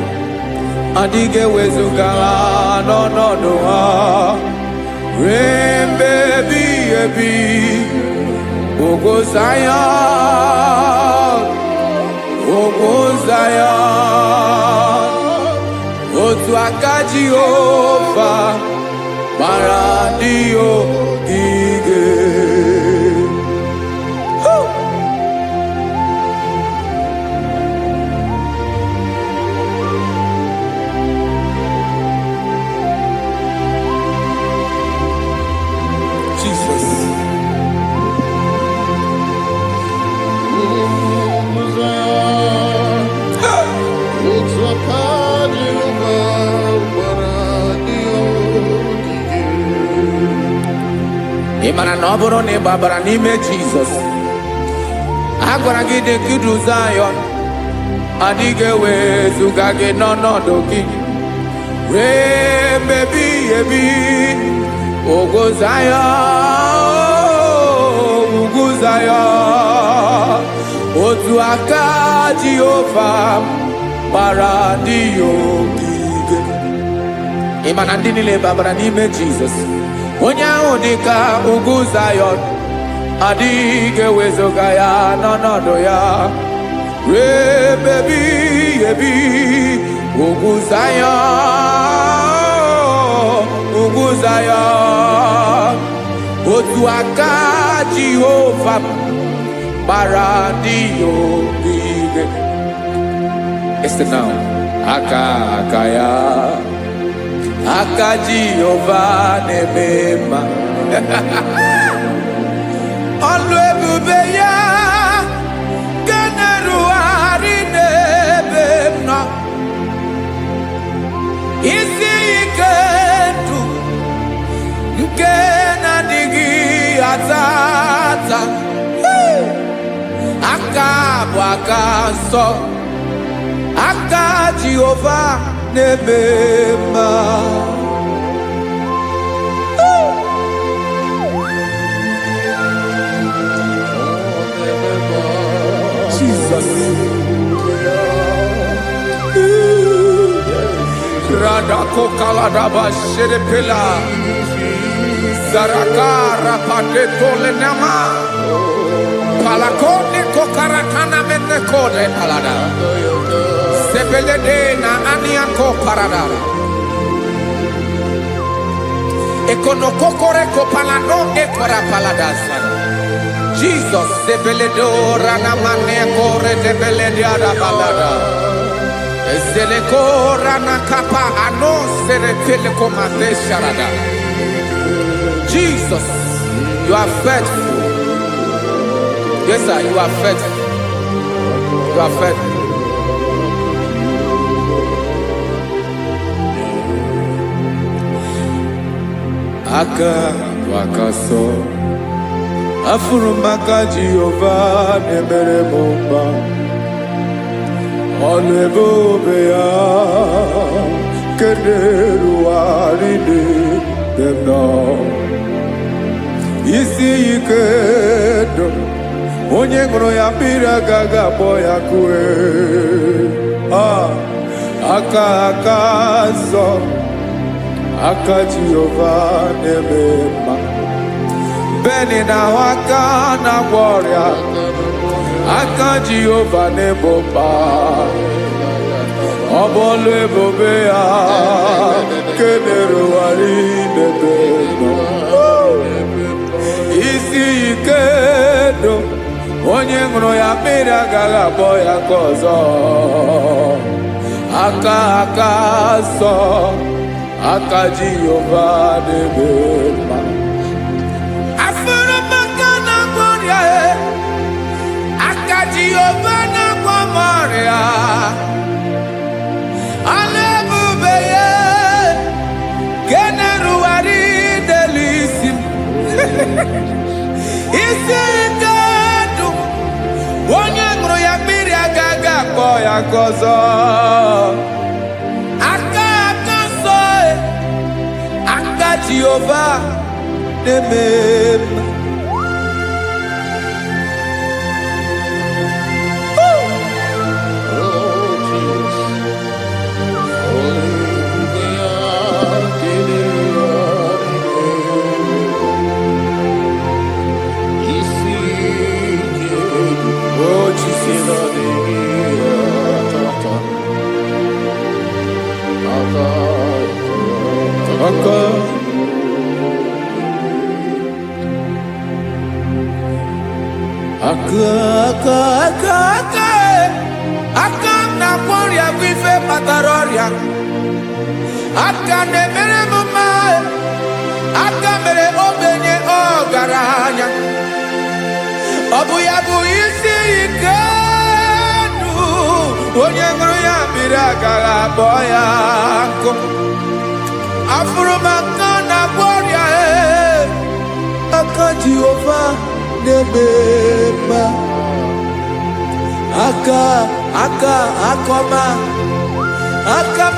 adịghị ewezuga n'ọnọdụ ha ruo mgbe ebighị ebi. Ogo Zion, otu aka Jehova mara ndị ogige. Imana na ọ bụrụ na ị gbabara n'ime Jizọs, a gwara gị dị kudu Zion, adịghị ewezuga gị n'ọnọdụ gị ruo mgbe ebighị ebi. Ugwu Zion, ugwu Zion, otu aka Jehova gbara ndị ya ogige. Ị ma na ndị niile babara n'ime Jizọs, onye ahụ dị ka ugwu Zion, adịghị ewezuga ya n'ọnọdụ ya ruo mgbe ebighị ebi. Ugwu Zion, ugwu Zion, otu aka Jehova gbara ndị ya ogige. Listen now, aka ya, aka Jehova na-eme mma. Ọlụ ebube ya ga na-erugharị n'ebe m nọ. Isi ike ndụ nke na-adịghị ata ata, aka bụ aka nsọ, aka Jehova na-eme mma. Jesus. Radako kaladaba sherepela, zarakara pateto lenama, palakone kokarakana mene kode palada, sebelede na aniako paradara, ekono kokore kopalano ekora paladasa. Jesus sebeledo rana mane kore debelediada balada. Jesus, you are faithful. Yes, sir, you are faithful. You are faithful. Aka so afurumaka Jehovah nemere mumba. Ọlụ ebube ya keneruarị n'ebe m nọ. Isi ike ndụ onye ṅụrụ ya mmiri agaghị akpọ ya kue. Aka nsọ, aka Jehova na-eme mma. Beni na-ahụ aka na-agwọ ọrịa, aka Jehova na-ebo mba. Ọ bụ ọlụ ebube ya kenerugharị n'ebe nọ. Isi ike ndụ onye ṅụrụ ya mmiri agaghị akpọ ya ka ọzọ. Aka nsọ, aka Jehova na-eme mma. Jehova na-agwọ m ọrịa, ọlụ ebube ya ga na-erugharị n'elu isi m. Isi ike ndụ onye ṅụrụ ya mmiri agaghị akpọ ya ka ọzọ. Aka nsọ, aka Jehova na-eme mma. Aka na-agwọ ọrịa bụ ife kpatara ọrịa. Aka na-emere m mma, aka mere ogbenye ọgaranya. Ọ bụ ya bụ isi ike ndụ onye ṅụrụ ya mmiri agaghị akpọ ya nkụ. Afụrụ m aka na-agwọ ọrịa, aka Jehovah nebema akoma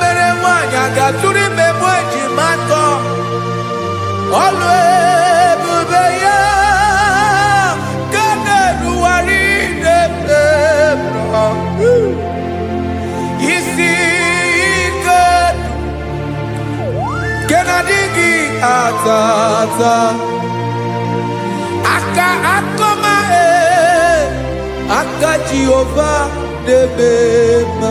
mere nwanyị agatụrụ ime mweji matọ ọlụ ebube ya ka na-eruwari nebema isi ike ke na-adịghị ata akoma aka Jehovah nebema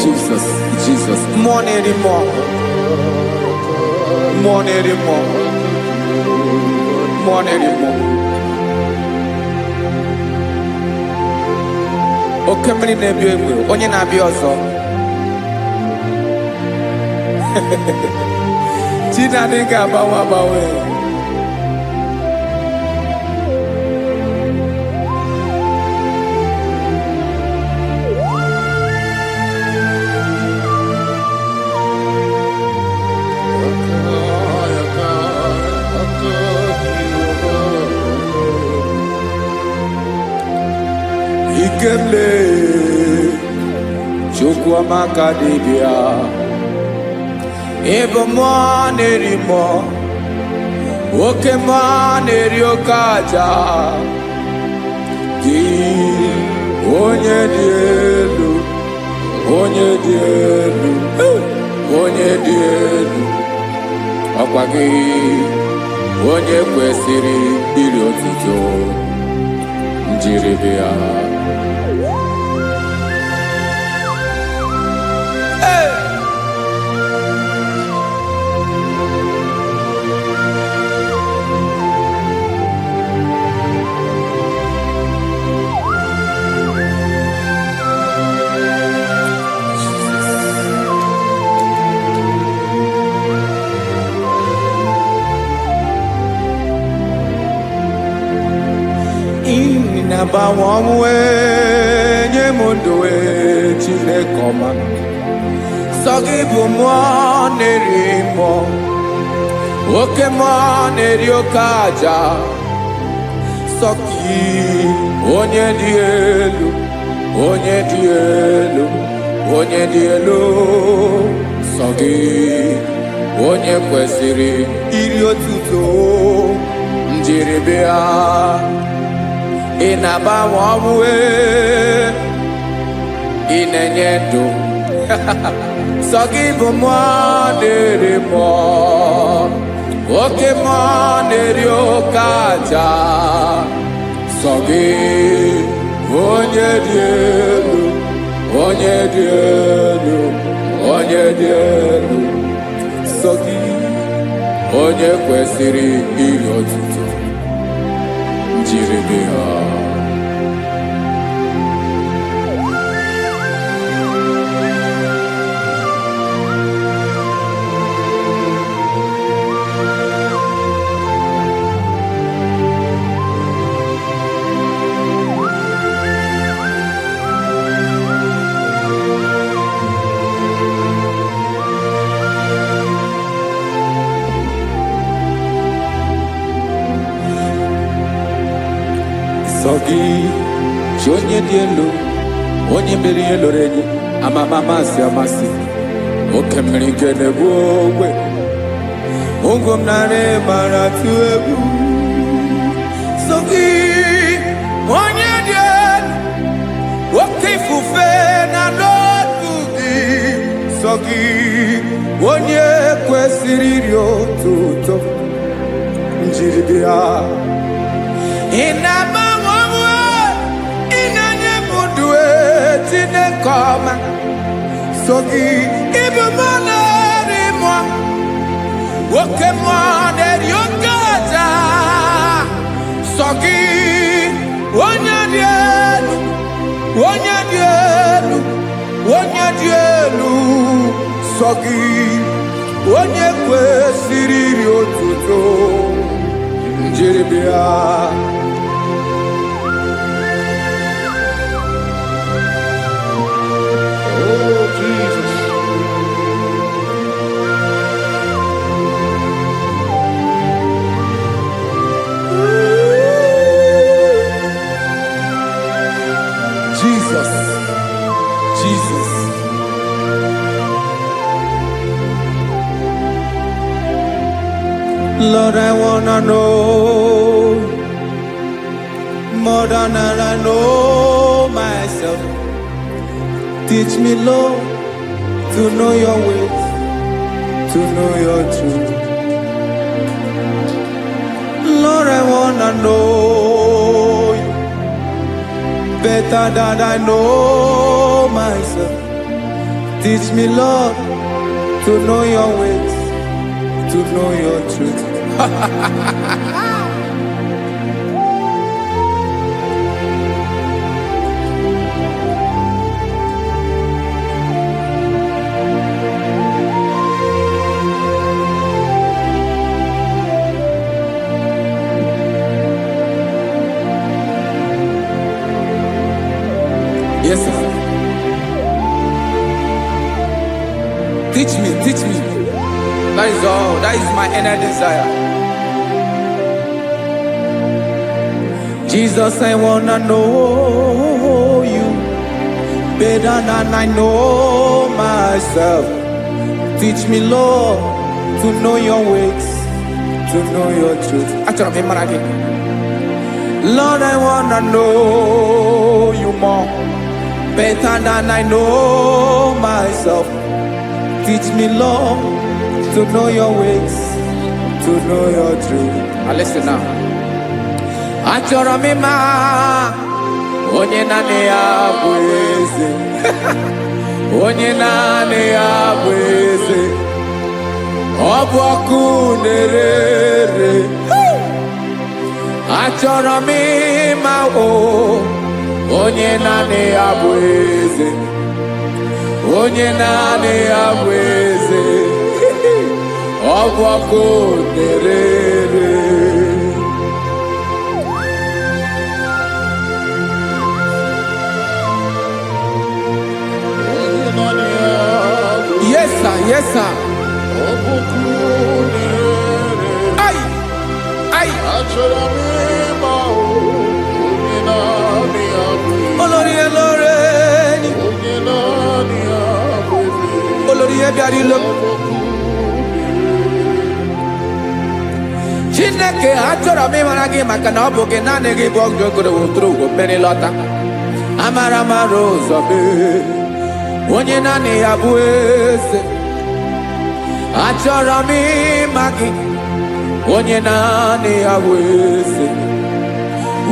Jesus. Jesus. More anymore. Okemri na-ebi egbe, onye na-abịa ọzọ. Chinadị ga-agbanwe. Ikemle Chukwamaka dibia Ebo mwanerimo Oke mwaneriokaja Di onye dielu Ọkwa gị onye kwesịrị iri otuto njiribia Nabawanwe nyemundowe Chinekoma Sogibu mwanerimo Oke mwaneriokaja Soki onye dielu Sogi onye kwesịrị iri otuto njiribia Inabawanwe inenyedo Sogibu mwanerimo Oke mwaneriokaja Sogi onye dielu Sogi onye kwesịrị iri otuto njiribia Sogi onye dielu onye mere ihe loro enyi amasi oke mmiri nke na-egbu ogwe ungom narị mara tụ egwu Sogi onye dielu oke ifufe na n'otu gị Sogi onye kwesịrị iri otuto njiribia Inabawanwe inanyemundwe Chinekoma Sogi ibu mwanerimo Oke mwaneriokaja Sogi onye dielu onye dị elu sọ gị, onye kwesịrị iri otuto njiri bịa. Oh, Jesus. Jesus, Jesus. Lord, I wanna know more than I know myself. Teach me, Lord, to know your ways, to know your truth. Lord, I wanna know you better than I know myself. Teach me, Lord, to know your ways, to know your truth. Yes, sir. Teach me, teach me. That is all. That is my inner desire. Jesus, I wanna know you better than I know myself. Teach me, Lord, to know your ways, to know your truth. Actually, I'm again. Lord, I wanna know you more, better than I know myself. Teach me, Lord, to know your ways, to know your truth. Listen now. Achọrọ m ịma onye naanị ya bụ eze. Onye naanị ya bụ eze. Ọ bụ ọkụ na-ere. Achọrọ m ịma onye naanị ya bụ eze. Onye naanị ya bụ eze. Ọ bụ ọkụ na-ere. Yes, sir. Yes, sir. Ay, ay. Olórí Ẹlọ́rẹ́, olórí Ẹbíadí ló. Chineke achọrọ m ịmara gị maka na ọ bụ gị naanị gị bụ ọgụ ogologo wotoro ugwo mmeri lọta. Amara mara ụzọ mee. Onye naanị ya bụ eze. Achọrọ m ịma gị. Onye naanị ya bụ eze.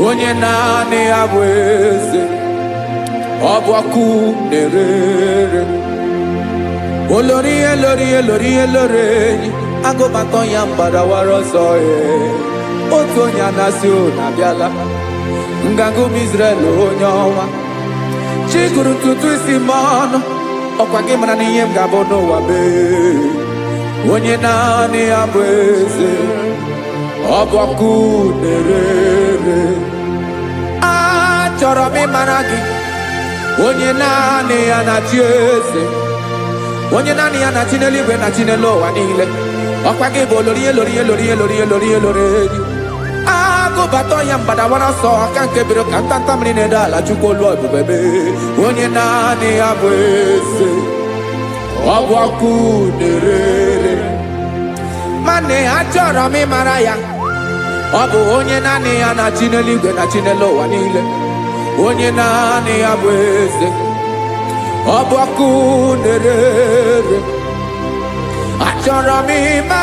Onye naanị ya bụ eze. Ọ bụ ọkụ na-ere. Olórí Ẹlọ́rẹ́, agụbatọ ya mgbadawara ọsọ ya. Otu onye anasị na-abịala. Nganga ụmụ Izrel onye ọnwa. Chi gụrụ ntutu isi m ọnụ. Ọkwa gị mara na ihe m ga-abụ n'ụwa mee. Onye naanị ya bụ eze. Ọ bụ ọkụ na-ere. Achọrọ m ịmara gị. Onye naanị ya na-achị eze. Onye naanị ya na-achị n'eluigwe na-achị n'elu ụwa niile. Ọkwa gị bụ olórí Ẹlọ́rẹ́. Agụbatọ ya mgbadawara ọsọ aka nke biro ka ntanta mmiri na-ede ala Chukwu olu ebube mee. Onye naanị ya bụ eze. Ọ bụ ọkụ na-ere. Mane achọrọ m ịmara ya. Ọ bụ onye naanị ya na-achị n'eluigwe na-achị n'elu ụwa niile. Onye naanị ya bụ eze. Ọ bụ ọkụ na-ere. Achọrọ m ịma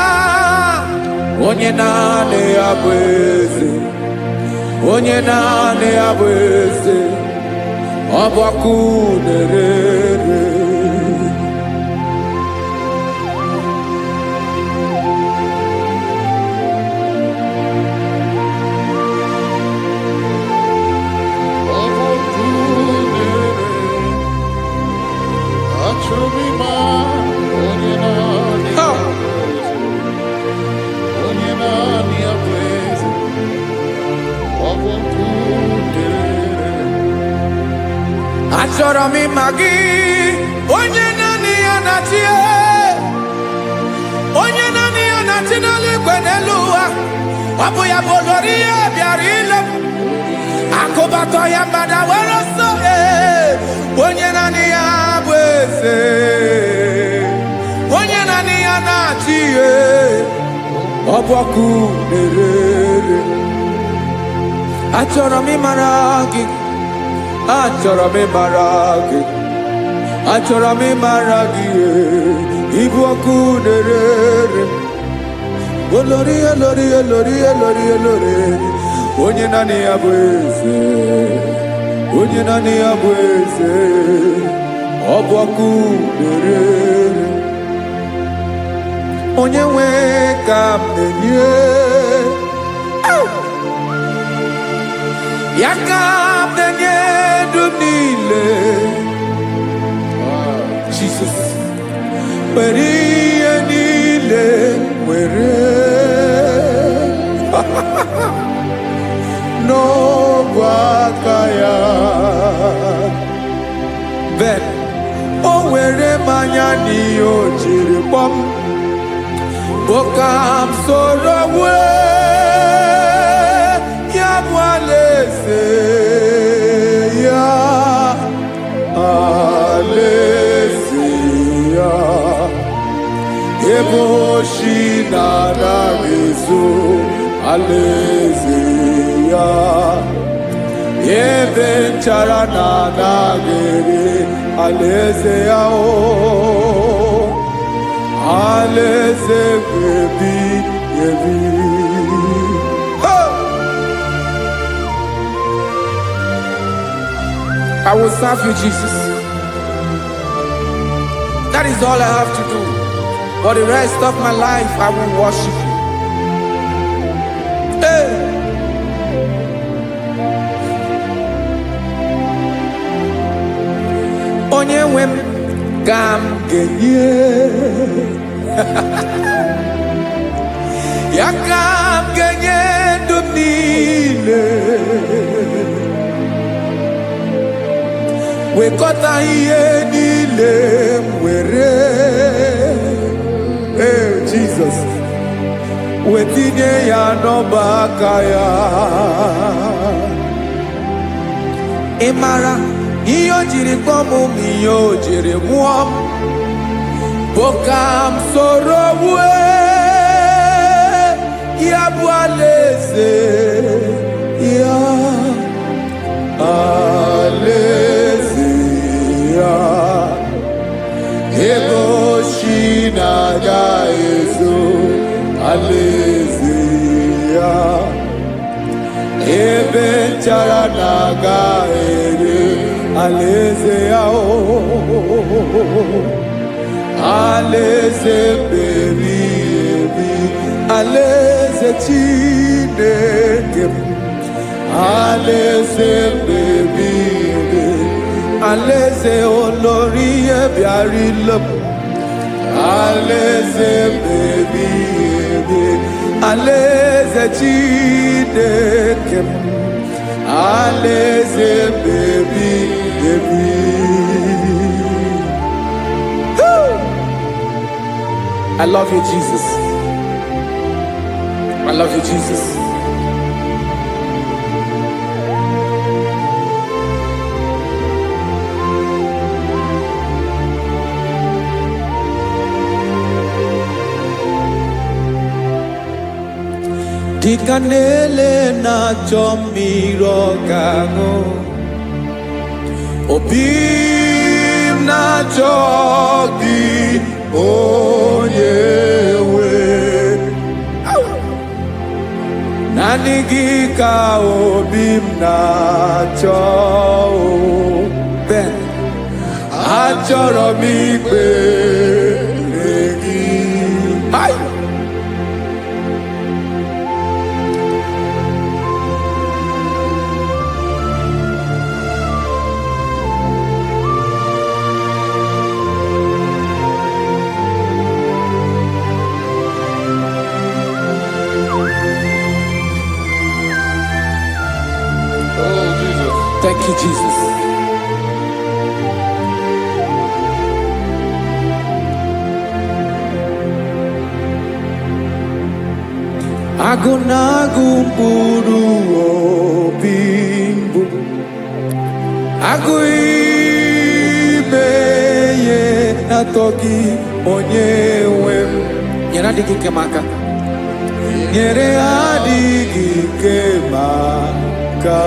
onye naanị ya bụ eze. Onye naanị ya bụ eze. Ọ bụ ọkụ na-ere. achọrọ m ịma gị, onye naanị ya na-achị, onye naanị ya na-achị n'eluigwe n'elu ụwa. Ọ bụ ya bụ olori ya bịara ile m, akụbatọ ya mgbada were ọsọ. Onye naanị ya bụ eze, onye naanị ya na-achị ihe, ọ bụ ọkụ na-ere. Achọrọ m ịmara gị, achọrọ m ịmara gị, achọrọ m ịmara gị, ịbụ ọkụ na-ere. Olori, olori, olori, olori, olori, onye naanị ya bụ eze, onye naanị ya bụ eze, ọ bụ ọkụ na-ere. Onye nwe ka m na-enye, ya ka m na-enye ndụ niile. Jesus, were ihe niile were n'ọbụ aka ya. Ben, o were mmanya n'ihe o jiri kpọọ m, bụ ka m soro wee ya bụ alaeze ya, alaeze ya, ebe oshi na-anaghị ezo, alaeze ya, ebe nchara na-anaghị ere, alaeze ya. Alaeze ebi ebi. I will serve you, Jesus. That is all I have to do. For the rest of my life, I will worship you. Hey. Onye nwe m ka m ga-enye, ya ka m ga-enye ndụ m niile, wekọta ihe niile m were, Jesus, wetinye ya n'ọba aka ya. Ị mara ihe o jiri kpọọ m, ihe o jiri mụọ m, bụ ka m soro wee ya bụ alaeze ya, alaeze ya, ebe oshi na-agaghị ezo, alaeze ya, ebe nchara na-agaghị ere, alaeze ya. Alaeze ebi ebi, alaeze Chineke m, alaeze ebi ebi, alaeze olori ya bịara ile m, alaeze ebi ebi, alaeze Chineke m, alaeze ebi ebi. I love you, Jesus. I love you, Jesus. Dịka na-ele na-achọ mmiri ọ ga-aṅụ, obi m na-achọ gị, onye nwe. Naanị gị ka obi m na-achọ, Ben, achọrọ m ikpere gị. Oh, Jesus. Thank you, Jesus. Agụnagụ mkpụrụ obi mbụ, agụ ime ihe na-atọ gị onye nwe m. Nyere adịghị ike m aka, nyere adịghị ike m aka.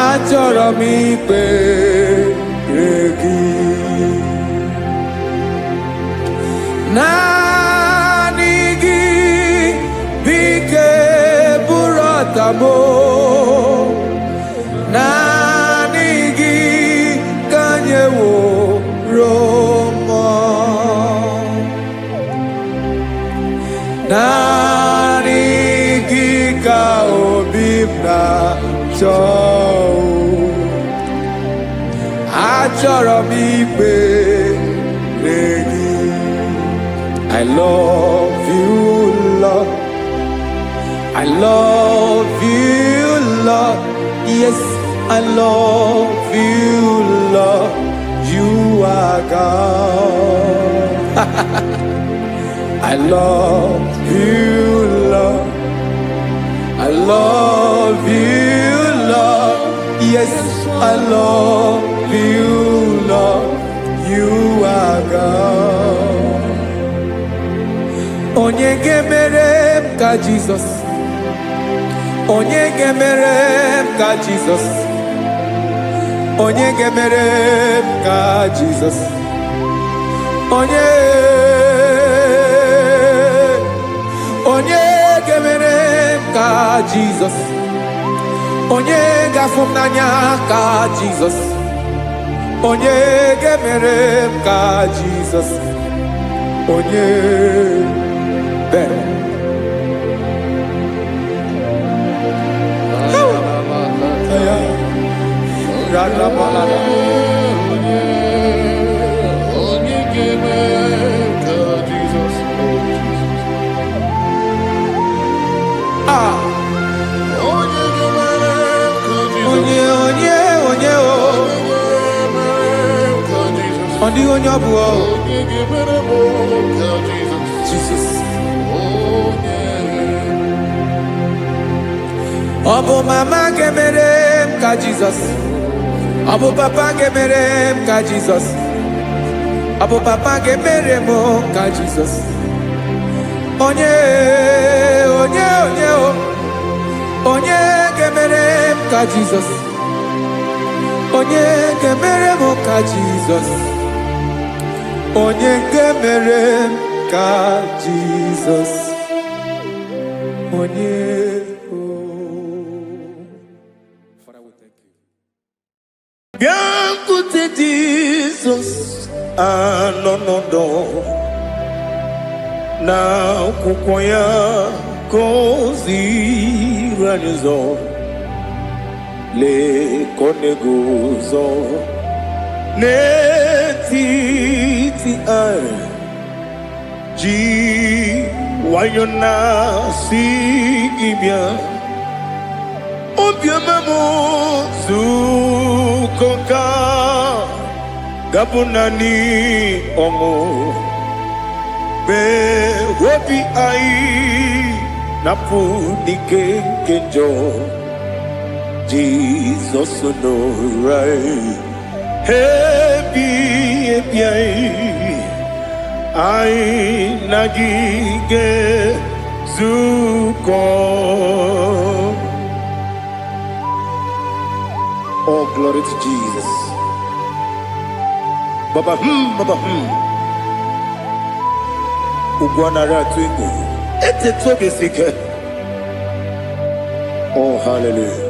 Achọrọ m ikpere gị, naanị gị bike bụrụ ọtamo, naanị gị ka anyị wụrụ mmụọ, naanị gị ka obi m na-achọ. Achọrọ m ikpere gị. I love you, Lord. I love you, Lord. Yes, I love you, Lord. You are God. I love you, Lord. I love you, Lord. Yes, I love you, Lord. You are God. Onye ga-emere m ka Jesus. Onye ga-emere m ka Jesus. Onye ga-emere m ka Jesus. Onye ga-emere m ka Jesus. Onye ga-afụ m n'anya ka Jesus. Onye ga-emere m ka Jesus. Onye better. Jesus. Ọbụ mama ga-emere m ka Jesus. Ọbụ papa ga-emere m ka Jesus. Ọbụ papa ga-emere m ka Jesus. Onye ga-emere m ka Jesus. Onye ga-emere m ka Jesus. Onye ga-emere m ka Jesus. Onye Biancote Jesus anonodo na kukwaya koziranizo le konegozo netiti ai ji wayona sigibia obiamamo zukoka gabunani omo be wobi ai napu dike kenjo Jesus no right happy ai nagige zuko. Oh, glory to Jesus. Baba, Baba, Ugwanara twingo. Ete tobe sike. Oh, hallelujah.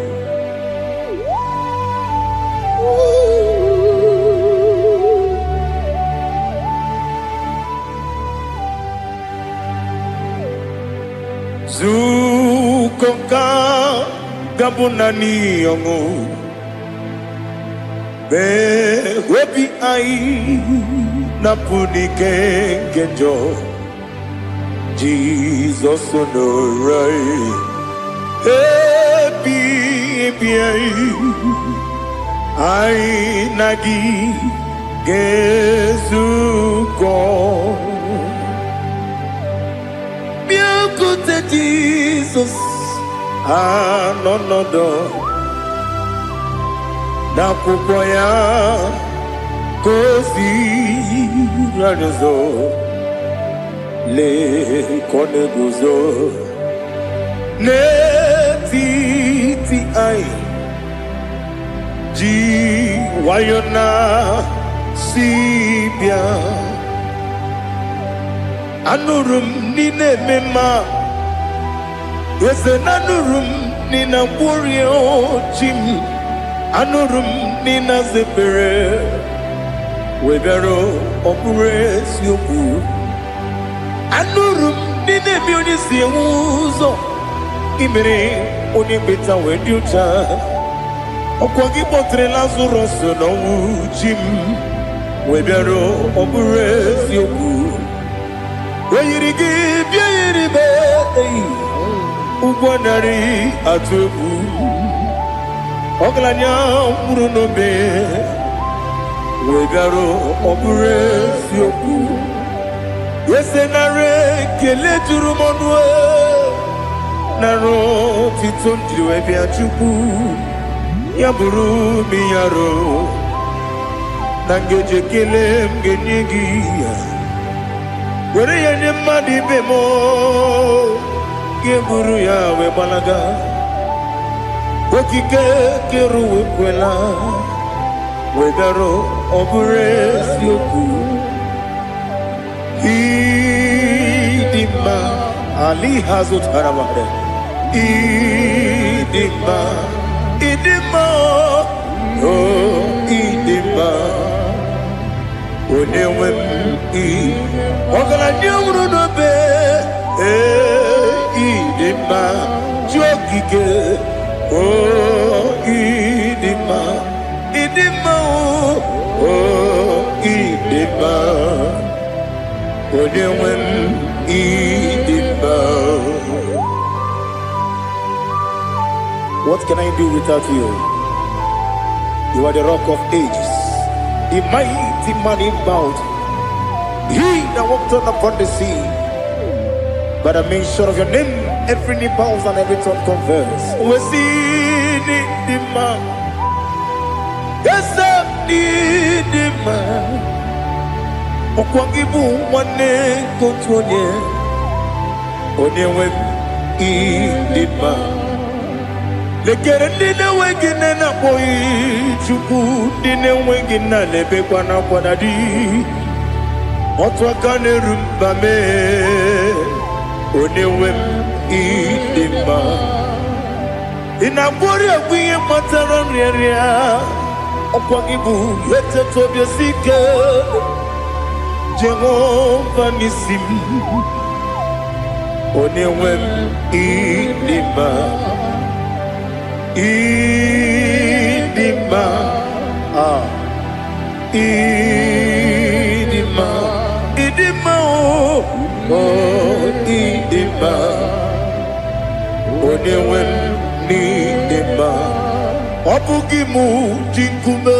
Zukonka gabunani yongo. Be wepi ai napuni kenjo Jesus no right happy ai nagi gezuko. Jesus anonodo na kupoya kosi ranuzo le koneguzo ne ti ai ji wayona sibia anurum nine mema yese nanurum nina warrior jim anurum nina zepere webero opures yoku anurum nine miunisi uzo imere oni beta weducha okwagi potre Lazarus no jim webero opures yoku weyirigi biayiribe ugwanari atubu oglanya murunobe wegaro oburesi oku yesenare kele turumonwe naro titondiri ebi achuku yaburu miyaro nangeje kele mgenyigi were yenye madi bemo Geburu ya we balaga Wokike keru wekwela Wedaro obures yoku Idima Ali hazut haramade Idima Oh idima Onewem Wakala nyamru nobe Idima jogige idima idima onewem idima. What can I do without you? You are the rock of ages, the mighty man in mountain, he that walked upon the sea. By the mention of your name, every knee bows and every tongue confess. We see the man. Yes, the man. Okwangibu wane kotonye. Onyewe the man. Lekere dine wengine na boy chuku dine wengine lebe kwa na kwanadi. Otwakane rumbame. Onewem idima inabori agwiye matara nria okwagibu yete tobye sike Jehova nisim onewem idima idima idima idima onewem idima obugimu jinkume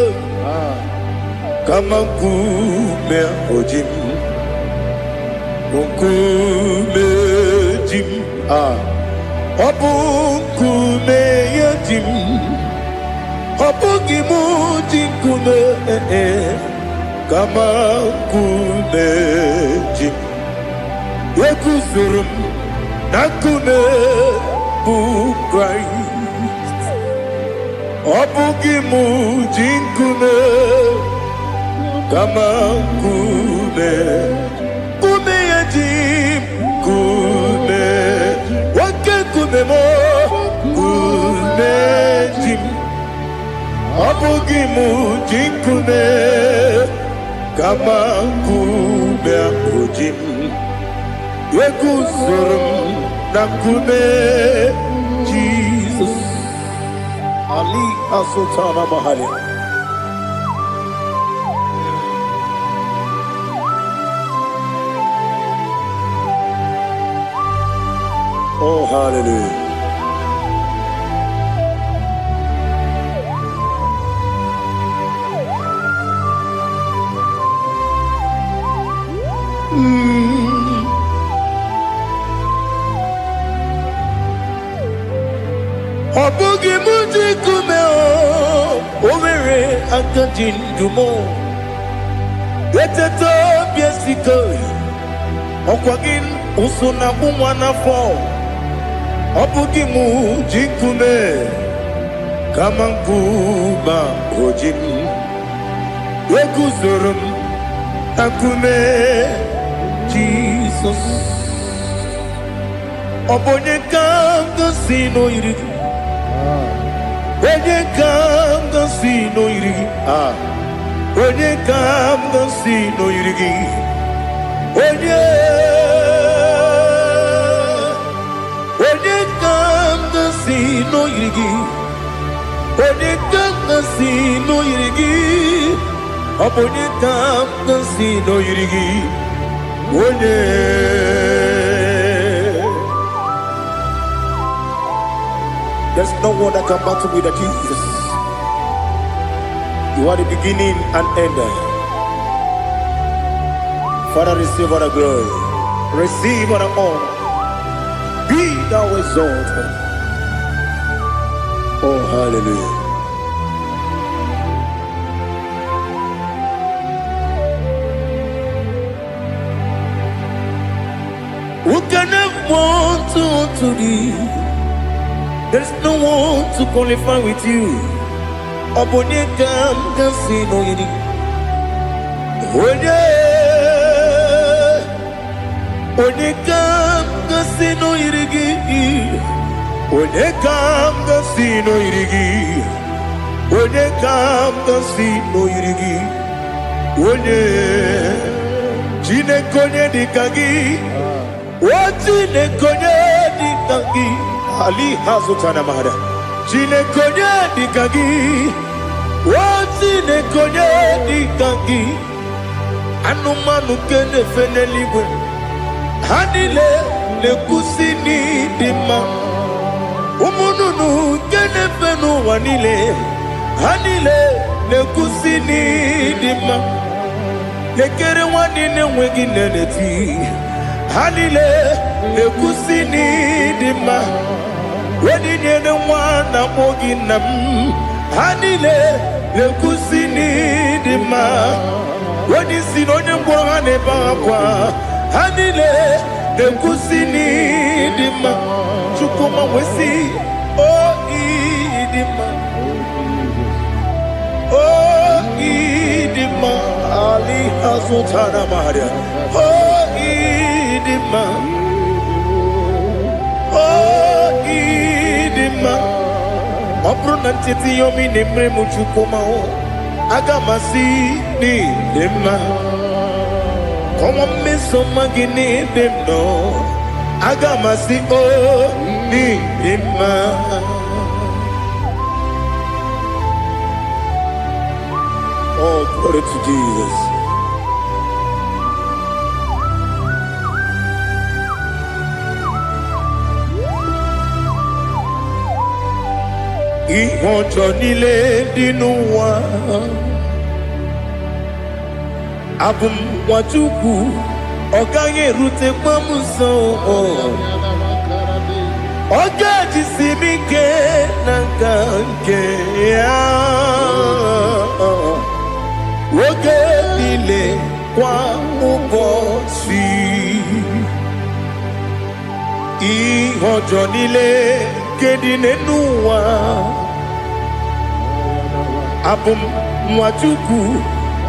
kama kume ojim kume jim obukume yajim obugimu jinkume kama kume jim Yekuzurum nakune Christ Obugimu jinkune kama kume kume yajim kume wake kume mo kume jim Obugimu jinkune kama kume ojim Yekuzurum nakune Jesus Ali Asultana Mahali. Oh hallelujah. Obugi muji kume Omere akajindumo Eteto biesiko Okwagin usuna kumwana fo Obugi muji kume Kamankuba ojin Wekuzurum akume Jesus Obonye kanga sino irigi Onye kanga sino irigi Onye kanga sino irigi Onye kanga sino irigi Onye kanga sino irigi Onye kanga sino irigi There's no one that can battle with Jesus. You are the beginning and end. Father, receive all the glory. Receive all the honor. Be thou exalted. Oh, hallelujah. Who can have one to thee? There's no one to qualify with you. Obonye kam sino yiri. Onye kam sino yiri. Onye kam sino yiri. Onye kam sino yiri. Onye jine konye dikagi. Wajine konye dikagi. Ali hazutana mahada. Jine konye dikagi. Wajine konye dikagi. Anumanu kene fene ligwe. Hanile le kusini dima. Umununu kene fenu wanile. Hanile le kusini dima. Lekere wanine wengi neneti. Hanile le kusini dima. Wedi nyene wana mogi nam. Hanile le kusini dima. Wedi sinonye mbwangane bakwa. Hanile le kusini dima. Chukuma wesi o idima. O idima. Ali azutana maria. O idima. O idima. Obrunantiti yomi nemre muchukuma o. Agamasi ni dima. Como me somagini demno. Agamasi o ni dima. Oh, glory to Jesus. Ihojo nile dinuwa Abum wajuku Oganye rute pamuso Oga jisimike nangange Oge nile kwa ubosi Ihojo nile kedine nuwa Abum mwajuku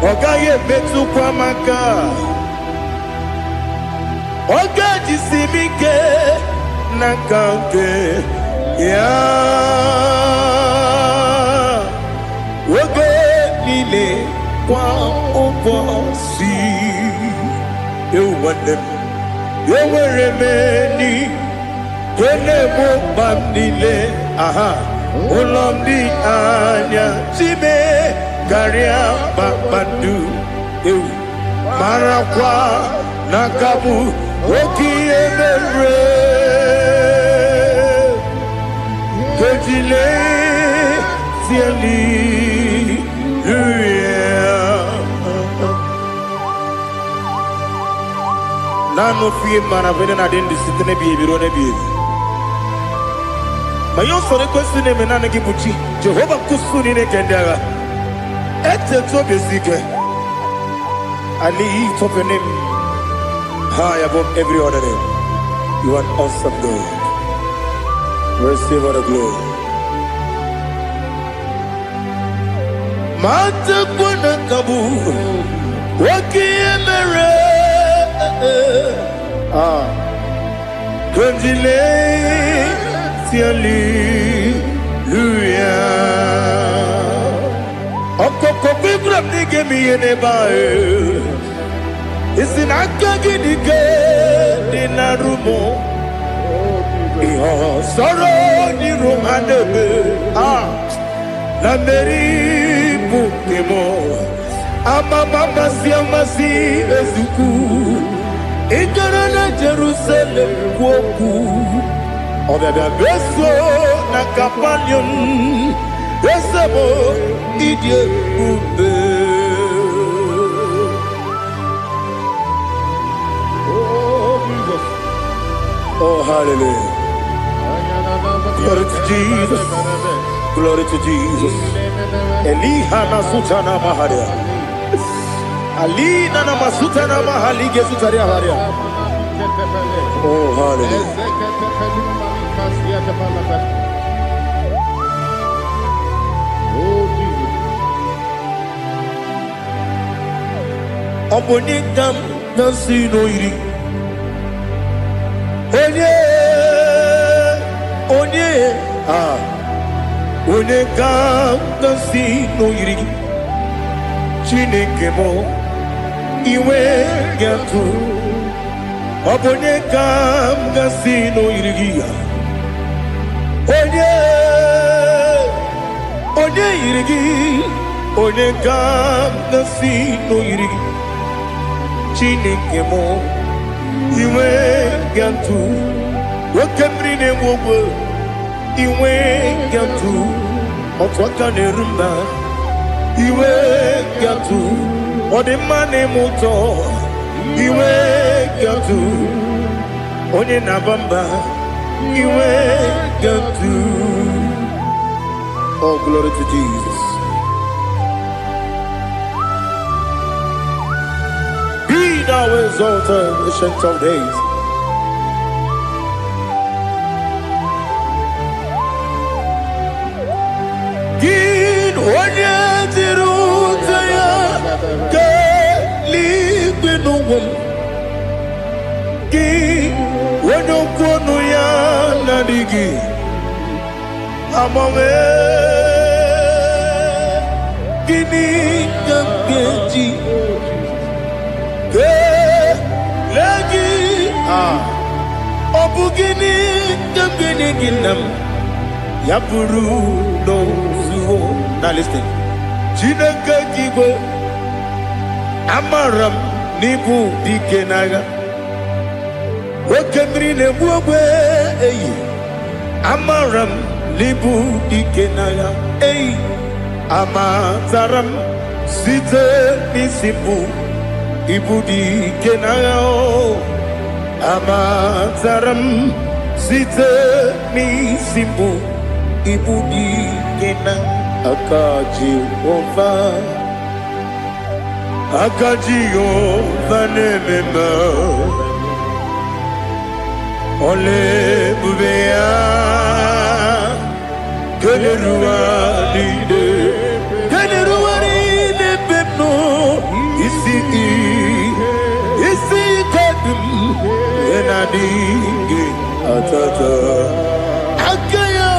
Ogaye betu kwa maka Oga jisimike nakange ya Oge nile kwa ubosi Ewanem Eweremeni Kene mo bandile aha Ulomdi anya Chime Garia babandu Marakwa Nakabu Oki emere Kejile Tieli Nano fie manavene na dendi sitene biye birone biye Mayon sore kwesine menane gibuchi. Jehovah kusuni ne kendaga. Ete to besike. I lift up your name high above every other name. You are awesome God. Receive all the glory. Mata kuna kabu. Waki emere. Kanjile. Hallelujah. Okoko bibram nige mi enebae. Isin akagi nige dinarumo. Iho soro ni romanebe. Na meri bukemo. Ama mama si ezuku. Igara na Jerusalem woku. Obebe beso na kapanion Besebo idie ube. Oh Jesus. Oh hallelujah. Glory to Jesus. Glory to Jesus. Eliha na sutana maharia. Alina na masutana mahalige sutaria haria. Oh hallelujah. Oh Jesus. Obonikam nasino iri. Onye Onekam nasino iri. Chineke mo iwe gatu. Obonekam nasino iri. Onye irigi, onye kam nasino irigi. Chineke mo, iwe gantu. Wakemri ne wogo, iwe gantu. Otwaka ne rumba, iwe gantu. Odemane moto, iwe gantu. Onye nabamba, iwe gantu. Oh, glory to Jesus. Be thou exalted, ancient of days. Gid onye tirutaya ke libinuwum. Gid onye kwonu ya nadigi. Amame gini kamkeji ke lagi obu gini kamgini ginam yapuru no zuho. Now listen. Chineke kibo amaram nibu dikenaga wakemri ne buwe eyi amaram libu dikenaya amazaram site nisibu ibu dikenaya amazaram site nisibu ibu dikenaya akaji ova nemema ole bubea Keneruari pepno isi kadum enadingi atata akayo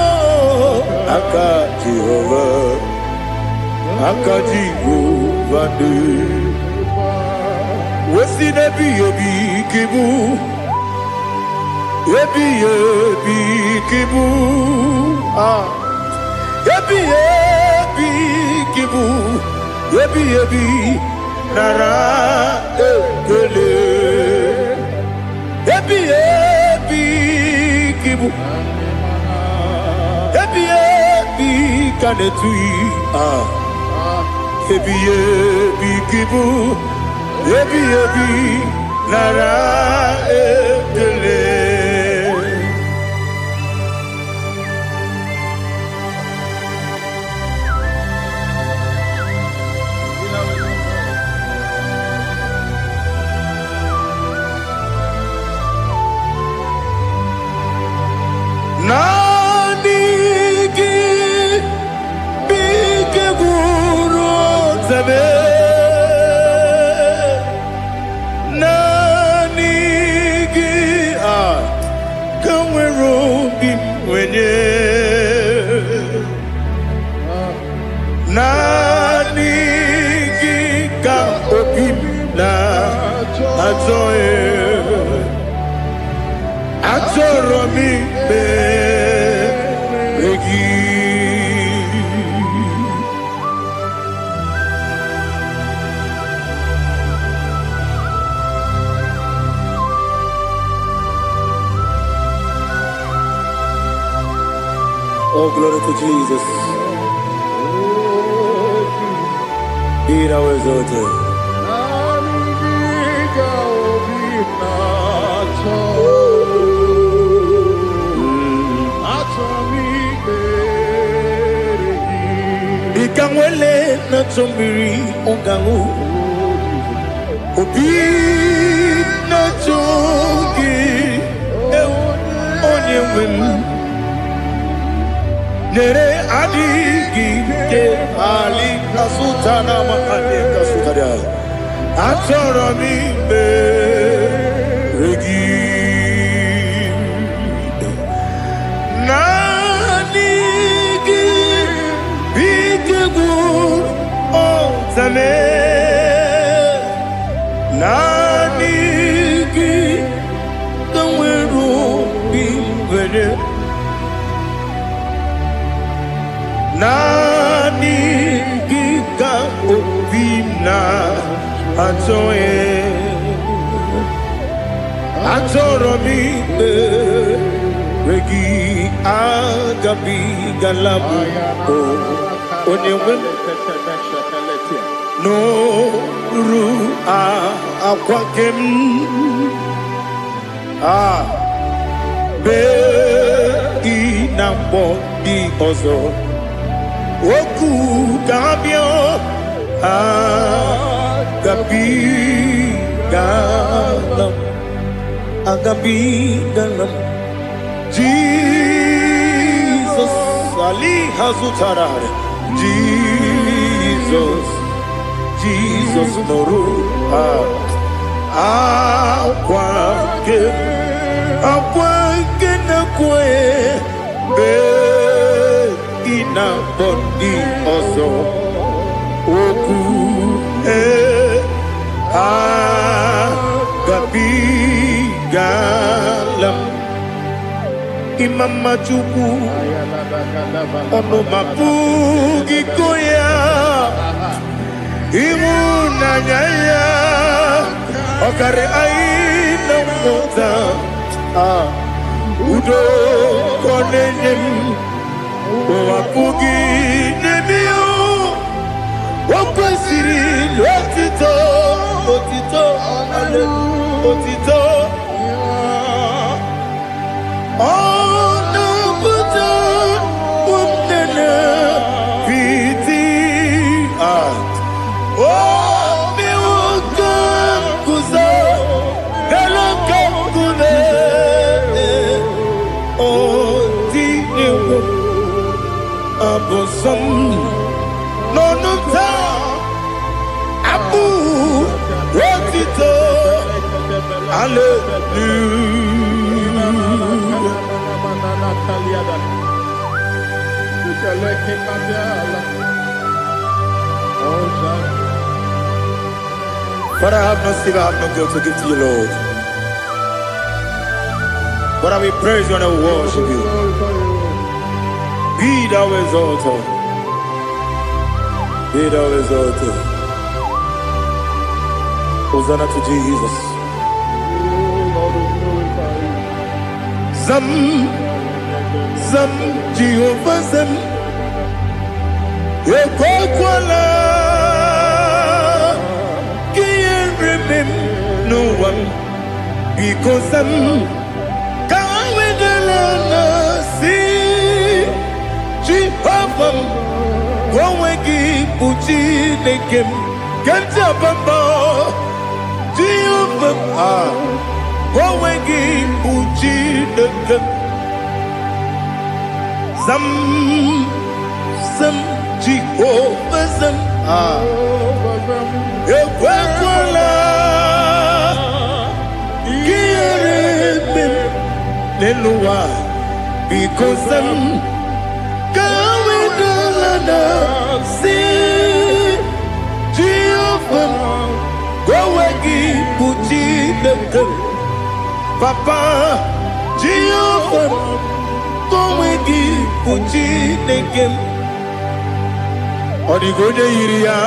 akaji ovade wesi nebi yobi kibu yebi kibu Yebi kibu, yebi nara ekele. Yebi kibu, yebi kanetui. Yebi kibu, yebi nara ekele. wenye nani gika opimna atoe atoromi beregi. Oh, glory to Jesus. Be thou exalted. Ikangwele na chombiri ongangu obi na chogi onye wem nere adigi ke ali kasutana mahane kasutaria atoro mi beregi nanigi bigegu otame nanigi kanweru bingwere nani gika opina atoe atoromi regi agabi galabu onyewe no ru akwakem be inambo di ozo Oku Gabio Agabi Galam Agabi Galam Jesus Ali Hazutarare Jesus Noru Akwake Nakwe Be Ina bondi ozo oku agabi galam imama chuku ono mapugi koya imuna nyaya okare aina mota udo konenyem Wapugi nemio Wakwasiri Lotito Otito Otito Oh no buta Umnene Piti Oh mi wakam kuza Galakam kune Oh dini Abosom Nonuta Abu Rotito But I have no sin, I have no guilt to give to you, Lord. But I will praise you and I will worship you. Be thou exalted. Be thou exalted. Hosanna to Jesus. Zam, Zam, Jehovah Zam. Ekwakwala. Can't remember no one. Because Zam. Can't wait the Jehovah, Wawegi Uchi Nekem, Ganja Bamba, Jehovah, Wawegi Uchi Nekem, Zam Jehovah Zam, Ekwakwala, Gieremim, Nenua. because I'm going to see Jehovah. Go again, put in the Papa Jehovah. Go again, put in the game. Odigonya iria,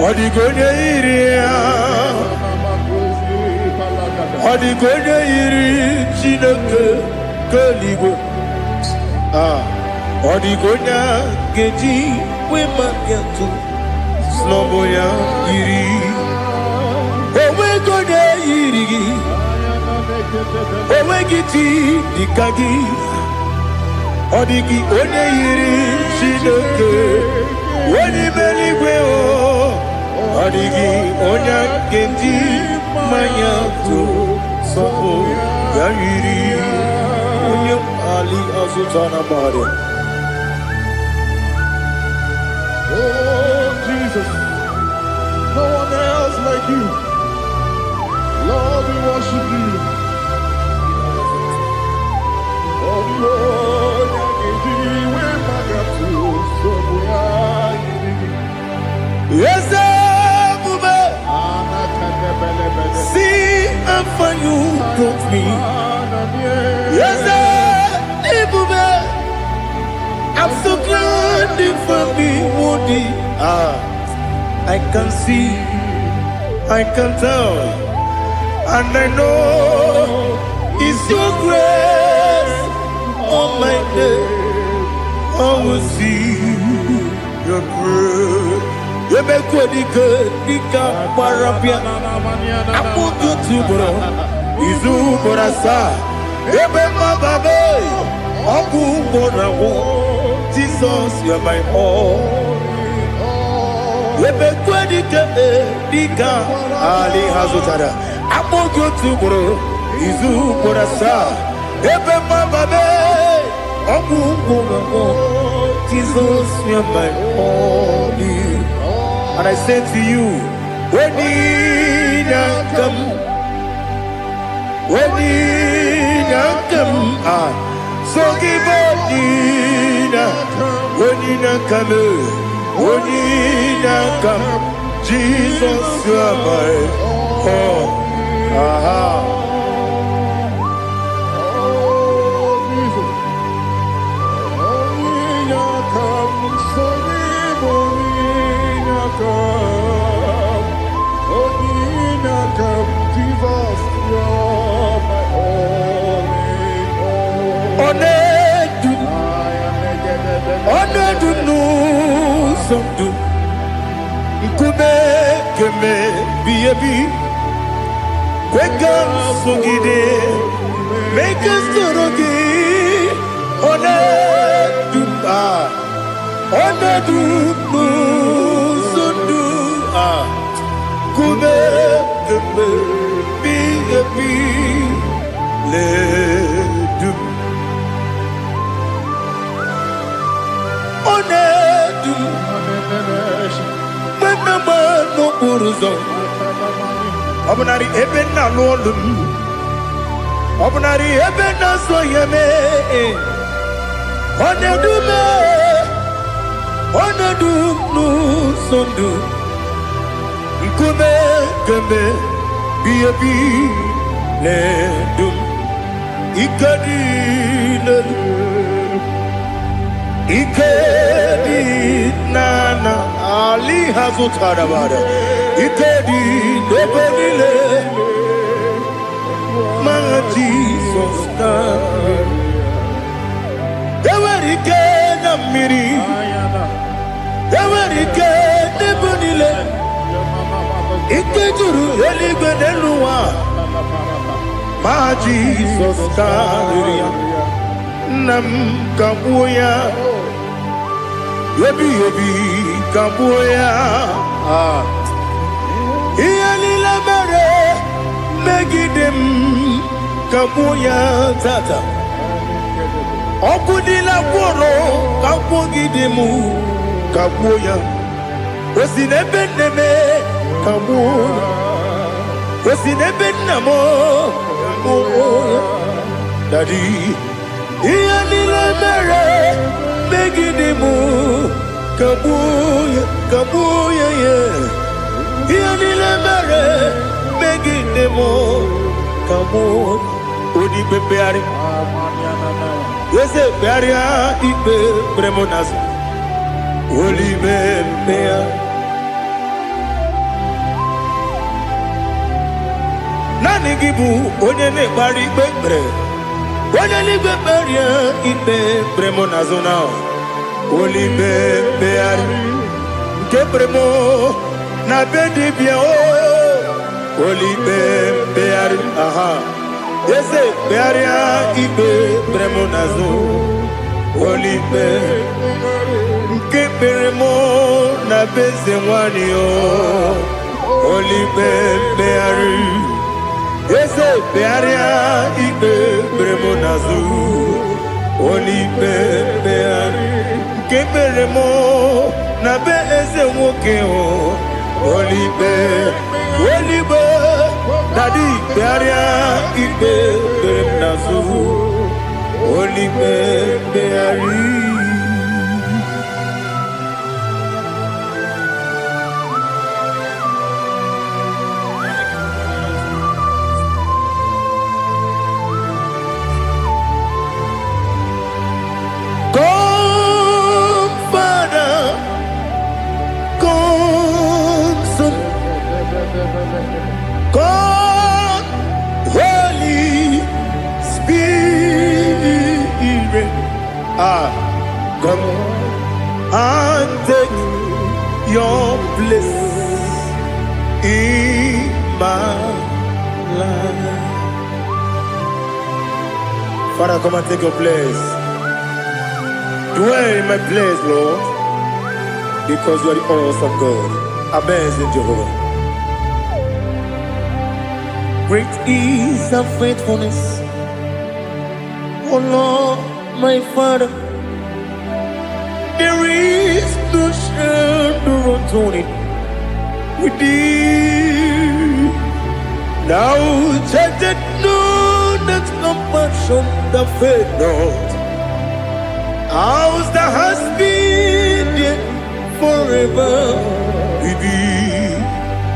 Odigonya iria, Odigonya iri chineke keligo. Odigonya geji we magetu sloboya iri. Owe gonya iri, owe giti dikagi. Odigi onye yiri Chineke, onye meligwe o. Odigi onye kendi manya to sopo ya yiri. Onye ali azutana bari. Oh, Jesus. No one else like you. Lord, we worship you. Oh, Lord, yes, see and for you brought me. Yes, I'm so glad for me, Woody. I can see, I can tell, and I know it's your grace on my day. I will see your grace. You make good, Nika Parapia. I put you to bro. Izu Borasa. You make my baby. Aku Borawo. Jesus, you are my all. You make good, Nika Ali Hazutara. I put you to bro. Izu Borasa. You make my baby. Jesus, you are my only. And I say to you, when you come, so give up when you come, Jesus, you are my all. Make us Abunari ebena lolum, Abunari ebena soyeme, Onedu no sondu, Nkume keme biabi ledum, Ikedi nana Ali Hazutara bada. Ikedi nebonile my Jesus name. Ewerike na miri, Ewerike nebonile. Ikejuru eligwe neluwa my Jesus name. Nam kabuya, yebi kabuya. Iyalila mere megidem kabuya tata. Okudila kworo kabugidemu kabuya. Osinebendeme kabuya. Osinebendamo kabuya. Daddy, iyanile mere megidimu kabuya kabuya ye. Iyanile mere megidimu kabuya. Odi bebeari, yese bearia ibe bremonas. Odi bebeari. Nani gibu onye ne bari bebre. Onye ni beberia ibe bremonazona. Oli bebeari. Ke bremo na bedi bia o. Oli bebeari. Aha. Yese bearia ibe bremonazo. Oli be. Ke bremo na bezewani o. Oli bebeari. Ese bearia ibe bremonazu. Oli beari. Ke beremo na be ese woke o. Oli be. Daddy bearia ibe bremonazu. Oli beari. God, Holy Spirit, come and take your place in my life. Father, come and take your place. Dwell in my place, Lord, because you are the awesome God. Amazing Jehovah. Great is thy faithfulness, O Lord, my Father. There is no shadow of turning with thee. Now judged know that compassion that faith not. Ours that has been there forever with thee.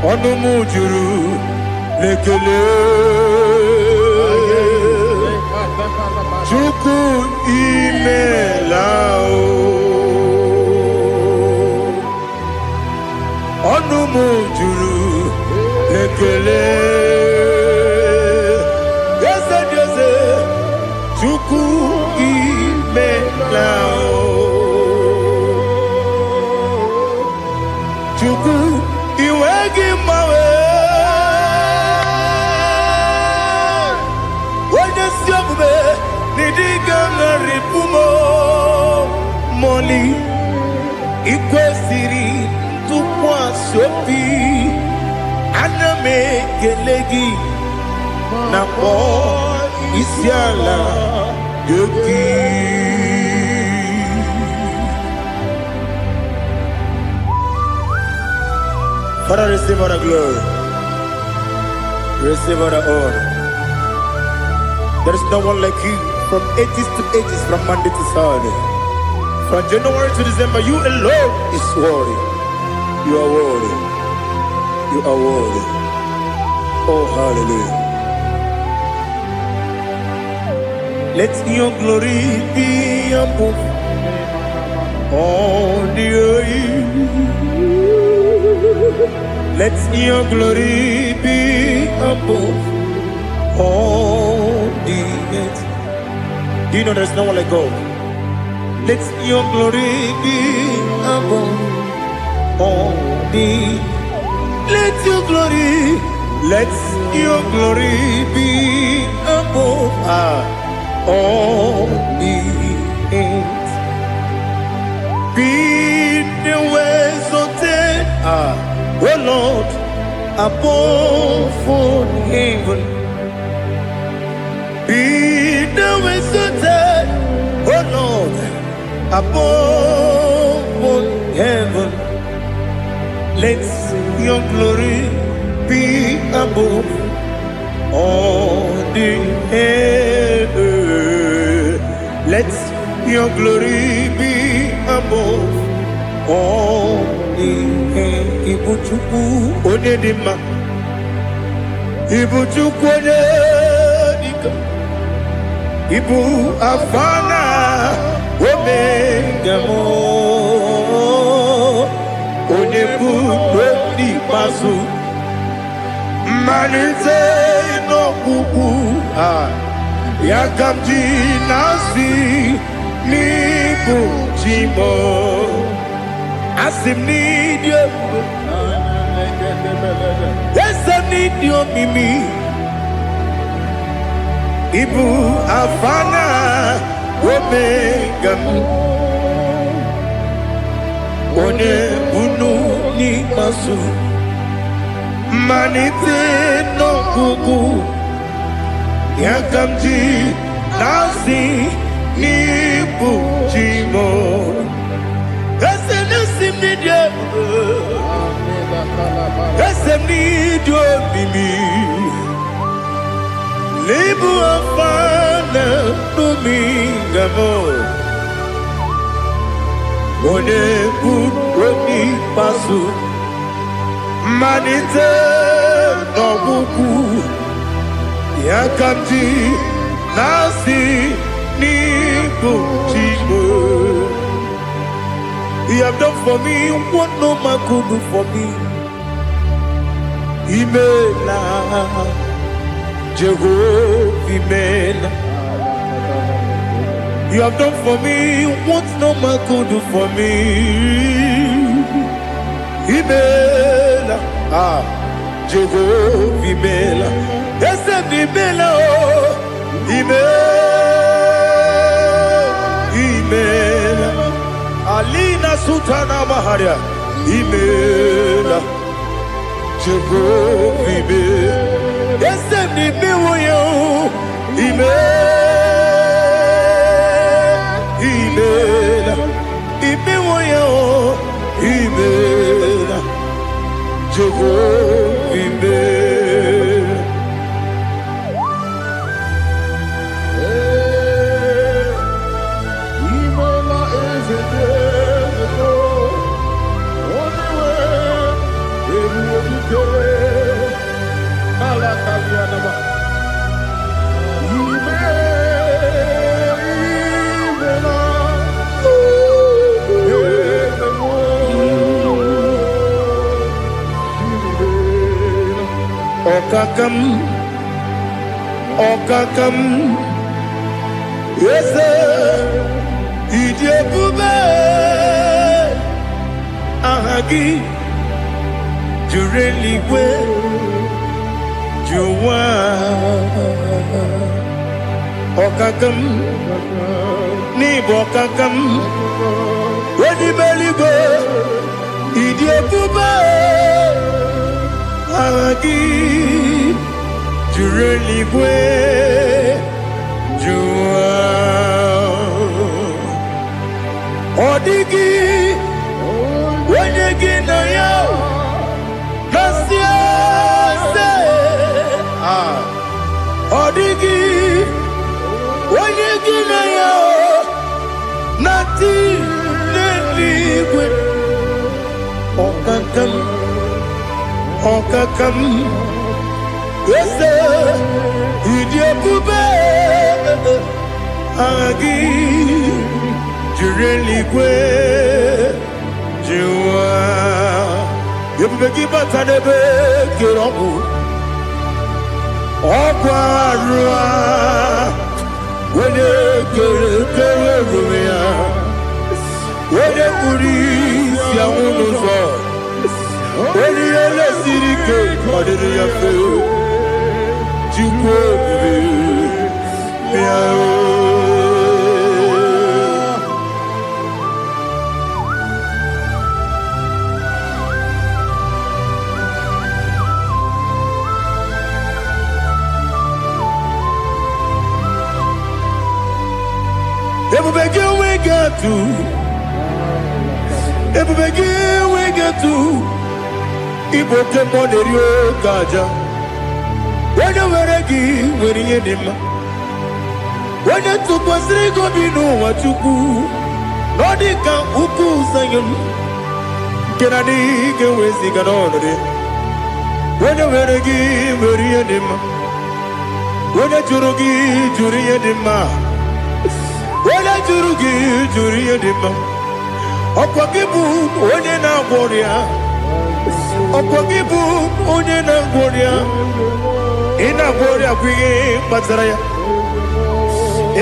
Onomujuru lekele Chuku imelao Onumujuru lekele Yese Yese Chuku imelao Chuku iwegi mawe Moli ikwesiri tukwa sopi aname gelegi na po isiala yoki. Father, receive all the glory, receive all the honor. There is no one like you. From ages to ages, from Monday to Saturday, from January to December, you alone is worthy. You are worthy. You are worthy. Oh, hallelujah. Let your glory be above all the earth. Let your glory be above all the earth. Do you know there's no one like God? Let your glory be above all the. Let your glory be above all the earth. Be the ways of death, oh Lord, above all heaven. Be the ways of death, oh Lord, above all heaven. Let your glory be above all the earth. Your glory be above all the Ibuchuku Onedima Ibuchuku Onedika Ibu Afana Omega Mo Onebu Odi Pasu Manite no Kuku Yakamji Nasi Nibu Chimo Asim need you Yes I need you Mimi Ibu Afana Omega One Unu Ni Masu Manite no Kuku Yakamji Nasi Nibu Chimo Esem need you Esem need you Mimi Libu Afana Numingamo One Uni Pasu Manite no Buku Yakamji Nasi Nibu Chimo. You have done for me what no man could do for me. Imela Jehovah Imela. You have done for me what no man could do for me. Imela Jehovah Imela. Yes, Imela Imela Alina Sutana Maharia Imela Jehovah Imela Yes, Imela Imela Imela Jehovah Imela Okakam Yes Idiyekube Ahagi Jureligwe Juwa Okakam Nibo Okakam Wedibeligwe Idiyekube Ahagi Jureligwe Juwa Odigi Wenyegi na ya Nasiase Odigi Wenyegi na ya Nati Neligwe Okakam Okakam Yes, Idiyekube Agi Jureligwe Juwa Yepubeki Batanebe Kiroku Okwarua Wene Kere Rumia Wene Kuri Siamunuzo Wene Yele Sirike Madiri Yafe Jukwe Miao Everybody we get to Ibote Monerio Gaja When you were a gee, when you did onye tụkwasịrị gị obi n'ụwa Chukwu na ọ dị ka ukwu Zayọn nke na-adịghị ga-eweziga n'ọnọdụ ya. Onye were gị were ihe dị mma, onye jụrụ gị jụrụ ihe dị mma, onye jụrụ gị jụrụ ihe dị mma. Ọkwa gị bụ onye na-agwọ ọrịa, ọkwa gị bụ onye na-agwọ ọrịa. Ị na-agwọ ọrịa bụ ihe kpatara ya,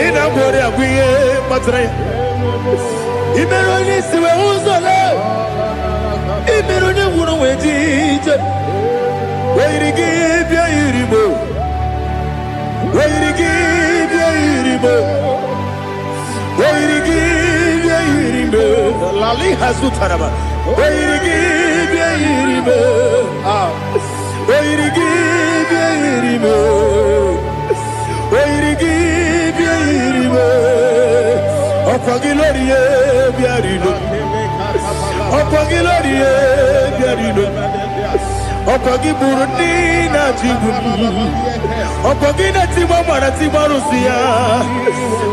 ị na-agwọ ọrịa bụ ihe kpatara ya. I mere onye isi wee ụzọ lee, I mere onye nwụrụ wee dị ije. Weyiri gị bịa yiri Igbo, weyiri gị bịa yiri Igbo, weyiri gị bịa yiri Igbo. Lali hazụtara ma weyiri gị bịa yiri Igbo, weyiri gị bịa yiri Igbo, weyiri gị bịa yiri Igbo. Ọkwa gị lórí ye bịa rilo, ọkwa gị lórí ye bịa rilo. Ọkwa gị bụrụ ndị na-achịgbu, ọkwa gị na-etigbu ma na-etigbu arụsị ya,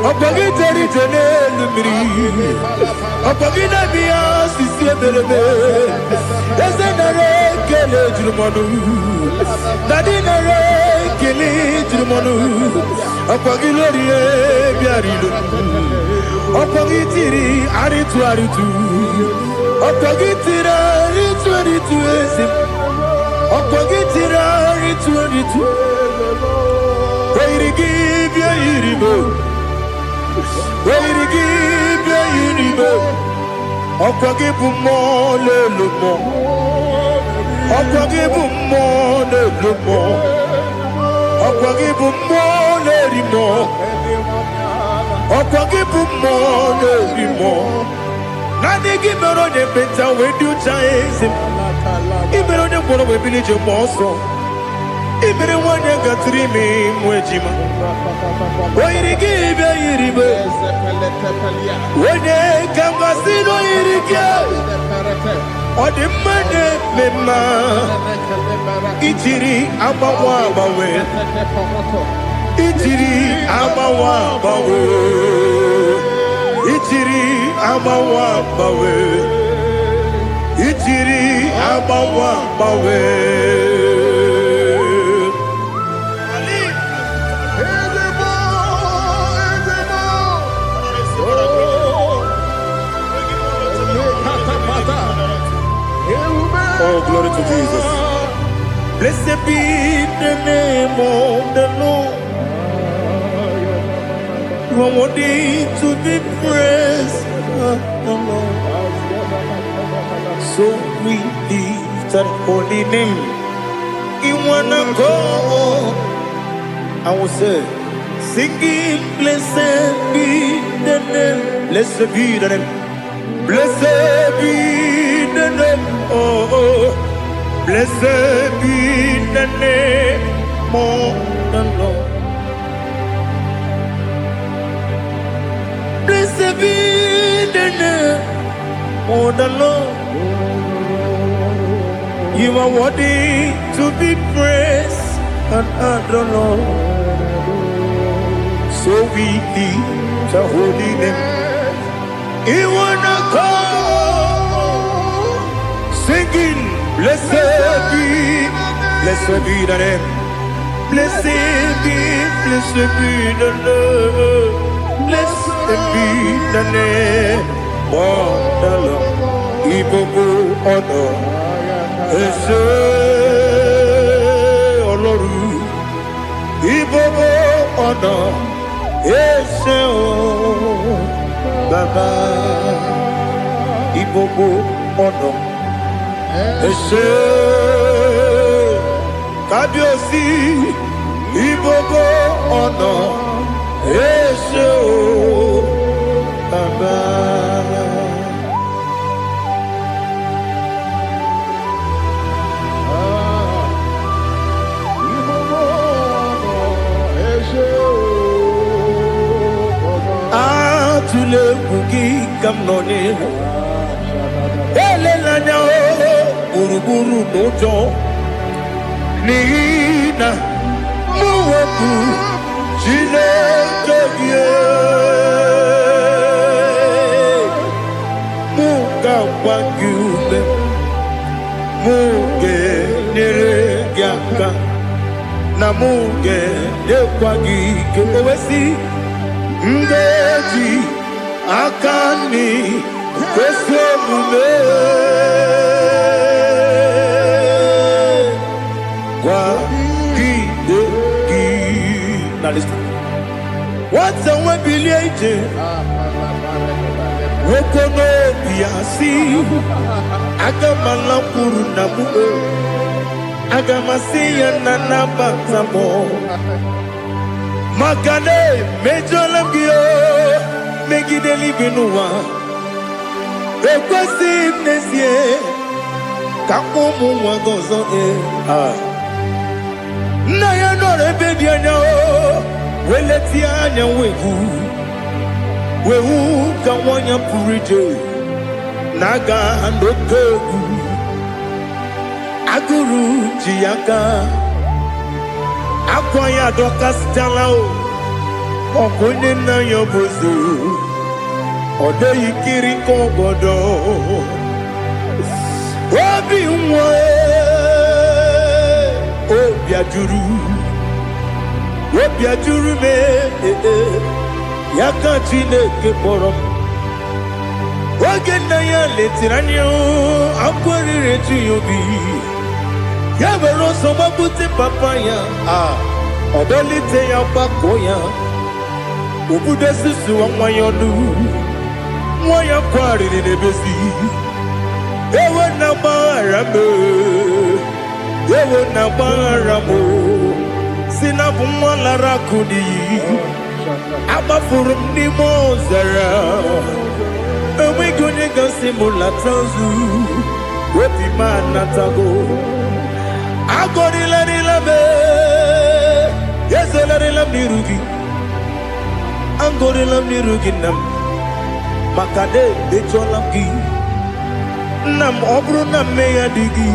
ọkwa gị jere ije n'elu mmiri, ọkwa gị na-eme ya osisi eberebe. Eze nara ekele juru m ọnụ, dadi nara ekele juru m ọnụ. Ọkwa gị lórí ya bịara ilo, ọkwa gị tiri arịtụ arịtụ, ọkwa gị tiri arịtụ arịtụ eze. Ọkwa gị tiri arịtụ arịtụ, weyiri gị bịa yiri Igbo, weyiri gị bịa yiri Igbo. Ọkwa gị bụ mmụọ na-elu mmụọ, ọkwa gị bụ mmụọ na-elu mmụọ, ọkwa gị bụ mmụọ na-eri mmụọ, ọkwa gị bụ mmụọ na-eri mmụọ. Naanị gị mere onye ekpenta wee dị ụcha eze m. I mere onye gwọrọ wee bili ije mgbe ọsọ. I mere nwanyị gatụrụ ime mụ ejima. Oyiri gị bịa yiri Igbo, onye ka m gasị n'oyiri gị. Ọ dị mma na-eme mma, ijiri agbanwe agbanwe, ijiri agbanwe agbanwe, ijiri agbanwe agbanwe, ijiri agbanwe agbanwe. Oh, glory to Jesus. Blessed be the name of the Lord. You are worthy to be praised, the Lord. So we lift that holy name. You wanna go? I will say, singing, blessed be the name. Blessed be the name. Blessed be the name. Oh, oh. Blessed be the name of the Lord. Blessed be the name of the Lord. You are worthy to be praised and adored, Lord. So we lift the holy name. You wanna call, singing, blessed be the name. Blessed be the Lord. Blessed be the name of the Lord. Ibobo honor, Ese Oloru. Ibobo honor, Ese O Baba. Ibobo honor, Ese Kabiosi. Ibobo honor, Ese O Baba. Atule bugi kamnoni, elelanya o buruburu nojo, nina muweku chile kebie. wagyume muge neregiaka na muge nekwagike owesi ngeji akani kwesemume kwagidegi. Now listen. What's a webileje? Wokono biasi agamala kurunamu agamasiya nanabatamo magane mejolamgio megideli binuwa ekwesi nesie kamumu wagozo na ya nore bedianya weleti anya wehu kawanya purije naga ndotogu aguru jiyaka akwanya dokastalao okonye na yobozo ode yikiri kogodo obi nwa obi ajuru me yaka Chineke kpọrọ oge nna ya letiri anya akwarịrị eju ya obi ya were ọsọ gbapute papa ya ọdọlite ya gbakọ ya obodo susuwa nwa ya ọnụ nwa ya kwarịrị n'ebezi ewe na gbaghara m si na bụ nwa lara akụ n'iyi agbafuru m n'ime ọzara enweghị onye gasị m lata nzu obi m anatago agọrịlarịla m ezelarịla m n'iru gị agọrịla m n'iru gị nna m maka na emejọla m gị nna m ọ bụrụ na mmehie dị gị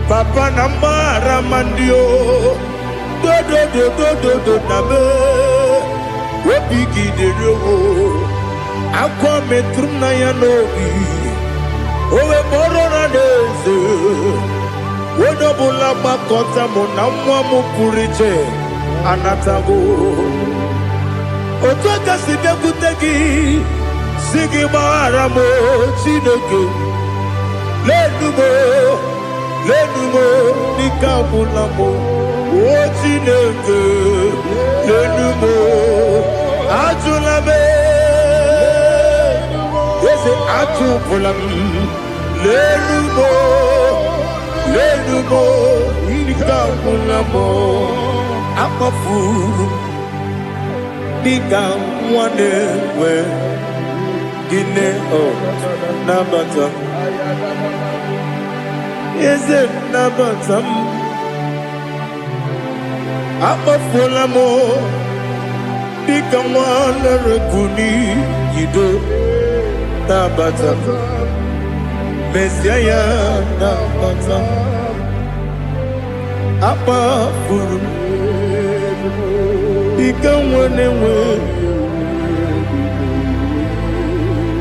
papa na mgbaghara ma ndị o dodododododo na me obi gị dịrị owo akwa metụrụ na ya n'obi owe kpọrọ na n'eze onye ọbụla gbakọta mụ na nwa m pụrụ iche anatago otu aka si bịakwute gị si gị gbaghara m Chineke lenumo dịka agwụla m o Chineke lenumo ajụla m eze ajụpụla m lenumo dịka agwụla m akpafuru dịka nwa na-enwe gịnị nabata eze nabata m akpafuola m dịka nwa na-erekuni yido nabata mesia ya nabata akpafuru dịka nwa na-enwe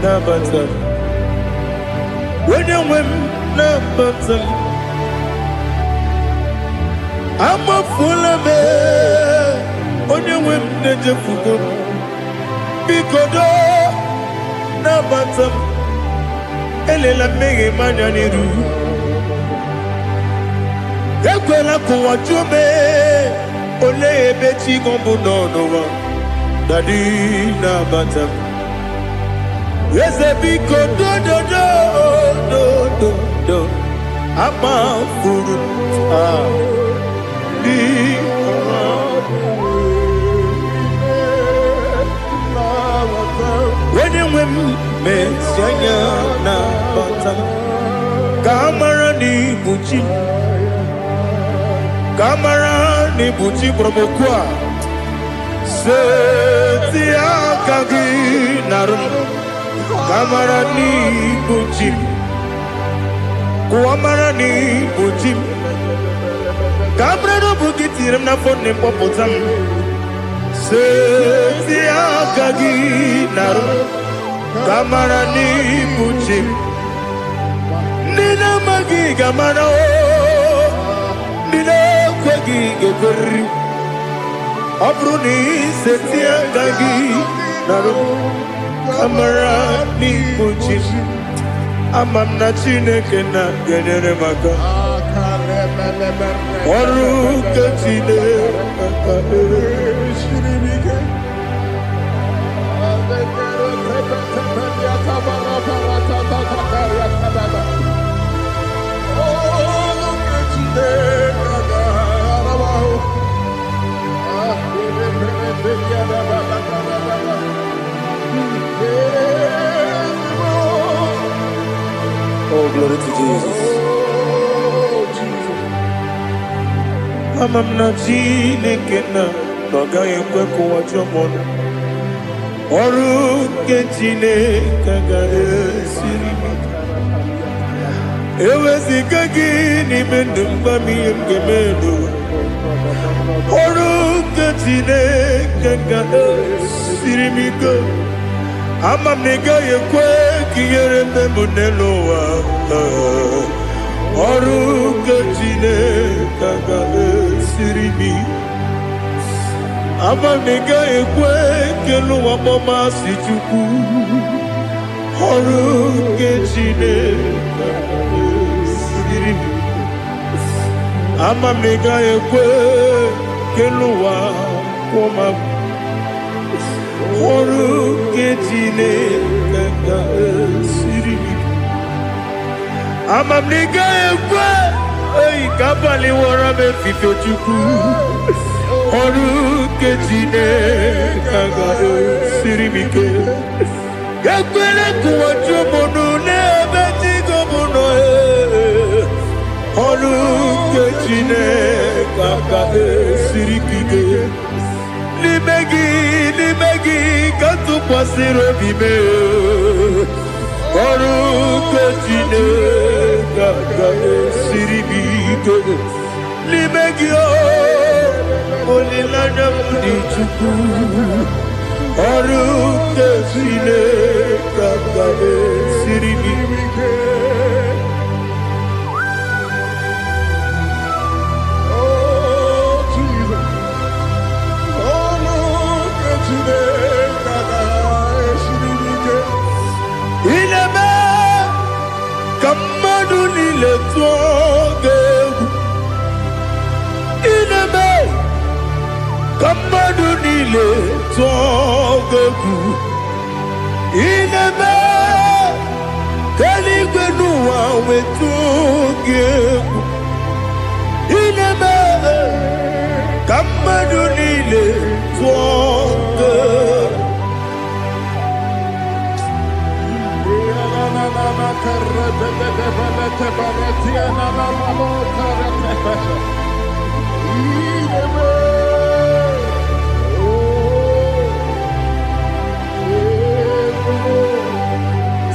nabata onye nwe m nabata amafuola m onye nwe m na-ejefugo bikodo nabata m elela mmehie m anya n'iru ekwela ka ụwa jụọ m olee ebe chi gị bụ n'ụwa dadi nabata m eze biko dododo akpafuru onye nwe m mesi anya na bata ka amara n'ibu chi ka amara n'ibu chi kpọrọmokwu a seti aka gị narụ ka amara n'ibu chi kwa mara n'ibu chi ka amara n'obu gị tiri m n'afọ nne mkpọpụta m seti aka gị narụ Gamara ni muchim. Nina magi gamara o. Nina kwagi gekori. Abruni setia gagi. Naru. Gamara ni muchim. Amam na chineke na genere maka. Oru kachine maka. Oh, glory to Jesus. Amam na chineke na noga yekwe kuwachomono. Oru chineke ga esiri mi. Ewezika gị n'ime ndụ mgbami ngemelu. Oru chineke ga esiri mi go. Ama m na ị gaghị ekwe ka ihere mbe m n'elu ụwa. Ọrụ nke Chineke ga-esiri m. Ama m na ị gaghị ekwe ka elu ụwa kpọmasị Chukwu. Ọrụ nke Chineke ga-esiri m. Ama m na ị gaghị ekwe ka elu ụwa kpọmasị Oru ke Chineke ga-esiri m. Amam na ị gaghị ekwe ka abalị wara m efife Chukwu. Oru ke Chineke ga-esiri m ike. Ekwela ka ụwa jụọ m ọnụ n'ebe chi gị bụ nọ. Oru ke Chineke ga-esiri gị ike. N'ime gị ka tụkwasịrị obi m. Ọrụ nke Chineke ga-esiri m ike. N'ime gị olileanya m dị Chukwu. Ọrụ nke Chineke ga-esiri m ike. Ineme ka mmadụ niile tụọ gị egwu. Ineme ka mmadụ niile tụọ gị egwu. Ineme ka eluigwe n'ụwa wee tụọ gị egwu. Ineme ka mmadụ niile tụọ gị egwu.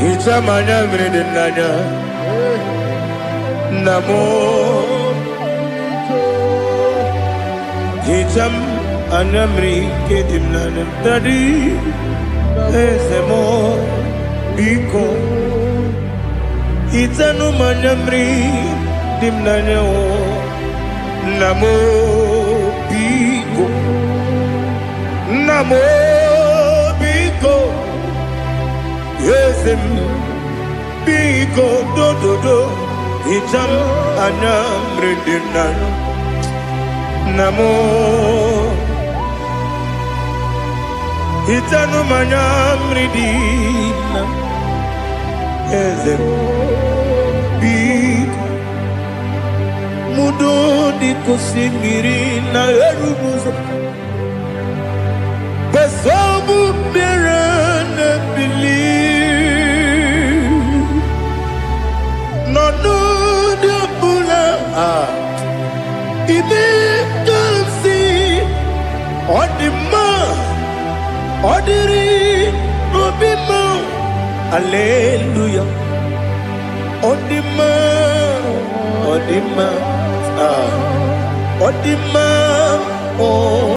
Ichamanya mrede nanya Namo Icham anamri kedim nanam Tadi Ezemo Biko Itanu manamri dimnanya o Namo Biko Namo Biko Yesem Biko do do do Icham anamri dimnanya Namo Itanu manamri dimnanya Ezem Biko Mudo di kusimiri na erumuzo Besobu mirene believe No no de bula Ibe kansi Odima Odiri Obima Hallelujah. Odima, Odima, Odima, oh.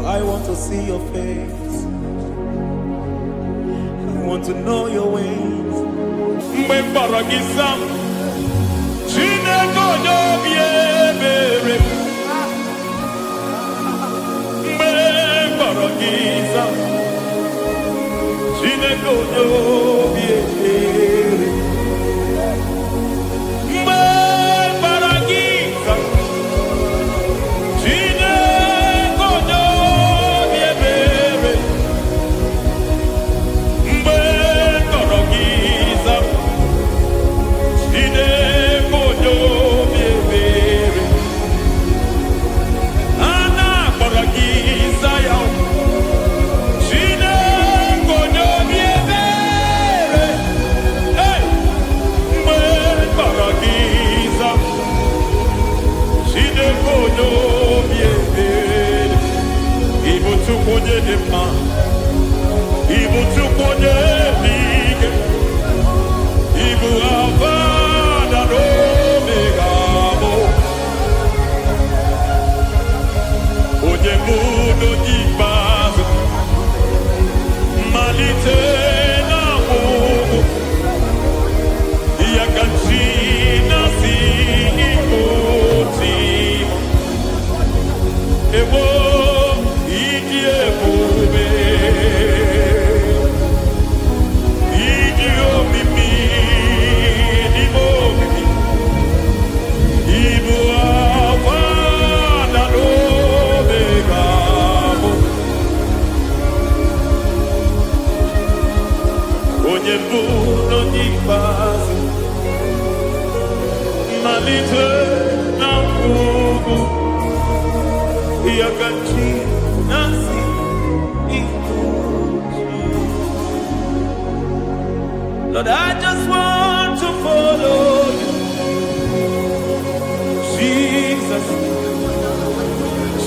I want to see your face. I want to know your ways. Mbaragisa, Chineko Yobiebere. Mbaragisa, Chineko Yobiebere. Mbaragisa, Chineko Yobiebere. Mbaragisa, Chineko Yobiebere. Ana Baragisa yao. Chineko Yobiebere. Hey, Mbaragisa, Chineko Yobiebere. Ibu tukonye dema, ibu tukonye bige, ibu avada no megamo. Oye muno jibazo, malite na mugu, yakachina si ikotimo. Ewo ikie bube, idio mimi, ibo mimi, ibo avana no megamo. Onye muno jibazo, malite na mugu, yakachina si ikotimo. Lord, I just want to follow you, Jesus,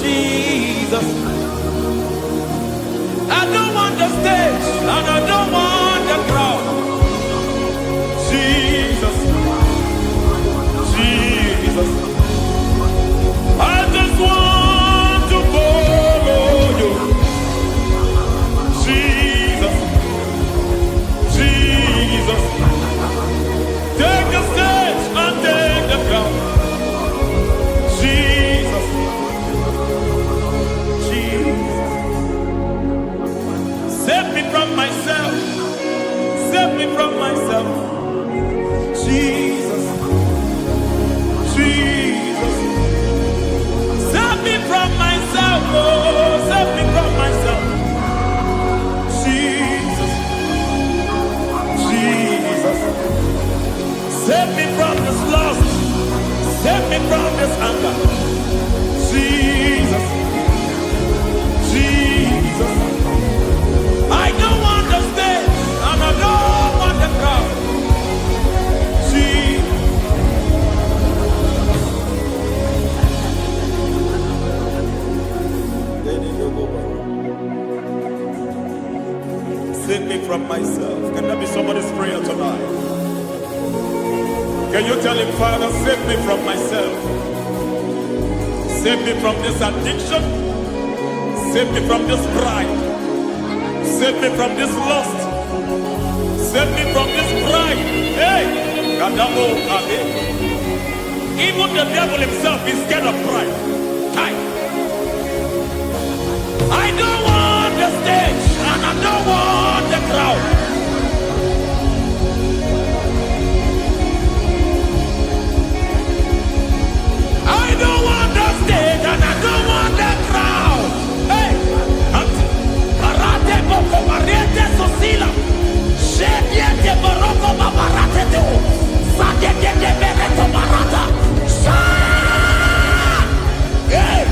Jesus. I don't want the stage and I don't want the crowd, Jesus, Jesus. I just want to follow you, Jesus, Jesus. Take the stage and take the crown, Jesus, Jesus. Save me from myself, save me from myself, Jesus, Jesus. Save me from myself, oh, save me from myself, Jesus, Jesus. Save me from this lust, save me from this anger, Jesus, Jesus. I don't want the stage and I don't want the crowd, Jesus. Save me from myself. Can that be somebody's prayer tonight? Can you tell him, Father, save me from myself. Save me from this addiction. Save me from this pride. Save me from this lust. Save me from this pride. Hey! Kadamo Ade. Even the devil himself is scared of pride. Hi. I don't want the stage and I don't want the crowd. I don't want the stage and I don't want the crowd. Hey, Karate Boko Mariete Sosila. Shediete Boroko Babarate Teo. Sadete Bereto Barata. Hey.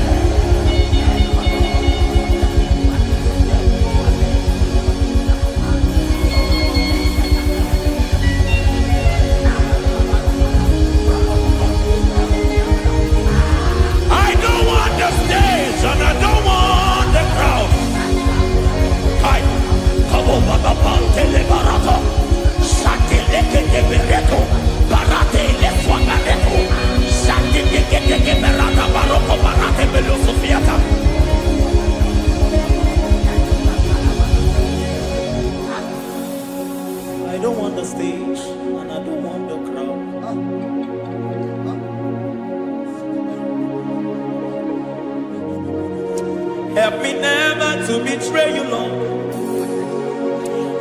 me never to betray you, Lord.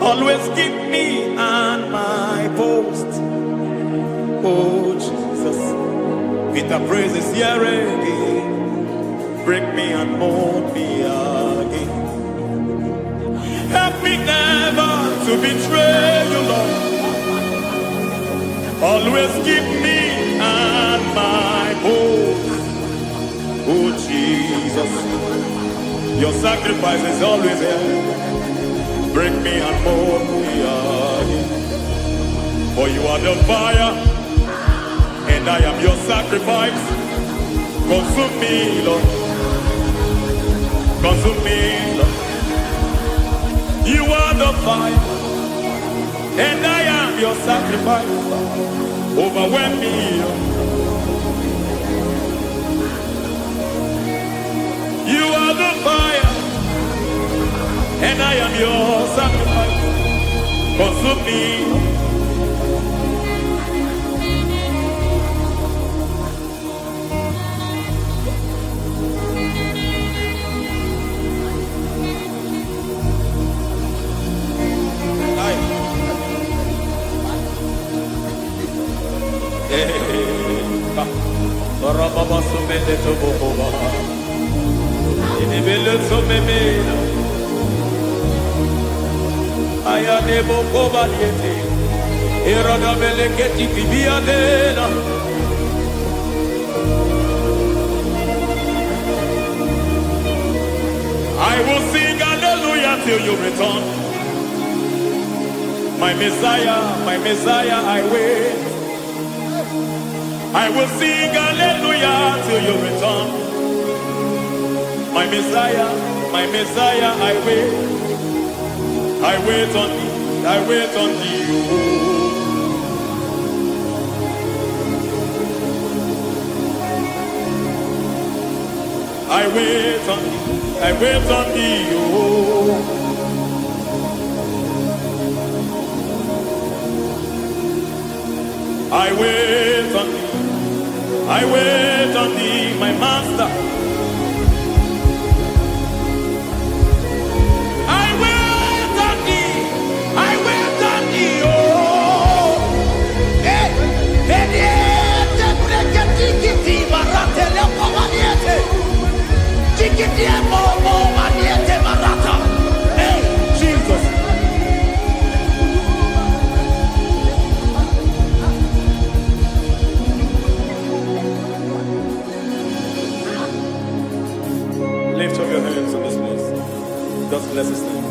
Always keep me on my post. Oh Jesus, with the praises here again, break me and mold me again. Help me never to betray you, Lord. Always keep me on my post. Oh Jesus, your sacrifice is always here. Break me and mold me again. For you are the fire, and I am your sacrifice. Consume me, Lord. Consume me, Lord. You are the fire, and I am your sacrifice. Overwhelm me, Lord. You are the fire, and I am your sacrifice. Consume me. I will sing hallelujah till you return. My Messiah, I wait. I will sing hallelujah till you return. My Messiah, I wait. I wait on thee, I wait on thee. I wait on thee, I wait on thee. I wait on thee, I wait on thee, my master. I wait on thee, I wait on thee, oh. Hey, Jesus. Lift up your hands in this place. Just bless his name.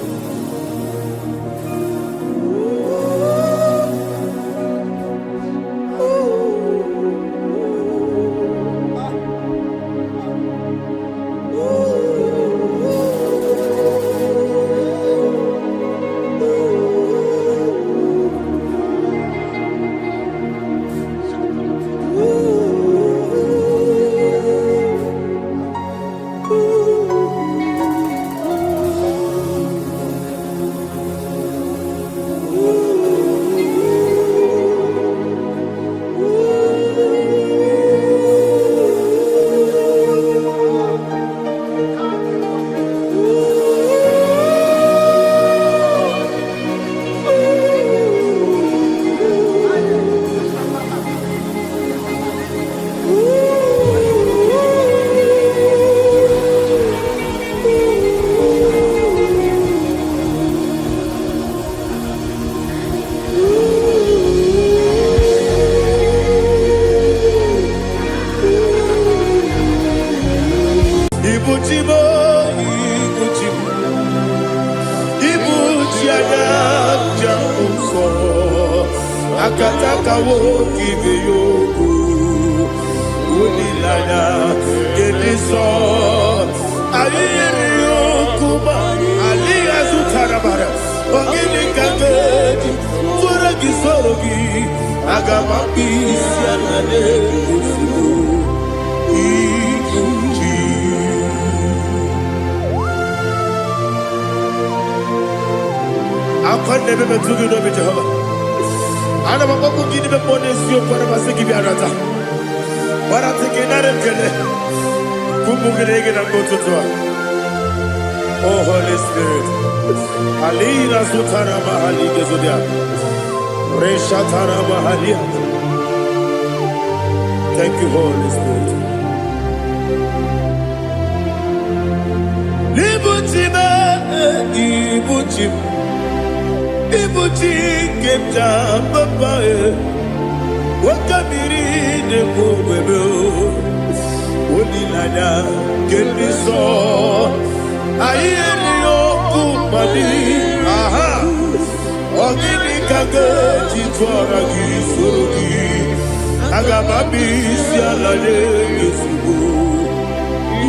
Akataka woki beyoku Unilaya Gediso Aliyeri yokuba Aliya zutarabara Ogini kagedi Fura gisorogi Agamapi siyanane kusiku Ikuji Akande bebe tugi no Jehova Ana mababu gini be ponesio para masiki bi arata. Para teke na remkele. Kumugirege na gototoa. Oh Holy Spirit. Alina Sutara Mahali Gezodia. Reshatara Mahalia. Thank you, Holy Spirit. Libuchima, Ibuchim, Ibuchim, Kepta, Papa, Wakabiri, the Bubebo, Unilada, Keliso, Ayerio, Kumadi, Aha, Ogini Kaga, Chitora, Gisurugi, Agababi, Sialade, Yusubu.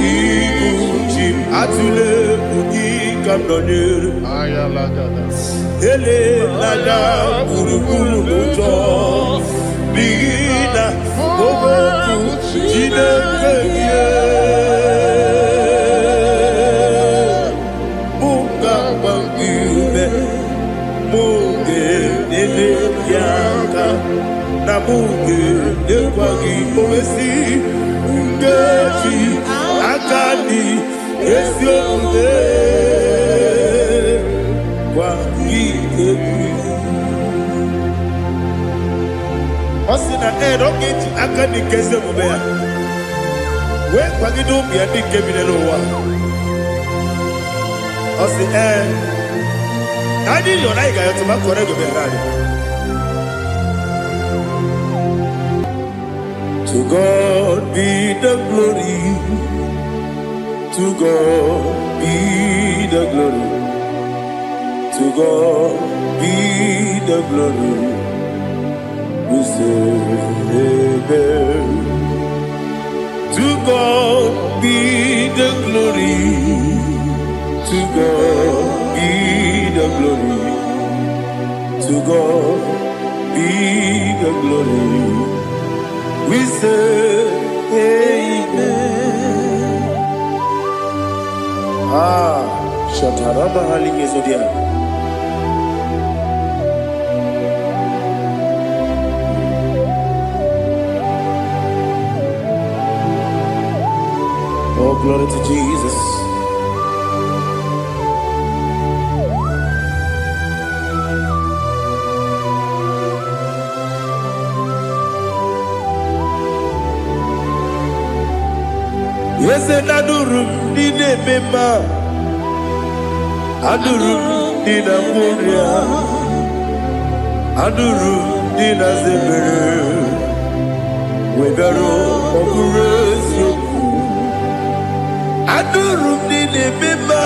Ibuchim atule bugi kamdonir ele lada burukuru muto bigina boboku jine keye muka mangiume muge nele yaka na muge nekwagi omesi ngeji akani esiomude kwagi osina erogeji akani kesemume ya we kwagi do bia dikebine lowa osi ani lo na iga yo tuma kore go be rari. To God be the glory. To God be the glory. To God be the glory. We say amen. To God be the glory. To God be the glory. To God be the glory. We say amen. Shataraba halinge zodia. Oh, glory to Jesus. Yes, and adurum dine mema, adurum dina muria, adurum dina zebere, wegaro okurezio, adurum dine mema,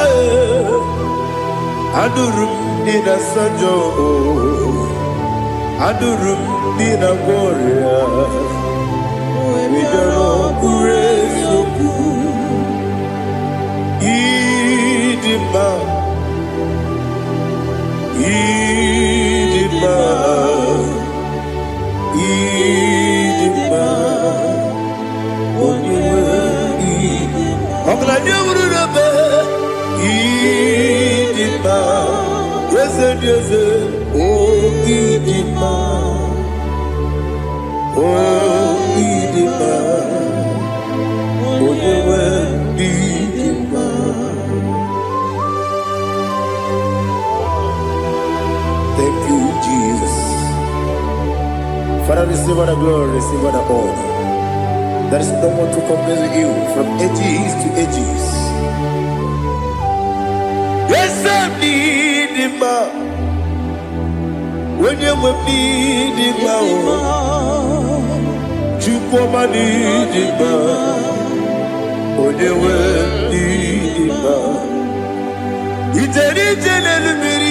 adurum dina sanjo, adurum dina muria, wegaro okurezio. Idima, Idima, Idima, Oniwe, Oglanya Urube, Idima, Yeze, Oh Idima, Oh Idima, Oniwe, Idima. Thank you, Jesus. Father, receive all the glory, receive all the honor. There is no one to compare with you from ages to ages. Yes, I need him. When you need him, you come and need him. When you need him, it's a little bit.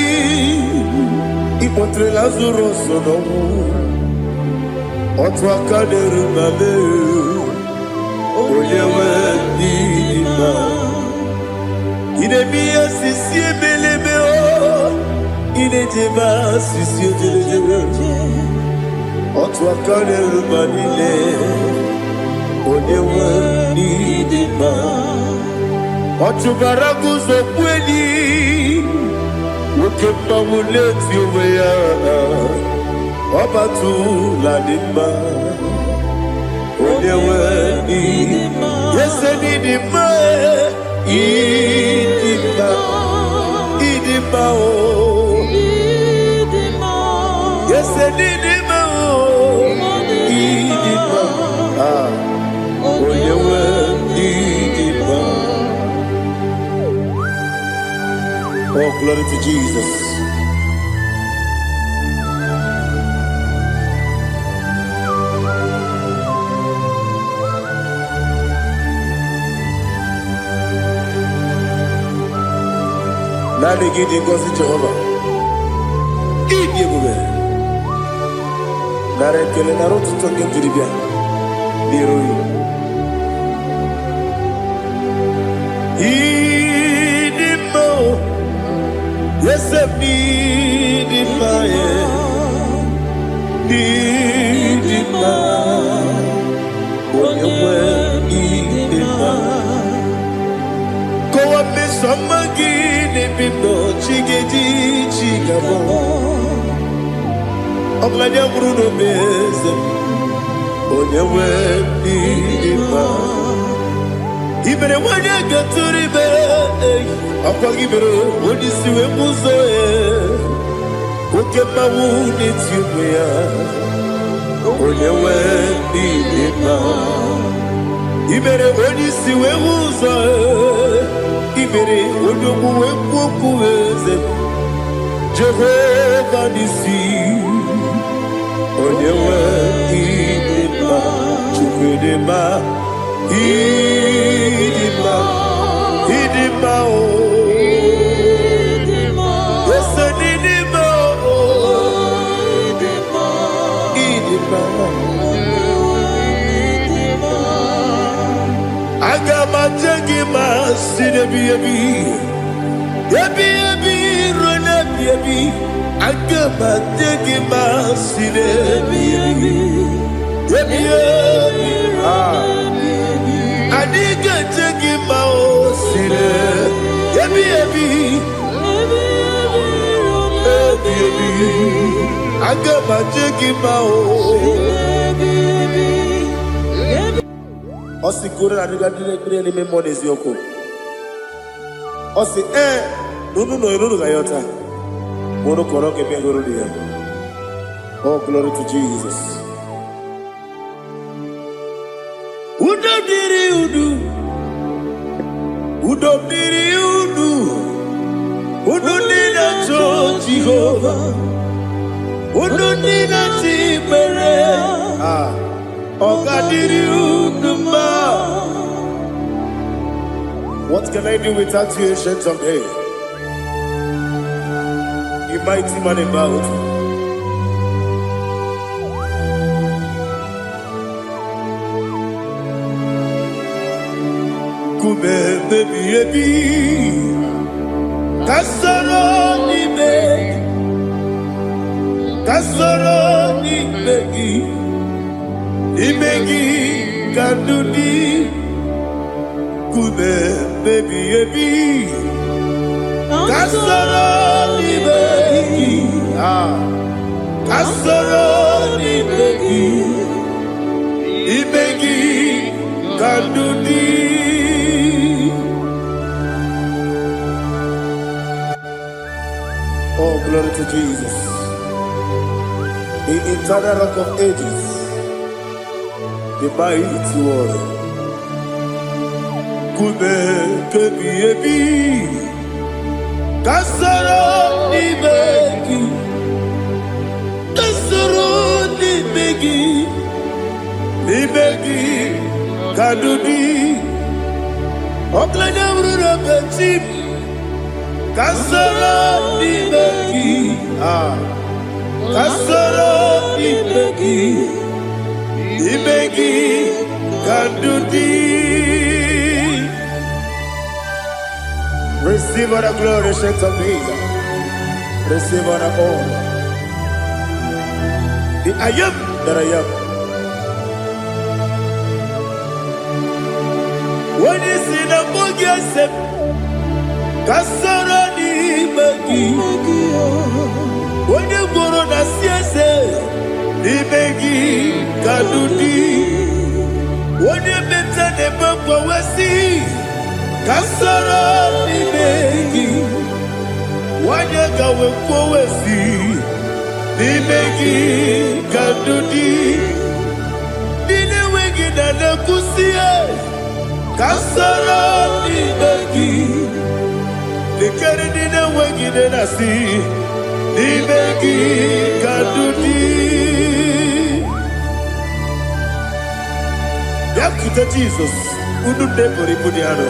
Ipotre Lazaro sonomu, otwa kaderu mame, oyewe dima. Inemiya sisi belebe o, inejeba sisi jelejele. Otwa kaderu manile, oyewe dima. Otugaragu zokweni. Ukemba muleti uweya Wabatu ladima Odewe ni Yese ni dima Idima Idima, Idima, oh. Yes, Idima, oh. Idima, oh, you were Idima. Oh, glory to Jesus. Nani gidi ngozi Jehova. Idi ebube. Nara ekele nara otuto nke jiri bịa n'iru ya. Idi mma o. Yesem n'idi mma ye. N'idi mma. Onye nwe n'idi mma. Kowa mesoma gị n'ebido chigeji chigabo. Ọbụladị amụrụ n'obeze onye nwe n'idi mma. Ibere nwanyị agatụrụ ibere ọkwa gị mere onye isi wee mụzọ ya. Oke mmanwụ n'eti ụmụ ya onye nwe n'idi mma. Ibere onye isi wee mụzọ ya. Ibere onye ogbu wee kwuo okwu eze Jehova n'isi onye nwe ịdị mma Chukwu dị mma ịdị mma ịdị mma o ese n'ịdị mma o ịdị mma aga m aje gị ma si n'ebi ebi ebi ebi ruo n'ebi ebi aga m aje gị ma si n'ebi ebi ebi ebi adịghị eje gị ma o si n'ebi ebi ebi ebi aga m aje gị ma o Osi kure na niga dire ni memo n'eziokwu. Osi nunu ga yọta. Mono kọrọ ke be goro ya. Oh, glory to Jesus. Udo diri udu. Udo diri udu. Udo dina cho Jehovah. Udo dina tibere. Ogadiri uduma. What can I do without you, ancient of days? You mighty man in battle. Kube baby baby, kasoro ni begi, kasoro ni begi. Imegi kandudi kube baby baby kasoro ni begi kasoro ni begi imegi kandudi. Oh, glory to Jesus, the eternal rock of ages, the mighty one. Kube kebi ebi, kasoro ni begi, kasoro ni begi, kadudi. Oklanya urura bechim, kasoro ni begi, kasoro ni begi. Ibegi Kandudi. Receive all the glory, strength of Jesus. Receive all the honor. The I am that I am. When you see the book, you say, Kasara ni begi. When you go on a siese. Ibegi Kadudi. When you mention the Bamba Wasi, kasara n'imegi wanye gawe kwowesi n'imegi kadudi n'inewegi na nekusie kasara n'imegi lekere n'inewegi na nasi n'imegi kadudi Yakuta Jesus unu nebori pudiano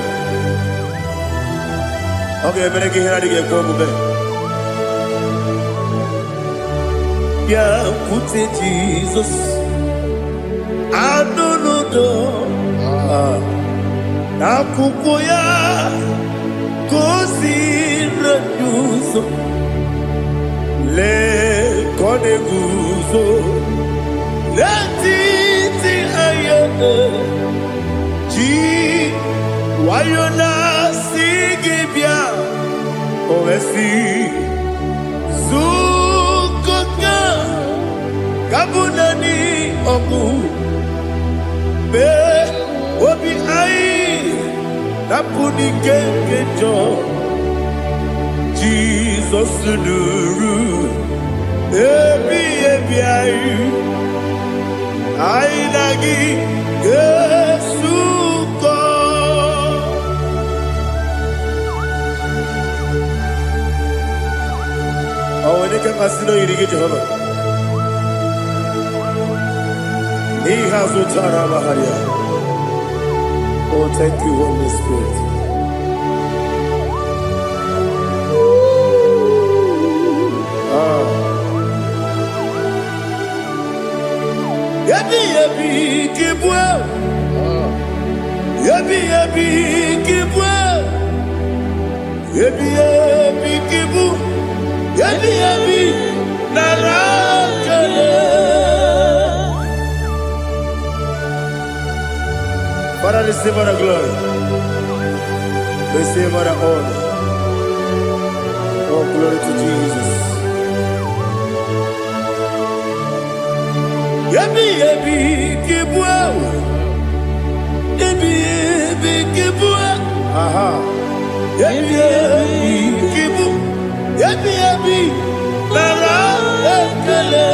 Okay, mereka hiradi ke ko bube. Ya kute Jesus, anunudo, nakukoya, kosi reduso, le kone guzo, le titi ayane, ji wayona sigibia. Oesi Zukoka Kabunani Oku Be Obi Ai Napuni Kenkejo Jesus Nuru Ebi Ebi Ai Ai Nagi Yesuko Oh, when they can casino, you get Jehovah. He has Utara Maharia. Oh, thank you, Holy Spirit. Yabi, yabi, kibwa. Yabi, yabi, kibwa. Yabi, yabi, kibu. Yabi yabi narakale. Father, receive our glory. Receive our honor. Oh, glory to Jesus. Yabi yabi kibwa. Yabi yabi kibwa. Aha. Yabi yabi kibu. Yabi yabi nara ekele.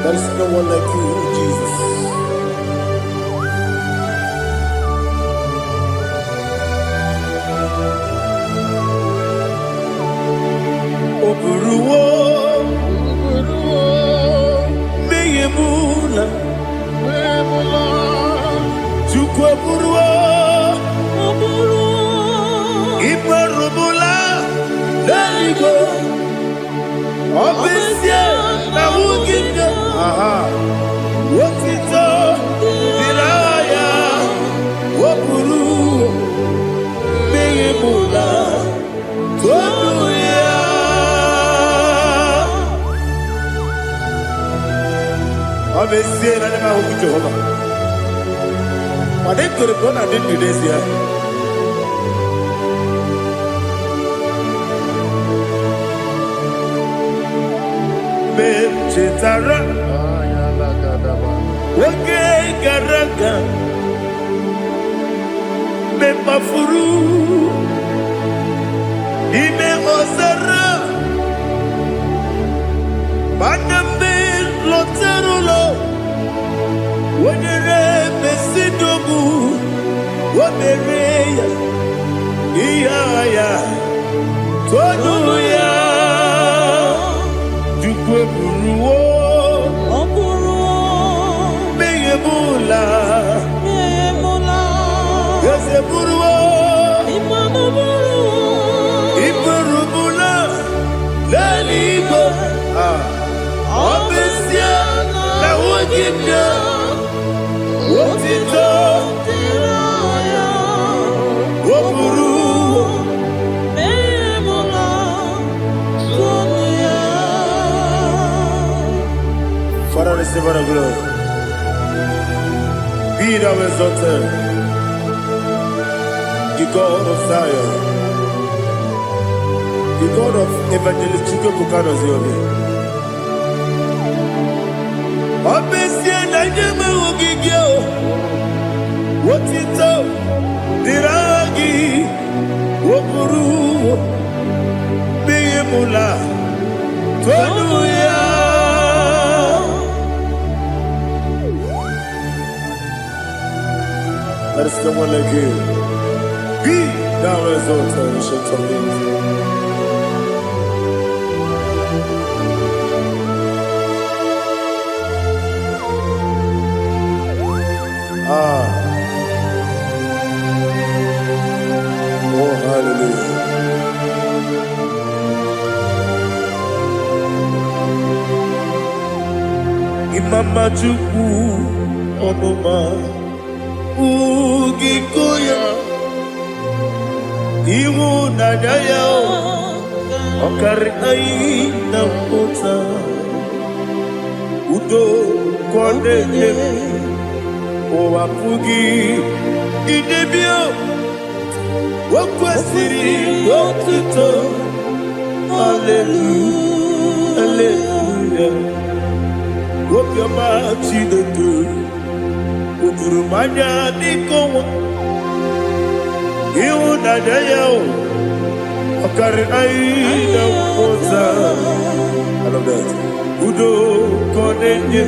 There is no one like you, Jesus. Oburuwo, meyemula, chukwu oburuwo. Iparubula, Daligo, Obesia, Nawugida, Wotito, Diraya, Wopuru, Meyemula, Toduya. Obesia, Nawugida, Jehovah. But they could have gone and didn't do this here. Chetara Wake Garaga Bepafuru Ime Ozara Banambe Loterulo Wenere Mesidobu Wabereya Iyaya Toduya Buruwo, Meyemula, Yese Buruwo, Iburubula, Laligo, Obesia, Nawugida, Wotito, Woburuwo, Father, receive our glory. Be thou exalted, the God of Zion, the God of Evangelist Chike Bukano Ziobi. Obesia na jeme ugigio. Wotito diragi woburu biyemula tonuya. Let us come on like you. Be thou exalted, ancient of days. Oh, hallelujah. Imama Chukwu Onoma Ugikoya Ihu Nadaya Okari Aina Kota Udo Kondene Owapugi Idebio Wakwasiri Wakito Hallelujah Hallelujah Wopiama Chinedu Udurumanya Nikowa Iu Nadayao Okari Aina Kota I love that Udo Kondene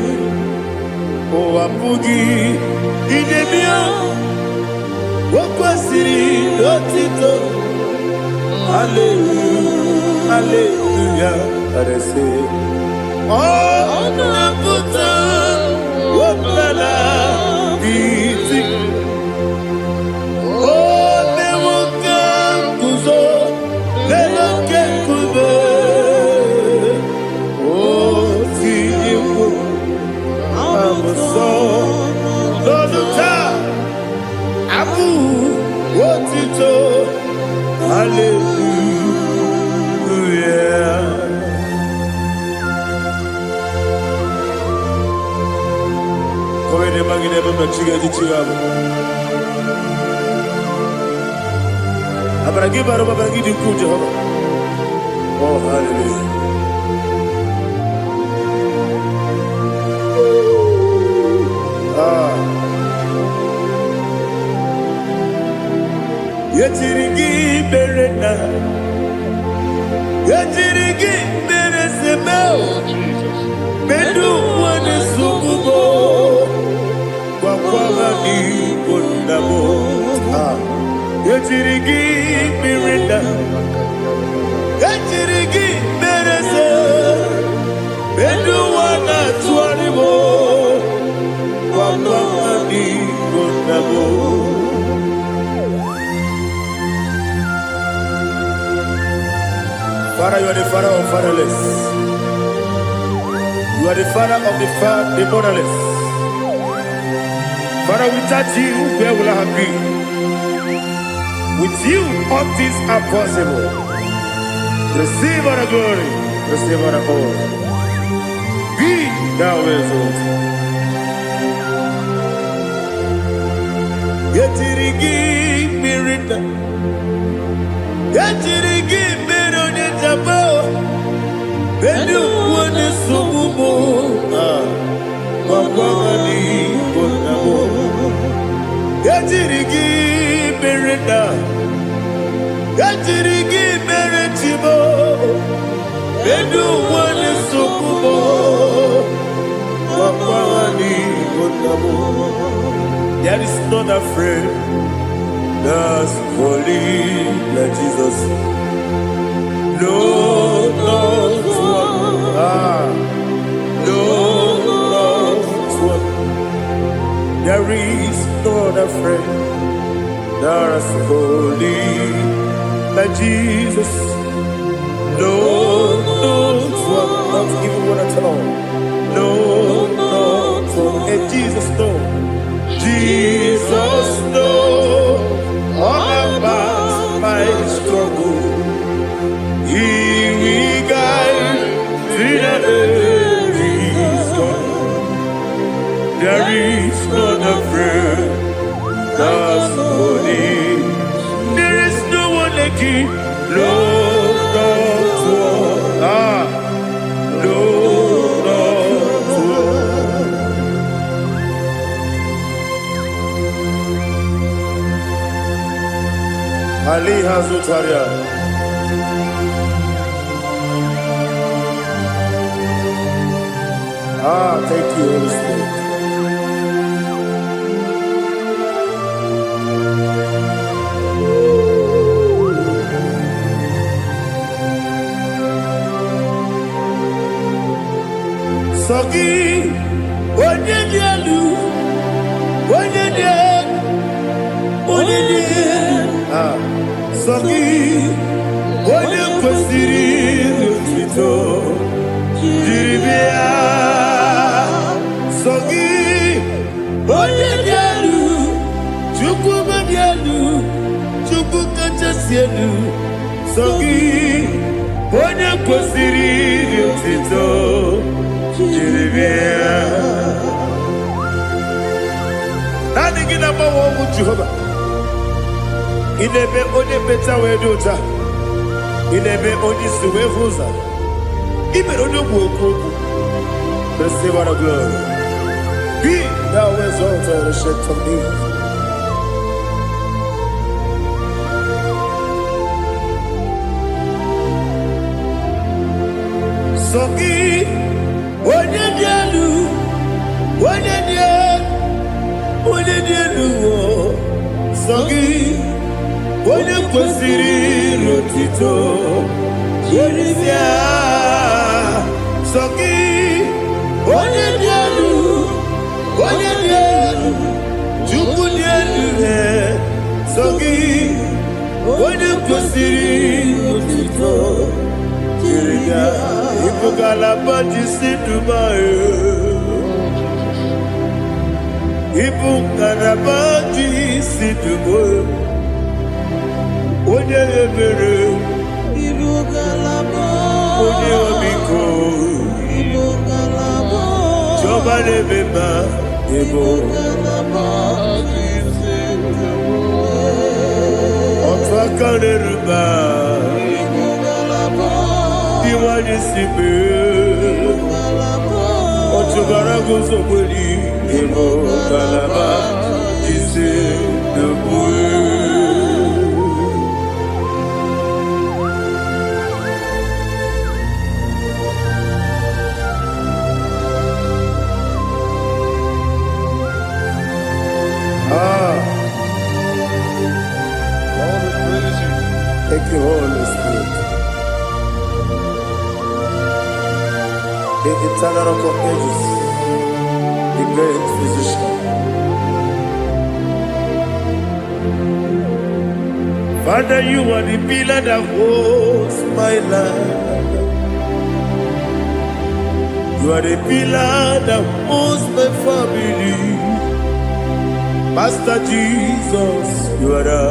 Owapugi Idebio Wakwasiri Otito Hallelujah Hallelujah Let us say Oh Nabuta Wapala Iti Oh Newoka Kuzo Leloke Kube Oh Tiyiwo Amuso Loluta Abu Otito Hallelujah. Come in the magine baba chiga di chiga. Abaragi baro babaragi di ku Jehovah. Oh hallelujah. Yetirigi berena, yetirigi beresebel, bedu wane sukubo, wakwama ni kondabo. Yetirigi berena, yetirigi berese, bedu wana tuanibo, wakwama ni kondabo. Father, you are the father of fatherless. You are the father of the motherless. Father, without you, where will I have been? With you, all things are possible. Receive all the glory, receive all the honor. Be thou exalted. Yetirigi mirita, yetirigi Bedu wane sububo Wakwamani Bonabo Yatirigi Berenda Yatirigi Beretibo Bedu wane sububo Wakwamani Bonabo. There is not a friend that's holy like Jesus. No, not one. No, not one. There is no other friend that's holy like Jesus. No, not one. Not even one at all. No, not one. And Jesus, no. Jesus, no. All about my struggle. He will guide through the days gone. There is not a friend that's holy. There is no one like you, Lord. Ali Hazutaria. Thank you, Holy Spirit. Sogi, onye dielu, onye dielu, onye dielu. Sogi, onye kwesịrị otuto, jiri bịa. Sogi, onye dielu, Chukwu dielu, Chukwu kachasị elu. Sogi, onye kwesịrị otuto. Nani gina mawa omu Jehovah. Inebe onye beta wedota. Inebe onye suwe huza. Ibe onye buoku. Receive our glory. Be thou exalted, ancient of days. Sogi. Onye dielu, onye dielu, Sogi, onye kwesịrị otito, Jerisia, Sogi, onye dielu, Chukwu dielu, Sogi, onye kwesịrị otito, Jerisia. Ibugalaba jisi Dubai. Ibugalaba jisi Dubai. Onye ebere. Ibugalaba. Onye omiko. Ibugalaba. Joba lebeba. Ibugalaba jisi Dubai. Otwakaneruba. Iwani sibe, Ochugara gozo kweli, Ebo kalaba, Jise debue. Thank you, Holy Spirit. The eternal rock of ages, the great physician. Father, you are the pillar that holds my life. You are the pillar that holds my family. Master Jesus, you are the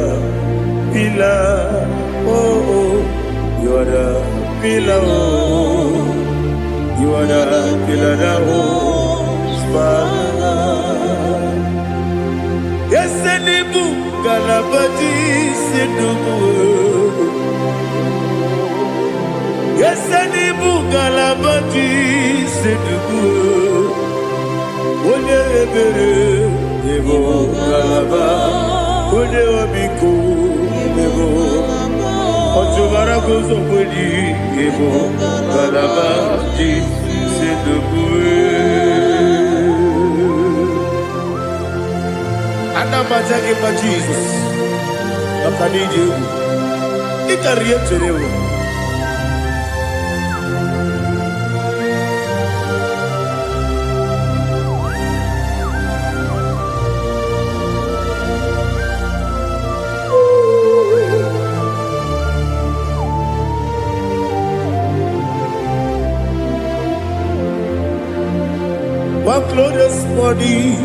pillar. Oh, you are the pillar. Oh. You are the pillar that holds my life. Yes, Enibu Galabadi Sidubu. Yes, Enibu Galabadi Sidubu. Onye ebere Ebo Galaba. Onye omiko Ebo. Ochubara gozo kweli Ebo Galaba Anamajagi ma Jesus. Nakaniji. Ikariye cherewo. One glorious morning,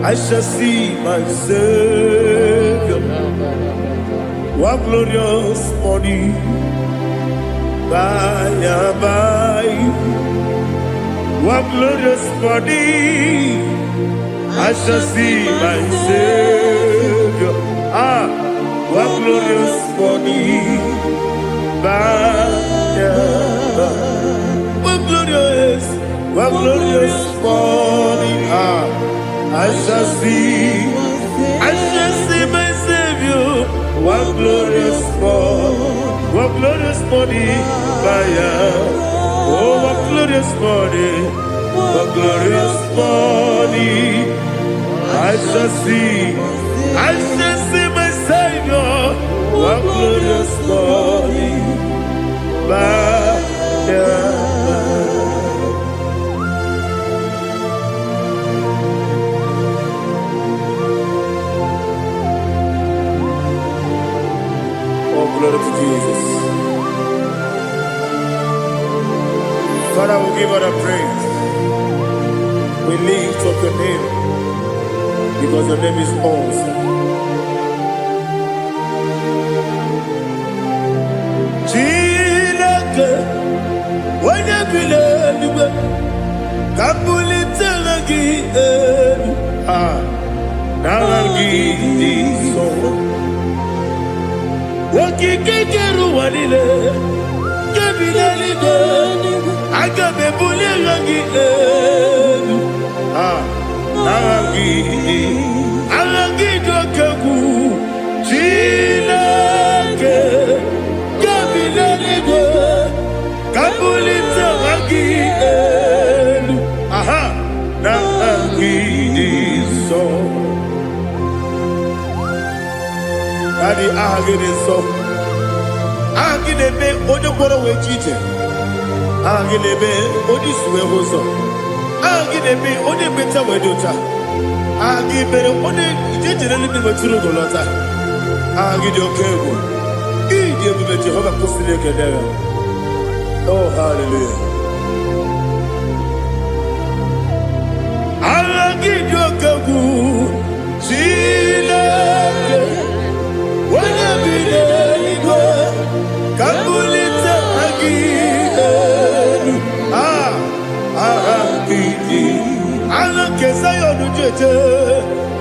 I shall see my Savior. One glorious morning, by and by. One glorious morning, I shall see my Savior. One glorious morning, by and by. One glorious morning, I shall see my Savior. one glorious morning, oh, one glorious morning, one glorious morning. I shall see my Savior, one glorious morning, Oh, glory to Jesus. Father, we give all the praise. We lift up your name because your name is awesome. Chilaka, when you believe, Kabuli Telagi, Nagi, so. Wakikeru walile, kebilaligo, agabe bule rangi arangi dokagu, chilake, kebilaligo, kabulita rangi nangi so. Daddy, so. Agilebe, Odoboro Wechite. Agilebe, Odiswe Hoso. Agilebe, Odebeta Wedota. Agibere, Ode, Generally Maturu Golota. Agidio Kego. Idiom Jehovah Kusile. Oh, hallelujah. Agidio Kego. Chile. Kabulita agidelu agidi alake sayonu jeje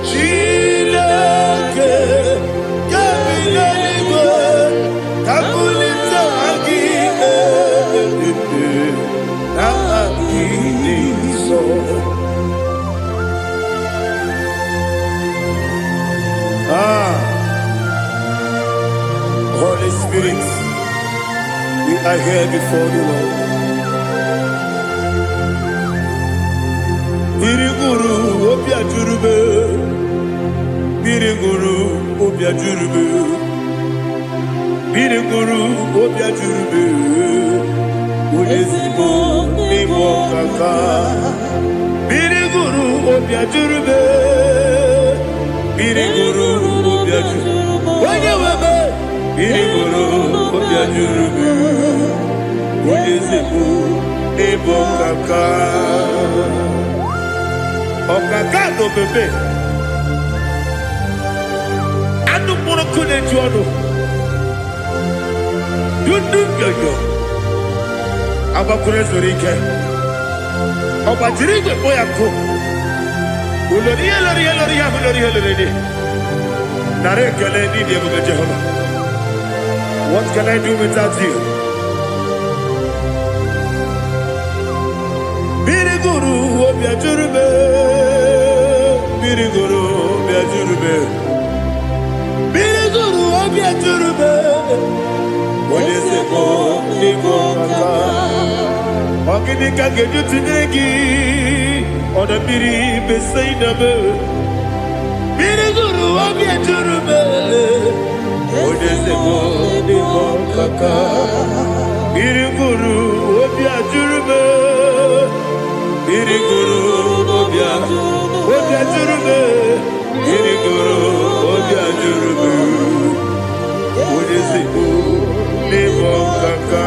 chileke kabileligo kabulita agidelu agidi so. Holy Spirit, we are here before you, Lord. Biriguru obia jurube, Biriguru obia jurube, Biriguru obia jurube, Udesibo nibo kaka, Biriguru obia jurube, Biriguru obia jurube, Wanyawebe. Biriguru obia jurube, Udesibo nibo kaka. Okaka no bebe. Anu mono kune juano. Yundu yoyo. Aba kure zorike. Oba jirigwe boya ko. Uloriya. Nare kele ni diye Jehovah. What can I do without you? Biriguru obia jurube, Biriguru obia jurube, Biriguru obia jurube. Odesibo nibo kaka, wakini kageju tinegi, oda biri besainabe. Biriguru obia jurube, Odesibo nibo kaka, Biriguru obia jurube. Biriguru obia jurube, Biriguru obia jurube, Udesibo nibo kaka.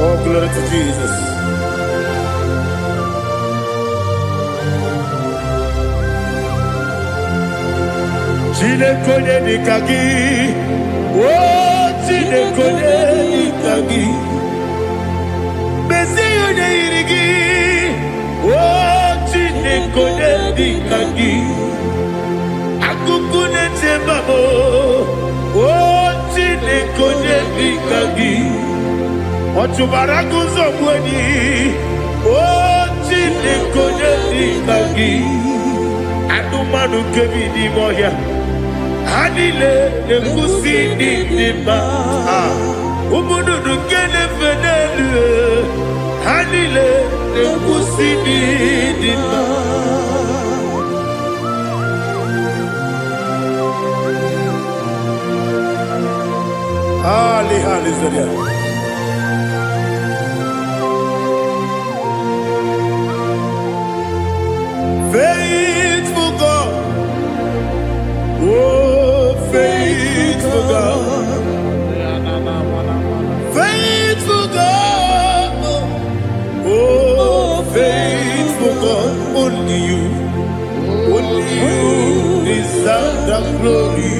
Oh, glory to Jesus. Chinekone nikagi, oh Chinekone nikagi, Mesiyo ne irigi, oh Chinekone nikagi, Akukune chembabo, oh Chinekone nikagi, Ochubaraku zomweni, oh gi anụmanụ nke bi n'ime ọhịa ha niile na-ekwusi n'ịdị mma ụmụ nnụnụ nke na-efe n'elu ha niile na-ekwusi n'ịdị mma. Hallelujah. Faithful God, oh faithful God, faithful God, oh faithful God, only you deserve the glory.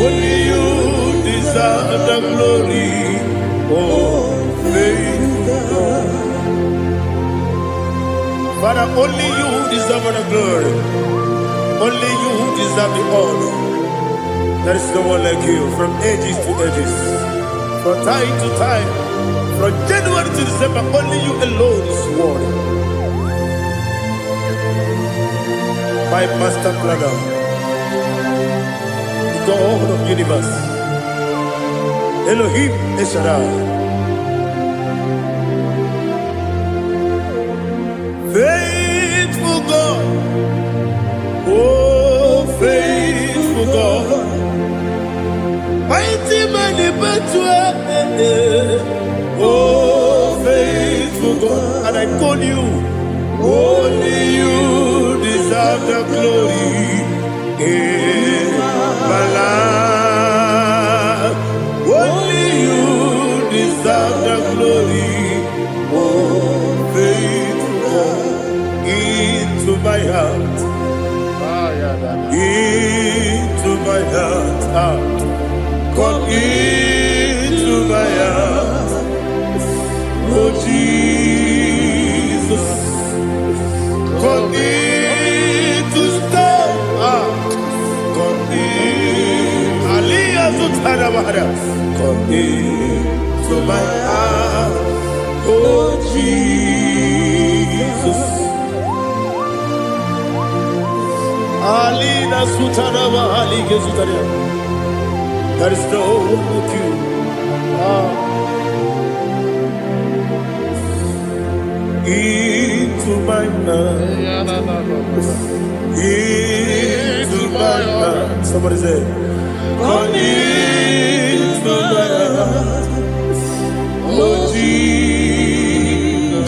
Only you deserve the glory, oh faithful God. Father, only you deserve the glory. Only you deserve the honor. There is no one like you from ages to ages, from time to time, from January to December. Only you alone is worthy. My master planner, God of universe, Elohim Eshadai, faithful God, oh faithful God, mighty man in battle, oh faithful God, and I call you, only you deserve the glory. My life, only you deserve the glory. Oh, faithful God, into my heart, into my heart, come into my heart, oh Jesus, come into stay. Come into my heart, oh Jesus. Alina Sutanava Ali Gesutaria. There is no one like you. Into my heart, into my heart. Somebody say, come into my heart, oh Jesus.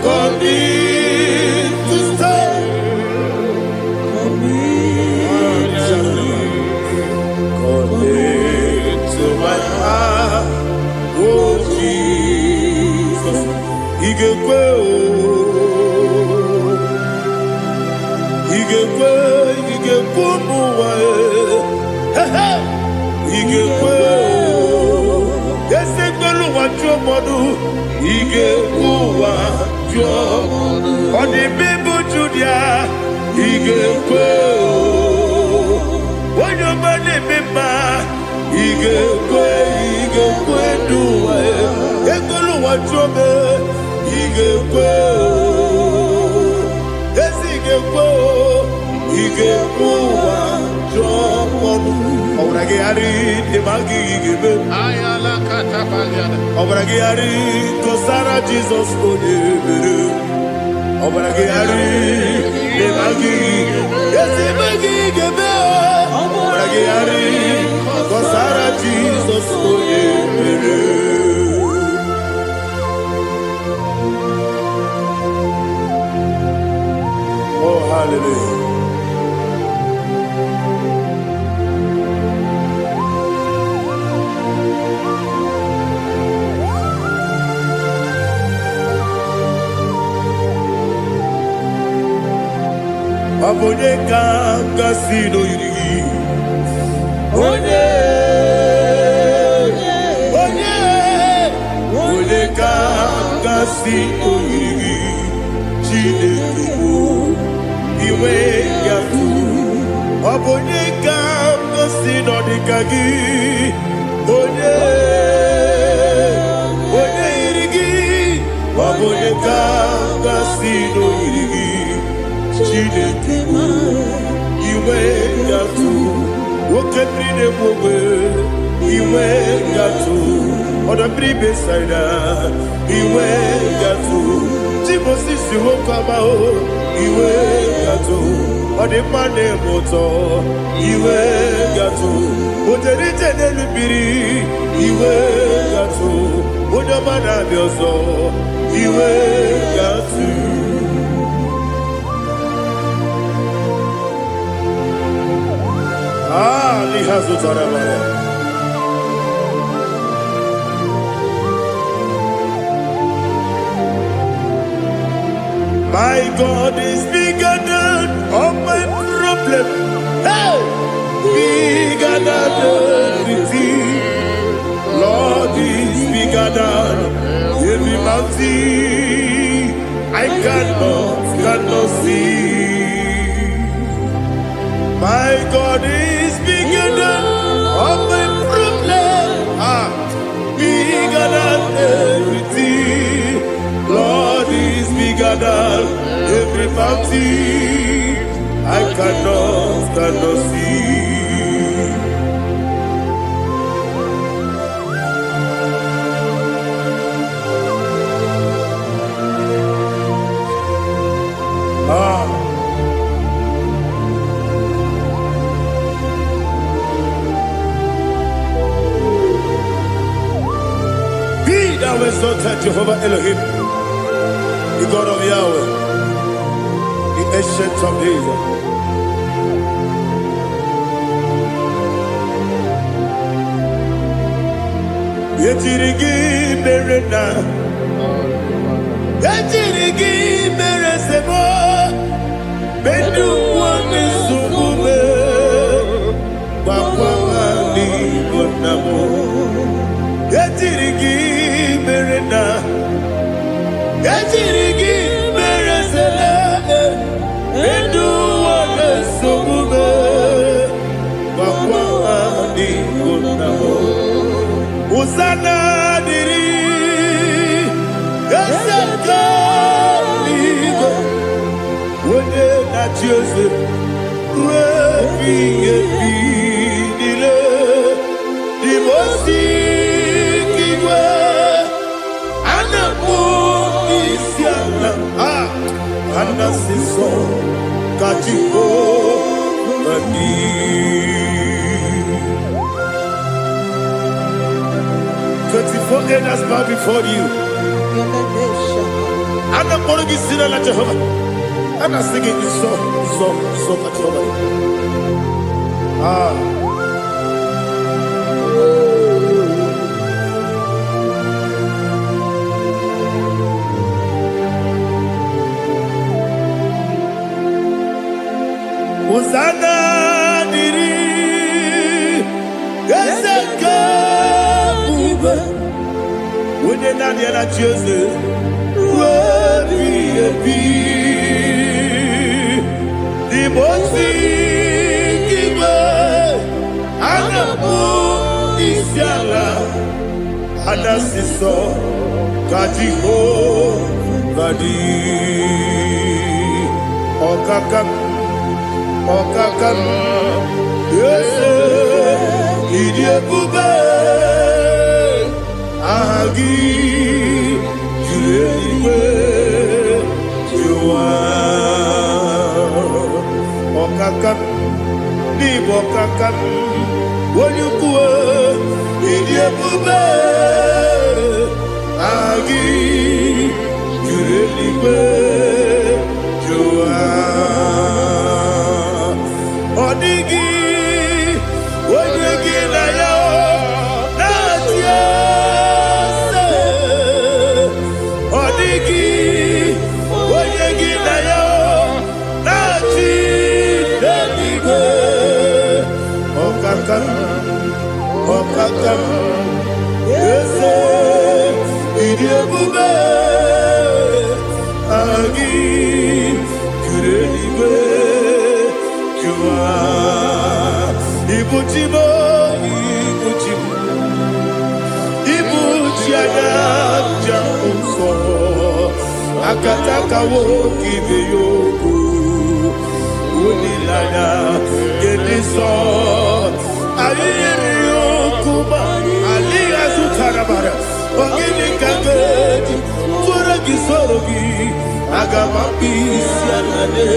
Come in to stay. Come into my heart, oh Jesus. He can go. He can go. He can go. He can go. Yes, they go to what your mother. He can go. On the people Julia, he can go. When your money member, he can go. He can go. Do it. They go to what your mother. He can go. Yes, he can go. He can go. Obragari de magi give ayala katapaliana obragari to Sarah Jesus odebere obragari de magi yes magi give obragari to Sarah Jesus odebere. Oh hallelujah. Abone kanga sino yiri Onye kanga sino yiri Chineke iwe yatu Abone kanga sino dikagi Onye every day iwe gatu oda bribe saida iwe gatu Timothy si wokama o iwe gatu ode mane moto iwe gatu oderi tene lubiri iwe gatu oda mana bioso iwe gatu lihazu tarabara. My God is bigger than all my problem. Hey, bigger than everything. Lord is bigger than every mountain. I cannot see. My God is bigger than all my problem. Bigger than everything. Lord is bigger than every mountain. I cannot see. Be thou exalted, Jehovah Elohim, the God of Yahweh, the ancient of days. Yetirigi merena, yetirigi meresemo, bedu wane sumube, bakwani bonamo. Yetirigi merena, yetirigi meresele, bedu wane sumube, bakwani bonamo. Usana diri, yasaka ligo, wende na Jose, wepi dile, dimosi kiwe, anamu isiana, anasiso katiko bani. 24 elders bow before you. And I'm going to be singing like Jehovah. And I'm singing this song like Jehovah. Hosanna diri, Yeseka. When you're not there, I choose it. The most giver, and a book is yalla, and a sister, Katiho, Badi, Okakam, yes, Idiot Bube. Agi julewe juwa okakam ni bokakam wonyukwe idiebube agi julewe juwa odigi wonyegi na yo Okakam, yes, idiebube, agi, kurelibe, jua, ibuchimo, ibuchiana, jamso, akataka woki beyoku, unilana, gediso. Kisorogi, Agamapi, Sianade,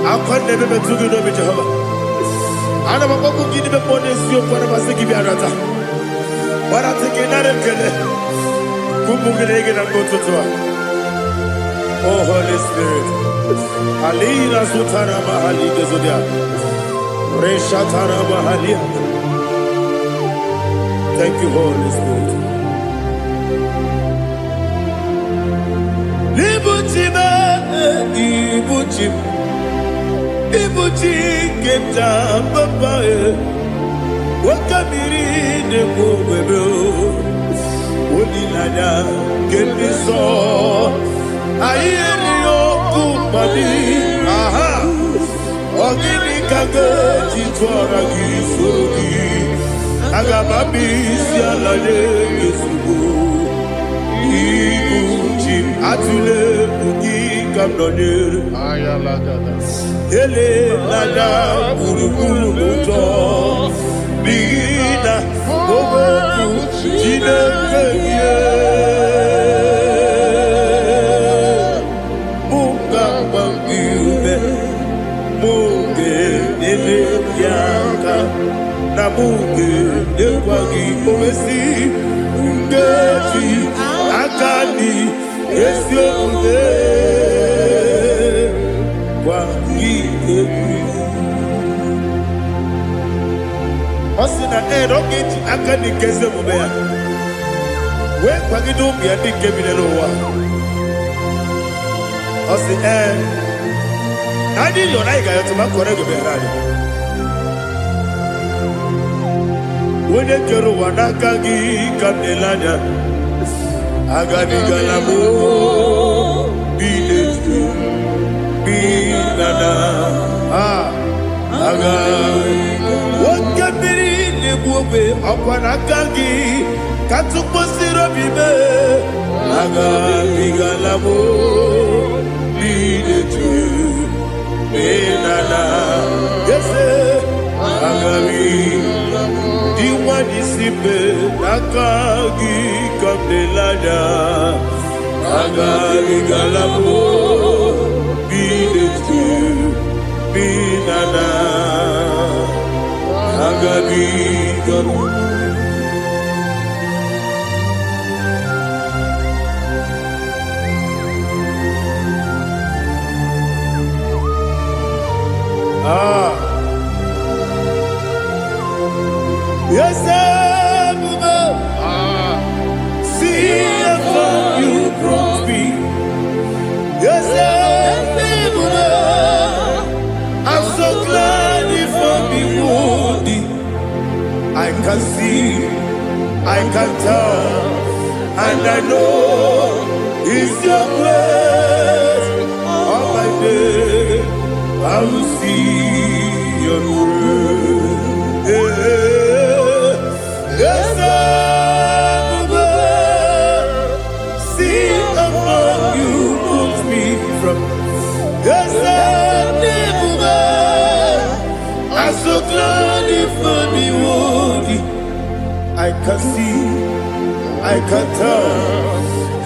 I can't never be too good of it, Jehovah. I never go to give the bonus you for a Masiki Biarata. But I think another killer. Kumbukin and go to Oh, Holy Spirit. Alina Sutana Mahali Gezodia. Reshatana Mahalia. Thank you, Holy Spirit. Libuchima, Ibuchim. Ibuchi Keta Papa. Wakamiri de Bobebo. Odilada, get me so. Ayeni Kumadi, aha, Ogini Kaga, Chitwara Gisugi, Agamabi, Sialade, Yusubu, Ibuchi, Atule, Ugi, Kamdonir, Ayalagada. Ele, Lada, Urukuru, Muto, Bigina, Oboku, Jineke, Nabuge, Dewagi, Oesi, Ngeji, Akani, Esioge, Wagi, Osina, Rocket, Akani, Kesemobea. When Wagido be a big Kevin, Osina, I didn't like I to my correct. When the Kero Wanakagi Kamelana Agani Galamo Be Nana Aga What can be the Bobe of Wanakagi Katuposiro Bibe Agani Galamo Be Nana Yes, Agami Disipe Nakagi Kamelada Agami Galabo Be Nana Agami Galabo. Yes, see how you brought me. Yes, I'm so glad you found me wounded. I can see, I can tell, and I know it's your grace. On my day, I will see your grace. Yes, see how you put me from. Yes, I'm so glad you found me worthy. I can see, I can tell,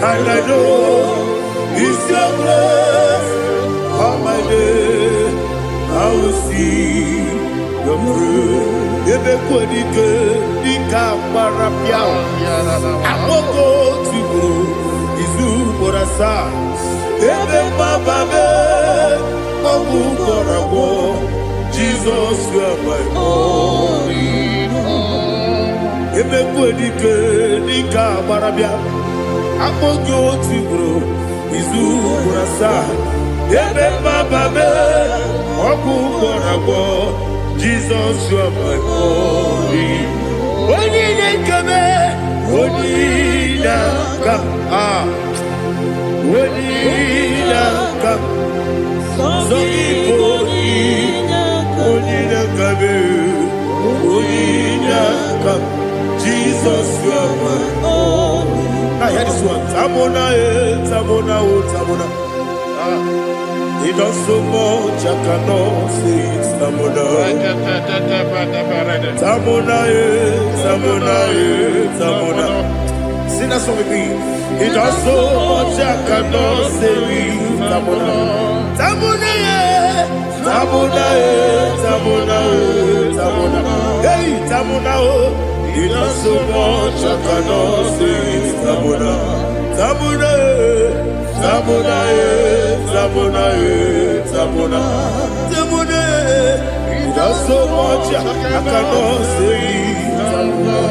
and I know it's your grace. On my day, I will see your grace. Ebe kodike dika parapia Amoko tibro izu borasa Ebe bababe Obu korabo Jesus you are my only home. Ebe kodike dika parapia Amoko tibro izu borasa Ebe bababe Obu korabo Jesus, you are my only. Only come, only come, only come. So come, Jesus, you are my only. Now hear this one. Tamona, Tamona, Tamona. does so much I cannot say it. Tamuna, Tamuna, Tamuna, Tamuna. Sing that song with me. He does so much I cannot say it. Tamuna, Tamuna, Tamuna, Tamuna, Tamuna. Hey, Tamuna, he does so much I cannot say it. Tamuna, Tamuna, Tamuna, Tamuna, Tamuna, Tamuna. He does so much I cannot say it. Tamuna.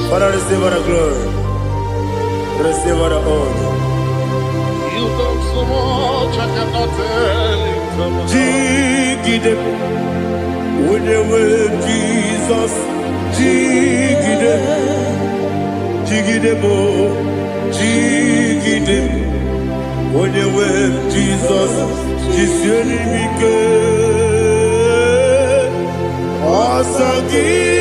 Father, receive all the glory. Receive all the honor. You done so much I cannot tell it. Jigide, with the word Jesus. Jigide, Jigide mo, Jigide, with the word Jesus. Jisuni mike, Osagi.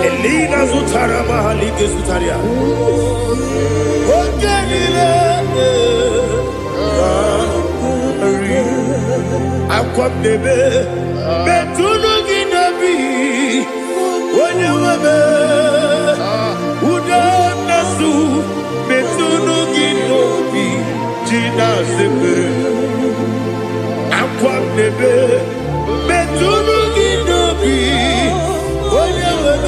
Elina Zutara Mahalike Zutaria. Aqua bebe, Betunu Ginabi, when you were Uda Nasu, Betunu Ginobi, Gina Sepe, Aqua bebe, Betunu Ginobi, when you were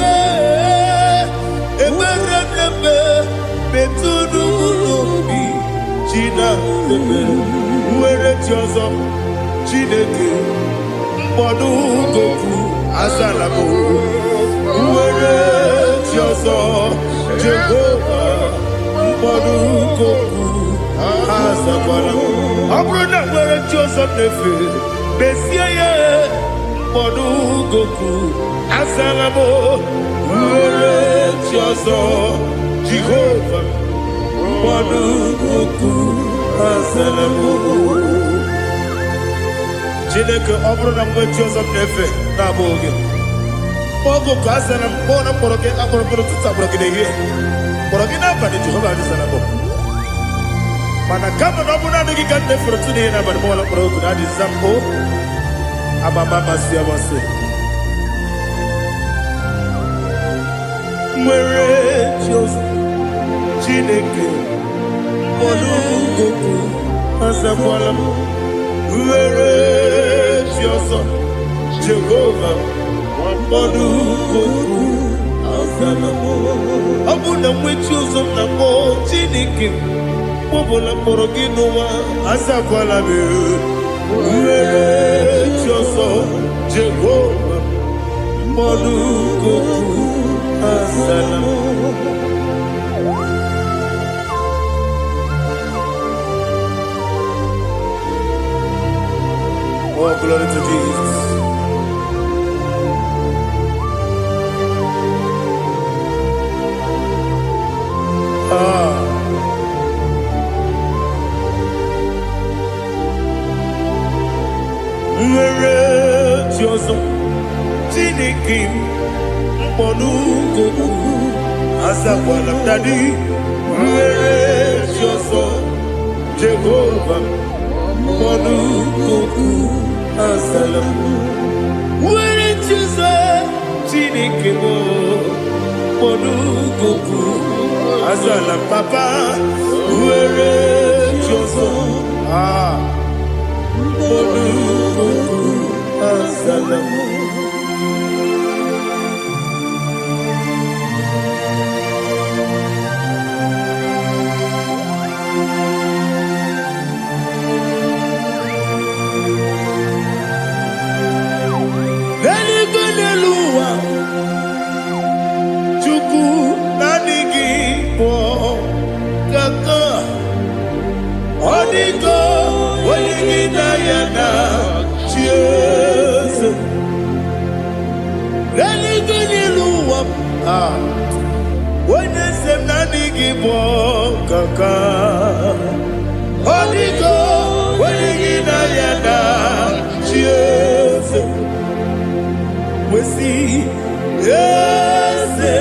Betunu Ginobi, Gina Sepe, where it was up. Chineke mkpọdụ goku azalamo uwere tiọsọ Jehova mkpọdụ goku azakwala ọ bụrụ na nwere tiọsọ nefe besie ya mkpọdụ goku azalamo uwere tiọsọ Jehova mkpọdụ goku azalamo. Chineke ọ bụrụ na mgbe chi ọzọ na-efe na-abụ oge ọgụ ka a sara mkpọ na mkpọrọ gị akpọrọ mkpọrọ tụtụ akpọrọ gị n'ehihie mkpọrọ gị n'abalị Jehova adịsara bụ mana kama na ọ bụrụ na adịghị ka nne fere tụ n'ihe n'abalị mọla mkpọrọ ogu na adịza mpụ amama masị amasị nwere chi ọzọ Chineke mkpọrọ ogu azakwala m were chi ọzọ Jehova mkpọdụ goku azalamo ọ bụ na nwe chi ọzọ na mbọ Chineke mkpọbụla mkpọrọ gị n'ụwa azakwala m were chi ọzọ Jehova mkpọdụ goku azalamo. Oh, glory to Jesus. Nwere chi ọzọ Chineke mkpọdụ goku azakwala m dadi. Nwere chi ọzọ Jehova mkpọdụ goku azalamo. Nwere chi ọzọ Chineke mkpọdụ goku azala papa. Nwere chi ọzọ mkpọdụ goku azalamo. Ọdịgo n'elu ụwa m. Onye nsị m na adịghị bụ ọkaka. Ọdịgo onye gị na ya na chi eze. Wesi eze.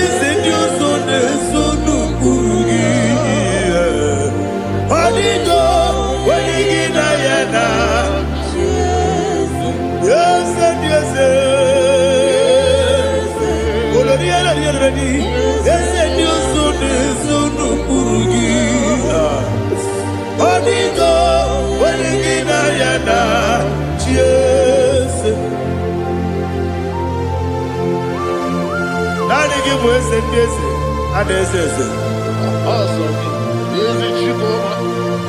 Eze ndị ọzọ na-eso n'okpuru gị. Ọdịgo onye gị na ya na chi eze. Eze ndị eze. Eze ndị ọzọ na-eso n'okpuru gị. Ọdịgo onye gị na ya na chi eze. Naanị gị bụ eze ndị eze, a na-eze eze.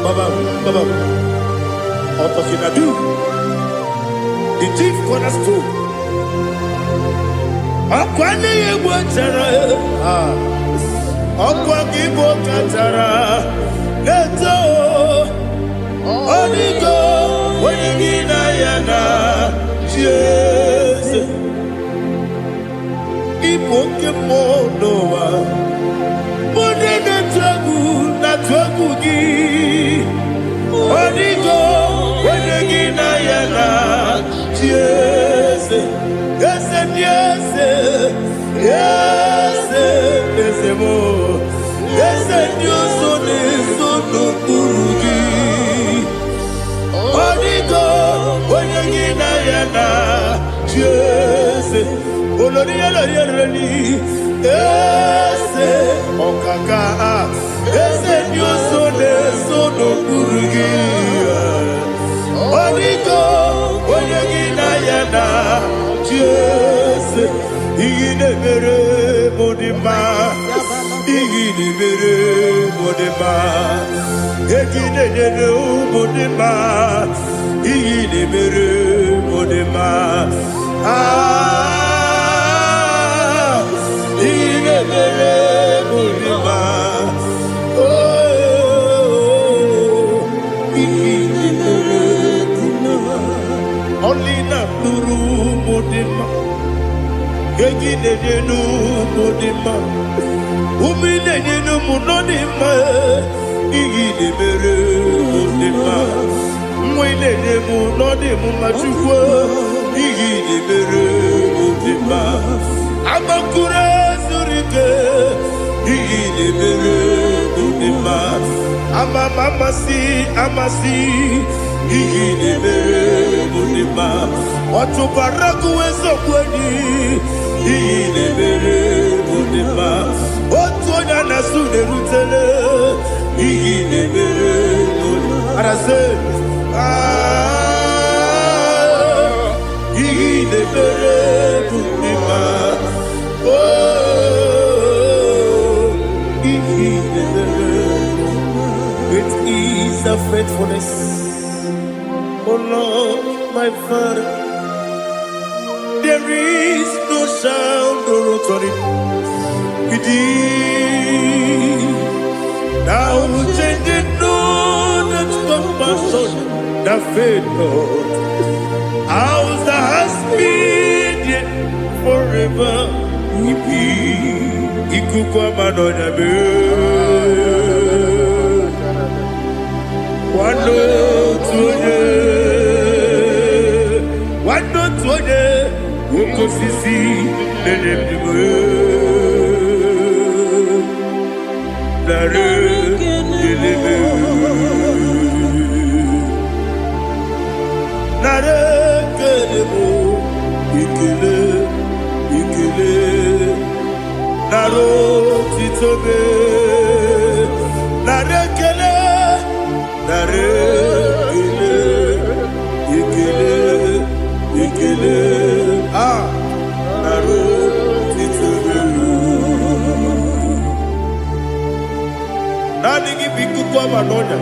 Baba, Otokinadu, the chief cornerstone. Ọkwa n'ihi egwu chara, ọkwa gị bụ kachara, na-eto. Ọdịgo onye gị na ya na chi eze. Ịbụ oke mmụọ n'ụwa, onye na-atụ egwu gị. Ọdịgo onye gị na ya na chi eze. Eze ndị eze, eze eze m. Eze ndị ọzọ na-eso n'okpuru gị. Ọdịgo onye gị na ya na chi eze. Olori elori eze ọkaka. Eze ndị ọzọ na-eso n'okpuru gị. Ọdịgo onye gị na ya na chi eze. Iyi na-emere m dị mma. Iyi na-emere m dị mma. Egi na-enyere ụmụ dị mma. Iyi na-emere m dị mma. Iyi na-emere m dị mma. Iyi na-emere dị mma. Ọlị na-atụrụ ụmụ dị mma. Egi na-enye n'ụmụ dị mma. Umi na-enye n'ụmụ nọ dị mma. Iyi na-emere ụmụ dị mma. Nwa na-enye m nọ dị mma Chukwu. Iyi na-emere ụmụ dị mma. Agbakụrụ ezuru ike. Iyi na-emere ụmụ dị mma. Amasị. Iyi na-emere ụmụ dị mma. Ọtụbara gụwa eziokwu enyi. Iyi na-emere ụmụ dị mma. Otu onye na-asụ na-erutele. Iyi na-emere ụmụ dị mma. Arase. Iyi na-emere ụmụ dị mma. Iyi na-emere ụmụ dị mma. Great is thy faithfulness, O Lord, my Father. There is no sound or authority within. Thou changest not that compassion, that faith not. Ours thou hast been yet forever we be. Ikuku amanonya be. Wando tuonye, woko sisi nenemdiwe. Nare kelebe, nare kelebo, ikele, naro titobe, nare kele, nare ikele, naro titobe. Nani gi biku kwa manonya,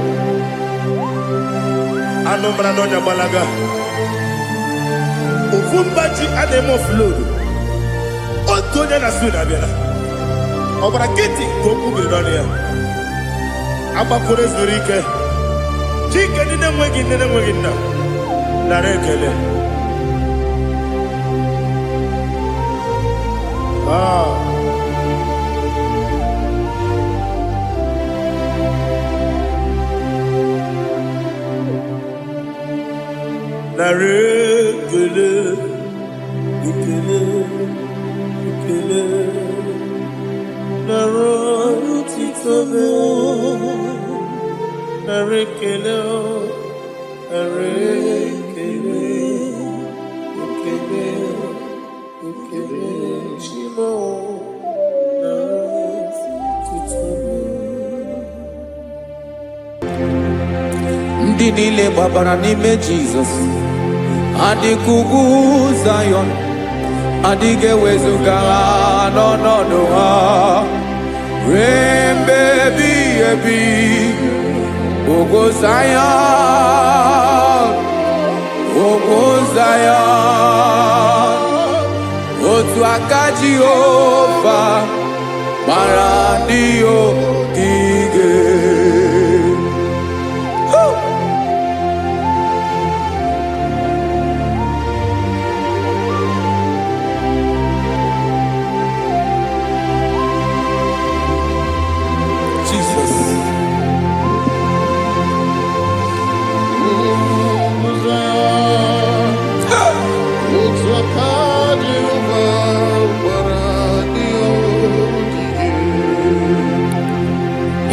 ano manonya balaga. Ufumbaji anemo flood. Otonya na suna bela. Obara kiti koku bedonia. Aba kore zurike. Chike nene mwegi na. Narekele. ekele, ekele, nara otito mo, nara ekele, nara ekele, ekele, ekele, Shimo, nara otito mo. Ndị niile gbabara n'ime Jizọs adịghị ugwu Zayọn, adịghị ewezuga ha n'ọnọdụ ha ruo mgbe ebighị ebi. Ugwu Zayọn, ugwu Zayọn, otu aka Jehova gbara ndị ogige.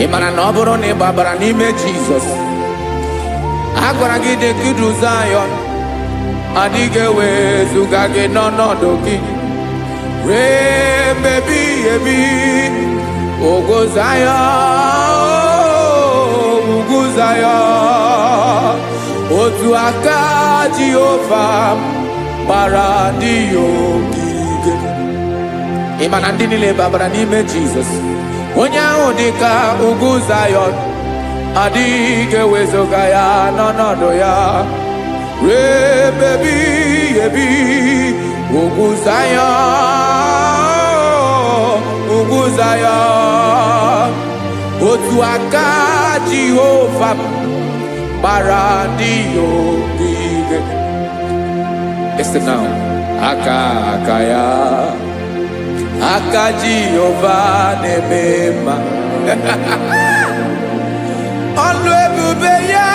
Ị mara na ọ bụrụ na ị gbabara n'ime Jizọs, a gwara gị dị ka Zayọn, adịghị ewezuga gị n'ọnọdụ gị ruo mgbe ebighị ebi. Ugwu Zayọn, ugwu Zayọn, otu aka Jehova gbara ndị ogige. Ị ma na ndị niile gbabara n'ime Jizọs, onye ahụ dị ka ugwu Zayọn, adịghị ewezuga ya n'ọnọdụ ya ruo mgbe ebighị ebi. Ugwu Zayọn, ugwu Zayọn, otu aka Jehova gbara ndị ogige. Listen now, aka ya, aka Jehova na-eme mma. Ọlụ ebube ya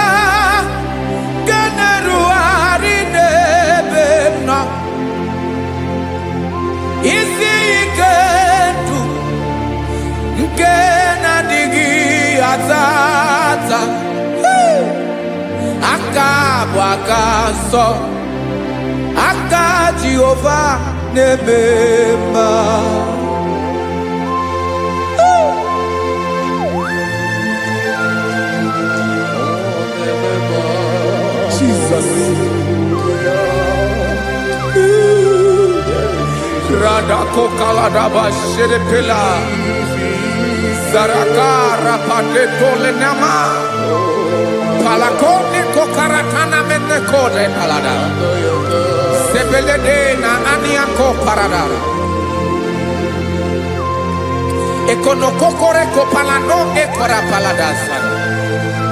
ga na-erugharị n'ebe m nọ. Isi ike ndụ nke na-adịghị ata ata, aka bụ aka nsọ, aka Jehova na-eme mma. Jesus. Radako kaladaba sherepela, zarakara padetole nama, palakone kokaratana mene kode palada, sebelede na aniako paradara, ekonokokore kopalano ekora paladasa.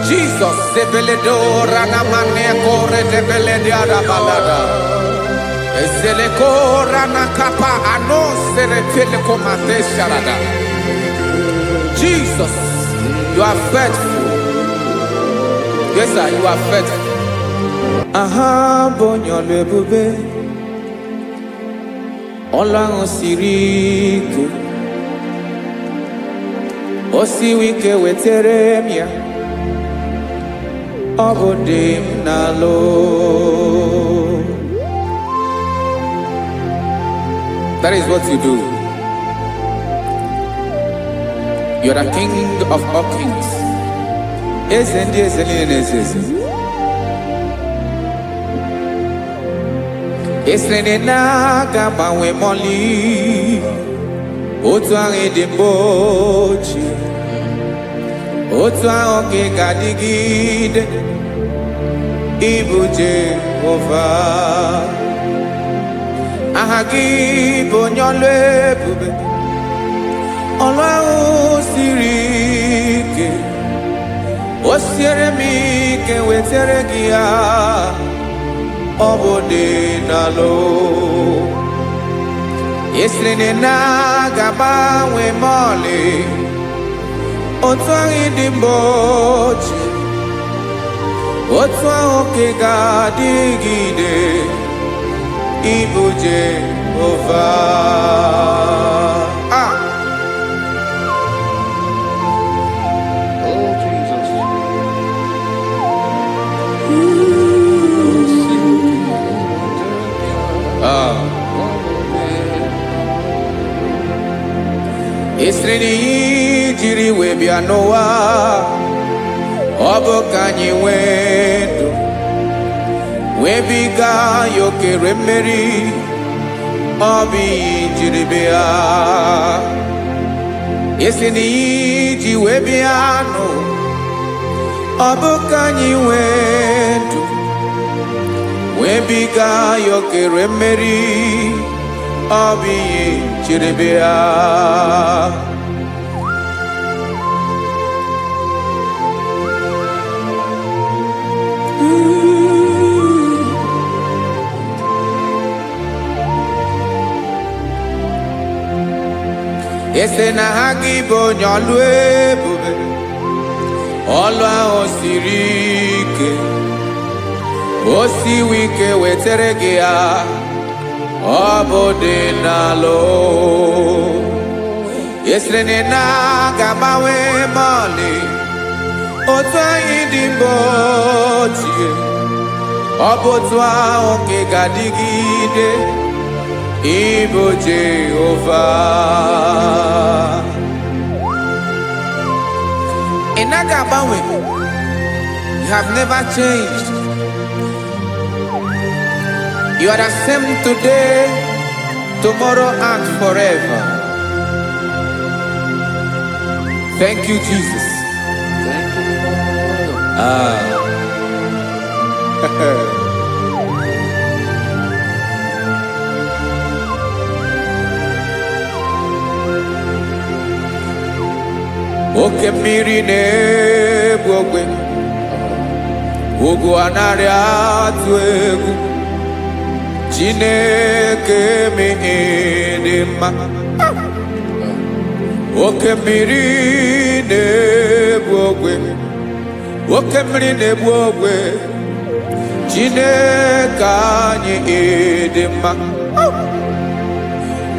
Jesus, sebeledora na mane kore debelediada balada. Eselekora na kapa ano serepele komate sharada. Jesus, you are faithful. Yes, sir, you are faithful. Aha, bonyo lebube. Olang osirike. Osiwike weteremia. Obodim nalo. That is what you do. You are the King of all kings. Esrene na gabawe moli. Otu ange dembochi. Otu ange gadigide. Ibu Jehovah. Ahagi bonyole bube. Ọlọ́run siri ike. O siere mi ke wetere gị ya. Ọ bụ dị n'alụ. Esiri na gagbanwe mọlị. Otu ahụ dị mgbochi. Otu ahụ ka ga-adịgide. Ibu Jehovah. Oh, Jesus. Isrini jiri webia Noah. Obo kanyi wendo. Webiga yokere meri. Obi jiribia. Isrini ji webia no. Obo kanyi wendo. Webiga yokere meri. Obi jiribia. Ese na hagi bo nyolu ebube. Olu ahụ siri ike. O siwi ike wetere gị ya. Ọ bụ dị n'alụ. Esere na ga-agbanwe ma ọlị. Otu anyị dị mbụ ochie. Ọ bụ otu ahụ nke ga-adịgide. Ibu Jehovah. Inaga Bawe, you have never changed. You are the same today, tomorrow, and forever. Thank you, Jesus. Thank you, Lord. Oke mmiri na-egbu ogwe, ugwu anaghị atụ egwu. Chineke dị mma. Oke mmiri na-egbu ogwe, oke mmiri na-egbu ogwe. Chineke anyị dị mma.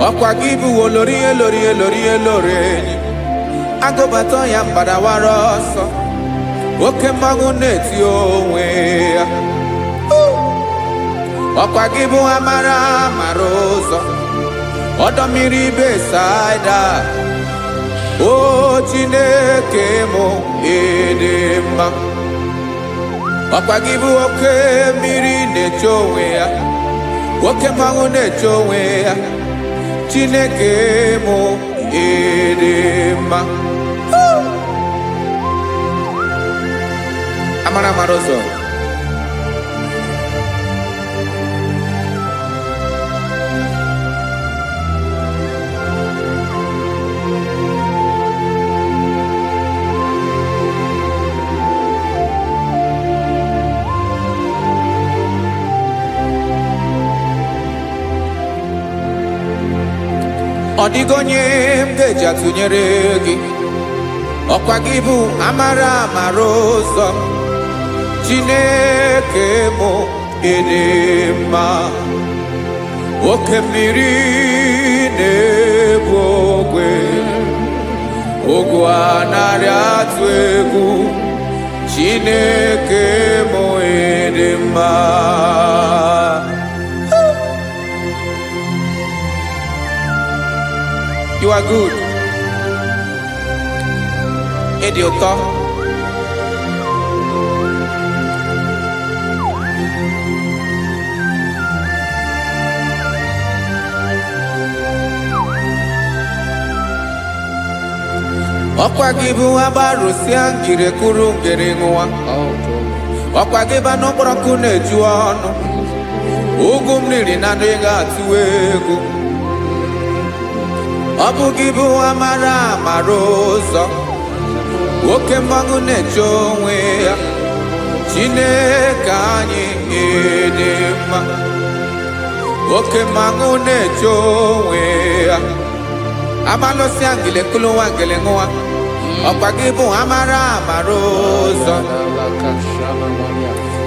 Ọkwa gị bụ olori enyi. Agụbata ya mgbadawara ọsọ. Oke mmanwụ na-eti onwe ya. Ọkwa gị bụ amara ụzọ. Ọdọ mmiri Besaida. O Chineke mụ dị mma. Ọkwa gị bụ oke mmiri na-eche onwe ya. Oke mmanwụ na-eche onwe ya. Chineke mụ dị mma. Amara ụzọ. Ọ dịghị onye m ga-eji atụnyere gị. Ọkwa gị bụ amara ụzọ. Chineke mụ dị mma. Oke mmiri na-egbu ogwe. Ugwu anaghị atụ egwu. Chineke mụ dị mma. You are good. Ịdị ụtọ. Ọkwa gị bụ agbarụsịa ngire kụrụ ngere nwa. Ọkwa gị bụ anụkpọrọkụ na-eju ọnụ. Ugwu mmiri na adịghị atụ egwu. Ọ bụ gị bụ amara ụzọ. Oke mmanwụ na-eche onwe ya. Chineke anyị dị mma. Oke mmanwụ na-eche onwe ya. Abalụsị angele kulu wangele nwa. Ọkwa gị bụ amara ụzọ.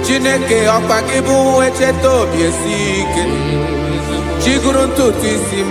Chineke ọkwa gị bụ echeta obi esi ike. chigoro ntutu isi m